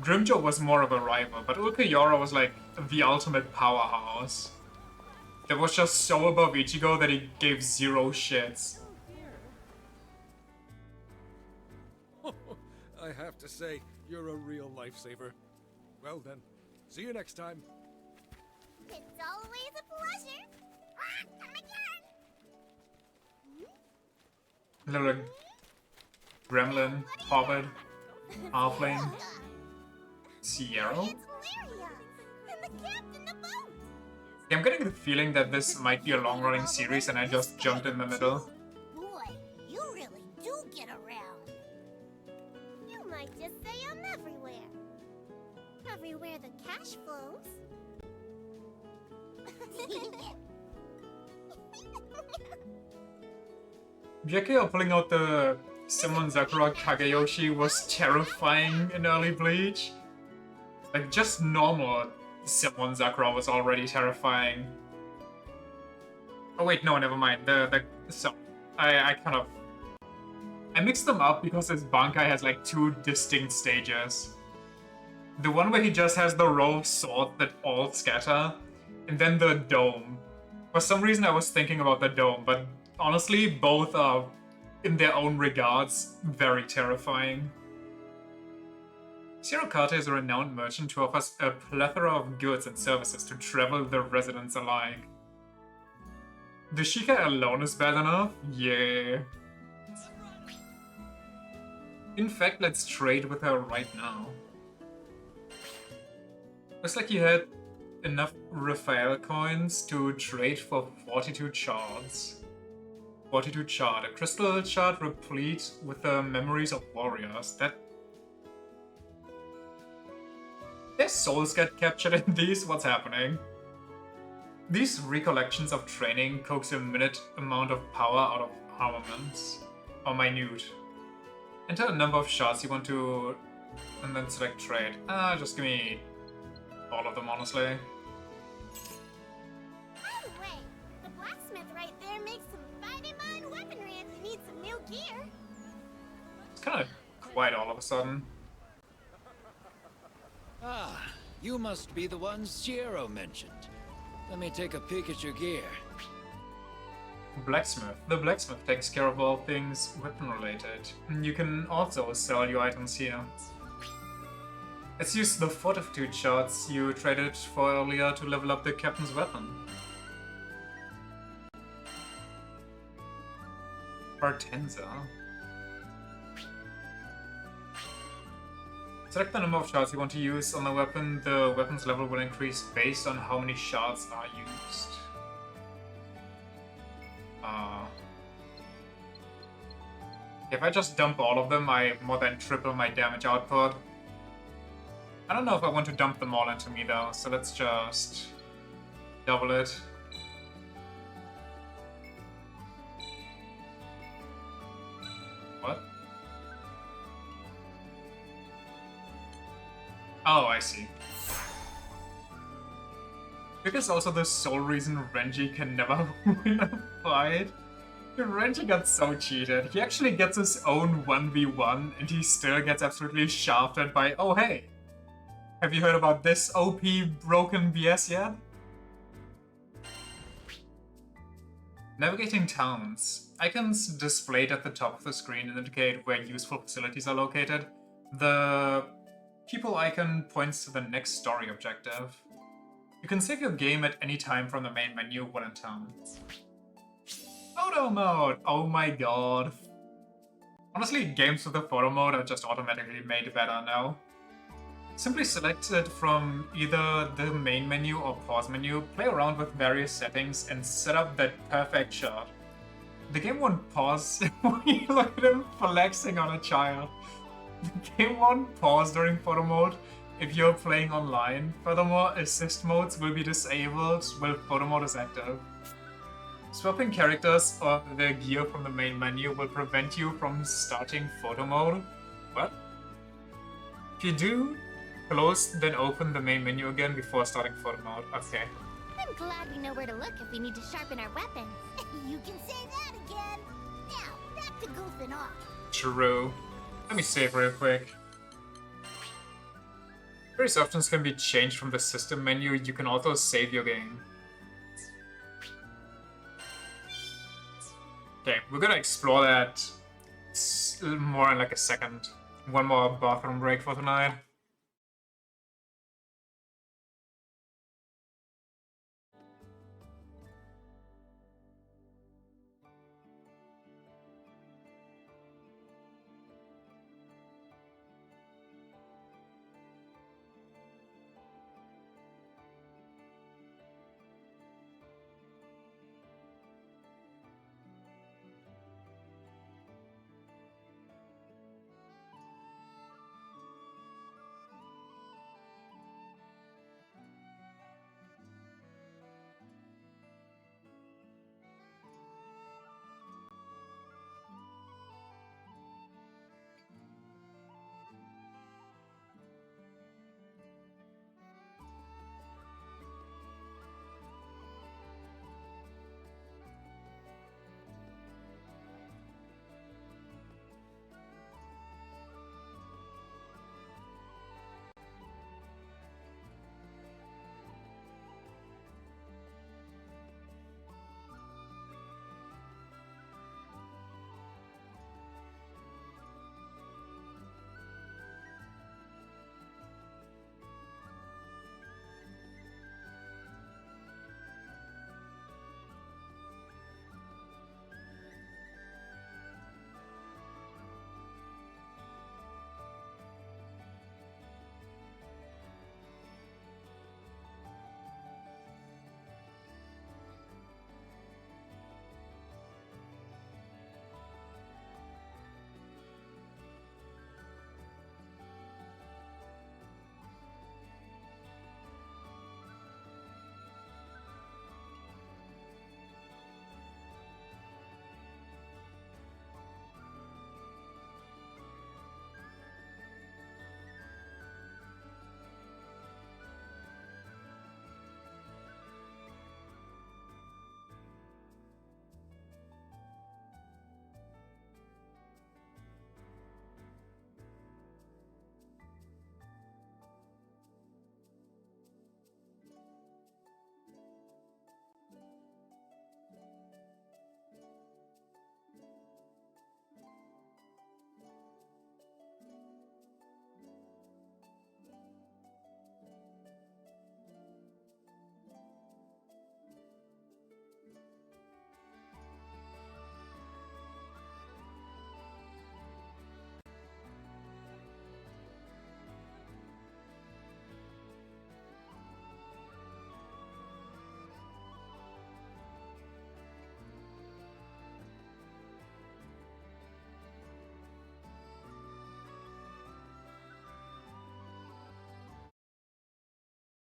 Grimjaw was more of a rival, but Ulquiorra was like the ultimate powerhouse. That was just so above Ichigo that he gave zero shits. I have to say, you're a real lifesaver. Well then, see you next time. It's always a pleasure. Come again. Little gremlin, hobbit, halfling, Sierra. It's Lyria and the captain of boat. Yeah, I'm getting the feeling that this might be a long-running series and I just jumped in the middle. Boy, you really do get around. You might just say I'm everywhere. Everywhere the cash flows. Byakuya pulling out the Summon Sakura Kageyoshi was terrifying in early Bleach. Like, just normal Summon Sakura was already terrifying. Oh wait, no, never mind. So, I mixed them up because this Bankai has like two distinct stages. The one where he just has the row of swords that all scatter, and then the dome. For some reason I was thinking about the dome, but honestly, both are, in their own regards, very terrifying. Shirokata is a renowned merchant who offers a plethora of goods and services to travel the residents alike. The Shika alone is bad enough? Yeah. In fact, let's trade with her right now. Looks like you had enough Raphael coins to trade for 42 shards. 42 shard, a crystal shard replete with the memories of warriors. Their souls get captured in these? What's happening? These recollections of training coax a minute amount of power out of armaments. Or minute. Enter a number of shards you want to... and then select trade. Just give me all of them, honestly. By the way, the blacksmith right there makes some fine weaponry if you need some new gear. It's kind of quiet all of a sudden. Ah, you must be the one Shiro mentioned. Let me take a peek at your gear. Blacksmith. The blacksmith takes care of all things weapon-related. You can also sell your items here. Let's use the fortitude shards you traded for earlier to level up the captain's weapon. Artenza. Select the number of shards you want to use on the weapon. The weapon's level will increase based on how many shards are used. If I just dump all of them, I more than triple my damage output. I don't know if I want to dump them all into me though, so let's just double it. Oh, I see. Because also the sole reason Renji can never win a fight. Renji got so cheated. He actually gets his own 1v1 and he still gets absolutely shafted by, oh hey, have you heard about this OP broken BS yet? Navigating towns. Icons displayed at the top of the screen indicate where useful facilities are located. The people icon points to the next story objective. You can save your game at any time from the main menu when in town. Photo mode! Oh my god. Honestly, games with the photo mode are just automatically made better now. Simply select it from either the main menu or pause menu, play around with various settings, and set up that perfect shot. The game won't pause when you look at him flexing on a child. The game won't pause during photo mode if you're playing online. Furthermore, assist modes will be disabled while photo mode is active. Swapping characters or the gear from the main menu will prevent you from starting photo mode. What? If you do, close then open the main menu again before starting photo mode. Okay. I'm glad we know where to look if we need to sharpen our weapons. You can say that again. Now, back to goofing off. True. Let me save real quick. Various options can be changed from the system menu. You can also save your game. Okay, we're gonna explore that more in like a second. One more bathroom break for tonight.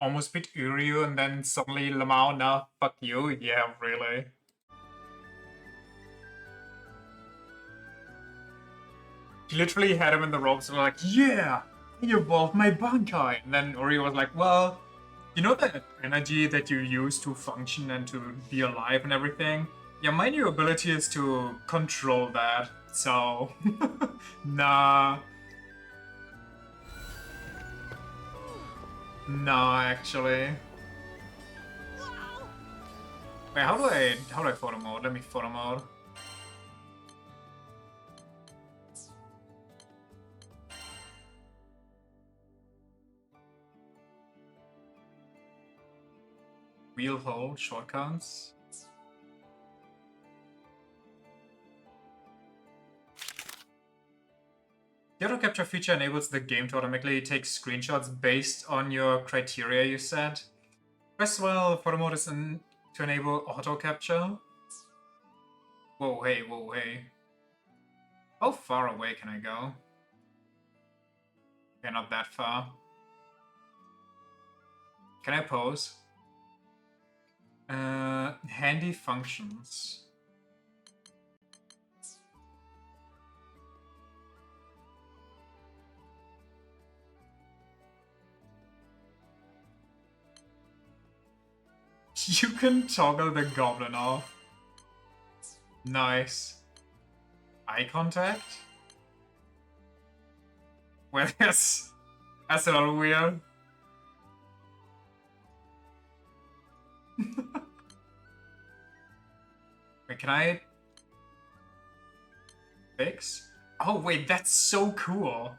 Almost beat Uryu and then suddenly Lamau, nah, fuck you. Yeah, really. He literally had him in the ropes and like, yeah, You evolved my Bankai. And then Ori was like, well, you know that energy that you use to function and to be alive and everything? Yeah, my new ability is to control that. So, nah. Nah, actually. Wait, how do I photo mode? Let me photo mode. Wheel hold, shortcuts. The auto capture feature enables the game to automatically take screenshots based on your criteria you set. Press while photo mode is in to enable auto capture. Whoa, hey, whoa, hey. How far away can I go? Okay, not that far. Can I pose? Handy functions. You can toggle the goblin off. Nice. Eye contact? Well, that's a little weird. Wait, can I fix? Oh wait, that's so cool.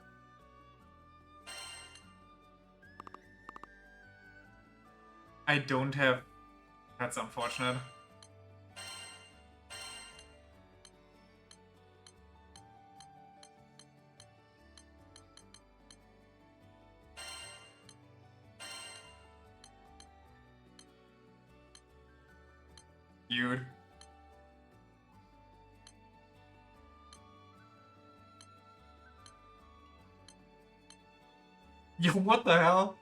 I don't have... That's unfortunate. Dude. Yo, what the hell?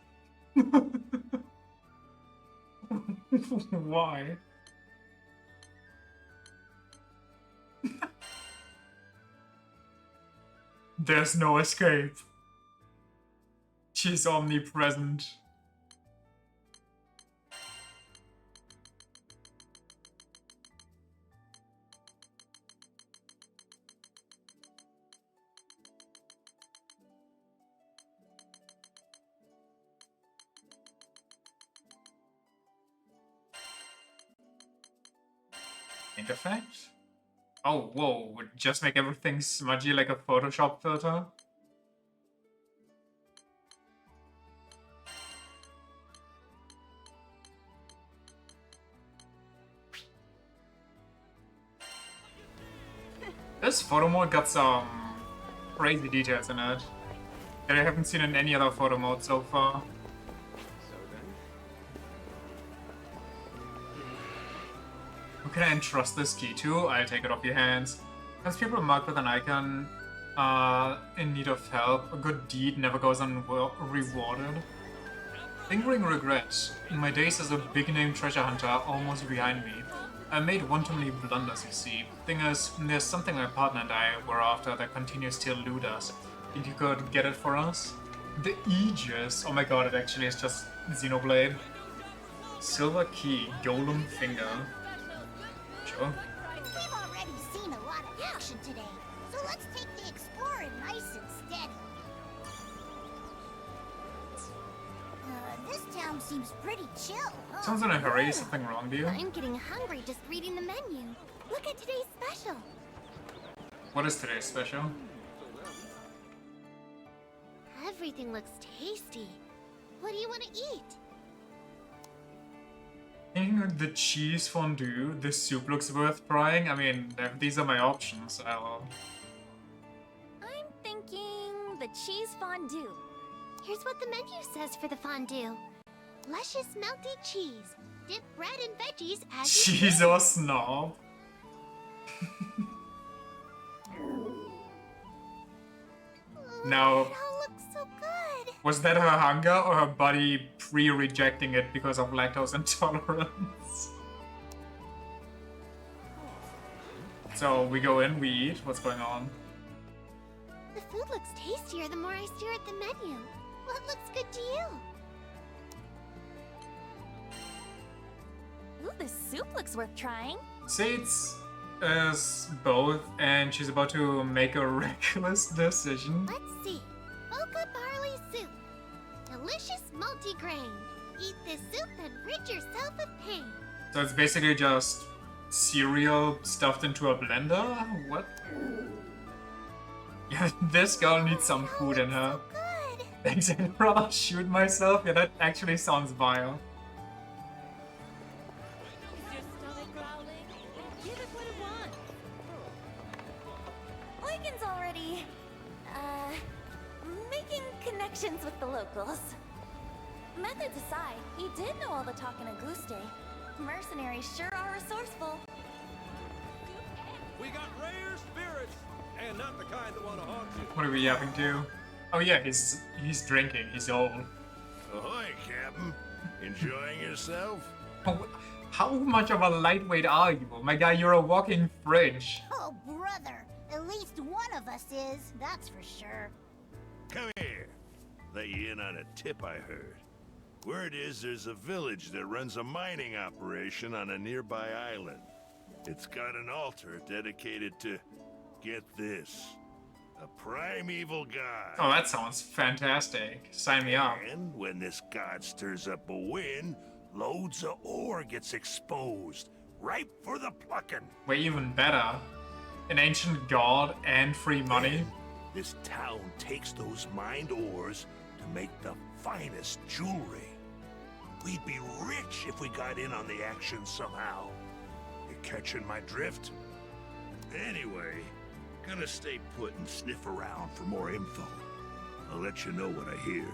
Why? There's no escape. She's omnipresent. Effect? Oh, whoa, would just make everything smudgy like a Photoshop filter? This photo mode got some crazy details in it that I haven't seen in any other photo mode so far. Who can I entrust this key to? I'll take it off your hands. As people marked with an icon in need of help, a good deed never goes unrewarded. Lingering regret. In my days as a big-name treasure hunter almost behind me, I made one too many blunders, you see. Thing is, there's something my partner and I were after that continues to elude us. Think you could get it for us? The Aegis! Oh my god, it actually is just Xenoblade. Silver key, golem finger. Sure. We've already seen a lot of action today, so let's take the explorer nice and steady. This town seems pretty chill, huh? Sounds in a hurry. Something wrong, do you? I'm getting hungry just reading the menu. Look at today's special. What is today's special? Everything looks tasty. What do you want to eat? Thinking of the cheese fondue, this soup looks worth trying. I mean, these are my options. I'm thinking the cheese fondue. Here's what the menu says for the fondue. Luscious melty cheese. Dip bread and veggies as you Cheese or snob? Now, It all looks so good. was that her hunger or her body pre-rejecting it because of lactose intolerance? So we go in, we eat. What's going on? The food looks tastier the more I stare at the menu. What looks good to you? Ooh, this soup looks worth trying. Seeds is both, and she's about to make a reckless decision. Let's see. Mocha barley soup. Delicious multigrain. Eat this soup and rid yourself of pain. So it's basically just cereal stuffed into a blender? What? Yeah, this girl needs some food in her. So good. Thanks, I'd rather shoot myself. Yeah, that actually sounds vile. Is your stomach growling? Give it what it wants. Eugen's already, making connections with the locals. Methods aside, he did know all the talk in Auguste. Mercenaries sure are resourceful. We got rare spirits, and not the kind that want to haunt you. What are we yapping to? Oh yeah, he's drinking. He's old. Ahoy, Captain. Enjoying yourself? Oh, how much of a lightweight are you? My guy, you're a walking fridge. Oh, brother. At least one of us is, that's for sure. Come here. Let you in on a tip I heard. Word is there's a village that runs a mining operation on a nearby island. It's got an altar dedicated to, get this, a primeval god. Oh, that sounds fantastic. Sign me up. And when this god stirs up a wind, loads of ore gets exposed, ripe for the plucking. Way even better. An ancient god and free money. And this town takes those mined ores to make the finest jewelry. We'd be rich if we got in on the action somehow. You catching my drift? Anyway, gonna stay put and sniff around for more info. I'll let you know what I hear.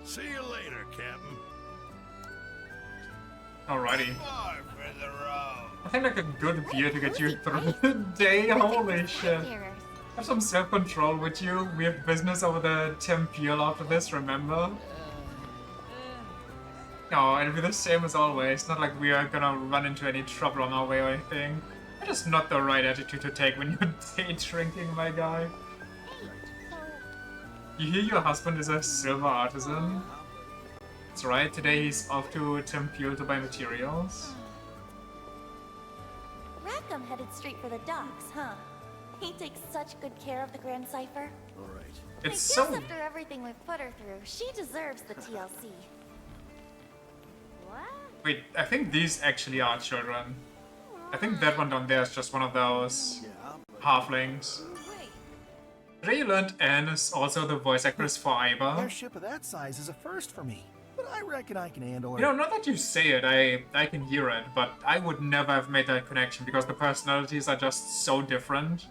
See you later, Captain. Alrighty. More for the road. I think like a good beer to get you through the day. Holy shit. Have some self-control with you. We have business over the Temple after this, remember? No, it'll be the same as always. Not like we are gonna run into any trouble on our way or anything. That is not the right attitude to take when you're day drinking, my guy. You hear your husband is a silver artisan? That's right, today he's off to Temple to buy materials. Rackham headed straight for the docks, huh? He takes such good care of the Grand Cipher. All right. I It's guess so... after everything we've put her through, she deserves the TLC. What? Wait, I think these actually are children. I think that one down there is just one of those halflings. Wait. Today you learned Anne is also the voice actress for Aiba. Airship of that size is a first for me, but I reckon I can handle it. You know, not that you say it, I can hear it, but I would never have made that connection because the personalities are just so different.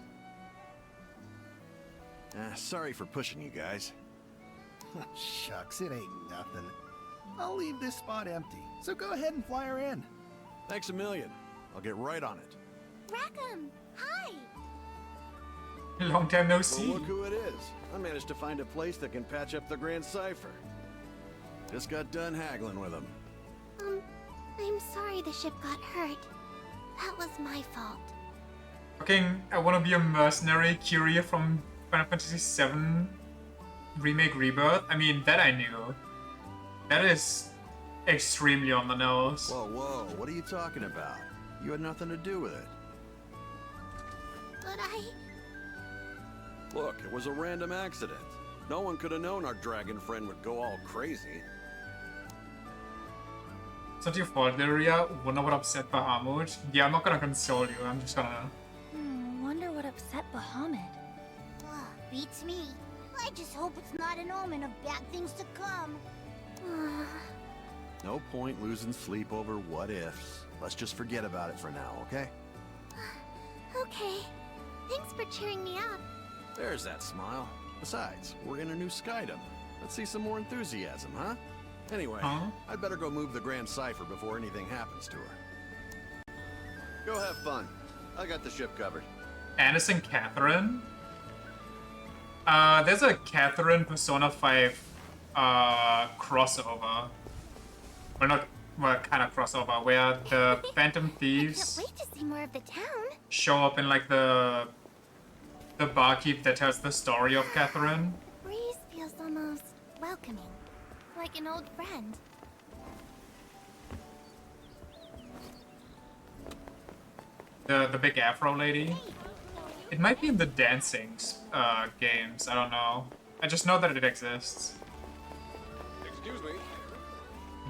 Sorry for pushing you guys. Shucks, it ain't nothing. I'll leave this spot empty, so go ahead and fly her in. Thanks a million. I'll get right on it. Rackham, hi! Long time no Well, see. look who it is. I managed to find a place that can patch up the Grand Cipher. Just got done haggling with him. I'm sorry the ship got hurt. That was my fault. Fucking, I wanna be a mercenary, Kyrie from Final Fantasy VII Remake Rebirth. I mean, that I knew. That is extremely on the nose. Whoa, whoa, what are you talking about? You had nothing to do with it. But Look, it was a random accident. No one could have known our dragon friend would go all crazy. It's not your fault, Lyria. Wonder what upset Bahamut. Yeah, I'm not gonna console you. I'm just gonna... Wonder what upset Bahamut. beats me. I just hope it's not an omen of bad things to come. No point losing sleep over what ifs. Let's just forget about it for now, okay? Okay. Thanks for cheering me up. There's that smile. Besides, we're in a new Skydom. Let's see some more enthusiasm, huh? Anyway, I'd better go move the Grand Cipher before anything happens to her. Go have fun. I got the ship covered. Annis and Catherine? There's a Catherine Persona 5 crossover. Well, kind of crossover, where the Phantom I Thieves can't wait to see more of the town. show up in like the The barkeep that tells the story of Catherine. Breeze feels almost welcoming, like an old friend. The big afro lady. It might be in the dancing games. I don't know. I just know that it exists. Excuse me.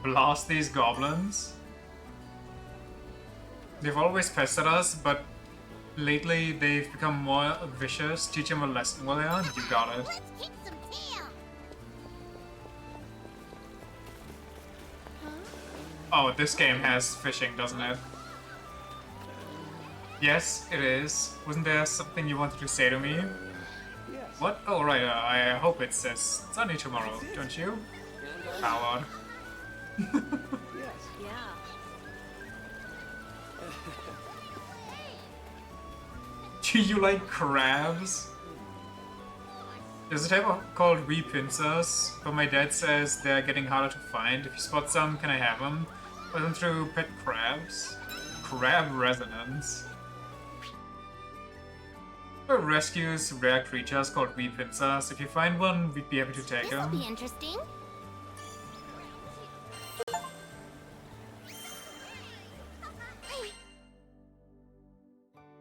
Blast these goblins. They've always pestered us, but lately they've become more vicious. Teach them a lesson, William. You got it. Let's kick some tail. Oh, this game has fishing, doesn't it? Yes, it is. Wasn't there something you wanted to say to me? Yes. What? Oh, right. I hope it says sunny tomorrow, don't you? Coward. Yes. Yeah. Do you like crabs? There's a type called wee pincers, but my dad says they're getting harder to find. If you spot some, can I have them? Put them through pet crabs. Crab resonance. It rescues rare creatures called wee pincers. If you find one, we'd be happy to take This'll them. be interesting.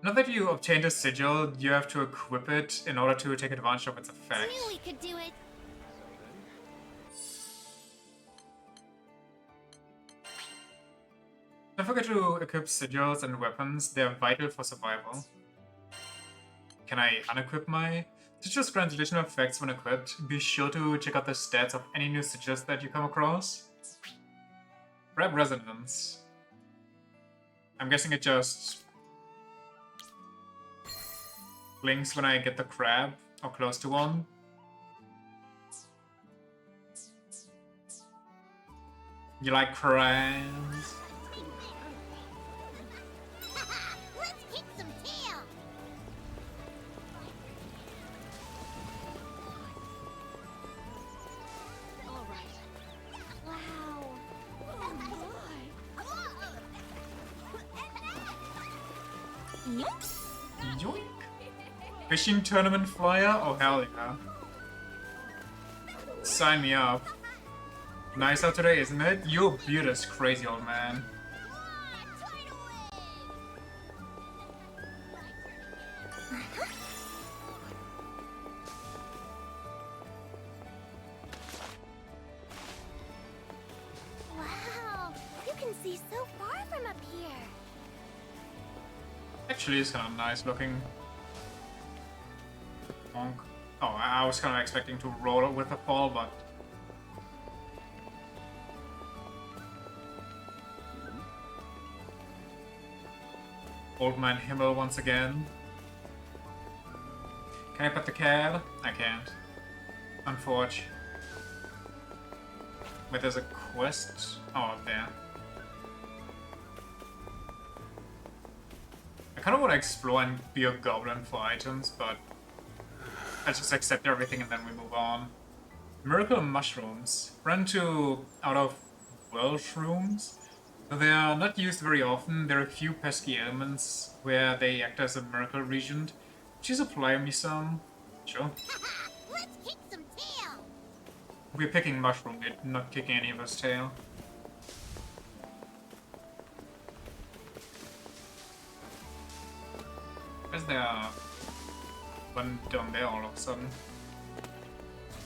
Now that you obtained a sigil, you have to equip it in order to take advantage of its effect. Knew we could do it. Don't forget to equip sigils and weapons, they are vital for survival. Can I unequip my? Sigils grant additional effects when equipped. Be sure to check out the stats of any new sigils that you come across. Crab Resonance. I'm guessing it just blinks when I get the crab, or close to one. You like crabs? Let's kick some tail. All right. Wow. Yoink! Fishing tournament flyer? Oh hell yeah. Sign me up. Nice out today, isn't it? You're beautiful, crazy old man. Wow. You can see so far from up here. Actually, it's kind of nice looking. Bonk. Oh, I was kind of expecting to roll it with a fall, but... Old Man Himmel once again. Can I pet the cat? I can't. Unforge. Wait, there's a quest? Oh, up there. I kind of want to explore and be a goblin for items, but I just accept everything and then we move on. Miracle mushrooms. Run to out of world shrooms. They are not used very often. There are a few pesky elements where they act as a miracle regent. Would you supply me some? Sure. Let's kick some tail. We're picking mushroom, not kicking any of us tail. Where's there one down there all of a sudden?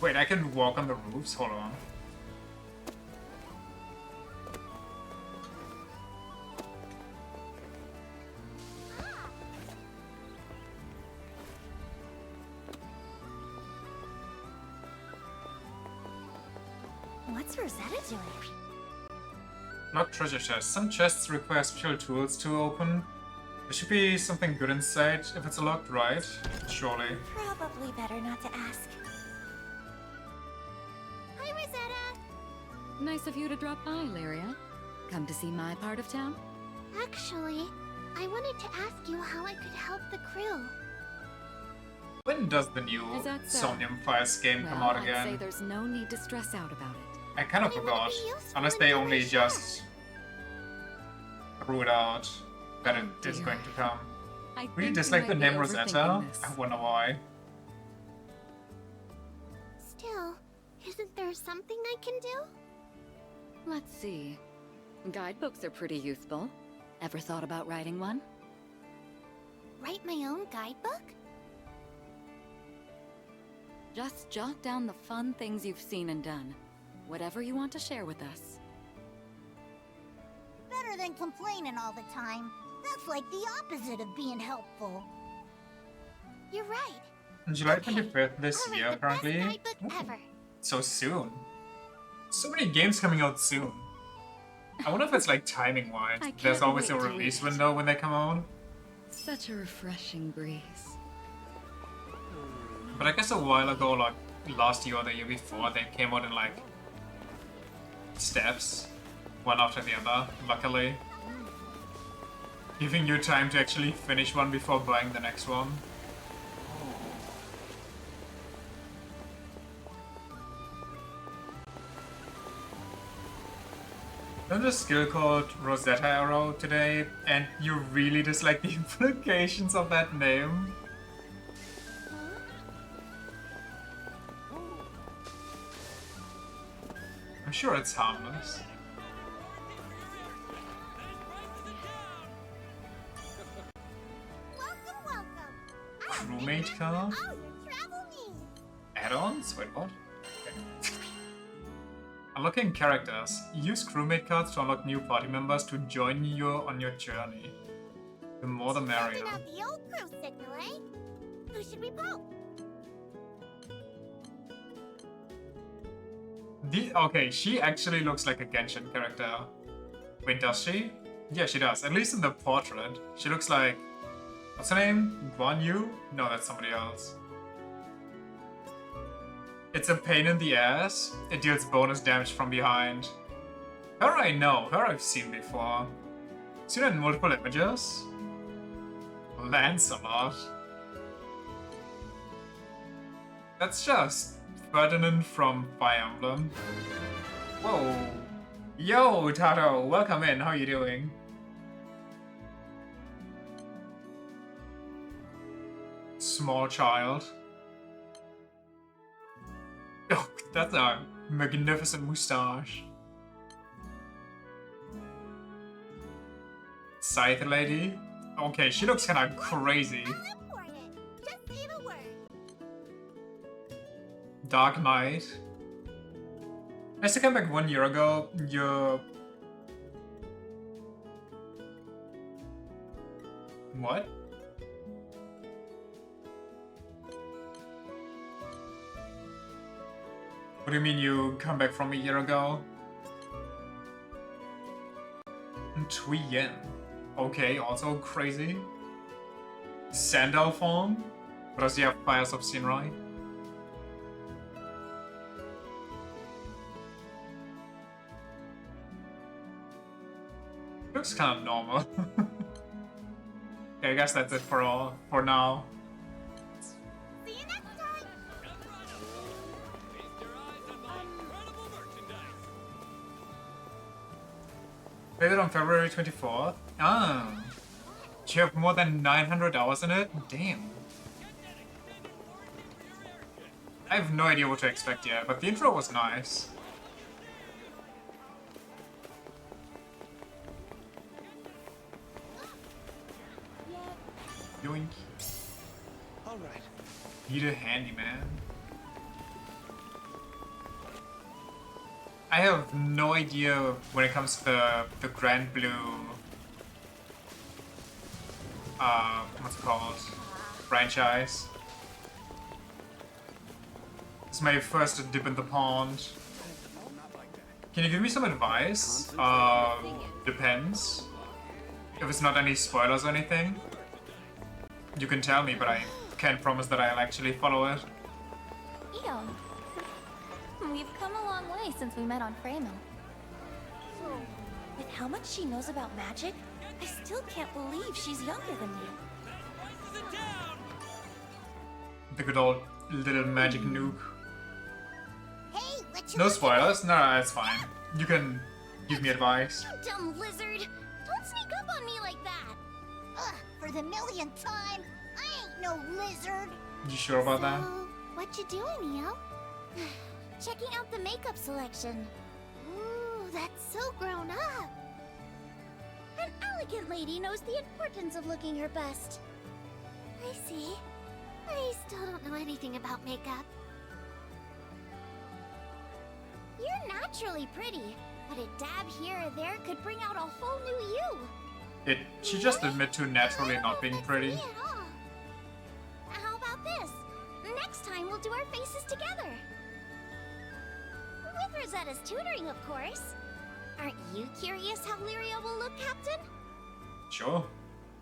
Wait, I can walk on the roofs? Hold on. What's Rosetta doing? Locked treasure chests. Some chests require special tools to open. There should be something good inside if it's locked, right? Surely. Probably better not to ask. Hi, Rosetta. Nice of you to drop by, Lyria. Come to see my part of town? Actually, I wanted to ask you how I could help the crew. When does the new Is that so? Somnium Files game come out I'd say again? there's no need to stress out about it. I kind of Only forgot. would it be useful Unless in they another only shot? just threw it out that Oh, it is dear. going to come. I Really think dislike the you might be name Rosetta? overthinking this. I wonder why. Still, isn't there something I can do? Let's see. Guidebooks are pretty useful. Ever thought about writing one? Write my own guidebook? Just jot down the fun things you've seen and done. Whatever you want to share with us. Better than complaining all the time. That's like the opposite of being helpful. You're right. July 25th this I'll year, write the best apparently. guidebook ever. So soon. So many games coming out soon. I wonder if it's like timing wise. I can't There's always a wait to release read it. window when they come out. Such a refreshing breeze. But I guess a while ago, like last year or the year before, they came out in like steps, one after the other, luckily. Giving you time to actually finish one before buying the next one. There's a skill called Rosetta Arrow today, and you really dislike the implications of that name. I'm sure it's harmless. Welcome. Crewmate car? Oh, your travel needs. Add-ons? Wait, what? Okay. Unlocking characters. Use crewmate cards to unlock new party members to join you on your journey. The more the merrier. Checking out the old crew signal, eh? Who should we poke? Okay, she actually looks like a Genshin character. Wait, does she? Yeah, she does. At least in the portrait. She looks like... What's her name? Guan Yu? No, that's somebody else. It's a pain in the ass. It deals bonus damage from behind. Her I know. Her I've seen before. Seen her in multiple images. Lancelot. That's just Ferdinand from Fire Emblem. Whoa. Yo, Tato, welcome in. How you doing? Small child. Oh, that's a magnificent moustache. Scythe lady? Okay, she looks kinda crazy. I'll import it. Just say the word. Dark Knight. Nice to come back 1 year ago. You're... What? What do you mean you come back from a year ago? Tuyen. Okay, also crazy. Sandal form? What does he have Fires of Sinrai? Looks kind of normal. Okay, I guess that's it for now. See you next time. Played it on February 24th. Ah. Do you have more than 900 hours in it? Damn. I have no idea what to expect yet, but the intro was nice. Yoink. Alright. Need a handyman. I have no idea when it comes to the Granblue what's it called? Franchise. It's my first dip in the pond. Can you give me some advice? Depends. If it's not any spoilers or anything, you can tell me, but I can't promise that I'll actually follow it. Eon, we've come a long way since we met on Freymel. So, with how much she knows about magic, I still can't believe she's younger than me. The good old little magic nuke. Hey, let you No look at spoilers? No, it's fine. You can give me advice. You dumb lizard! Don't sneak up on me like that! Ugh, for the millionth time, I ain't no lizard. You sure about that? What you doing, Neo? Checking out the makeup selection. Ooh, that's so grown up. An elegant lady knows the importance of looking her best. I see. I still don't know anything about makeup. You're naturally pretty, but a dab here or there could bring out a whole new you. She just admit to naturally not being pretty. Me at all. How about this? Next time we'll do our faces together. With Rosetta's tutoring, of course. Aren't you curious how Lyria will look, Captain? Sure.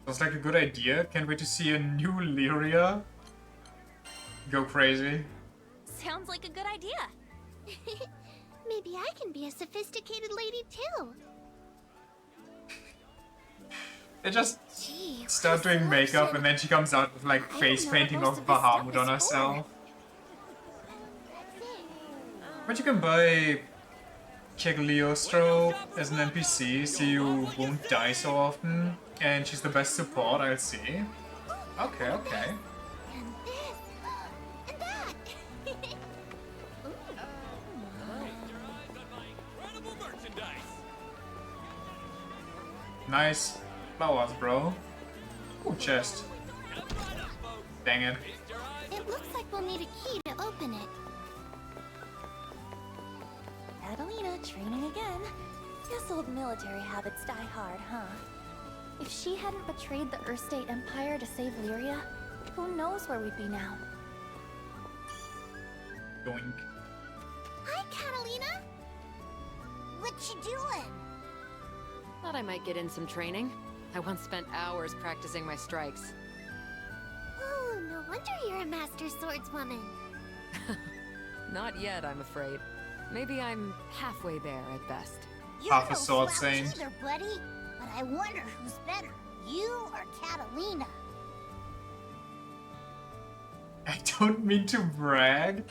Sounds like a good idea. Can't wait to see a new Lyria go crazy. Sounds like a good idea. Maybe I can be a sophisticated lady too. They just start doing makeup and then she comes out with like face painting of Bahamut on herself. But you can buy Cagliostro as an NPC so you won't die so often. And she's the best support, I'll see. Okay, okay. And this. And that. Nice flowers, bro. Ooh, chest. Dang it. It looks like we'll need a key to open it. Catalina training again. Guess old military habits die hard, huh? If she hadn't betrayed the Earth State Empire to save Lyria, who knows where we'd be now? Doink. Hi, Catalina. What you doing? Thought I might get in some training. I once spent hours practicing my strikes. Oh, no wonder you're a master swordswoman. Not yet, I'm afraid. Maybe I'm halfway there at best. You're Half a no sword slouch saint. either, buddy. But I wonder who's better, you or Catalina? I don't mean to brag.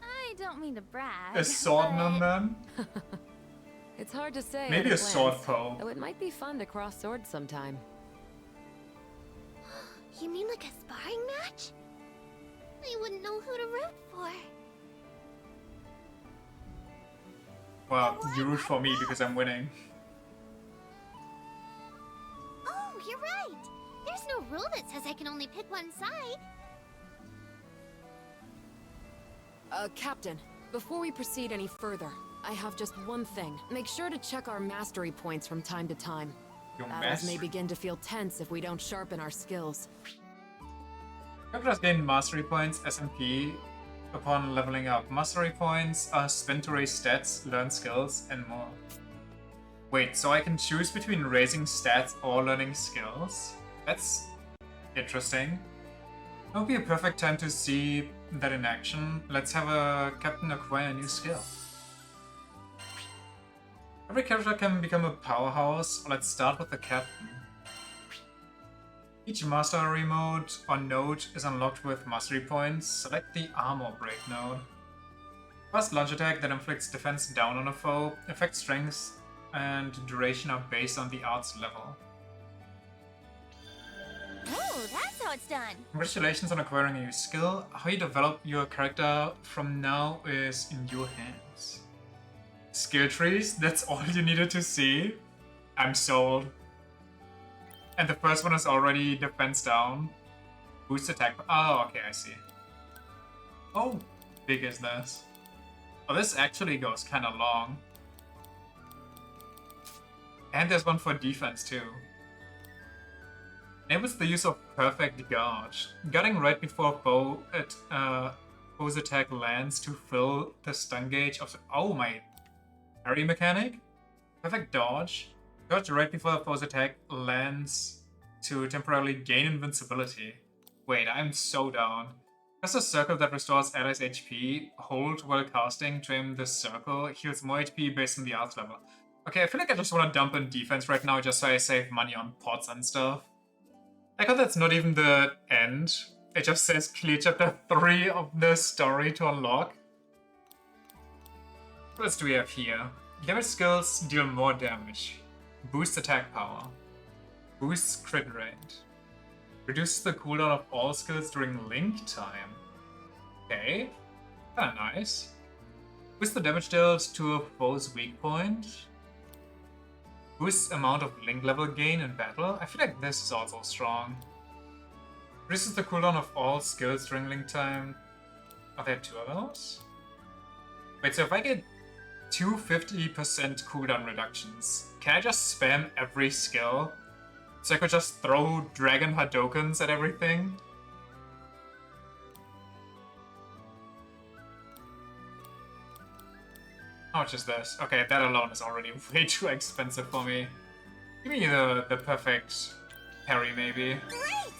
I don't mean to brag. A swordman then? It's hard to say. Maybe at a sword glance, foe. Though it might be fun to cross swords sometime. You mean like a sparring match? I wouldn't know who to root for. Well, you root for me because I'm winning. Oh, you're right. There's no rule that says I can only pick one side. Captain, before we proceed any further, I have just one thing. Make sure to check our mastery points from time to time. Your Battles may mastery. begin to feel tense if we don't sharpen our skills. Characters gain mastery points, SMP, upon leveling up. Mastery points are spent to raise stats, learn skills, and more. Wait, so I can choose between raising stats or learning skills? That's interesting. That would be a perfect time to see that in action. Let's have a captain acquire a new skill. Every character can become a powerhouse. Let's start with the captain. Each mastery mode or node is unlocked with mastery points. Select the armor break node. Fast launch attack that inflicts defense down on a foe. Effect strength and duration are based on the art's level. Oh, that's how it's done. Congratulations on acquiring a new skill. How you develop your character from now is in your hands. Skill trees, that's all you needed to see. I'm sold. And the first one is already defense down. Boost attack. Oh, okay, I see. How big is this? Oh, this actually goes kind of long. And there's one for defense too. Enables the use of perfect guard. Guarding right before foe's attack lands to fill the stun gauge of the... Oh my... Parry mechanic? Perfect dodge. Dodge right before the foe's attack lands to temporarily gain invincibility. Wait, I'm so down. Press a circle that restores allies HP. Hold while casting to aim the circle. Heals more HP based on the art level. Okay, I feel like I just want to dump in defense right now just so I save money on pots and stuff. I thought that's not even the end. It just says clear chapter 3 of the story to unlock. What else do we have here? Damage skills deal more damage. Boost attack power. Boosts crit rate. Reduces the cooldown of all skills during link time. Okay. Kinda nice. Boosts the damage dealt to a foe's weak point. Boosts amount of link level gain in battle. I feel like this is also strong. Reduces the cooldown of all skills during link time. Are there two of those? Wait, so if I get 250% cooldown reductions, can I just spam every skill? So I could just throw Dragon Hadokens at everything? How much is this? Okay, that alone is already way too expensive for me. Give me the perfect parry, maybe. Great!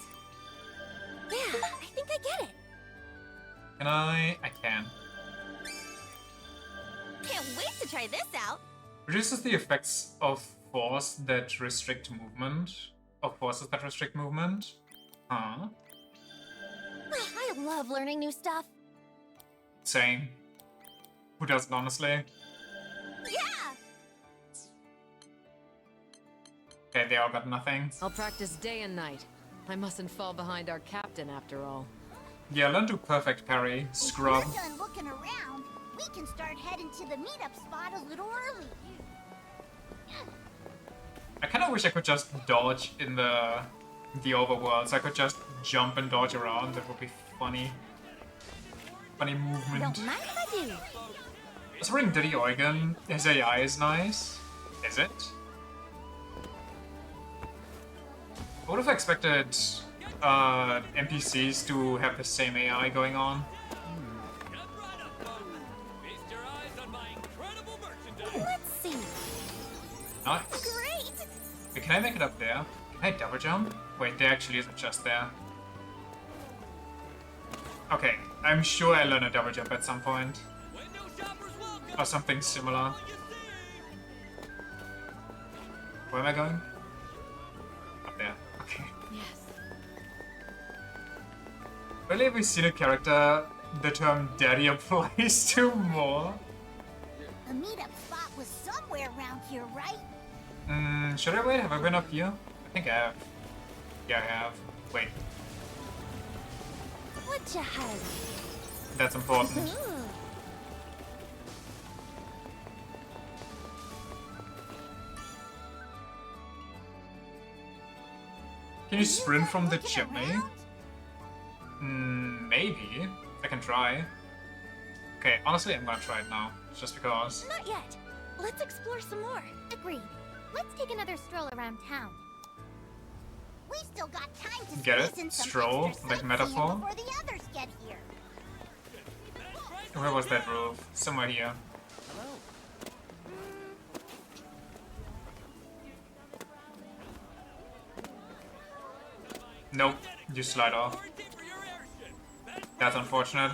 Yeah, I think I get it. Can I? I can. Can't wait to try this out. Reduces the effects of force that restrict movement. Of forces that restrict movement. Huh. I love learning new stuff. Same. Who doesn't, honestly? Yeah! Okay, they all got nothing. I'll practice day and night. I mustn't fall behind our captain after all. Yeah, learn to perfect parry. Scrub. If we're done looking around, we can start heading to the meetup spot a little early. I kind of wish I could just dodge in the overworld, so I could just jump and dodge around. That would be funny. Funny movement. Don't mind if I do. I was reading Diddy Eugen. His AI is nice. Is it? I would have expected NPCs to have the same AI going on. Let's see. Nice. Great! Wait, can I make it up there? Can I double jump? Wait, there actually isn't just there. Okay, I'm sure I learn a double jump at some point. Or something similar. Where am I going? Up there. Okay. Yes. Really, have we seen a character the term daddy applies to more? The meetup spot was somewhere around here, right? Should I wait? Have I been up here? I think I have. Yeah, I have. Wait, What you had? that's important. Can you sprint from the chimney? Maybe. I can try. Okay, honestly, I'm gonna try it now. Just because. Not yet. Let's explore some more. Agreed. Let's take another stroll around town. We still got time to Get it? squeeze in some Stroll? extra Like sightseeing metaphor? before the others get here. Where was that roof? Somewhere here. Nope, you slide off. That's unfortunate.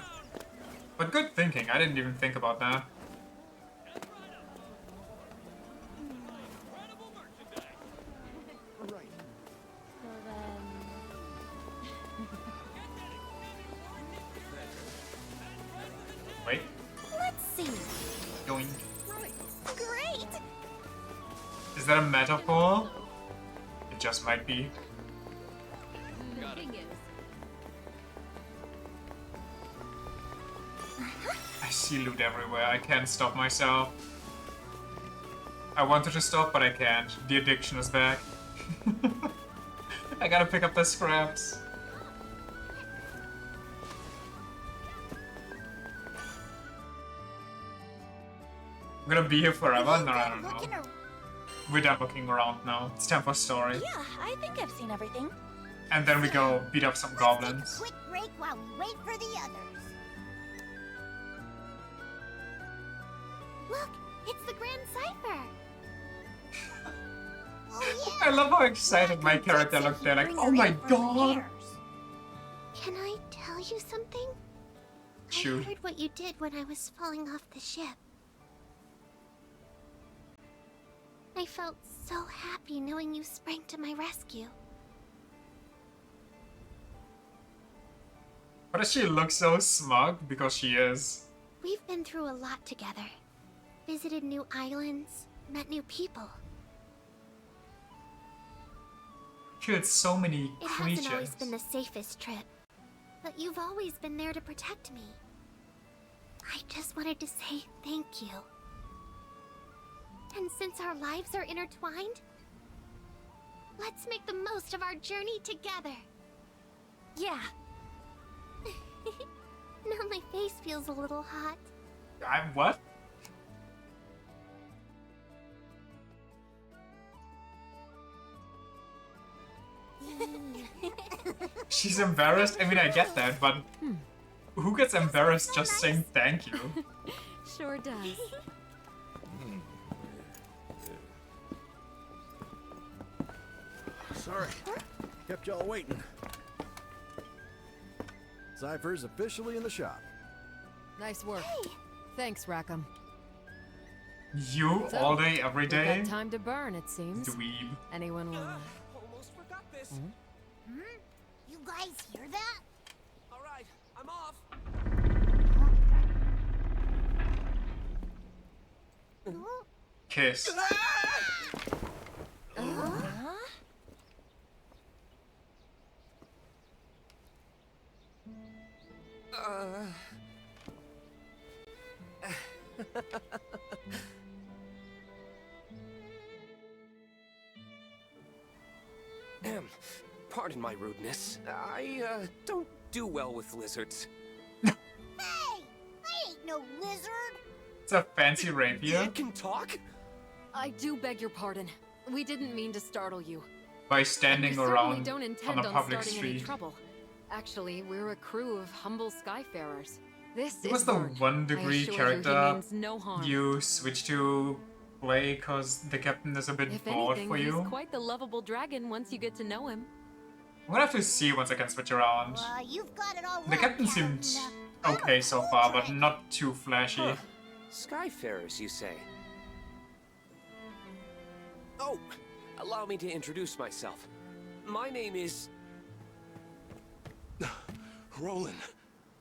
But good thinking, I didn't even think about that. Wait, Let's see. going. Great! Is that a metaphor? It just might be. I see loot everywhere, I can't stop myself. I wanted to stop, but I can't. The addiction is back. I gotta pick up the scraps. I'm gonna be here forever? No, I don't know. We're done looking around now. It's time for story. Yeah, I think I've seen everything. And then we go beat up some goblins. Quick break while we wait for the others. Look, it's the Grand Cipher. Oh I love how excited my character looked there, like, oh my god! Can I tell you something? Shoot. I heard what you did when I was falling off the ship. I felt so happy knowing you sprang to my rescue. Why does she look so smug? Because she is. We've been through a lot together. Visited new islands, met new people. killed so many It creatures. hasn't always been the safest trip, but you've always been there to protect me. I just wanted to say thank you. And since our lives are intertwined, let's make the most of our journey together. Yeah. Now my face feels a little hot. I'm what? She's embarrassed. I mean, I get that, but who gets embarrassed just saying thank you? Sure does. Sorry, kept y'all waiting. Cypher's officially in the shop. Nice work. Thanks, Rackham. You So, all day, every we've day? got time to burn, it seems. Dweeb. Anyone wanna... Almost forgot this. You guys hear that? All right, I'm off. Kiss. Pardon my rudeness. I don't do well with lizards. Hey! I ain't no lizard! It's a fancy rapier. It can talk? I do beg your pardon. We didn't mean to startle you. By standing We certainly around don't on intend a on public starting any street. trouble. Actually, we're a crew of humble skyfarers. This It is was the Vern. 1 I degree assure character you, he means no harm. you switch to play because the captain is a bit If bored anything, for he's you. quite the lovable dragon once you get to know him. I'm gonna have to see once I can switch around. You've got it all The right, captain seemed I'm a okay so cool far, but trick. not too flashy. Huh. Skyfarers, you say? Oh, allow me to introduce myself. My name is... Roland,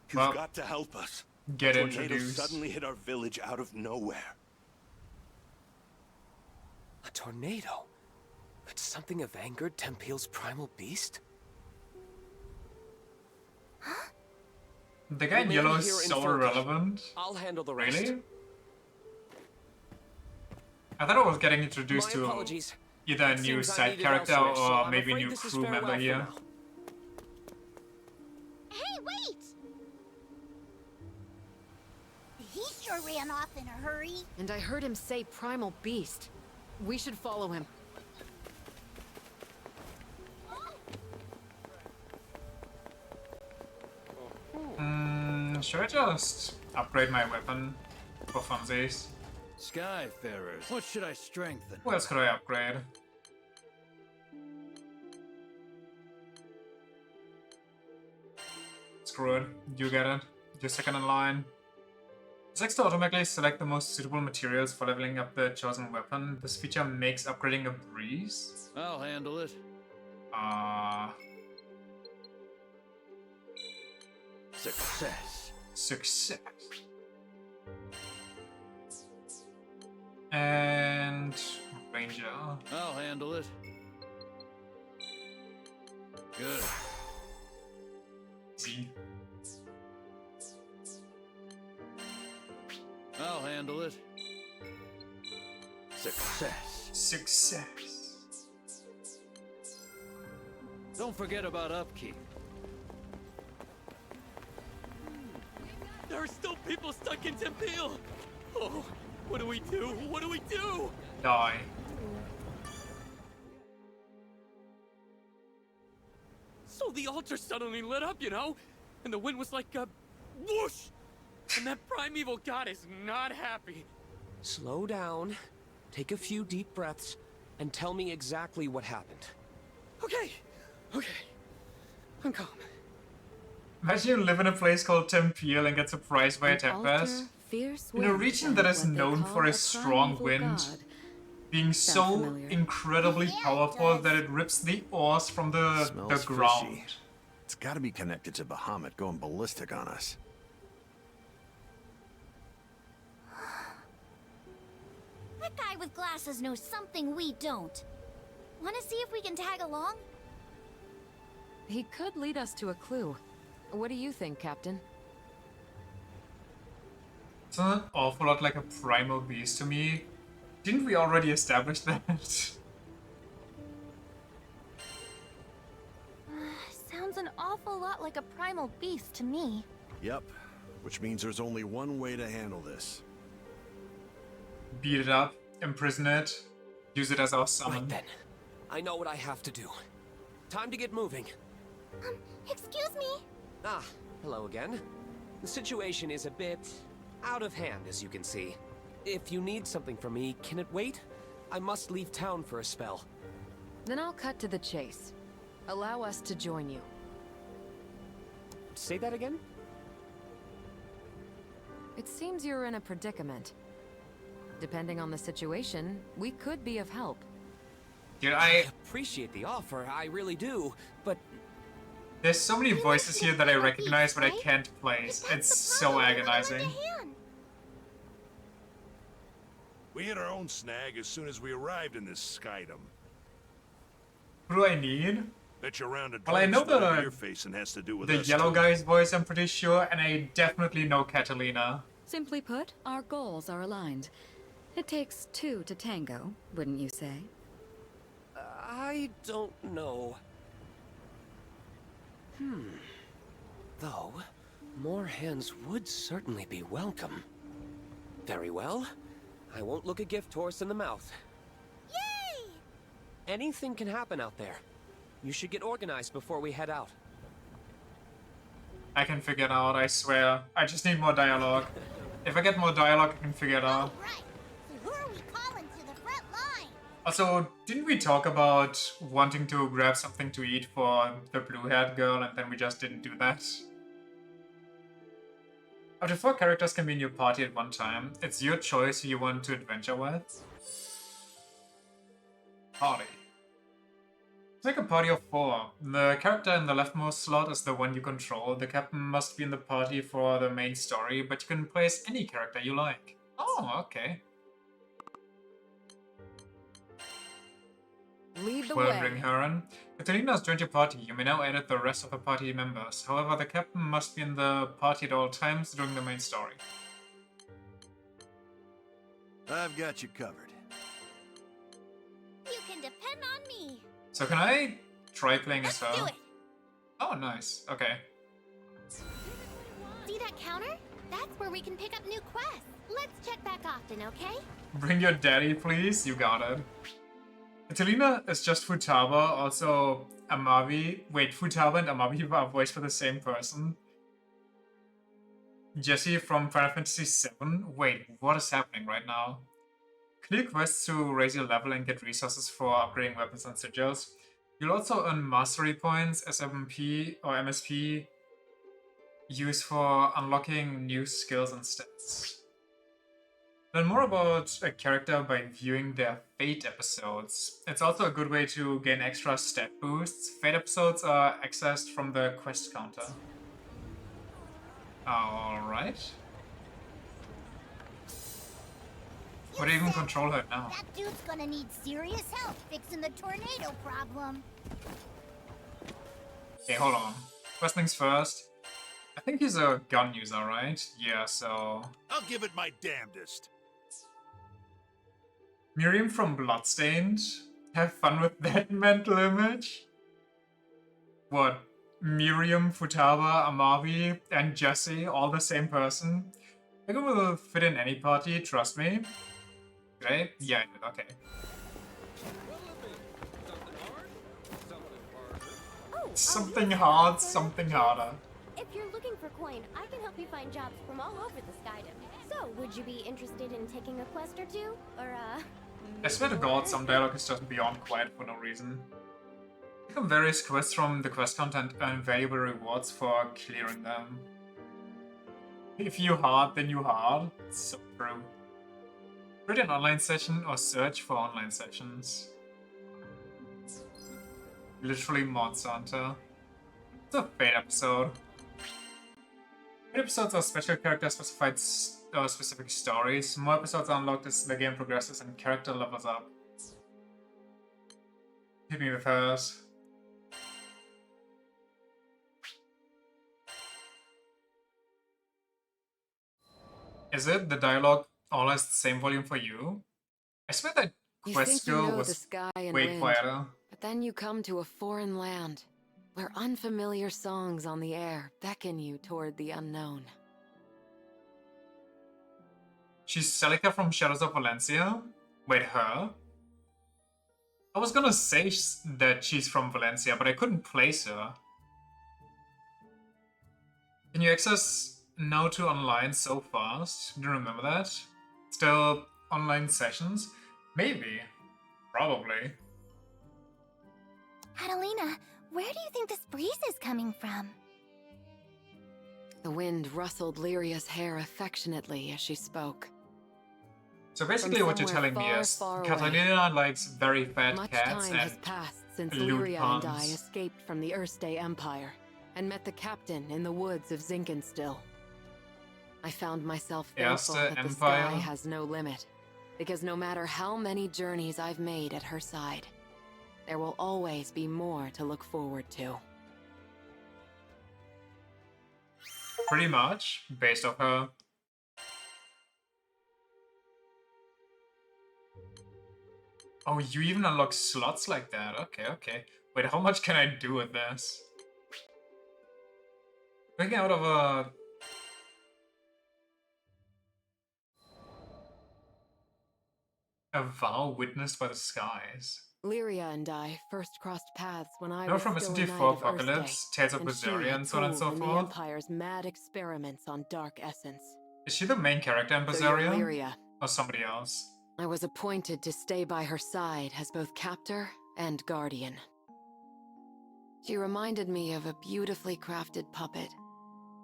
you've Well, got to help us. Get Tornado introduced. suddenly hit our village out of nowhere. A tornado? Could something have angered Tempeal's primal beast? The guy in Remain yellow here is in so focus. irrelevant. I'll handle the rest. Really? I thought I was getting introduced My to apologies. either a It new seems I'm side needed character elsewhere, so or I'm maybe a afraid new this is crew farewell member for here. now. Hey, wait! He sure ran off in a hurry. And I heard him say primal beast. We should follow him. Should I just upgrade my weapon for funsies? Skyfarers, what should I strengthen? What else could I upgrade? Screw it. You get it. You're second in line. Selects to automatically select the most suitable materials for leveling up the chosen weapon. This feature makes upgrading a breeze. I'll handle it. Success. Success. And Ranger. I'll handle it. Good. Z. I'll handle it. Success. Success. Don't forget about upkeep. There are still people stuck in Tempeal! Oh, what do we do? What do we do? Die. So the altar suddenly lit up, you know? And the wind was like a whoosh! And that primeval god is not happy. Slow down, take a few deep breaths, and tell me exactly what happened. Okay, I'm calm. Imagine you live in a place called Tempeal and get surprised by a tempest. In a region that is known for a strong wind, being so incredibly powerful that it rips the ores from the Smells ground. fishy. It's got to be connected to Bahamut going ballistic on us. That guy with glasses knows something we don't. Want to see if we can tag along? He could lead us to a clue. What do you think, Captain? It's an awful lot like a primal beast to me. Didn't we already establish that? Sounds an awful lot like a primal beast to me. Yep, which means there's only one way to handle this. Beat it up, imprison it, use it as our summon. Right then. I know what I have to do. Time to get moving. Excuse me? Ah, hello again. The situation is a bit out of hand, as you can see. If you need something from me, can it wait? I must leave town for a spell. Then I'll cut to the chase. Allow us to join you. Say that again? It seems you're in a predicament. Depending on the situation, we could be of help. Dude, I appreciate the offer, I really do, but... There's so many voices here that I recognize but I can't place. It's so agonizing. We hit our own snag as soon as we arrived in this skydom. Who do I need? Bet you around a Well, I know you're facing has to do with the us yellow too. guy's voice, I'm pretty sure, and I definitely know Catalina. Simply put, our goals are aligned. It takes two to tango, wouldn't you say? I don't know. Though, more hands would certainly be welcome. Very well. I won't look a gift horse in the mouth. Yay! Anything can happen out there. You should get organized before we head out. I can figure it out, I swear. I just need more dialogue. If I get more dialogue, I can figure it out. Right. So who are we calling to the front line? Also, didn't we talk about wanting to grab something to eat for the blue-haired girl and then we just didn't do that? Up to 4 characters can be in your party at one time. It's your choice who you want to adventure with. Party. Make a party of 4. The character in the leftmost slot is the one you control. The captain must be in the party for the main story, but you can place any character you like. Oh, okay. Lead the Wandering way. Heron. Catalina has joined your party. You may now edit the rest of the party members. However, the captain must be in the party at all times during the main story. I've got you covered. You can depend on me. So can I try playing as Let's do her? it. Oh, nice. Okay. See that counter? That's where we can pick up new quests. Let's check back often, okay? Bring your daddy, please. You got it. Catalina is just Futaba, also Amavi. Wait, Futaba and Amavi are voiced for the same person. Jesse from Final Fantasy VII. Wait, what is happening right now? Clear quests to raise your level and get resources for upgrading weapons and sigils. You'll also earn mastery points, SMP or MSP, used for unlocking new skills and stats. Learn more about a character by viewing their Fate episodes. It's also a good way to gain extra stat boosts. Fate episodes are accessed from the quest counter. Alright. Would I even control her now? That dude's gonna need serious help fixing the tornado problem. Okay, hold on. First things first. I think he's a gun user, right? Yeah, so... I'll give it my damnedest. Miriam from Bloodstained? Have fun with that mental image? What? Miriam, Futaba, Amavi, and Jesse, all the same person? I think it will fit in any party, trust me. Right? Yeah, okay. Something hard, something harder. If you're looking for coin, I can help you find jobs from all over the skydom. So, would you be interested in taking a quest or two? Or, I swear to god, some dialogue is just beyond quiet for no reason. Pick up various quests from the quest content and earn valuable rewards for clearing them. If you hard, then you hard. It's so true. Create an online session or search for online sessions. Literally Monster Hunter. It's a Fate episode. Fate episodes are special character-specified specific stories. More episodes are unlocked as the game progresses and character levels up. Hit me with hers. Is it the dialogue always the same volume for you? I swear that You Quest think you Girl know the was sky and way wind, quieter. but then you come to a foreign land, where unfamiliar songs on the air beckon you toward the unknown. She's Celica from Shadows of Valencia? Wait, her? I was gonna say that she's from Valencia, but I couldn't place her. Can you access now to online so fast? Do you remember that? Still online sessions? Maybe. Probably. Catalina, where do you think this breeze is coming from? The wind rustled Lyria's hair affectionately as she spoke. So basically what you're telling me is Catalina likes very fat Much cats time and has passed since lewd Lyria and I puns. escaped from the Erste Empire and met the captain in the woods of Zinkenstill. I found myself thankful Erste that the Empire? sky has no limit, because no matter how many journeys I've made at her side, there will always be more to look forward to. Pretty much, based off her. Oh, you even unlock slots like that. Okay, okay. Wait, how much can I do with this? Breaking out of a vow witnessed by the skies. Lyria and I first crossed paths when I No, was from still a SMT4 knight of Apocalypse, Erste, Tales of and she Berseria, a and so on and tool so in the forth. Empire's mad experiments on dark essence. Is she the main character in So you're Berseria? Lyria. Or somebody else? I was appointed to stay by her side as both captor and guardian. She reminded me of a beautifully crafted puppet,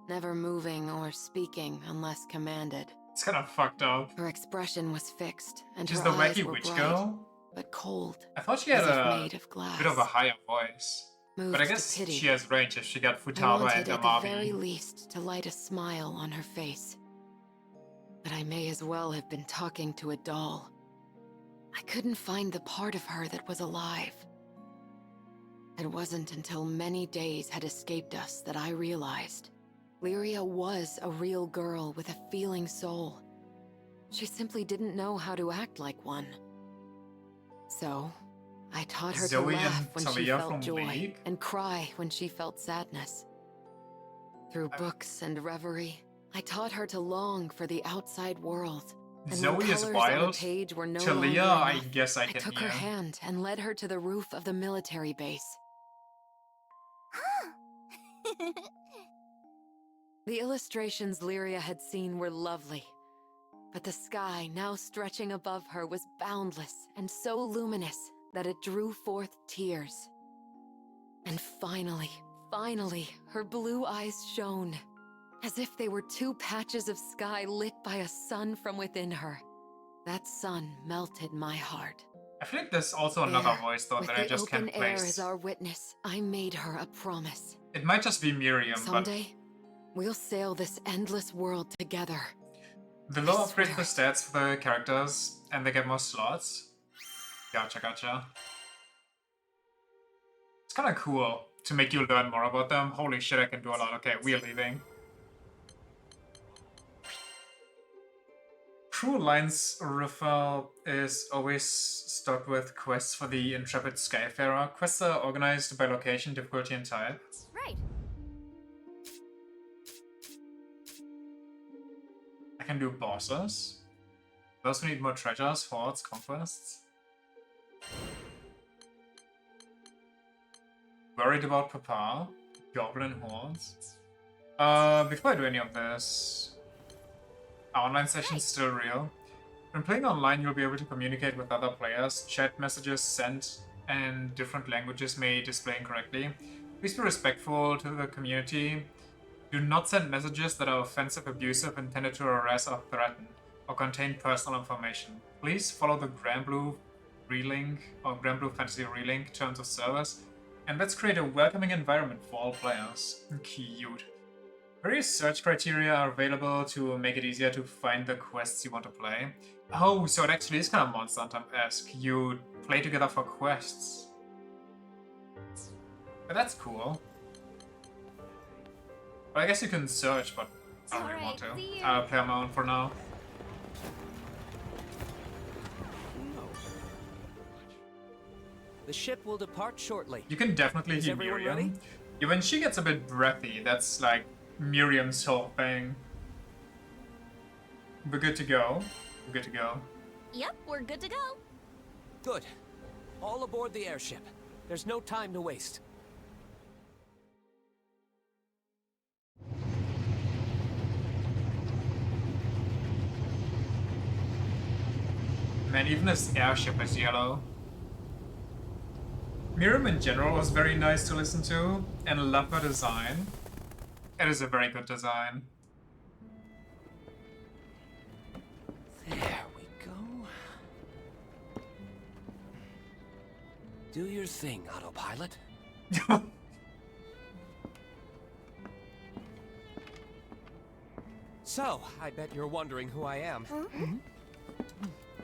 never moving or speaking unless commanded. It's kind of fucked up. Her expression was fixed, and She's her the eyes wacky were witch bright, girl? but cold, I thought she had as if a made of glass. bit of a higher voice. Moved But I to guess pity, she has range if she got I Futaba wanted and at the very Amavi. least to light a smile on her face. But I may as well have been talking to a doll. I couldn't find the part of her that was alive. It wasn't until many days had escaped us that I realized Lyria was a real girl with a feeling soul. She simply didn't know how to act like one. So, I taught her to Zoe laugh and when she Talia felt from joy League? and cry when she felt sadness. Through books and reverie, I taught her to long for the outside world. And Zoe when is colors on a wild. page were no Talia, longer I enough, guess I I can took hear. her hand and led her to the roof of the military base. The illustrations Lyria had seen were lovely, but the sky now stretching above her was boundless and so luminous that it drew forth tears. And finally, her blue eyes shone, as if they were two patches of sky lit by a sun from within her. That sun melted my heart. I feel like there's also another voice though that I just can't With the open air as place. our witness, I made her a promise. It might just be Miriam, Someday, we'll sail this endless world together. but the law upgrades the stats for the characters and they get more slots. Gotcha, gotcha. It's kind of cool to make you learn more about them. Holy shit, I can do a lot. Okay, we are leaving. True Lines Riffle is always stocked with quests for the Intrepid Skyfarer. Quests are organized by location, difficulty, and type. Right. I can do bosses. Those who need more treasures, forts, conquests. Worried about Papa, Goblin Hordes. Before I do any of this, our online session's still real. When playing online, you'll be able to communicate with other players. Chat messages sent in different languages may display incorrectly. Please be respectful to the community. Do not send messages that are offensive, abusive, intended to harass or threaten, or contain personal information. Please follow the Granblue Relink or Granblue Fantasy Relink terms of service, and let's create a welcoming environment for all players. Cute. Various search criteria are available to make it easier to find the quests you want to play. Oh, so it actually is kind of Monster Hunter-esque. You play together for quests. But that's cool. But I guess you can search, but I don't really want to. see you. I'll play on my own for now. The ship will depart shortly. You can definitely hear everyone Miriam. ready? Yeah, when she gets a bit breathy, that's like Miriam's whole thing. We're good to go. We're good to go. Yep, we're good to go. Good. All aboard the airship. There's no time to waste. Man, even this airship is yellow. Miriam in general was very nice to listen to, and love her design. It is a very good design. There we go. Do your thing, autopilot. So, I bet you're wondering who I am.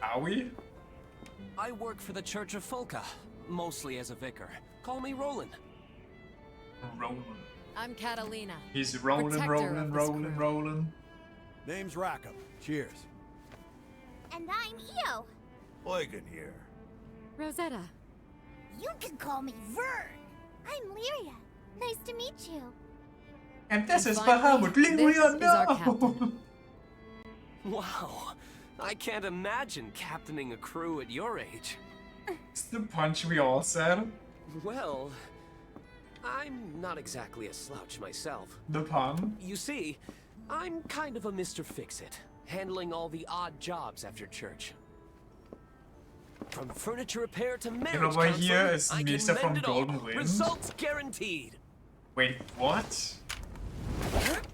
Are we? I work for the Church of Folka, mostly as a vicar. Call me Roland. Roland. I'm Catalina. He's rolling. Name's Rackham. Cheers. And I'm Io. Eugen here. Rosetta. You can call me Vern. I'm Lyria. Nice to meet you. And this is finally, Bahamut. Lyria, this is our captain. no! Wow, I can't imagine captaining a crew at your age. It's the punch we all said. Well, I'm not exactly a slouch myself. The pun. You see, I'm kind of a Mr. Fix-It, handling all the odd jobs after church. From furniture repair to marriage over here counseling, is I can Misa from mend it all. Golden Wind. Results guaranteed. Wait, what?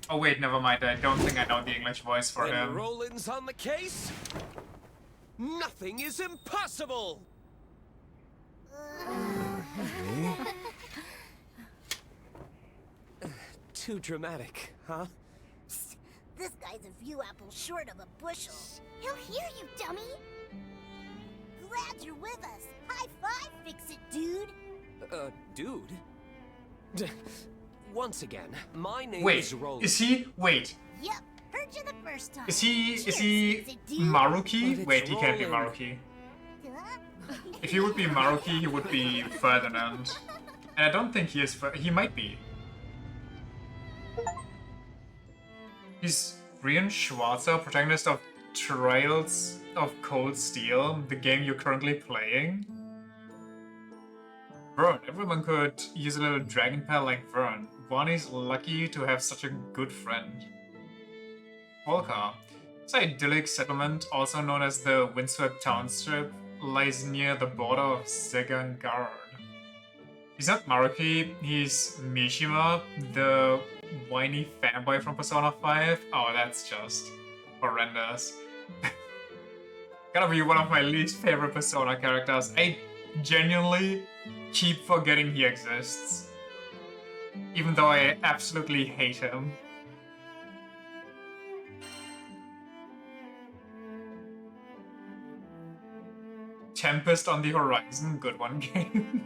Oh wait, never mind. I don't think I know the English voice for When him. Roland's on the case, nothing is impossible. Too dramatic, huh? This guy's a few apples short of a bushel. He'll hear you, dummy. Glad you're with us. High five, fix it, dude. Dude? Once again, my name Wait, is Roland. is he? Wait, Yep, heard you the first time. is he Fix it, dude. Maruki? But Wait, it's he can't be Roland. Maruki. Huh? If he would be Maruki, he would be Ferdinand. And I don't think he is. He might be. He's Rian Schwarzer, protagonist of Trails of Cold Steel, the game you're currently playing. Vern, everyone could use a little dragon pal like Vern. Vani's lucky to have such a good friend. Volca. This idyllic settlement, also known as the Windswept Township, lies near the border of Zegangard. He's not Maruki, he's Mishima, the whiny fanboy from Persona 5. Oh, that's just horrendous. Gotta be one of my least favorite Persona characters. I genuinely keep forgetting he exists. Even though I absolutely hate him. Tempest on the Horizon, good one game.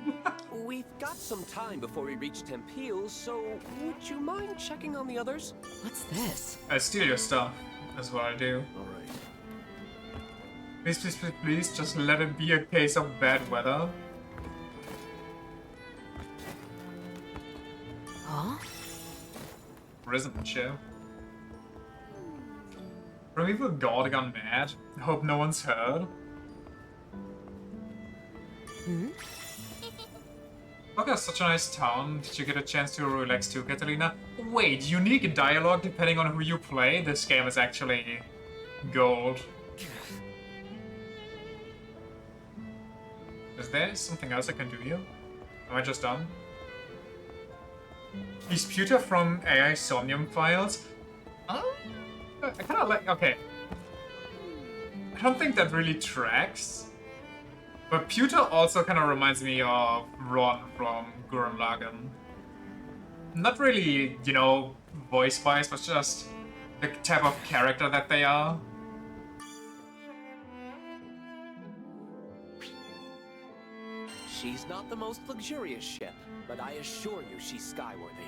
We've got some time before we reach Tempeal, so would you mind checking on the others? What's this? I steal your stuff, that's what I do. Alright. Please, please, please, please, just let it be a case of bad weather. Huh? Rhythm chip. Primeval God gone mad. Hope no one's heard. Look at such a nice town. Did you get a chance to relax too, Catalina? Wait, unique dialogue depending on who you play? This game is actually gold. Is there something else I can do here? Am I just done? Is Pewter from AI Somnium Files? I kinda like... okay. I don't think that really tracks. But Pewter also kind of reminds me of Ron from Gurren Lagann. Not really, you know, voice-wise, but just the type of character that they are. She's not the most luxurious ship, but I assure you she's skyworthy.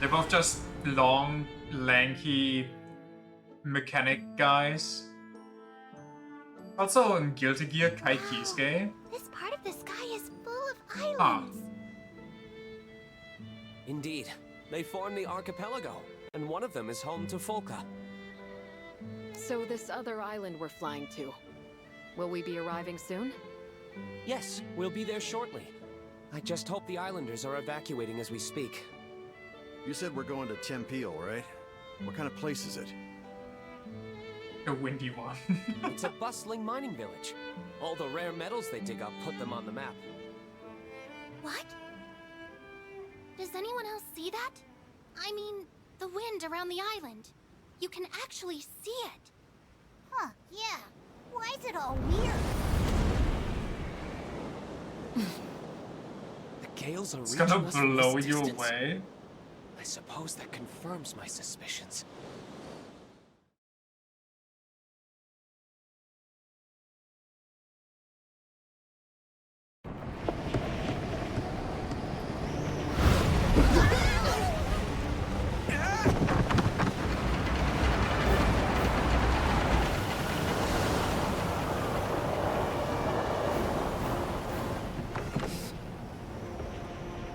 They're both just long, lanky mechanic guys. Also in Guilty Gear, Kai Kisuke. This part of the sky is full of Ah. islands. Indeed. They form the archipelago, and one of them is home to Folka. So this other island we're flying to, will we be arriving soon? Yes, we'll be there shortly. I just hope the islanders are evacuating as we speak. You said we're going to Tempeal, right? What kind of place is it? A windy one. It's a bustling mining village. All the rare metals they dig up put them on the map. What? Does anyone else see that? I mean, the wind around the island. You can actually see it. Huh, yeah. Why is it all weird? The gales are It's reaching gonna us from blow this you distance. away. I suppose that confirms my suspicions.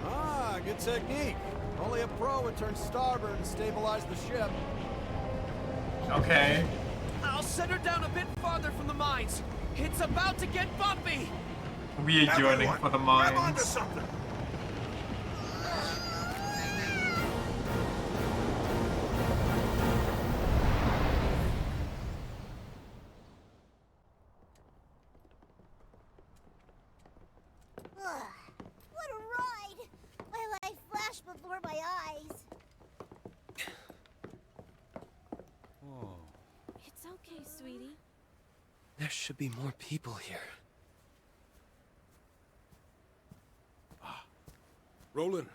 Ah, good technique. Only a pro would turn starboard and stabilize the ship. Okay. I'll set her down a bit farther from the mines. It's about to get bumpy! We are yearning for the Grab onto mines. something. Ugh, what a ride! My life flashed before my eyes. It's okay, sweetie. There should be more people here. Roland,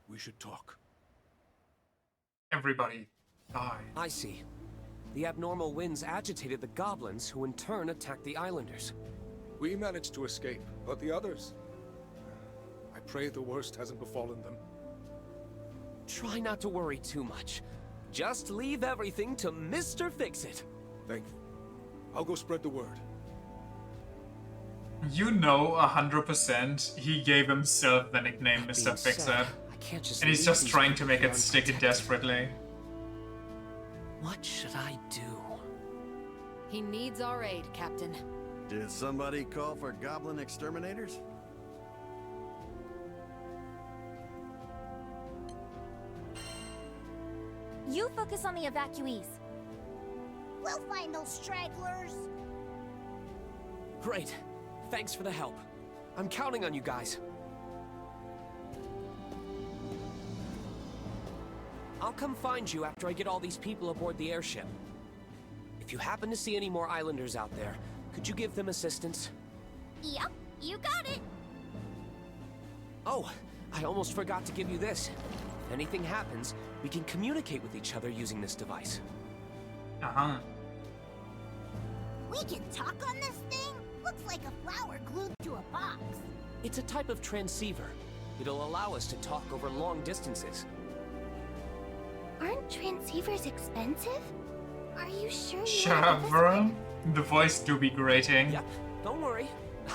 we should talk. Everybody died. I see. The abnormal winds agitated the goblins, who in turn attacked the islanders. We managed to escape, but the others... I pray the worst hasn't befallen them. Try not to worry too much. Just leave everything to Mr. Fix-It. Thank you. I'll go spread the word. You know 100% he gave himself the nickname That Mr. being Fix-It. said, I can't just And he's leave just these trying to people make here it stick unprotected. desperately. What should I do? He needs our aid, Captain. Did somebody call for goblin exterminators? You focus on the evacuees. We'll find those stragglers. Great. Thanks for the help. I'm counting on you guys. I'll come find you after I get all these people aboard the airship. If you happen to see any more islanders out there, could you give them assistance? Yep, you got it. Oh, I almost forgot to give you this. If anything happens, we can communicate with each other using this device. Uh-huh. We can talk on this thing? Looks like a flower glued to a box. It's a type of transceiver. It'll allow us to talk over long distances. Aren't transceivers expensive? Are you sure you Shut wanna up, go this bro. way? The voice do be grating. Yep, don't worry.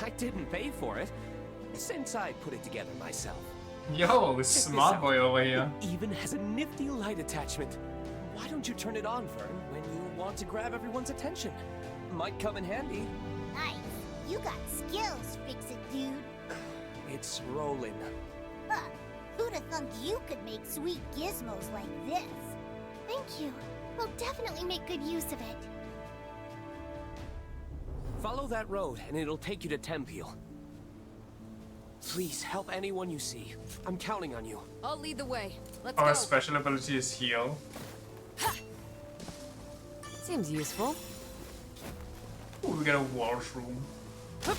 I didn't pay for it, since I put it together myself. Yo, Check this smart out. boy over here. It even has a nifty light attachment. Why don't you turn it on, Fern, when you want to grab everyone's attention? Might come in handy. Nice. You got skills, Fix-It dude. It's rolling. Huh. Who'da thunk you could make sweet gizmos like this? Thank you. We'll definitely make good use of it. Follow that road, and it'll take you to Tempeal. Please help anyone you see. I'm counting on you. I'll lead the way. Let's Our go. special ability is heal. Seems useful. Ooh, we get a washroom. Huh?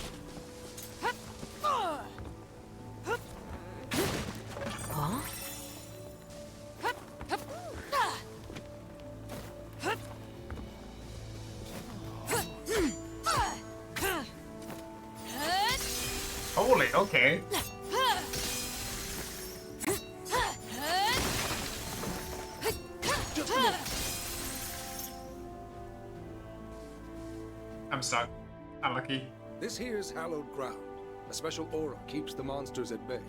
Holy, okay. I'm stuck. Unlucky. This here's hallowed ground. A special aura keeps the monsters at bay.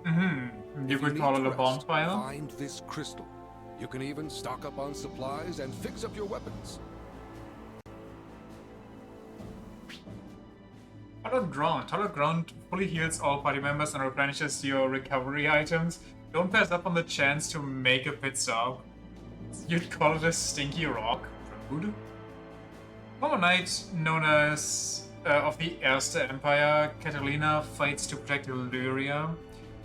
Mm-hmm. You If could need call to it a rest, bonfire. Find this crystal. You can even stock up on supplies and fix up your weapons. Hallowed Ground. Hallowed Ground fully heals all party members and replenishes your recovery items. Don't pass up on the chance to make a pit stop. You'd call it a stinky rock. Rude. Former knight known as of the Erste Empire, Catalina fights to protect Illyria.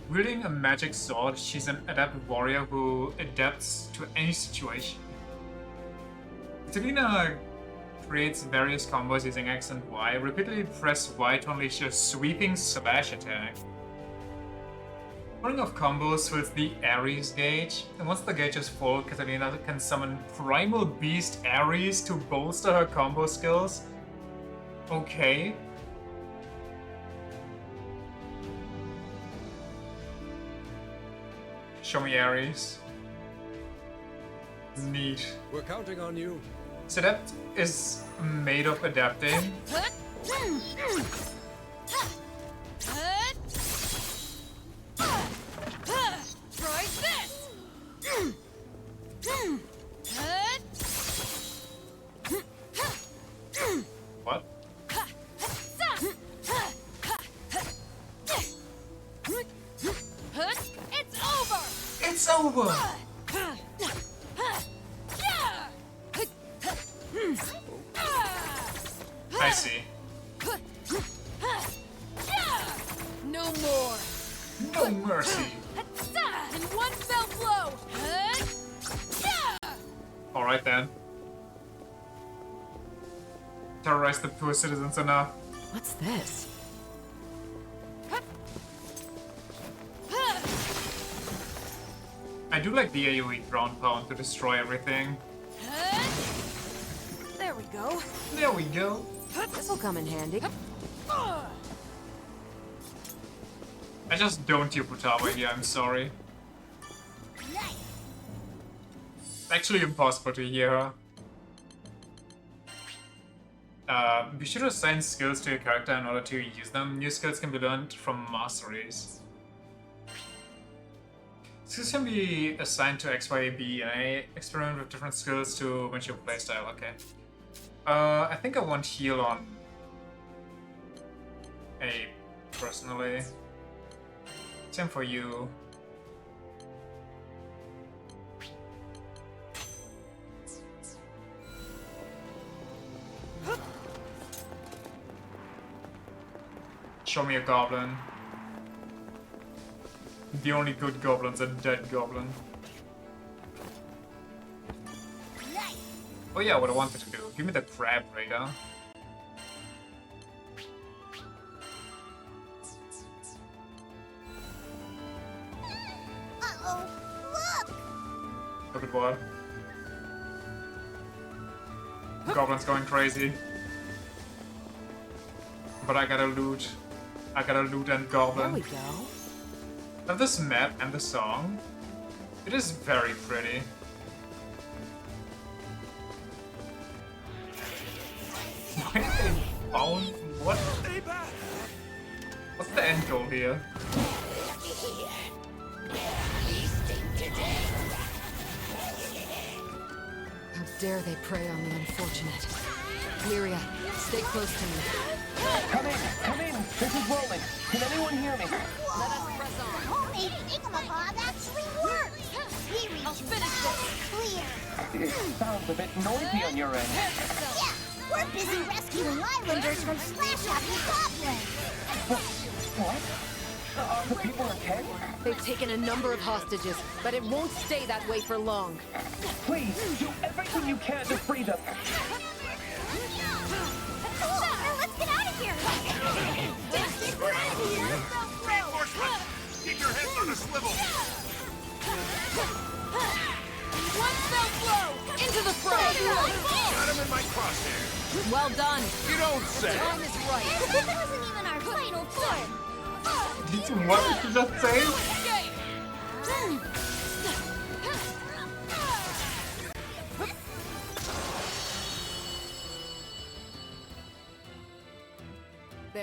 Wielding a magic sword, she's an adept warrior who adapts to any situation. Catalina creates various combos using X and Y. Repeatedly press Y to unleash a sweeping slash attack. Running off combos fills the Ares gauge, and once the gauge is full, Catalina can summon Primal Beast Ares to bolster her combo skills. Okay. Show me Ares. Neat. We're counting on you. Sedapt is made of adapting. Try this! What? It's over! It's over! I see. No more! No mercy. In one fell blow! Alright then. Terrorize the poor citizens enough. What's this? I do like the AoE ground pound to destroy everything. There we go. There we go. This'll come in handy. I just don't hear Putawa here, I'm sorry. It's actually impossible to hear her. We should assign skills to your character in order to use them. New skills can be learned from masteries. Skills can be assigned to X, Y, B, and A. Experiment with different skills to match your playstyle, okay. I think I want heal on A, personally. Same for you. Show me a goblin. The only good goblin's a dead goblin. Oh yeah, what I wanted to do. Give me the crab raider. Uh-oh, look! Look at what? Goblin's going crazy. But I gotta loot. I gotta loot and goblin. There we go. Of this map and the song, it is very pretty. Why did they found what? What's the end goal here? How dare they prey on the unfortunate. Lyria, stay close to me. Come in! This is Rolling. Can anyone hear me? Let us press on. Homemade thingamabob actually works! We reach I'll finish this! clear! It sounds a bit noisy on your end. Yeah, we're busy rescuing islanders from slash-happy goblins! What? Are the people okay? They've taken a number of hostages, but it won't stay that way for long. Please, do everything you can to free them. Cool, now let's get out of here! We're out of here! Reinforcements! Keep your heads on a swivel! One fell blow! Into the fray! Got him in my crosshairs! Well done! You don't say! Time is right! That wasn't even our final form! What did you just say?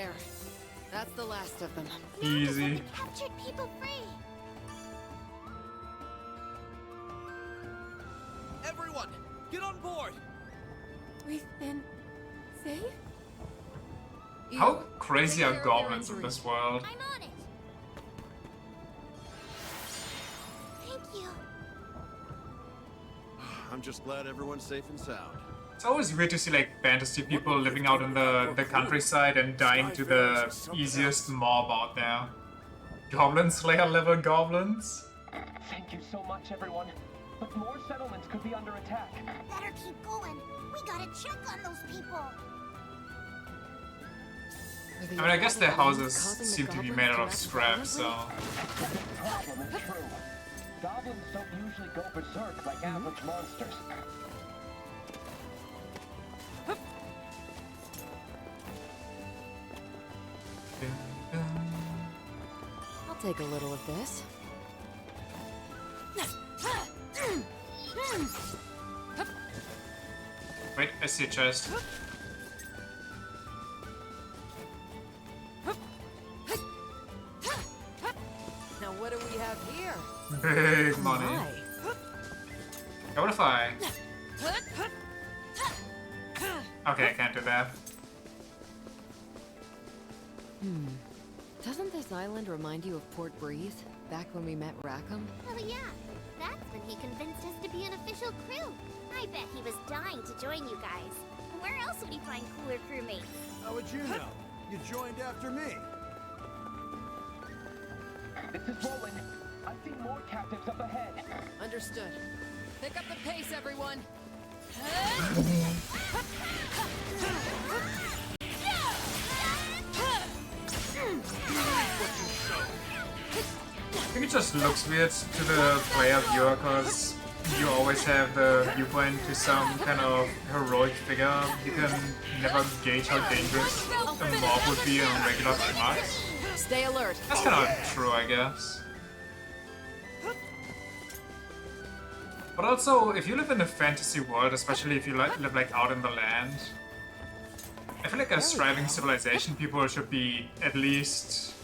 There. That's the last of them. Easy. Captured people free. Everyone, get on board! We've been safe? How crazy are care of their goblins in injury. this world? I'm on it. Thank you. I'm just glad everyone's safe and sound. It's always weird to see like fantasy people living out in the countryside and dying to the easiest mob out there. Goblin Slayer level goblins? Thank you so much, everyone. But more settlements could be under attack. Better keep going. We gotta check on those people. I mean, I guess their houses seem to be made out of scrap, so... The big problem is true. Goblins don't usually go berserk like average monsters. I'll take a little of this. Wait, I see a chest. Now what do we have here? Big money. What if I... Okay, I can't do that. Doesn't this island remind you of Port Breeze? Back when we met Rackham? Well, yeah. That's when he convinced us to be an official crew. I bet he was dying to join you guys. Where else would he find cooler crewmates? How would you know? You joined after me. This is Roland. I see more captives up ahead. Understood. Pick up the pace, everyone. I think it just looks weird to the player viewer because you always have the viewpoint to some kind of heroic figure. You can never gauge how dangerous a mob would be on regular schmucks. Stay alert. That's kind of true, I guess. But also, if you live in a fantasy world, especially if you live like out in the land, I feel like as thriving civilization people should be at least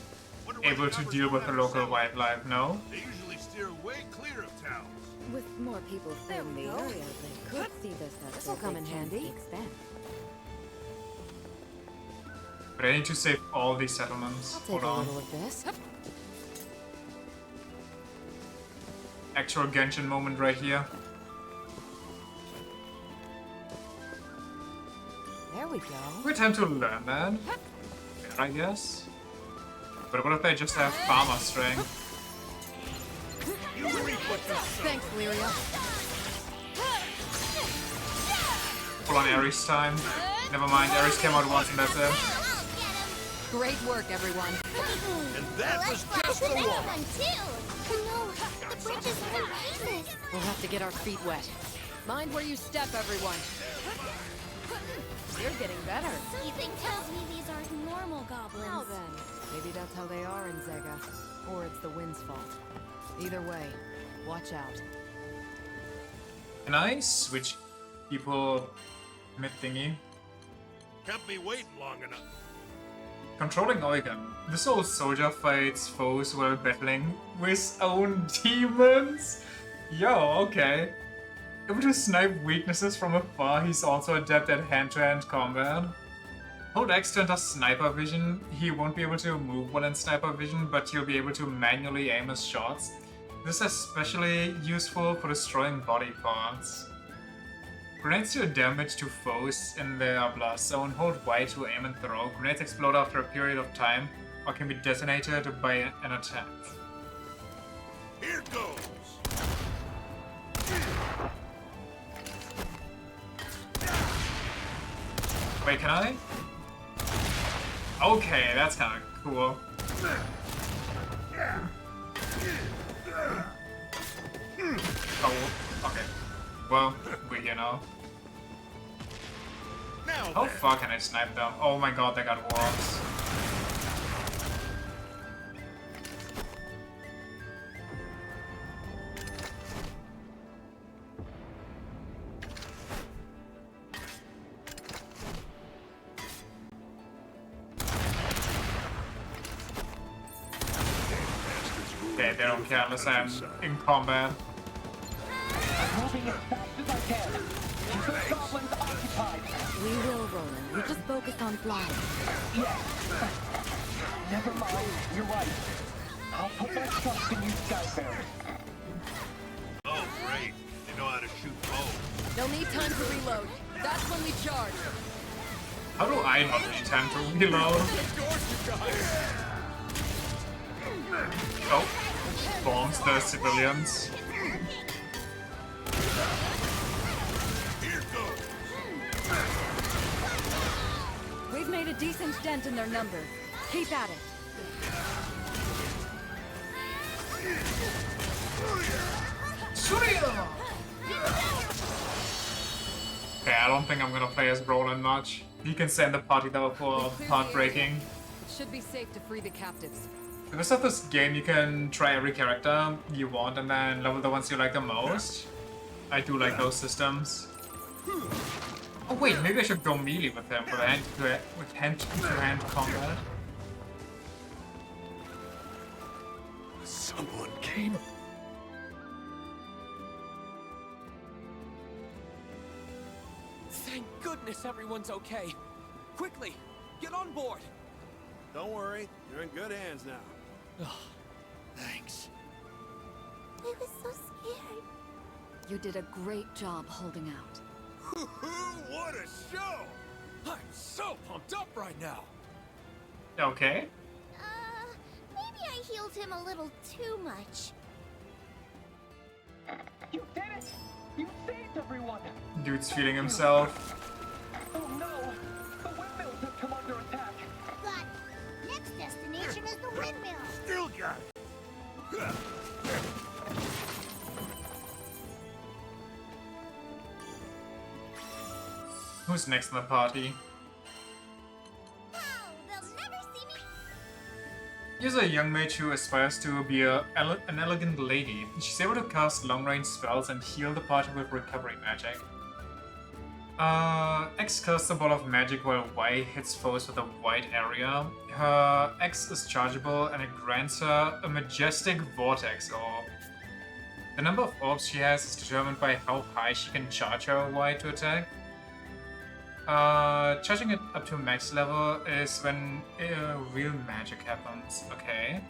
able to deal with the local wildlife, no? They usually steer way clear of towns. With more people from the area, they could see this as This'll come in handy. Expand. But I need to save all these settlements. I'll take Hold a on. little of this. Actual Genshin moment right here. There we go. Good time to learn that. Fair, I guess. But what if they just have farmer strength? Thanks, Lyria. Full on Ares time. Never mind, Ares came out once and that's it. Great work, everyone. And that was just the one. One too. No, the bridge is in pieces. We'll have to get our feet wet. Mind where you step, everyone. You're getting better. Something tells me these aren't normal goblins. Now then, maybe that's how they are in Zega. Or it's the wind's fault. Either way, watch out. Can I switch people mid-thingy? Kept me waiting long enough. Controlling Eugen. This old soldier fights foes while battling with his own demons? Yo, okay. Able to snipe weaknesses from afar, he's also adept at hand-to-hand combat. Hold X to enter sniper vision. He won't be able to move well in sniper vision, but he'll be able to manually aim his shots. This is especially useful for destroying body parts. Grenades deal damage to foes in their blast zone. Hold Y to aim and throw. Grenades explode after a period of time, or can be detonated by an attack. Here goes. Wait, can I? Okay, that's kind of cool. Oh, okay. Well, we're here now. How far can I snipe them? Oh my god, they got warps. Okay, they don't care unless I'm in combat. Moving as fast as I can. Keep those goblins occupied. We will, Roland. We just focus on flying. Yes. Never mind. You're right. I'll put my trust in you, Skyfarers. Oh, great. They know how to shoot bows. They'll need time to reload. That's when we charge. How do I not need time to reload? Oh, bombs the civilians. We've made a decent dent in their numbers. Keep at it. Okay, I don't think I'm gonna play as Roland much. He can send the party though for part breaking. It should be safe to free the captives. Because of this game, you can try every character you want and then level the ones you like the most. I do like those systems. Oh wait, maybe I should go melee with him for the hand-to-hand combat. Someone came. Thank goodness everyone's okay. Quickly, get on board. Don't worry, you're in good hands now. Thanks. I was so scared. You did a great job holding out. What a show! I'm so pumped up right now. Okay. Maybe I healed him a little too much. You did it! You saved everyone! Dude's feeling himself. Oh no! The windmills have come under attack! But next destination is the windmill. Still got it. Who's next in the party? Oh, they'll never see me. Here's a young mage who aspires to be an elegant lady. She's able to cast long-range spells and heal the party with recovery magic. X casts a ball of magic while Y hits foes with a wide area. Her X is chargeable and it grants her a majestic vortex orb. The number of orbs she has is determined by how high she can charge her Y to attack. Charging it up to max level is when real magic happens. Okay.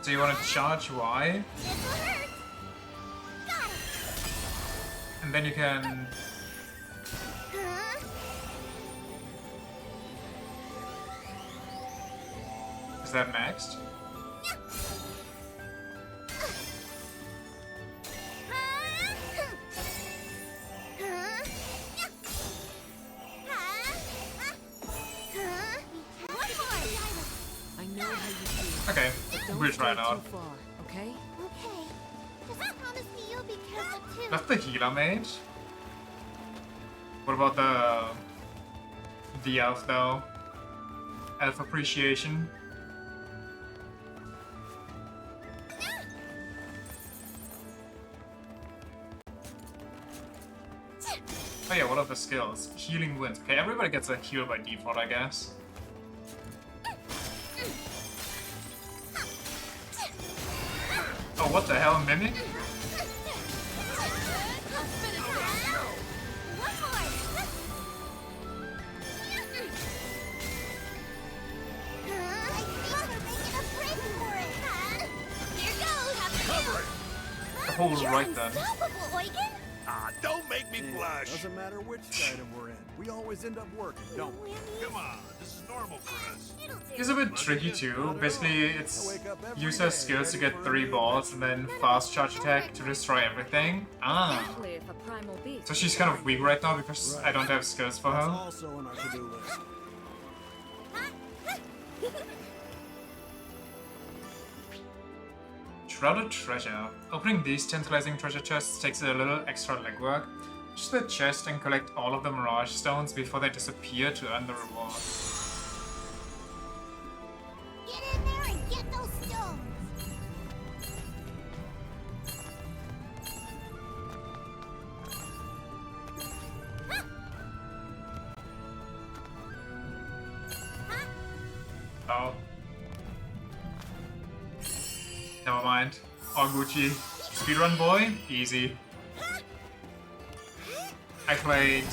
So you want to charge Y? And then you can... Is that maxed? I know how you feel. Okay, Don't we'll try it stray out. too far, okay? Okay. Just promise me you'll be careful too. That's the healer mage. What about the elf though? Elf appreciation. Oh yeah, what are the skills? Healing winds. Okay, everybody gets a heal by default, I guess. Oh, what the hell, Mimic? Oh, right then. Ah, don't make me blush. Doesn't matter which Skydom we're in. We always end up working, don't we? Come on, this is normal for us. It's a bit tricky too. Basically, it's use her skills to get 3 balls and then fast charge attack to destroy everything. Ah. Especially if a primal beast. So she's kind of weak right now because I don't have skills for That's her. also on our to-do list. Shrouded treasure. Opening these tantalizing treasure chests takes a little extra legwork. Just the chest and collect all of the mirage stones before they disappear to earn the reward. Get in there and get those stones. Never mind. All Gucci. Speedrun boy? Easy. I played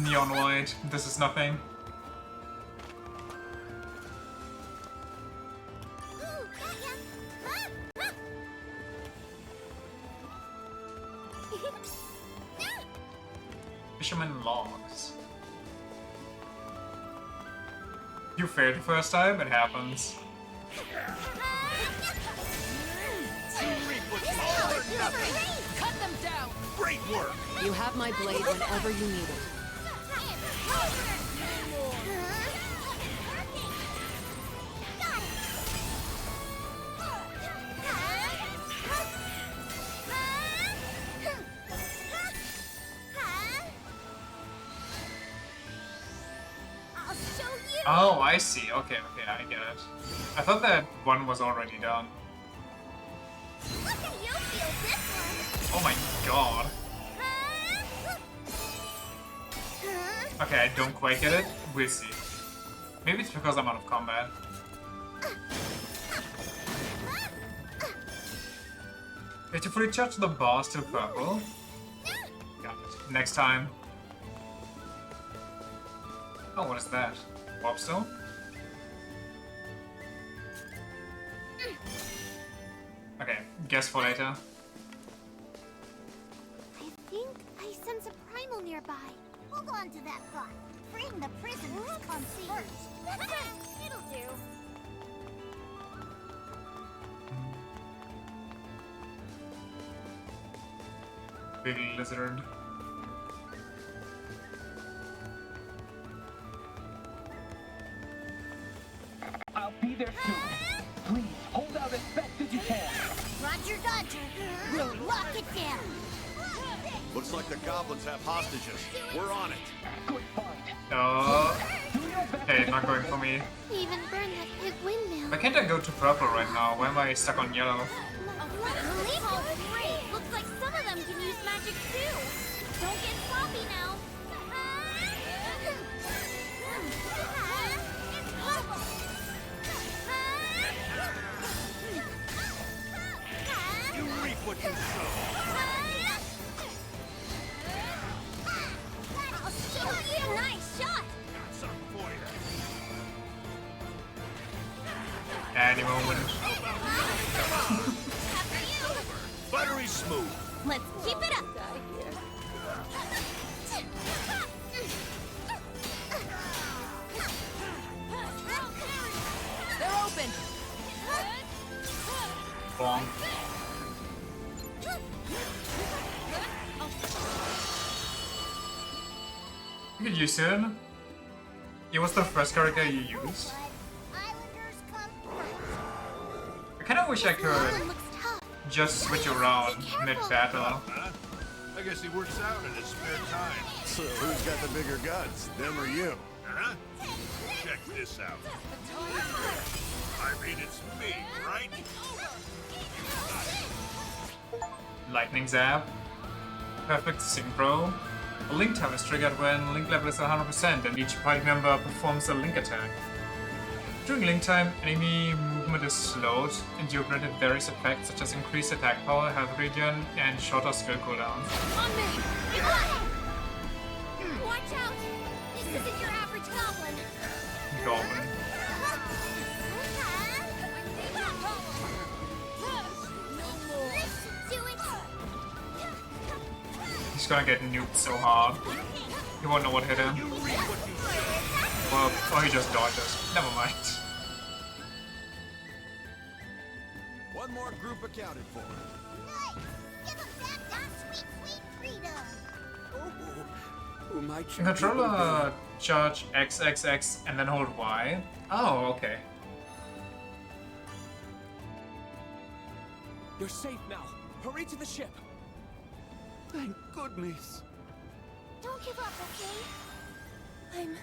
Neon White. This is nothing. Fisherman logs. You failed the first time, it happens. Cut them down! Great work! You have my blade whenever you need it. Oh, I see. Okay, okay, I get it. I thought that one was already done. Oh my god. Okay, I don't quite get it. We'll see. Maybe it's because I'm out of combat. You have to fully charge the boss to purple. Got it. Next time. Oh, what is that? Warp stone? Okay, guess for later. I think I sense a primal nearby. Hold on to that thought. Freeing the prisoners comes first. It'll do. Big lizard. I'll be there soon. Please, hold out as best as you can. Roger Dodger. We'll lock it down. Looks like the goblins have hostages. We're on it. Good find. Okay, not going for me. Even burn that big windmill. Why can't I go to purple right now? Why am I stuck on yellow? Relief all great. Looks like some of them can use magic too. Don't get sloppy now. You reap what you sow. Nice shot. Got something for you. Any moment. Buttery smooth. Let's keep it up. They're open! Bonk. Look at you, Sin. He was the first character you used. I kinda wish I could just switch around mid-battle. Huh? I guess he works out in his spare time. So who's got the bigger guns, them or you? Huh? Check this out. I mean, it's me, right? Lightning Zap. Perfect Synchro. A Link time is triggered when Link level is 100% and each party member performs a Link attack. During Link time, enemy movement is slowed and you're granted various effects such as increased attack power, health regen, and shorter skill cooldowns. On me! Watch out! This isn't your average goblin. Goblin. He's gonna get nuked so hard. He won't know what hit him. Well, or he just dodges. Never mind. One more group accounted for. Nice. Give him back that sweet, sweet freedom. My Controller charge XXX and then hold Y. Oh, okay. You're safe now. Hurry to the ship. Thank goodness. Don't give up, okay? I'm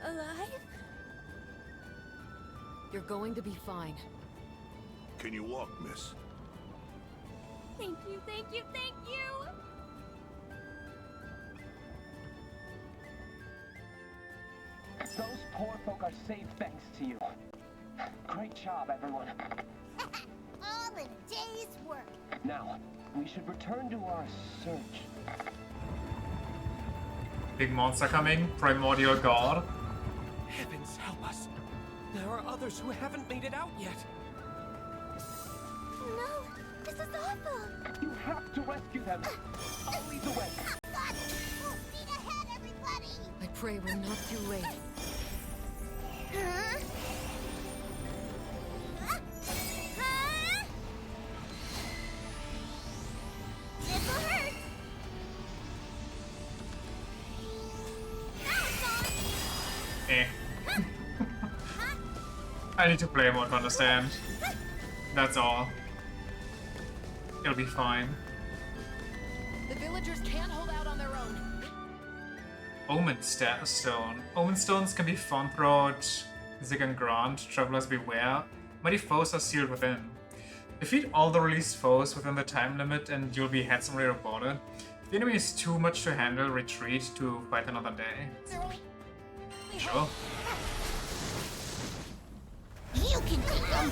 alive? You're going to be fine. Can you walk, miss? Thank you, thank you, thank you! Those poor folk are saved thanks to you. Great job, everyone. All in a day's work. Now, we should return to our search. Big monster coming. Primordial god. Heavens help us. There are others who haven't made it out yet. No, this is awful. You have to rescue them. I'll lead the way. Full speed ahead, everybody! I pray we're not too late. Huh? This'll hurt. Eh. I need to play more to understand. That's all. It'll be fine. The villagers can't hold out on their own. Omen Stone. Omen Stones can be found throughout Zig and Grant. Travelers beware. Mighty foes are sealed within. Defeat all the released foes within the time limit and you'll be handsomely rewarded. If the enemy is too much to handle, retreat to fight another day. Sure. You can take them.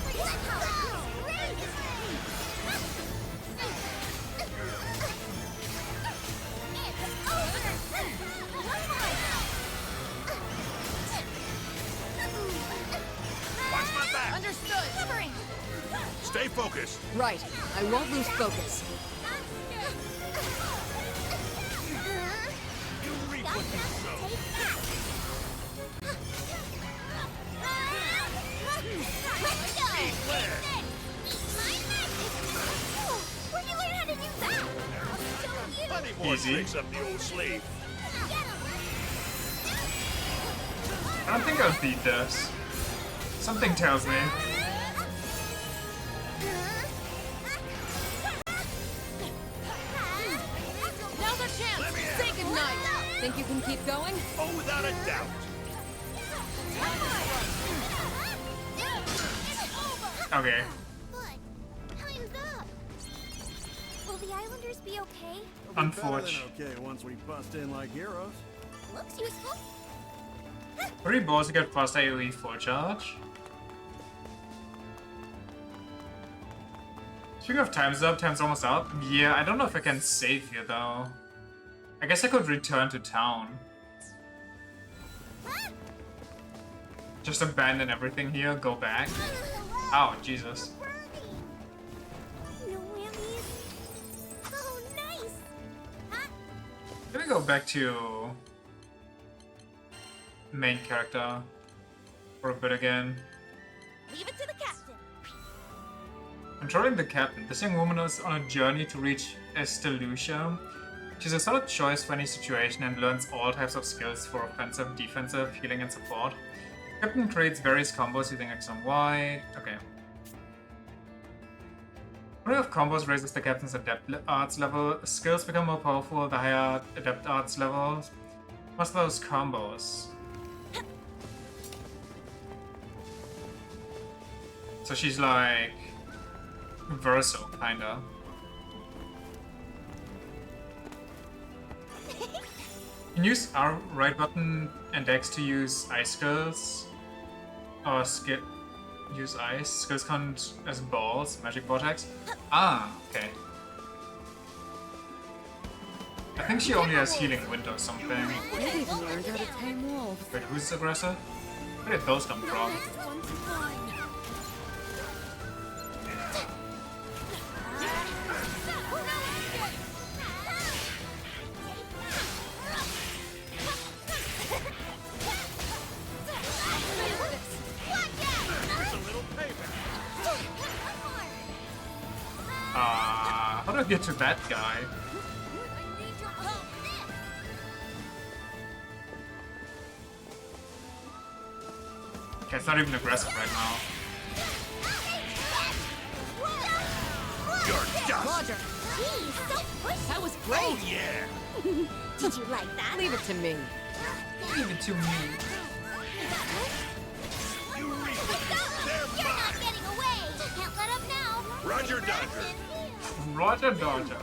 Watch my back! Understood. Covering. Stay focused! Right. I won't lose focus. You reap what you sow! Where'd you learn how to do that? Plenty more Easy. tricks up the old sleeve. I don't think I'll beat this. Something tells me. Now's our chance. Say goodnight. Think you can keep going? Oh, without a doubt. Okay. But time's up. Will the islanders be okay? Unfortunate. Okay, once we bust in like heroes. Looks useful. Pretty balls to get fast AoE full charge. Speaking of time's up, time's almost up. Yeah, I don't know if I can save here though. I guess I could return to town. Just abandon everything here, go back. Oh, Jesus. No whammies. Oh, nice. Let me go back to main character for a bit again. Leave it to the captain. Controlling the captain. This young woman is on a journey to reach Estelucia. She's a solid choice for any situation and learns all types of skills for offensive, defensive, healing, and support. Captain creates various combos using X and Y. Okay. Array of combos raises the captain's adept arts level. Skills become more powerful the higher adept arts levels. What's those combos? So she's like Verso, kinda. You can use R right button and X to use ice skills. Or use ice. Skills count as balls, magic vortex. Ah, okay. I think she only has healing wind or something. They've even learned how to tame wolves. Wait, who's the aggressor? Where did those come from? How do I get to that guy? Okay, it's not even aggressive right now. You're done! Roger. Geez, so pushy. That was great. Oh, yeah! Did you like that? Leave it to me. Leave it to me. You reap You're not getting away. Can't let up now. Roger, Dodger. Roger Dodger.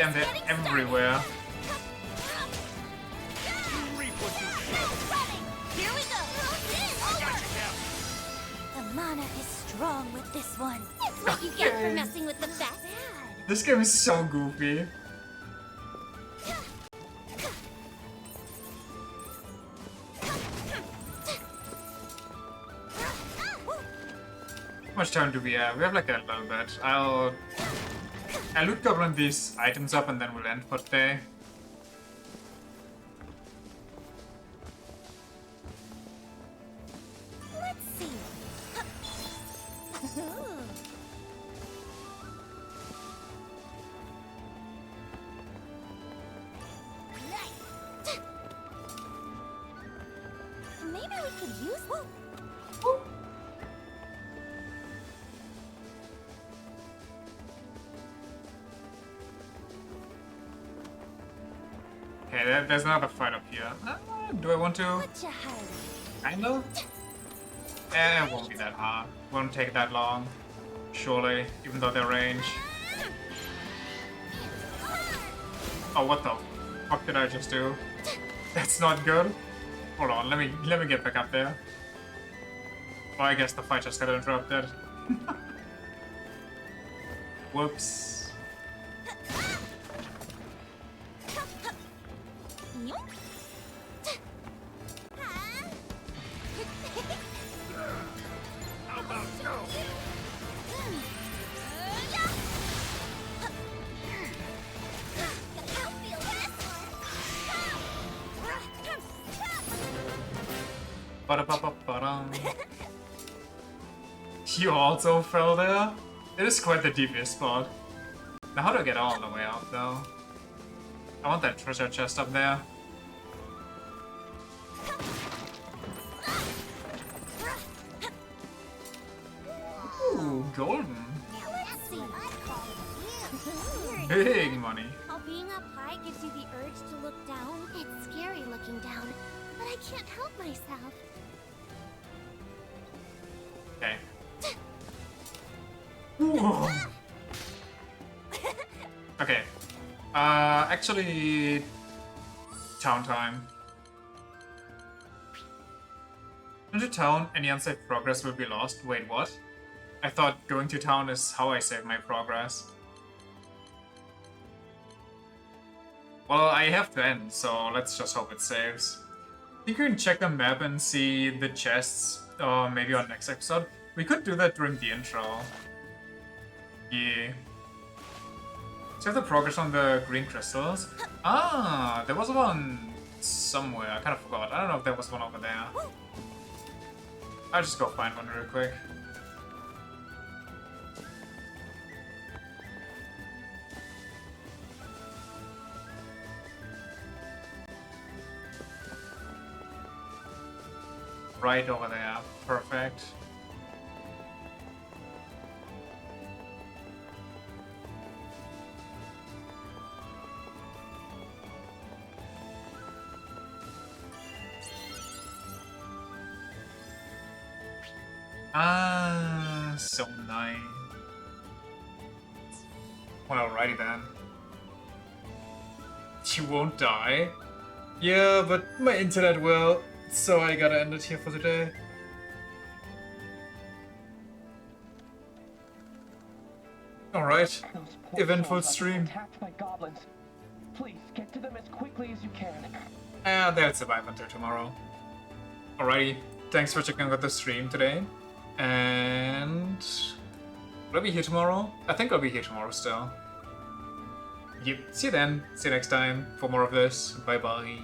Damn, they're everywhere. Here we go. The mana is strong with this one. It's what you get for messing with the best. This game is so goofy. How much time do we have? We have like a little bit. I'll loot goblin these items up and then we'll end for today. Let's see. Maybe we could use. Okay, there's another fight up here. Do I want to? What you hiding? Kind of? It won't be that hard. Won't take that long. Surely, even though they're range. Oh, what the fuck did I just do? That's not good. Hold on, let me get back up there. Oh, I guess the fight just got interrupted. Whoops. You also fell there? It is quite the deepest spot. Now how do I get all the way up though? I want that treasure chest up there. Ooh, golden. Let's see. Big money. How being up high gives you the urge to look down. It's scary looking down, but I can't help myself. Okay. Whoa. Okay. Actually, town time. Into town, any unsafe progress will be lost. Wait, what? I thought going to town is how I save my progress. Well, I have to end, so let's just hope it saves. I think you can check the map and see the chests, maybe on next episode. We could do that during the intro. Yeah. Save the progress on the green crystals. Ah, there was one somewhere. I kind of forgot. I don't know if there was one over there. I'll just go find one real quick. Right over there. Perfect. Ah, so nice. Well, alrighty then. She won't die? Yeah, but my internet will, so I gotta end it here for today. Alright, eventful stream. Attacked by goblins. Please get to them as quickly as you can. They'll survive until tomorrow. Alrighty, thanks for checking out the stream today. And will I be here tomorrow? I think I'll be here tomorrow still. Yep, see you then. See you next time for more of this. Bye bye.